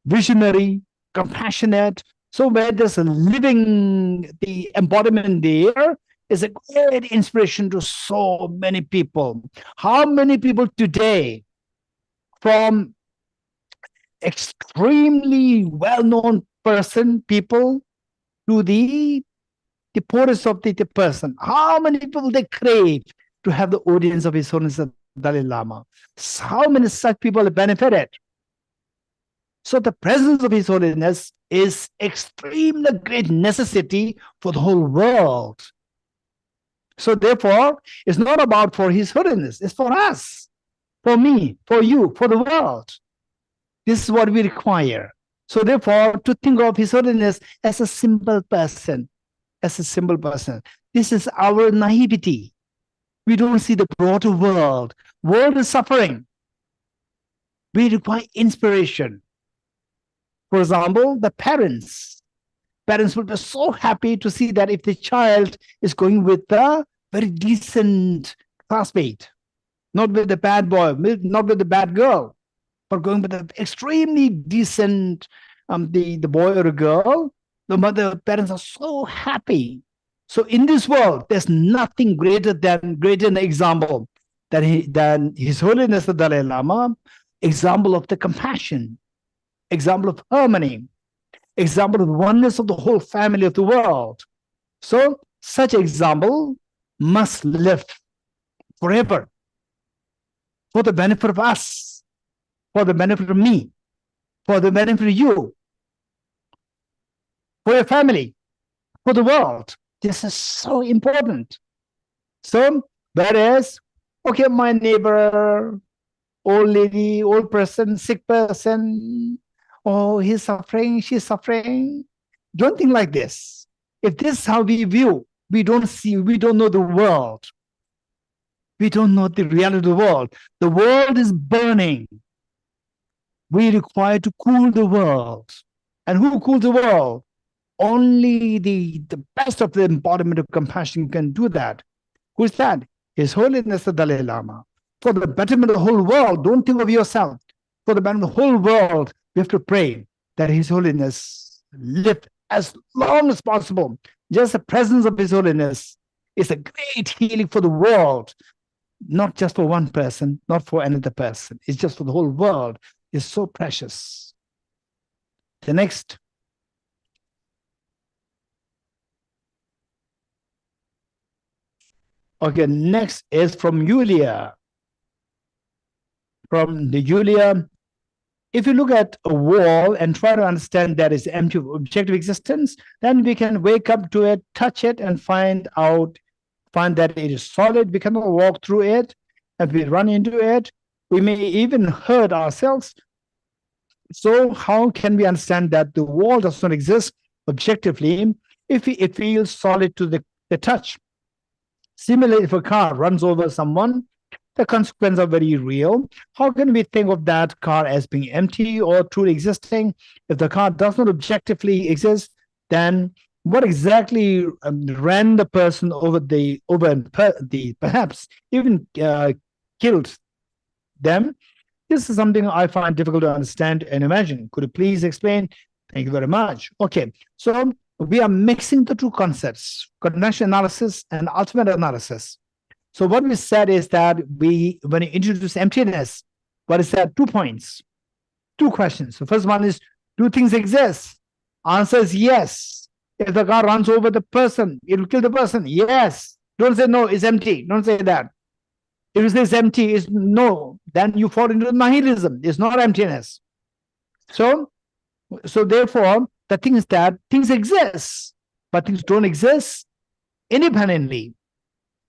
Visionary, compassionate. So where there's a living, the embodiment there is a great inspiration to so many people. How many people today, from extremely well-known people to the poorest of the person, how many people they crave to have the audience of His Holiness the Dalai Lama? How many such people have benefited? So the presence of His Holiness is extremely great necessity for the whole world. So therefore, it's not about for His Holiness, it's for us, for me, for you, for the world. This is what we require. So therefore, to think of His Holiness as a simple person, as a simple person. This is our naivety. We don't see the broader world. World is suffering. We require inspiration. For example, the parents will be so happy to see that if the child is going with a very decent classmate, not with the bad boy, not with the bad girl, but going with an extremely decent the boy or a girl, the parents are so happy. So in this world, there's nothing greater than an example than His Holiness the Dalai Lama, example of the compassion, example of harmony, example of the oneness of the whole family of the world. So such example must live forever for the benefit of us, for the benefit of me, for the benefit of you, for your family, for the world. This is so important. So whereas, okay, my neighbor, old lady, old person, sick person, oh, he's suffering, she's suffering. Don't think like this. If this is how we view, we don't know the world. We don't know the reality of the world. The world is burning. We require to cool the world. And who cools the world? Only the best of the embodiment of compassion can do that. Who is that? His Holiness the Dalai Lama. For the betterment of the whole world, don't think of yourself. For the betterment of the whole world, we have to pray that His Holiness live as long as possible. Just the presence of His Holiness is a great healing for the world, not just for one person, not for another person. It's just for the whole world. It's so precious. The next. Okay, next is from Julia. From the Julia, if you look at a wall and try to understand that it's empty of objective existence, then we can wake up to it, touch it, and find that it is solid. We cannot walk through it. If we run into it, we may even hurt ourselves. So how can we understand that the wall does not exist objectively if it feels solid to the touch? Similarly, if a car runs over someone, the consequences are very real. How can we think of that car as being empty or truly existing? If the car does not objectively exist, then what exactly ran the person over perhaps even killed them? This is something I find difficult to understand and imagine. Could you please explain? Thank you very much. Okay, so we are mixing the two concepts, conventional analysis and ultimate analysis. So what we said is that when you introduce emptiness, what is that? 2 points, 2 questions. The first one is, do things exist? Answer is yes. If the car runs over the person, it will kill the person. Yes. Don't say no, it's empty. Don't say that. If it says empty is no, then you fall into nihilism. It's not emptiness. So therefore, the thing is that things exist, but things don't exist independently.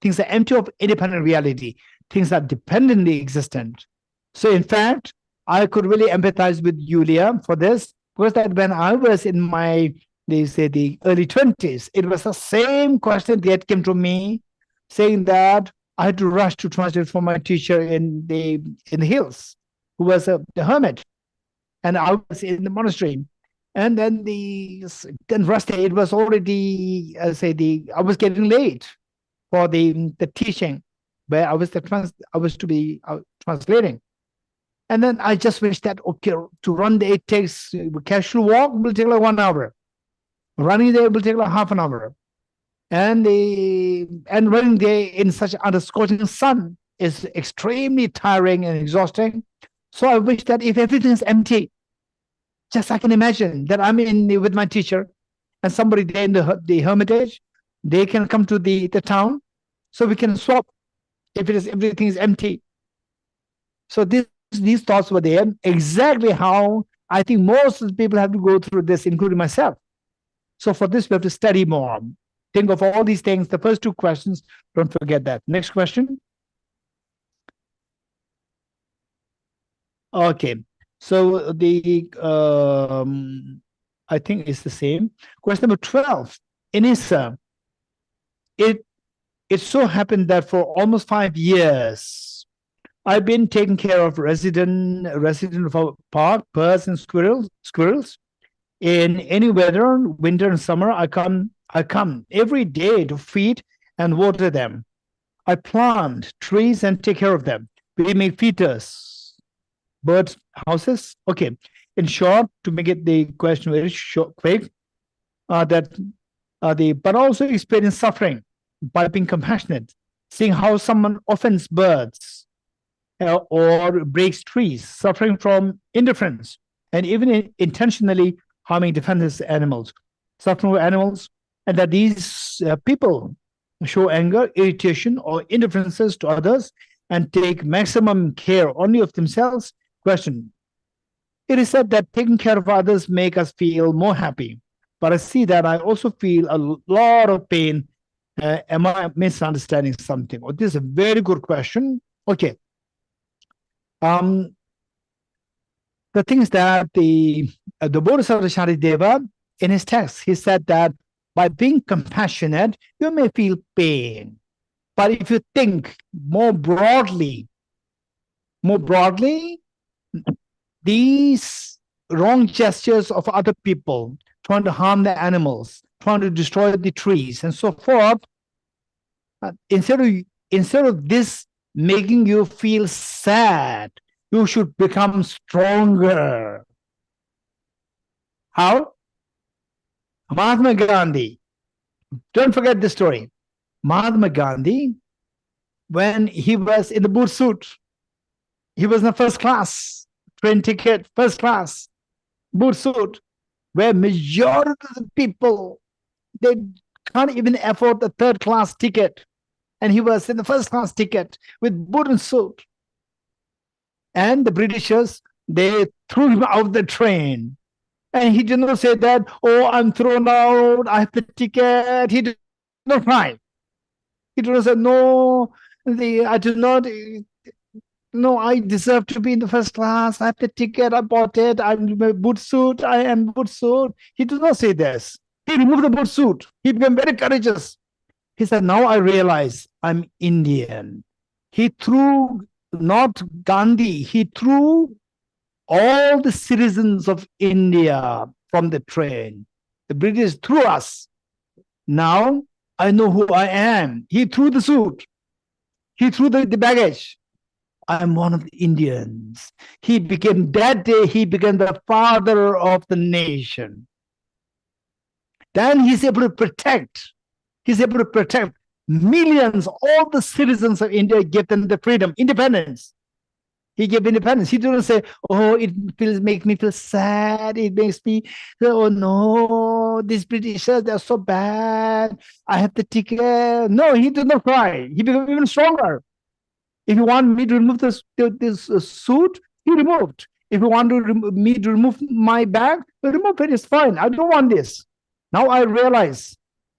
Things are empty of independent reality. Things are dependently existent. So in fact, I could really empathize with Yulia for this, because that when I was in the early 20s, it was the same question that came to me, saying that I had to rush to translate for my teacher in the hills, who was the hermit, and I was in the monastery. And then it was already I was getting late for the teaching, where I was to be translating. And then I just wish that, okay, to run there, it takes casual walk will take like 1 hour. Running there will take like half an hour. And running there in such under scorching sun is extremely tiring and exhausting. So I wish that if everything is empty, just I can imagine that I'm with my teacher and somebody there in the hermitage, they can come to the town, so we can swap if everything is empty. So these thoughts were there, exactly how I think most of the people have to go through this, including myself. So for this, we have to study more. Think of all these things. The first 2 questions, don't forget that. Next question. Okay. So I think it's the same. Question number 12. Inisa, it so happened that for almost 5 years, I've been taking care of resident of our park, birds and squirrels. In any weather, winter and summer, I come every day to feed and water them. I plant trees and take care of them. We make feeders, bird houses. Okay. In short, to make it the question very short, quick, but also experience suffering by being compassionate, seeing how someone offends birds or breaks trees, suffering from indifference, and even intentionally harming defenseless animals, suffering with animals, and that these people show anger, irritation, or indifferences to others and take maximum care only of themselves. Question. It is said that taking care of others make us feel more happy, but I see that I also feel a lot of pain. Am I misunderstanding something? Oh, this is a very good question. Okay. The thing is that the Bodhisattva Shantideva, in his text, he said that by being compassionate, you may feel pain. But if you think more broadly, these wrong gestures of other people, trying to harm the animals, trying to destroy the trees, and so forth, instead of this making you feel sad, you should become stronger. How? Mahatma Gandhi. Don't forget this story. Mahatma Gandhi, when he was in the boot suit, he was in the first class, train ticket, first class, boot suit, where majority of the people, they can't even afford the third class ticket. And he was in the first class ticket with boot and suit. And the Britishers they threw him out the train. And he did not say that, oh, I'm thrown out, I have the ticket. He did not cry. He did not say, no, I do not, no, I deserve to be in the first class. I have the ticket, I bought it, I'm in a boot suit, I am boot suit. He did not say this. He removed the boot suit. He became very courageous. He said, now I realize I'm Indian. He threw not Gandhi, he threw all the citizens of India from the train. The British threw us. Now I know who I am. He threw the suit. He threw the baggage. I'm one of the Indians. He became, that day, he became the father of the nation. Then he's able to protect. He's able to protect millions, all the citizens of India, give them the freedom, independence. He gave independence. He didn't say, oh, it makes me feel sad. It makes me, oh no, these Britishers, they're so bad. I have the ticket. No, he did not cry. He became even stronger. If you want me to remove this suit, he removed. If you want me to remove my bag, remove it. It's fine. I don't want this. Now I realize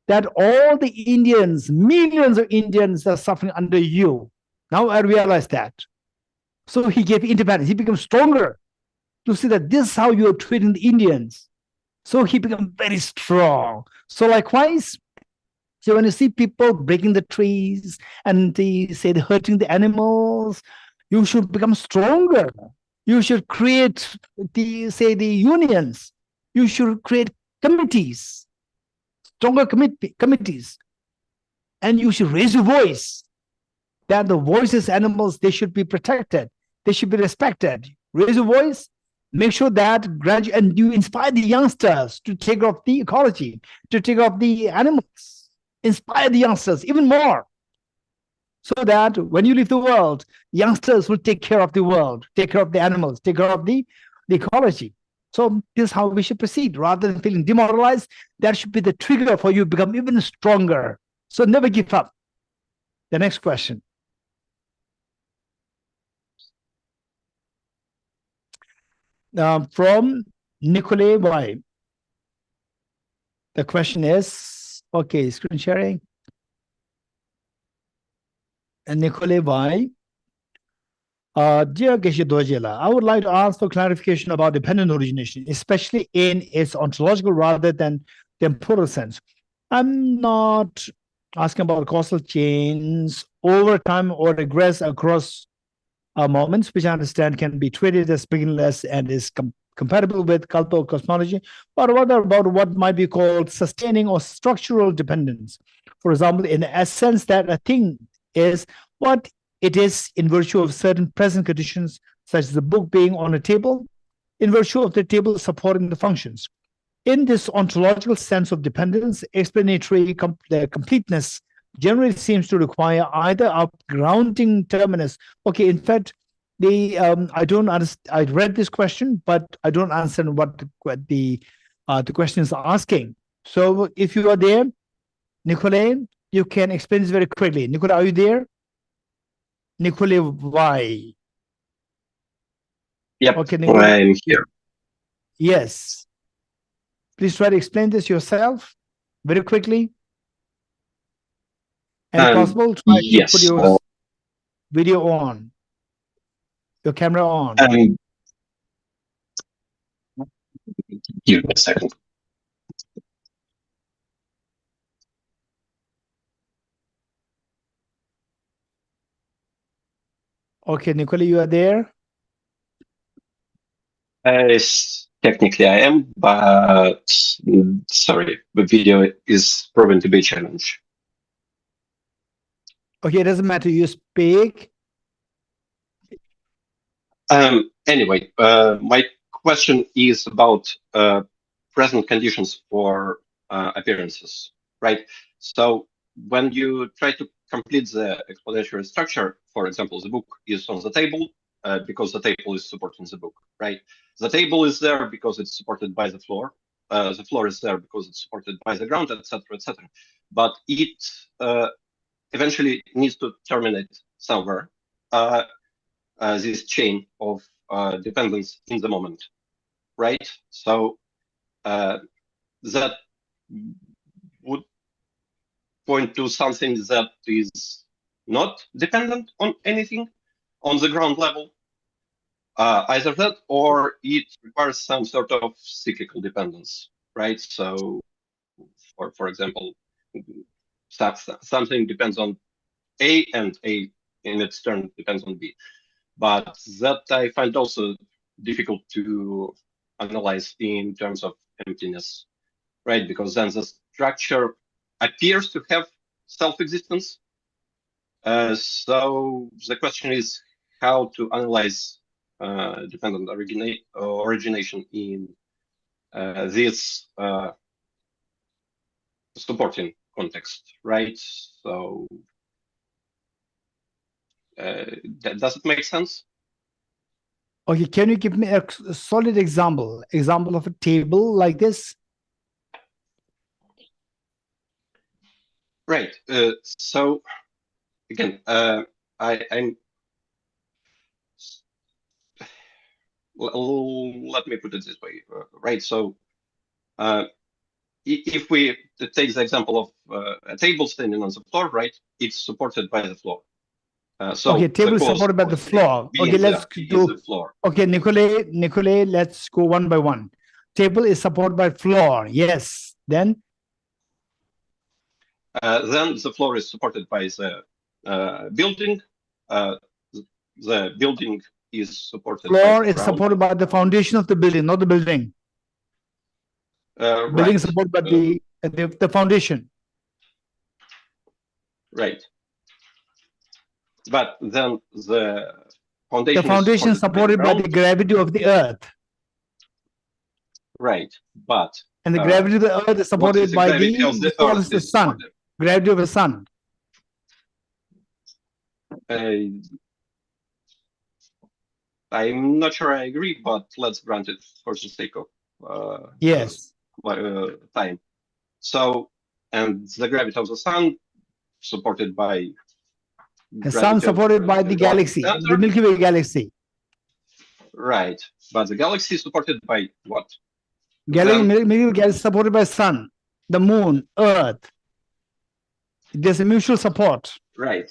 that all the Indians, millions of Indians are suffering under you. Now I realize that. So he gave independence. He became stronger to see that this is how you are treating the Indians. So he became very strong. So likewise, so when you see people breaking the trees and they say they're hurting the animals, you should become stronger. You should create the unions. You should create committees, stronger committees. And you should raise your voice that the voices animals, they should be protected. They should be respected. Raise your voice, make sure that and you inspire the youngsters to take care of the ecology, to take care of the animals. Inspire the youngsters even more. So that when you leave the world, youngsters will take care of the world, take care of the animals, take care of the ecology. So this is how we should proceed. Rather than feeling demoralized, that should be the trigger for you to become even stronger. So never give up. The next question. From Nicolay Y. The question is, okay, screen sharing. And Nicolay Y. Dear Geshe Dorji, I would like to ask for clarification about dependent origination, especially in its ontological rather than temporal sense. I'm not asking about causal chains over time or regress across moments, which I understand can be treated as beginningless and is compatible with Kalpa cosmology, but rather about what might be called sustaining or structural dependence. For example, in the essence that a thing is what it is in virtue of certain present conditions, such as the book being on a table, in virtue of the table supporting the functions. In this ontological sense of dependence, explanatory completeness generally seems to require either a grounding terminus. Okay, in fact, I don't understand. I read this question, but I don't understand what the question is asking. So if you are there, Nicolay, you can explain this very quickly. Nicolay, are you there? Nicolay, why? Yep, okay, Nicolay, I'm here. Yes. Please try to explain this yourself very quickly. And if possible, try to put your video on, your camera on. Give me a second. Okay, Nicolay, you are there? Technically I am, but sorry, the video is proven to be a challenge. Okay, it doesn't matter. You speak. Anyway, my question is about present conditions for appearances, right? So when you try to complete the exponential structure, for example, the book is on the table because the table is supporting the book, right? The table is there because it's supported by the floor. The floor is there because it's supported by the ground, etc., etc. But it eventually needs to terminate somewhere. This chain of dependence in the moment, right? So that would point to something that is not dependent on anything on the ground level. Either that or it requires some sort of cyclical dependence, right? So, for example, something depends on A and A in its turn depends on B. But that I find also difficult to analyze in terms of emptiness, right? Because then the structure appears to have self-existence. So the question is how to analyze dependent origination in this supporting context, right? So does it make sense? Okay, can you give me a solid example of a table like this? Right. So again, I'm. Let me put it this way, right? So if we take the example of a table standing on the floor, right? It's supported by the floor. So okay, table is supported by the floor. Okay, let's do. Okay, Nicolay, let's go one by one. Table is supported by floor. Yes. Then the floor is supported by the building. The building is supported. Floor by is supported by the foundation of the building, not the building. Building right. is supported by the foundation. Right. But then the foundation is supported by the gravity of the earth. Right, but and the gravity of the earth is supported by the sun. Gravity of the sun. I'm not sure I agree, but let's grant it for the sake of yes time. So, and the gravity of the sun supported by the sun supported by the galaxy, the Milky Way galaxy. Right, but the galaxy is supported by what? Milky Way galaxy supported by sun, the moon, earth. There's a mutual support. Right.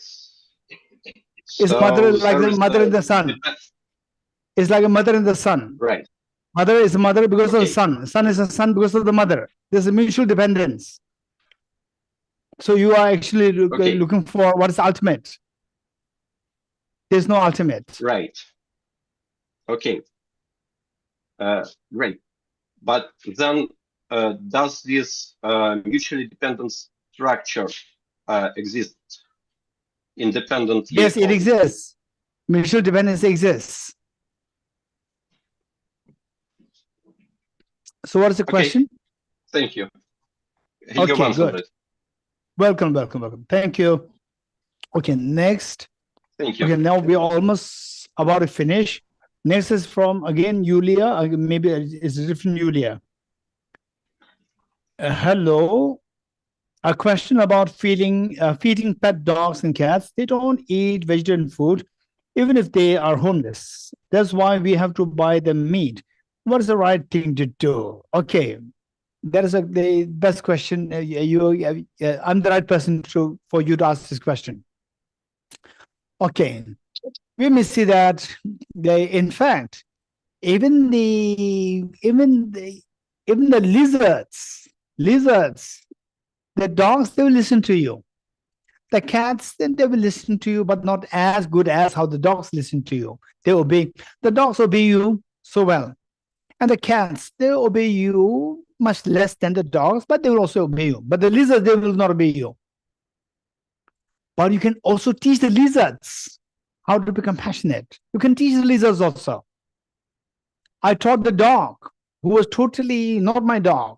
It's mother like the mother and the sun. It's like a mother and the sun. Right. Mother is a mother because of the sun. Sun is a son because of the mother. There's a mutual dependence. So you are actually looking for what is ultimate. There's no ultimate. Right. Okay. Great. But then does this mutually dependent structure exist independently? Yes, it exists. Mutual dependence exists. So what is the question? Thank you. Okay, good. Welcome. Thank you. Okay, next. Thank you. Okay, now we're almost about to finish. Next is from, again, Yulia. Maybe it's a different Yulia. Hello. A question about feeding pet dogs and cats. They don't eat vegetarian food, even if they are homeless. That's why we have to buy them meat. What is the right thing to do? Okay, that is the best question. I'm the right person for you to ask this question. Okay, we may see that in fact, even the lizards, the dogs, they will listen to you. The cats, then they will listen to you, but not as good as how the dogs listen to you. They obey. The dogs obey you so well. And the cats, they obey you much less than the dogs, but they will also obey you. But the lizards, they will not obey you. But you can also teach the lizards how to be compassionate. You can teach the lizards also. I taught the dog, who was totally not my dog,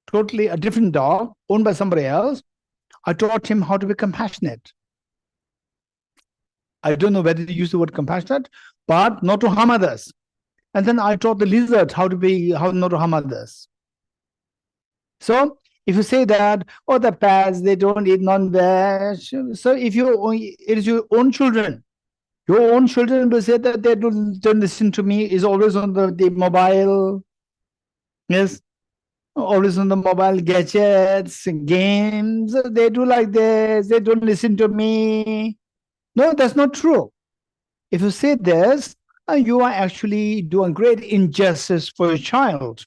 totally a different dog owned by somebody else. I taught him how to be compassionate. I don't know whether to use the word compassionate, but not to harm others. And then I taught the lizard how not to harm others. So if you say that, oh, the pets, they don't eat non-veg. So if it is your own children, Your own children will say that they don't listen to me, is always on the mobile. Yes, always on the mobile gadgets, games. They do like this, they don't listen to me. No, that's not true. If you say this, you are actually doing great injustice for your child.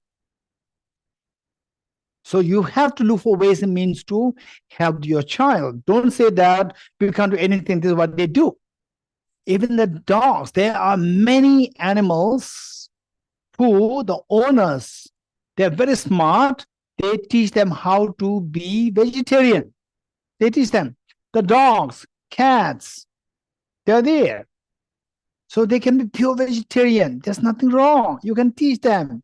So you have to look for ways and means to help your child. Don't say that we can't do anything, this is what they do. Even the dogs, there are many animals who the owners, they're very smart. They teach them how to be vegetarian. They teach them. The dogs, cats, they're there. So they can be pure vegetarian. There's nothing wrong. You can teach them.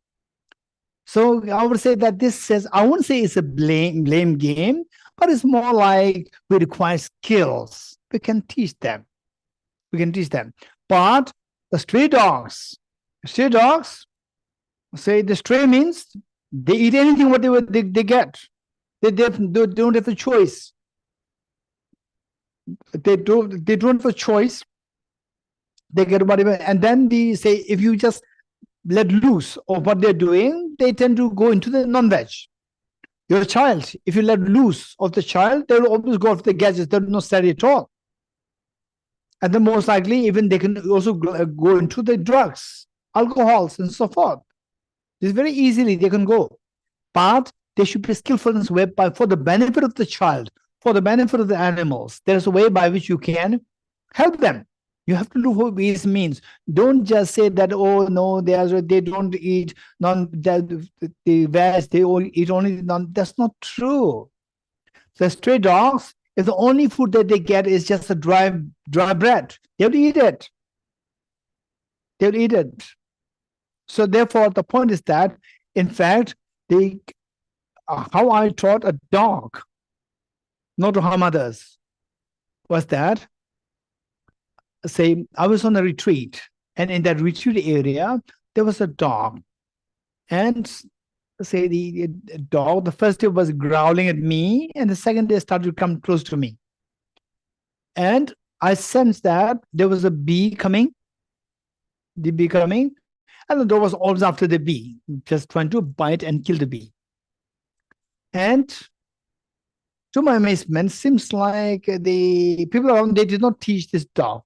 So I would say that this says, I wouldn't say it's a blame game, but it's more like we require skills. We can teach them. We can teach them. But the stray dogs, say the stray means they eat anything what they get. They don't have a choice. They don't have a choice. They get whatever, and then they say if you just let loose of what they're doing, they tend to go into the non-veg. Your child, if you let loose of the child, they'll always go after the gadgets. They're not study at all. And then most likely, even they can also go into the drugs, alcohols, and so forth. This very easily they can go. But they should be skillful in this way for the benefit of the child, for the benefit of the animals. There's a way by which you can help them. You have to look for ways and means. Don't just say that, oh no, they don't eat the veg, they eat only non. That's not true. The stray dogs, if the only food that they get is just a dry bread, they will eat it. They'll eat it. So therefore, the point is that, in fact, how I taught a dog not to harm others was that, say, I was on a retreat, and in that retreat area, there was a dog. And say the dog, the first day was growling at me, and the second day started to come close to me. And I sensed that there was a bee coming, and the dog was always after the bee, just trying to bite and kill the bee. And to my amazement, seems like the people around, they did not teach this dog.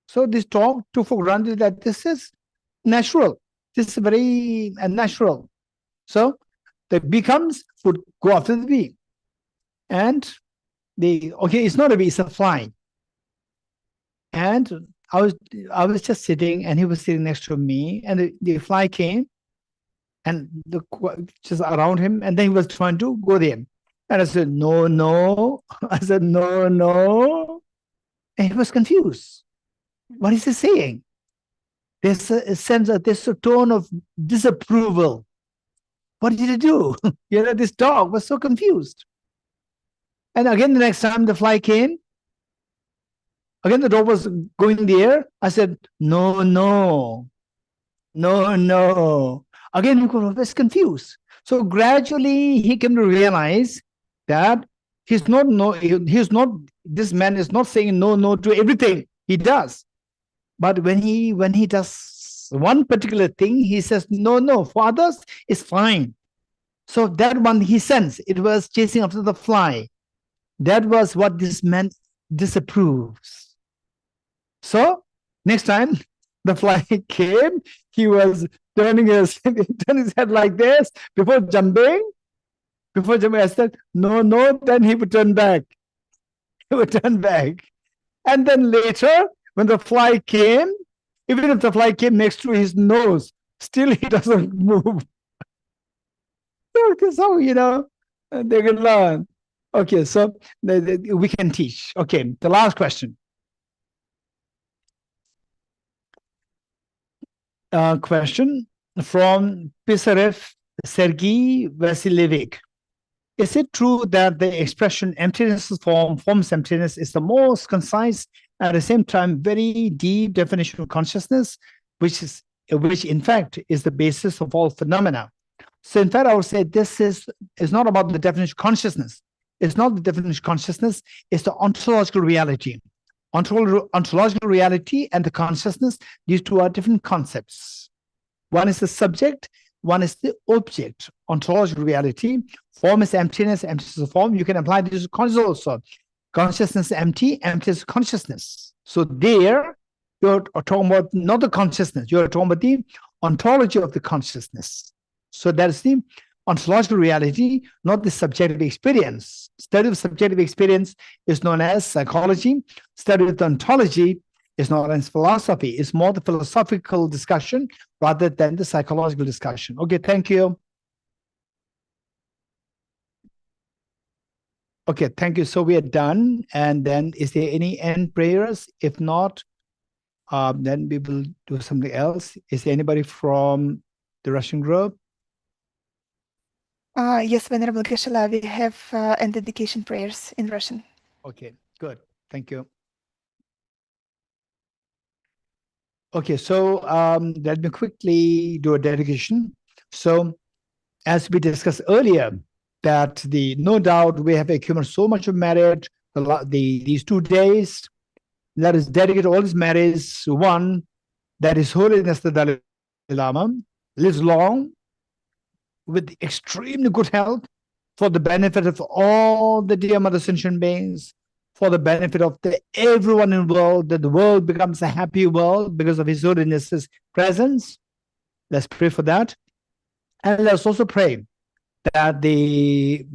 So this dog took for granted that this is natural. This is very natural. So the bee comes, would go after the bee. And it's not a bee, it's a fly. And I was just sitting, and he was sitting next to me, and the fly came and just around him, and then he was trying to go there. And I said, no. I said, no. And he was confused. What is he saying? There's a sense of, there's a tone of disapproval. What did he do? This dog was so confused. And again, the next time the fly came, again, the dog was going there. I said, no. Again, he was confused. So gradually he came to realize that this man is not saying no to everything he does. But when he does one particular thing, he says, no, for others, it's fine. So that one he sensed, it was chasing after the fly. That was what this man disapproves. So next time the fly came, he was turning his head like this before jumping. I said, no, then he would turn back. And then later, when the fly came, even if the fly came next to his nose, still he doesn't move. So, they can learn. Okay, so we can teach. Okay, the last question. Question from Pisarev Sergei Vasilevich. Is it true that the expression emptiness forms emptiness is the most concise, at the same time very deep definition of consciousness, which in fact is the basis of all phenomena? So in fact, I would say this is not about the definition of consciousness. It's not the definition of consciousness, it's the ontological reality. Ontological reality and the consciousness, these two are different concepts. One is the subject, one is the object. Ontological reality, form is emptiness, emptiness is form. You can apply this to consciousness also. Consciousness empty, empty is consciousness. So there, you're talking about not the consciousness, you're talking about the ontology of the consciousness. So that's the ontological reality, not the subjective experience. Study of subjective experience is known as psychology. Study of the ontology is known as philosophy. It's more the philosophical discussion rather than the psychological discussion. Okay, thank you. Okay, thank you. So we are done. And then is there any end prayers? If not, then we will do something else. Is there anybody from the Russian group? Yes, Venerable Geshe, we have end dedication prayers in Russian. Okay, good. Thank you. Okay, so let me quickly do a dedication. So as we discussed earlier, that no doubt we have accumulated so much of merit these 2 days. Let us dedicate all these merits. One, that His Holiness the Dalai Lama lives long with extremely good health for the benefit of all the dear mother sentient beings, for the benefit of everyone in the world, that the world becomes a happy world because of His Holiness's presence. Let's pray for that. And let's also pray that the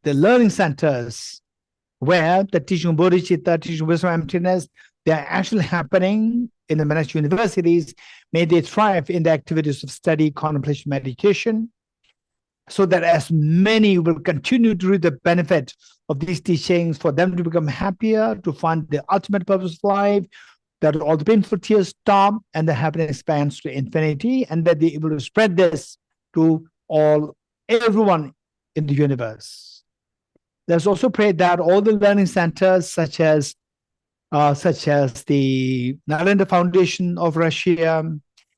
learning centers where the teaching of bodhicitta, teaching of wisdom, emptiness, they are actually happening in the Monash universities. May they thrive in the activities of study, contemplation, meditation, so that as many will continue to reap the benefit of these teachings, for them to become happier, to find the ultimate purpose of life, that all the painful tears stop and the happiness expands to infinity, and that they're able to spread this to everyone in the universe. Let's also pray that all the learning centers, such as the Nalanda Foundation of Russia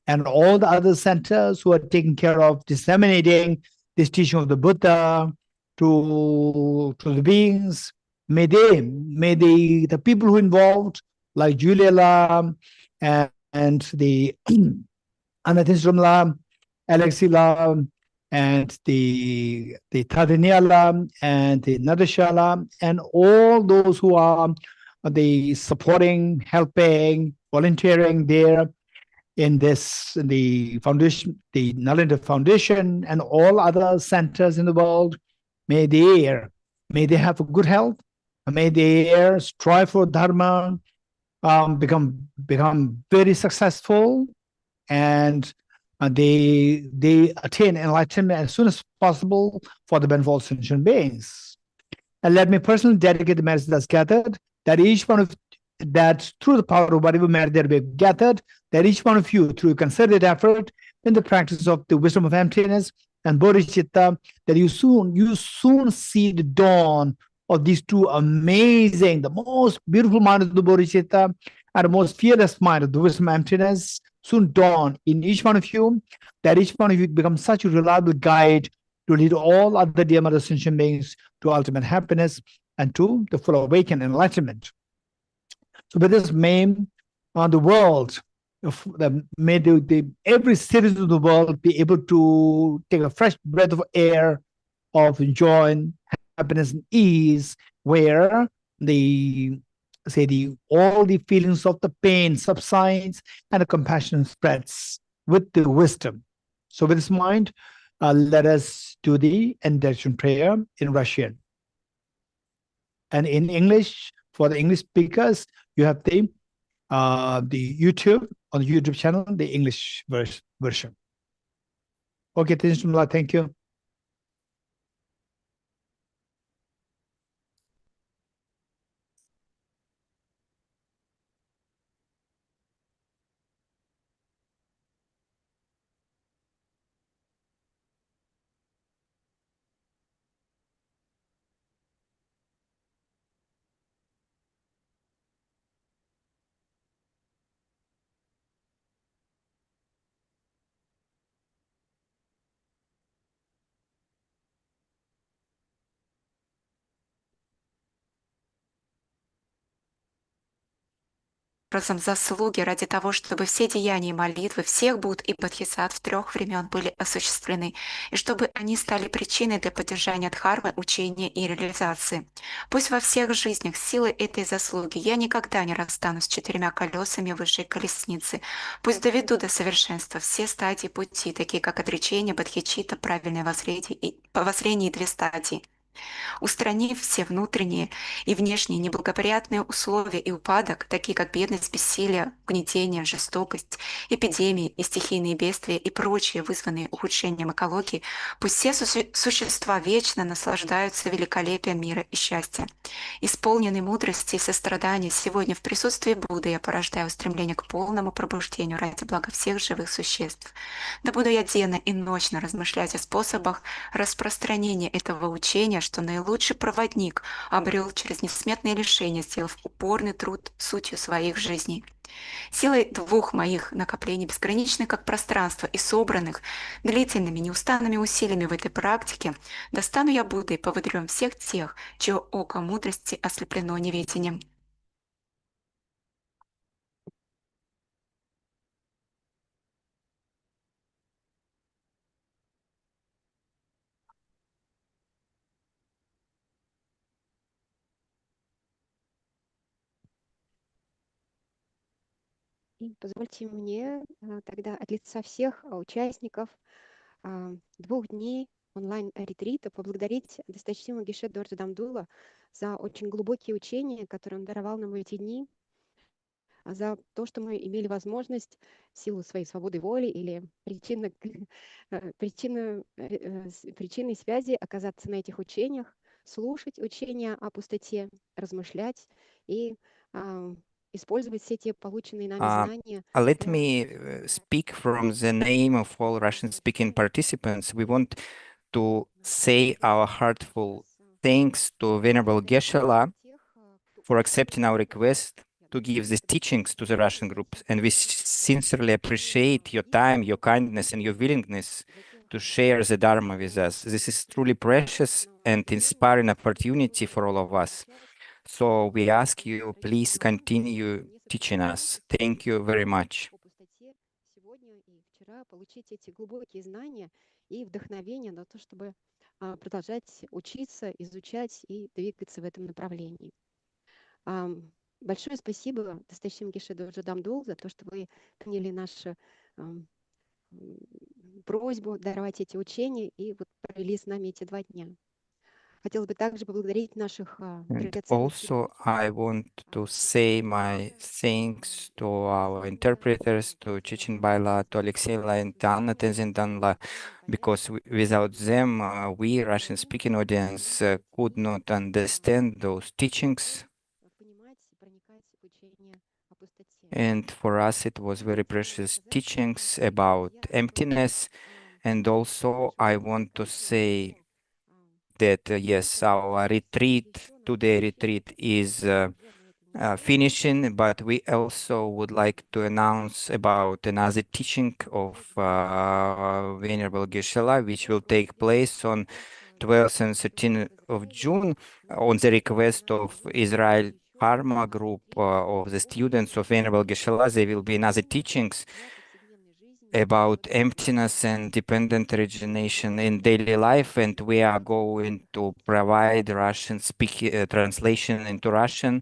and all the other centers who are taking care of disseminating this teaching of the Buddha to the beings, may the people who are involved, like Julia Lam and the Anathinsram Lam, Alexei Lam, and the Tadania Lam, and the Nadasha Lam, and all those who are the supporting, helping, volunteering there in the foundation, the Nalanda Foundation, and all other centers in the world, may they have a good health, may they strive for dharma, become very successful, and they attain enlightenment as soon as possible for the benefit of all sentient beings. And let me personally dedicate the merits that's gathered, that each one of that through the power of whatever merit that we have gathered, that each one of you, through concerted effort in the practice of the wisdom of emptiness and bodhicitta, that you soon see the dawn of these two amazing, the most beautiful mind of the bodhicitta and the most fearless mind of the wisdom of emptiness soon dawn in each one of you, that each one of you becomes such a reliable guide to lead all other dear mother sentient beings to ultimate happiness and to the full awakened enlightenment. So with this, may the world, may every citizen of the world be able to take a fresh breath of air of joy, happiness, and ease, where all the feelings of the pain subsides and the compassion spreads with the wisdom. So with this mind, let us do the intention prayer in Russian. And in English, for the English speakers, you have the YouTube, on the YouTube channel, the English version. Okay, thank you. образом заслуги ради того, чтобы все деяния и молитвы всех Будд и Бодхисаттв 3 времен были осуществлены, и чтобы они стали причиной для поддержания дхармы, учения и реализации. Пусть во всех жизнях силой этой заслуги я никогда не расстанусь с 4 колесами высшей колесницы. Пусть доведу до совершенства все стадии пути, такие как отречение, бодхичитта, правильное воззрение и 2 стадии. Устранив все внутренние и внешние неблагоприятные условия и упадок, такие как бедность, бессилие, угнетение, жестокость, эпидемии и стихийные бедствия и прочие, вызванные ухудшением экологии, пусть все существа вечно наслаждаются великолепием мира и счастья. Исполненный мудрости и сострадания сегодня в присутствии Будды я порождаю стремление к полному пробуждению ради блага всех живых существ. Да буду я денно и ночно размышлять о способах распространения этого учения, что наилучший проводник обрел через несметные лишения, сделав упорный труд сутью своих жизней. Силой 2 моих накоплений, безграничных как пространство и собранных длительными неустанными усилиями в этой практике, достану я Буддой поводрем всех тех, чье око мудрости ослеплено неведением. И позвольте мне тогда от лица всех участников 2 дней онлайн-ретрита поблагодарить досточтимого Геше Дорджи Дамдула за очень глубокие учения, которые он даровал нам в эти дни, за то, что мы имели возможность в силу своей свободы воли или причинной связи оказаться на этих учениях, слушать учения о пустоте, размышлять и использовать все те полученные нами знания. Let me speak from the name of all Russian-speaking participants. We want to say our heartful thanks to Venerable Geshe for accepting our request to give these teachings to the Russian groups. And we sincerely appreciate your time, your kindness, and your willingness to share the Dharma with us. This is truly precious and inspiring opportunity for all of us. So we ask you, please continue teaching us. Thank you very much. Сегодня и вчера получить эти глубокие знания и вдохновение на то, чтобы продолжать учиться, изучать и двигаться в этом направлении. Большое спасибо досточтимому Геше Дорджи Дамдул за то, что вы приняли нашу просьбу даровать эти учения и вот провели с нами эти 2 дня. Хотелось бы также поблагодарить наших And also, I want to say my thanks to our interpreters, to Chechen Baila, to Alexey and Anna Tenzindanla, because without them, we, Russian-speaking audience, could not understand those teachings. And for us, it was very precious teachings about emptiness. And also, I want to say that, yes, our retreat, two-day retreat is finishing, but we also would like to announce about another teaching of Venerable Geshe, which will take place on 12th and 13th of June on the request of Israel Karma group of the students of Venerable Geshe. There will be another teachings about emptiness and dependent origination in daily life, and we are going to provide Russian translation into Russian,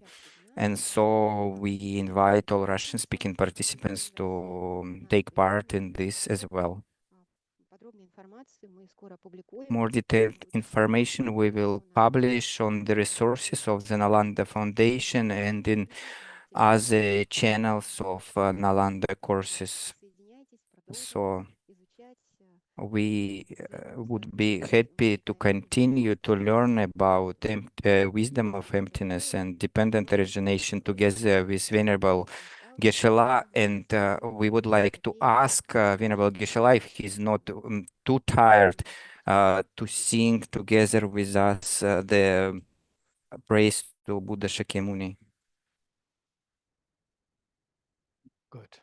and so we invite all Russian-speaking participants to take part in this as well. More detailed information we will publish on the resources of the Nalanda Foundation and in other channels of Nalanda courses. So we would be happy to continue to learn about wisdom of emptiness and dependent origination together with Venerable Geshe, and we would like to ask Venerable Geshe if he's not too tired to sing together with us the praise to Buddha Shakyamuni. Good.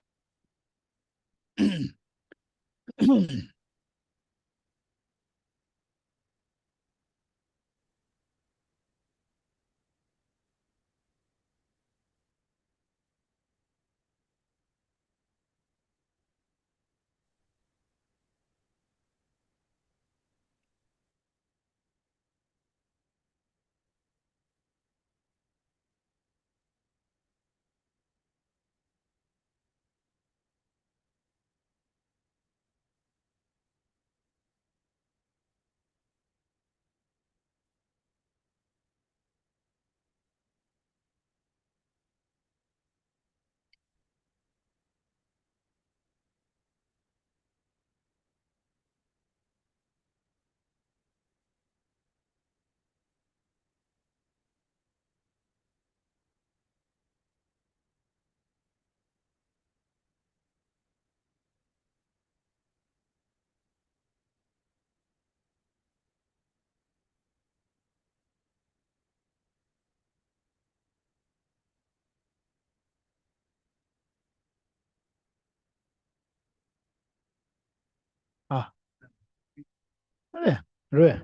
Yeah, right.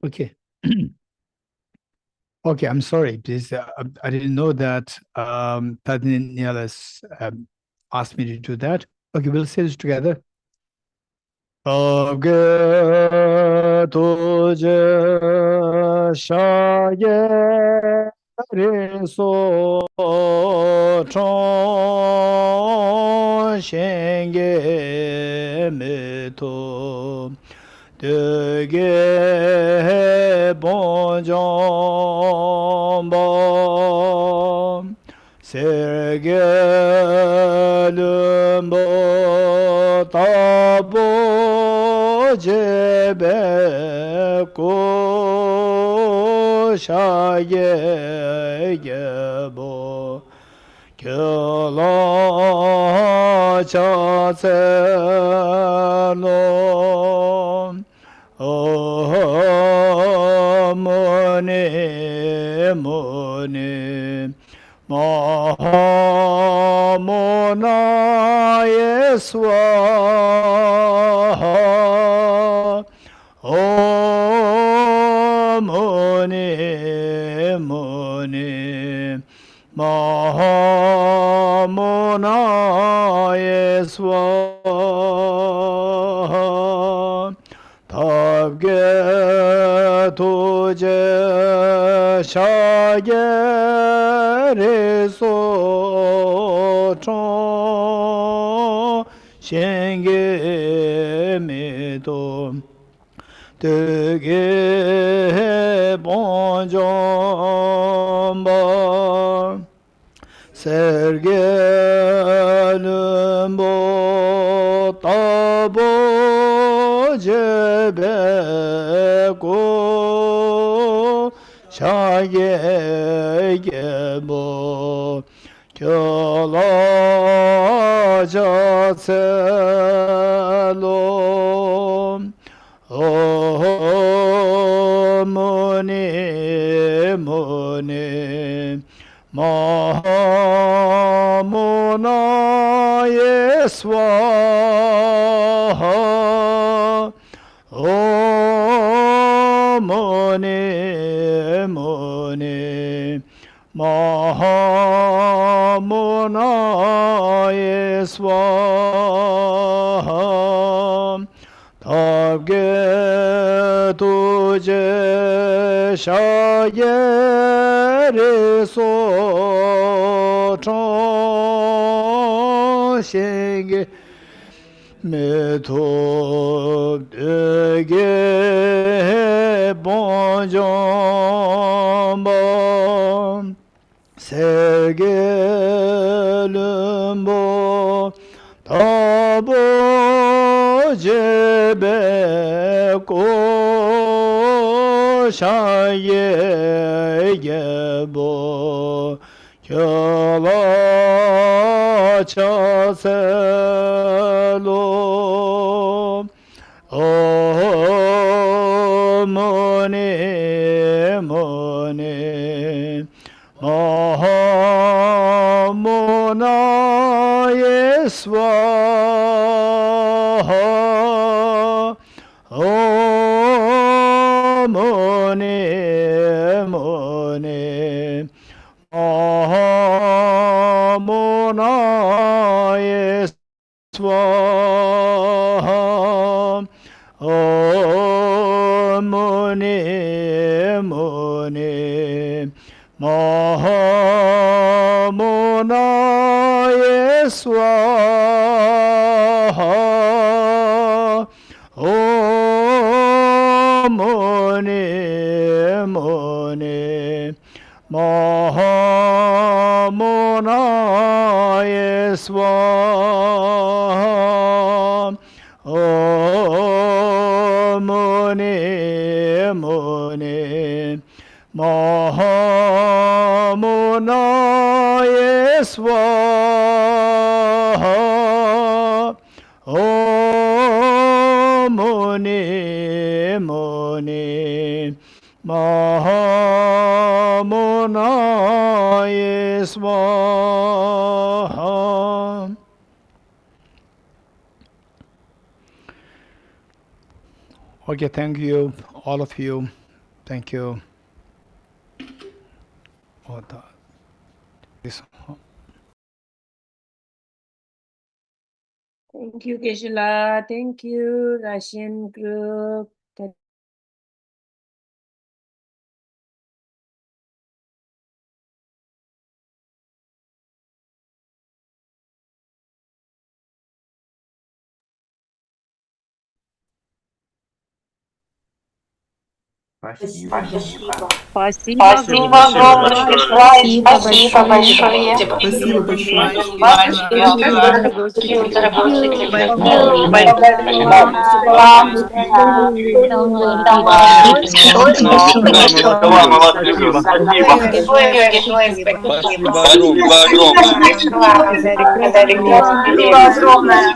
Okay. Okay, I'm sorry. Please, I didn't know that Tadniyalas asked me to do that. Okay, we'll say this together. Toje shaye reso chon shenge meto Dege bonjombo Serge lumbo tabo jebe ko shaye yebo Kyola cha tse no Mone mone Mahamona Yeswa Mone mone Mahamona Yeswa Tabge tuje shaye reso chon shenge medo Dege bonjomba Sergelim bo tabo jebe ko shaye yebo kyola jatselo mone mone Mahamona Yeswa mone mone Mahamona Yeswa Tabge tuje shaye reso chon shenge meto dege bonjombo sergelumbo tabo jebe ko shaye yebo kyola chaselo mone mone Mahamona Yeswa mone mone Mahamona Yeswa mone mone Mahamona Yeswa mone mone Mahamona Yeswa mone mone Mahamona Yeswa mone mone Mahamona Yeswa Okay, thank you, all of you. Thank you. This. Thank you, Geshe-la. Thank you, Russian group. Спасибо. Спасибо Спасибо огромное, Geshe-la, и спасибо большое. Спасибо большое. Спасибо Дорогой дорогой Спасибо вам, мы вас любим. Спасибо огромное. Спасибо огромное.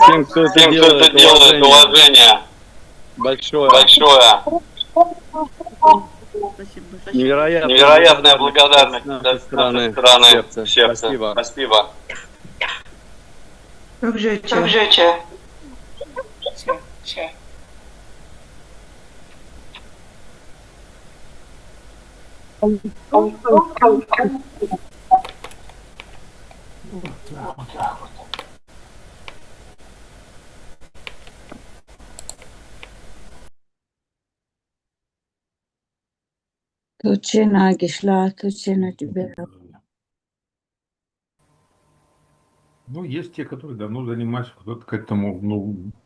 Всем, кто это делает, уважение. Большое. Невероятная благодарность с нашей стороны. Сердца. Спасибо. Как Как же Тучина, Geshe-la, Тучина тебе. Ну, есть те, которые давно занимаются, кто-то к этому,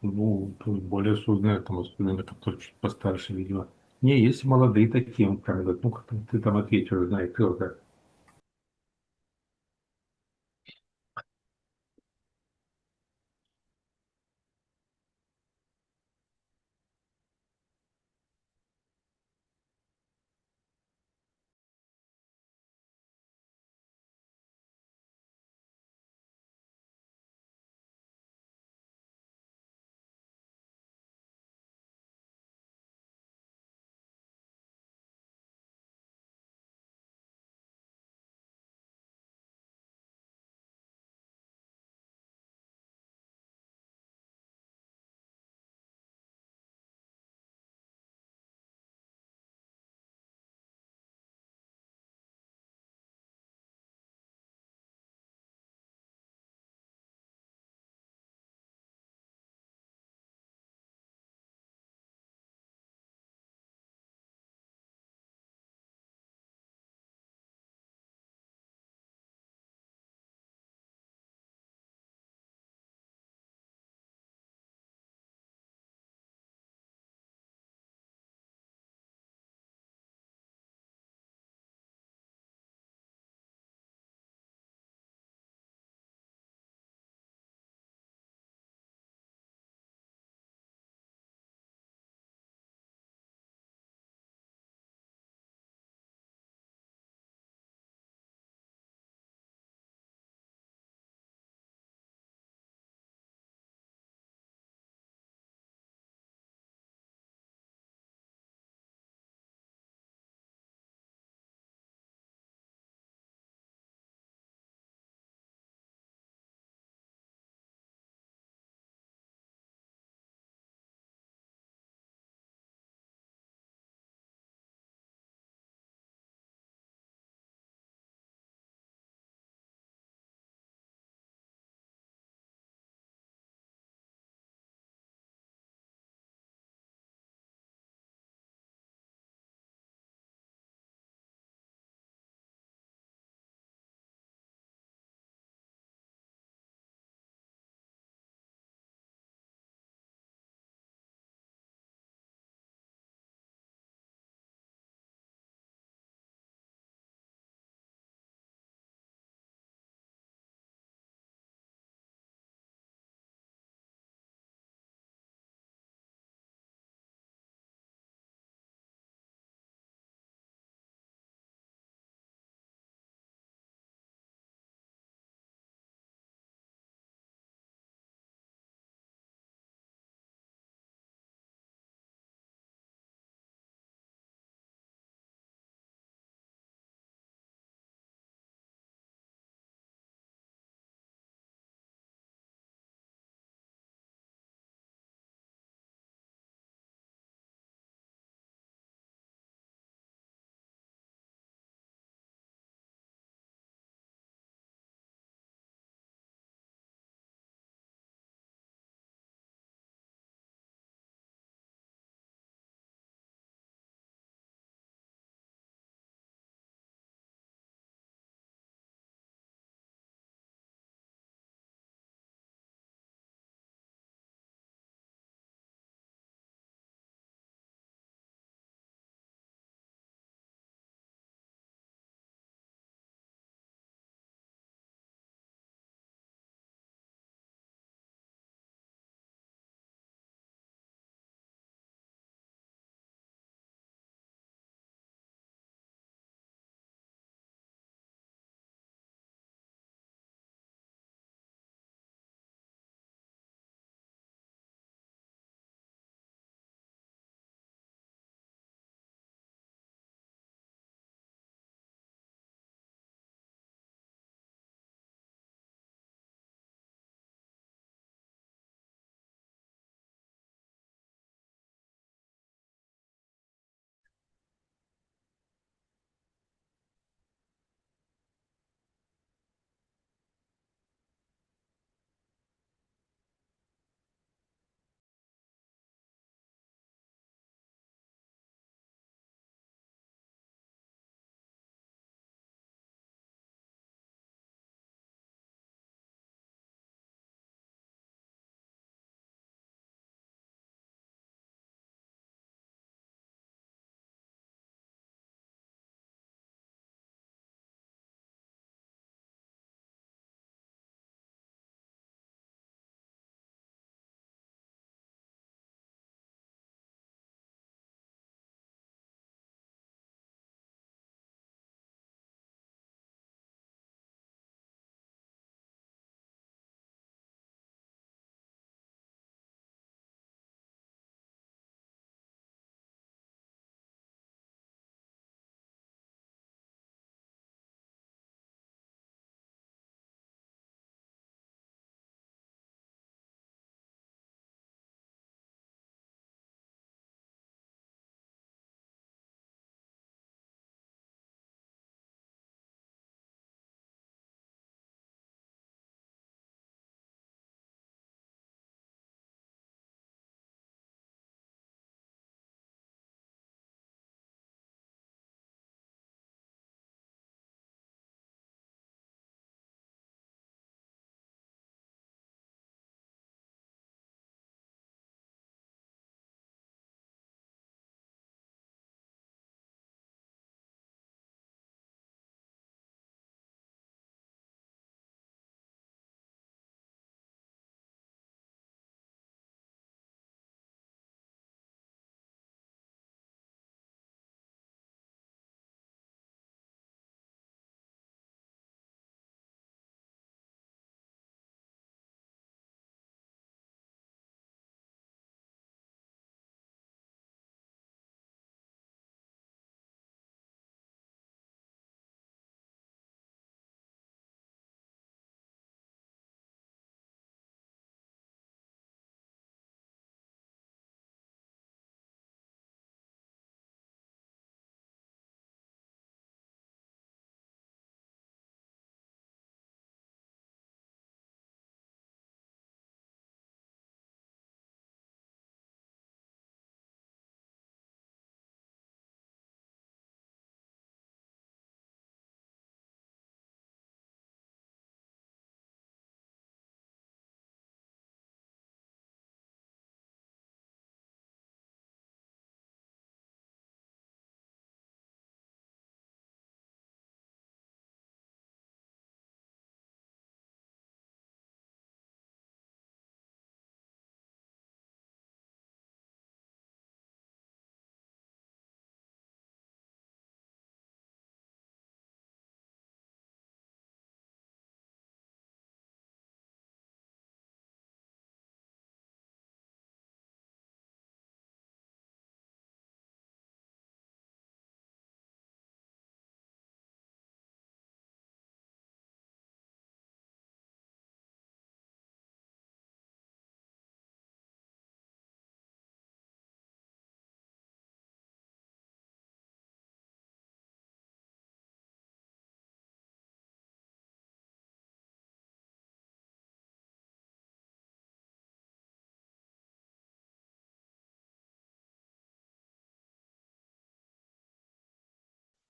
более осознанно, там, особенно, которые чуть постарше, видимо. Не, есть молодые такие, как бы, ну, как ты там ответил, знаешь, кто как.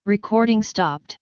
Recording stopped.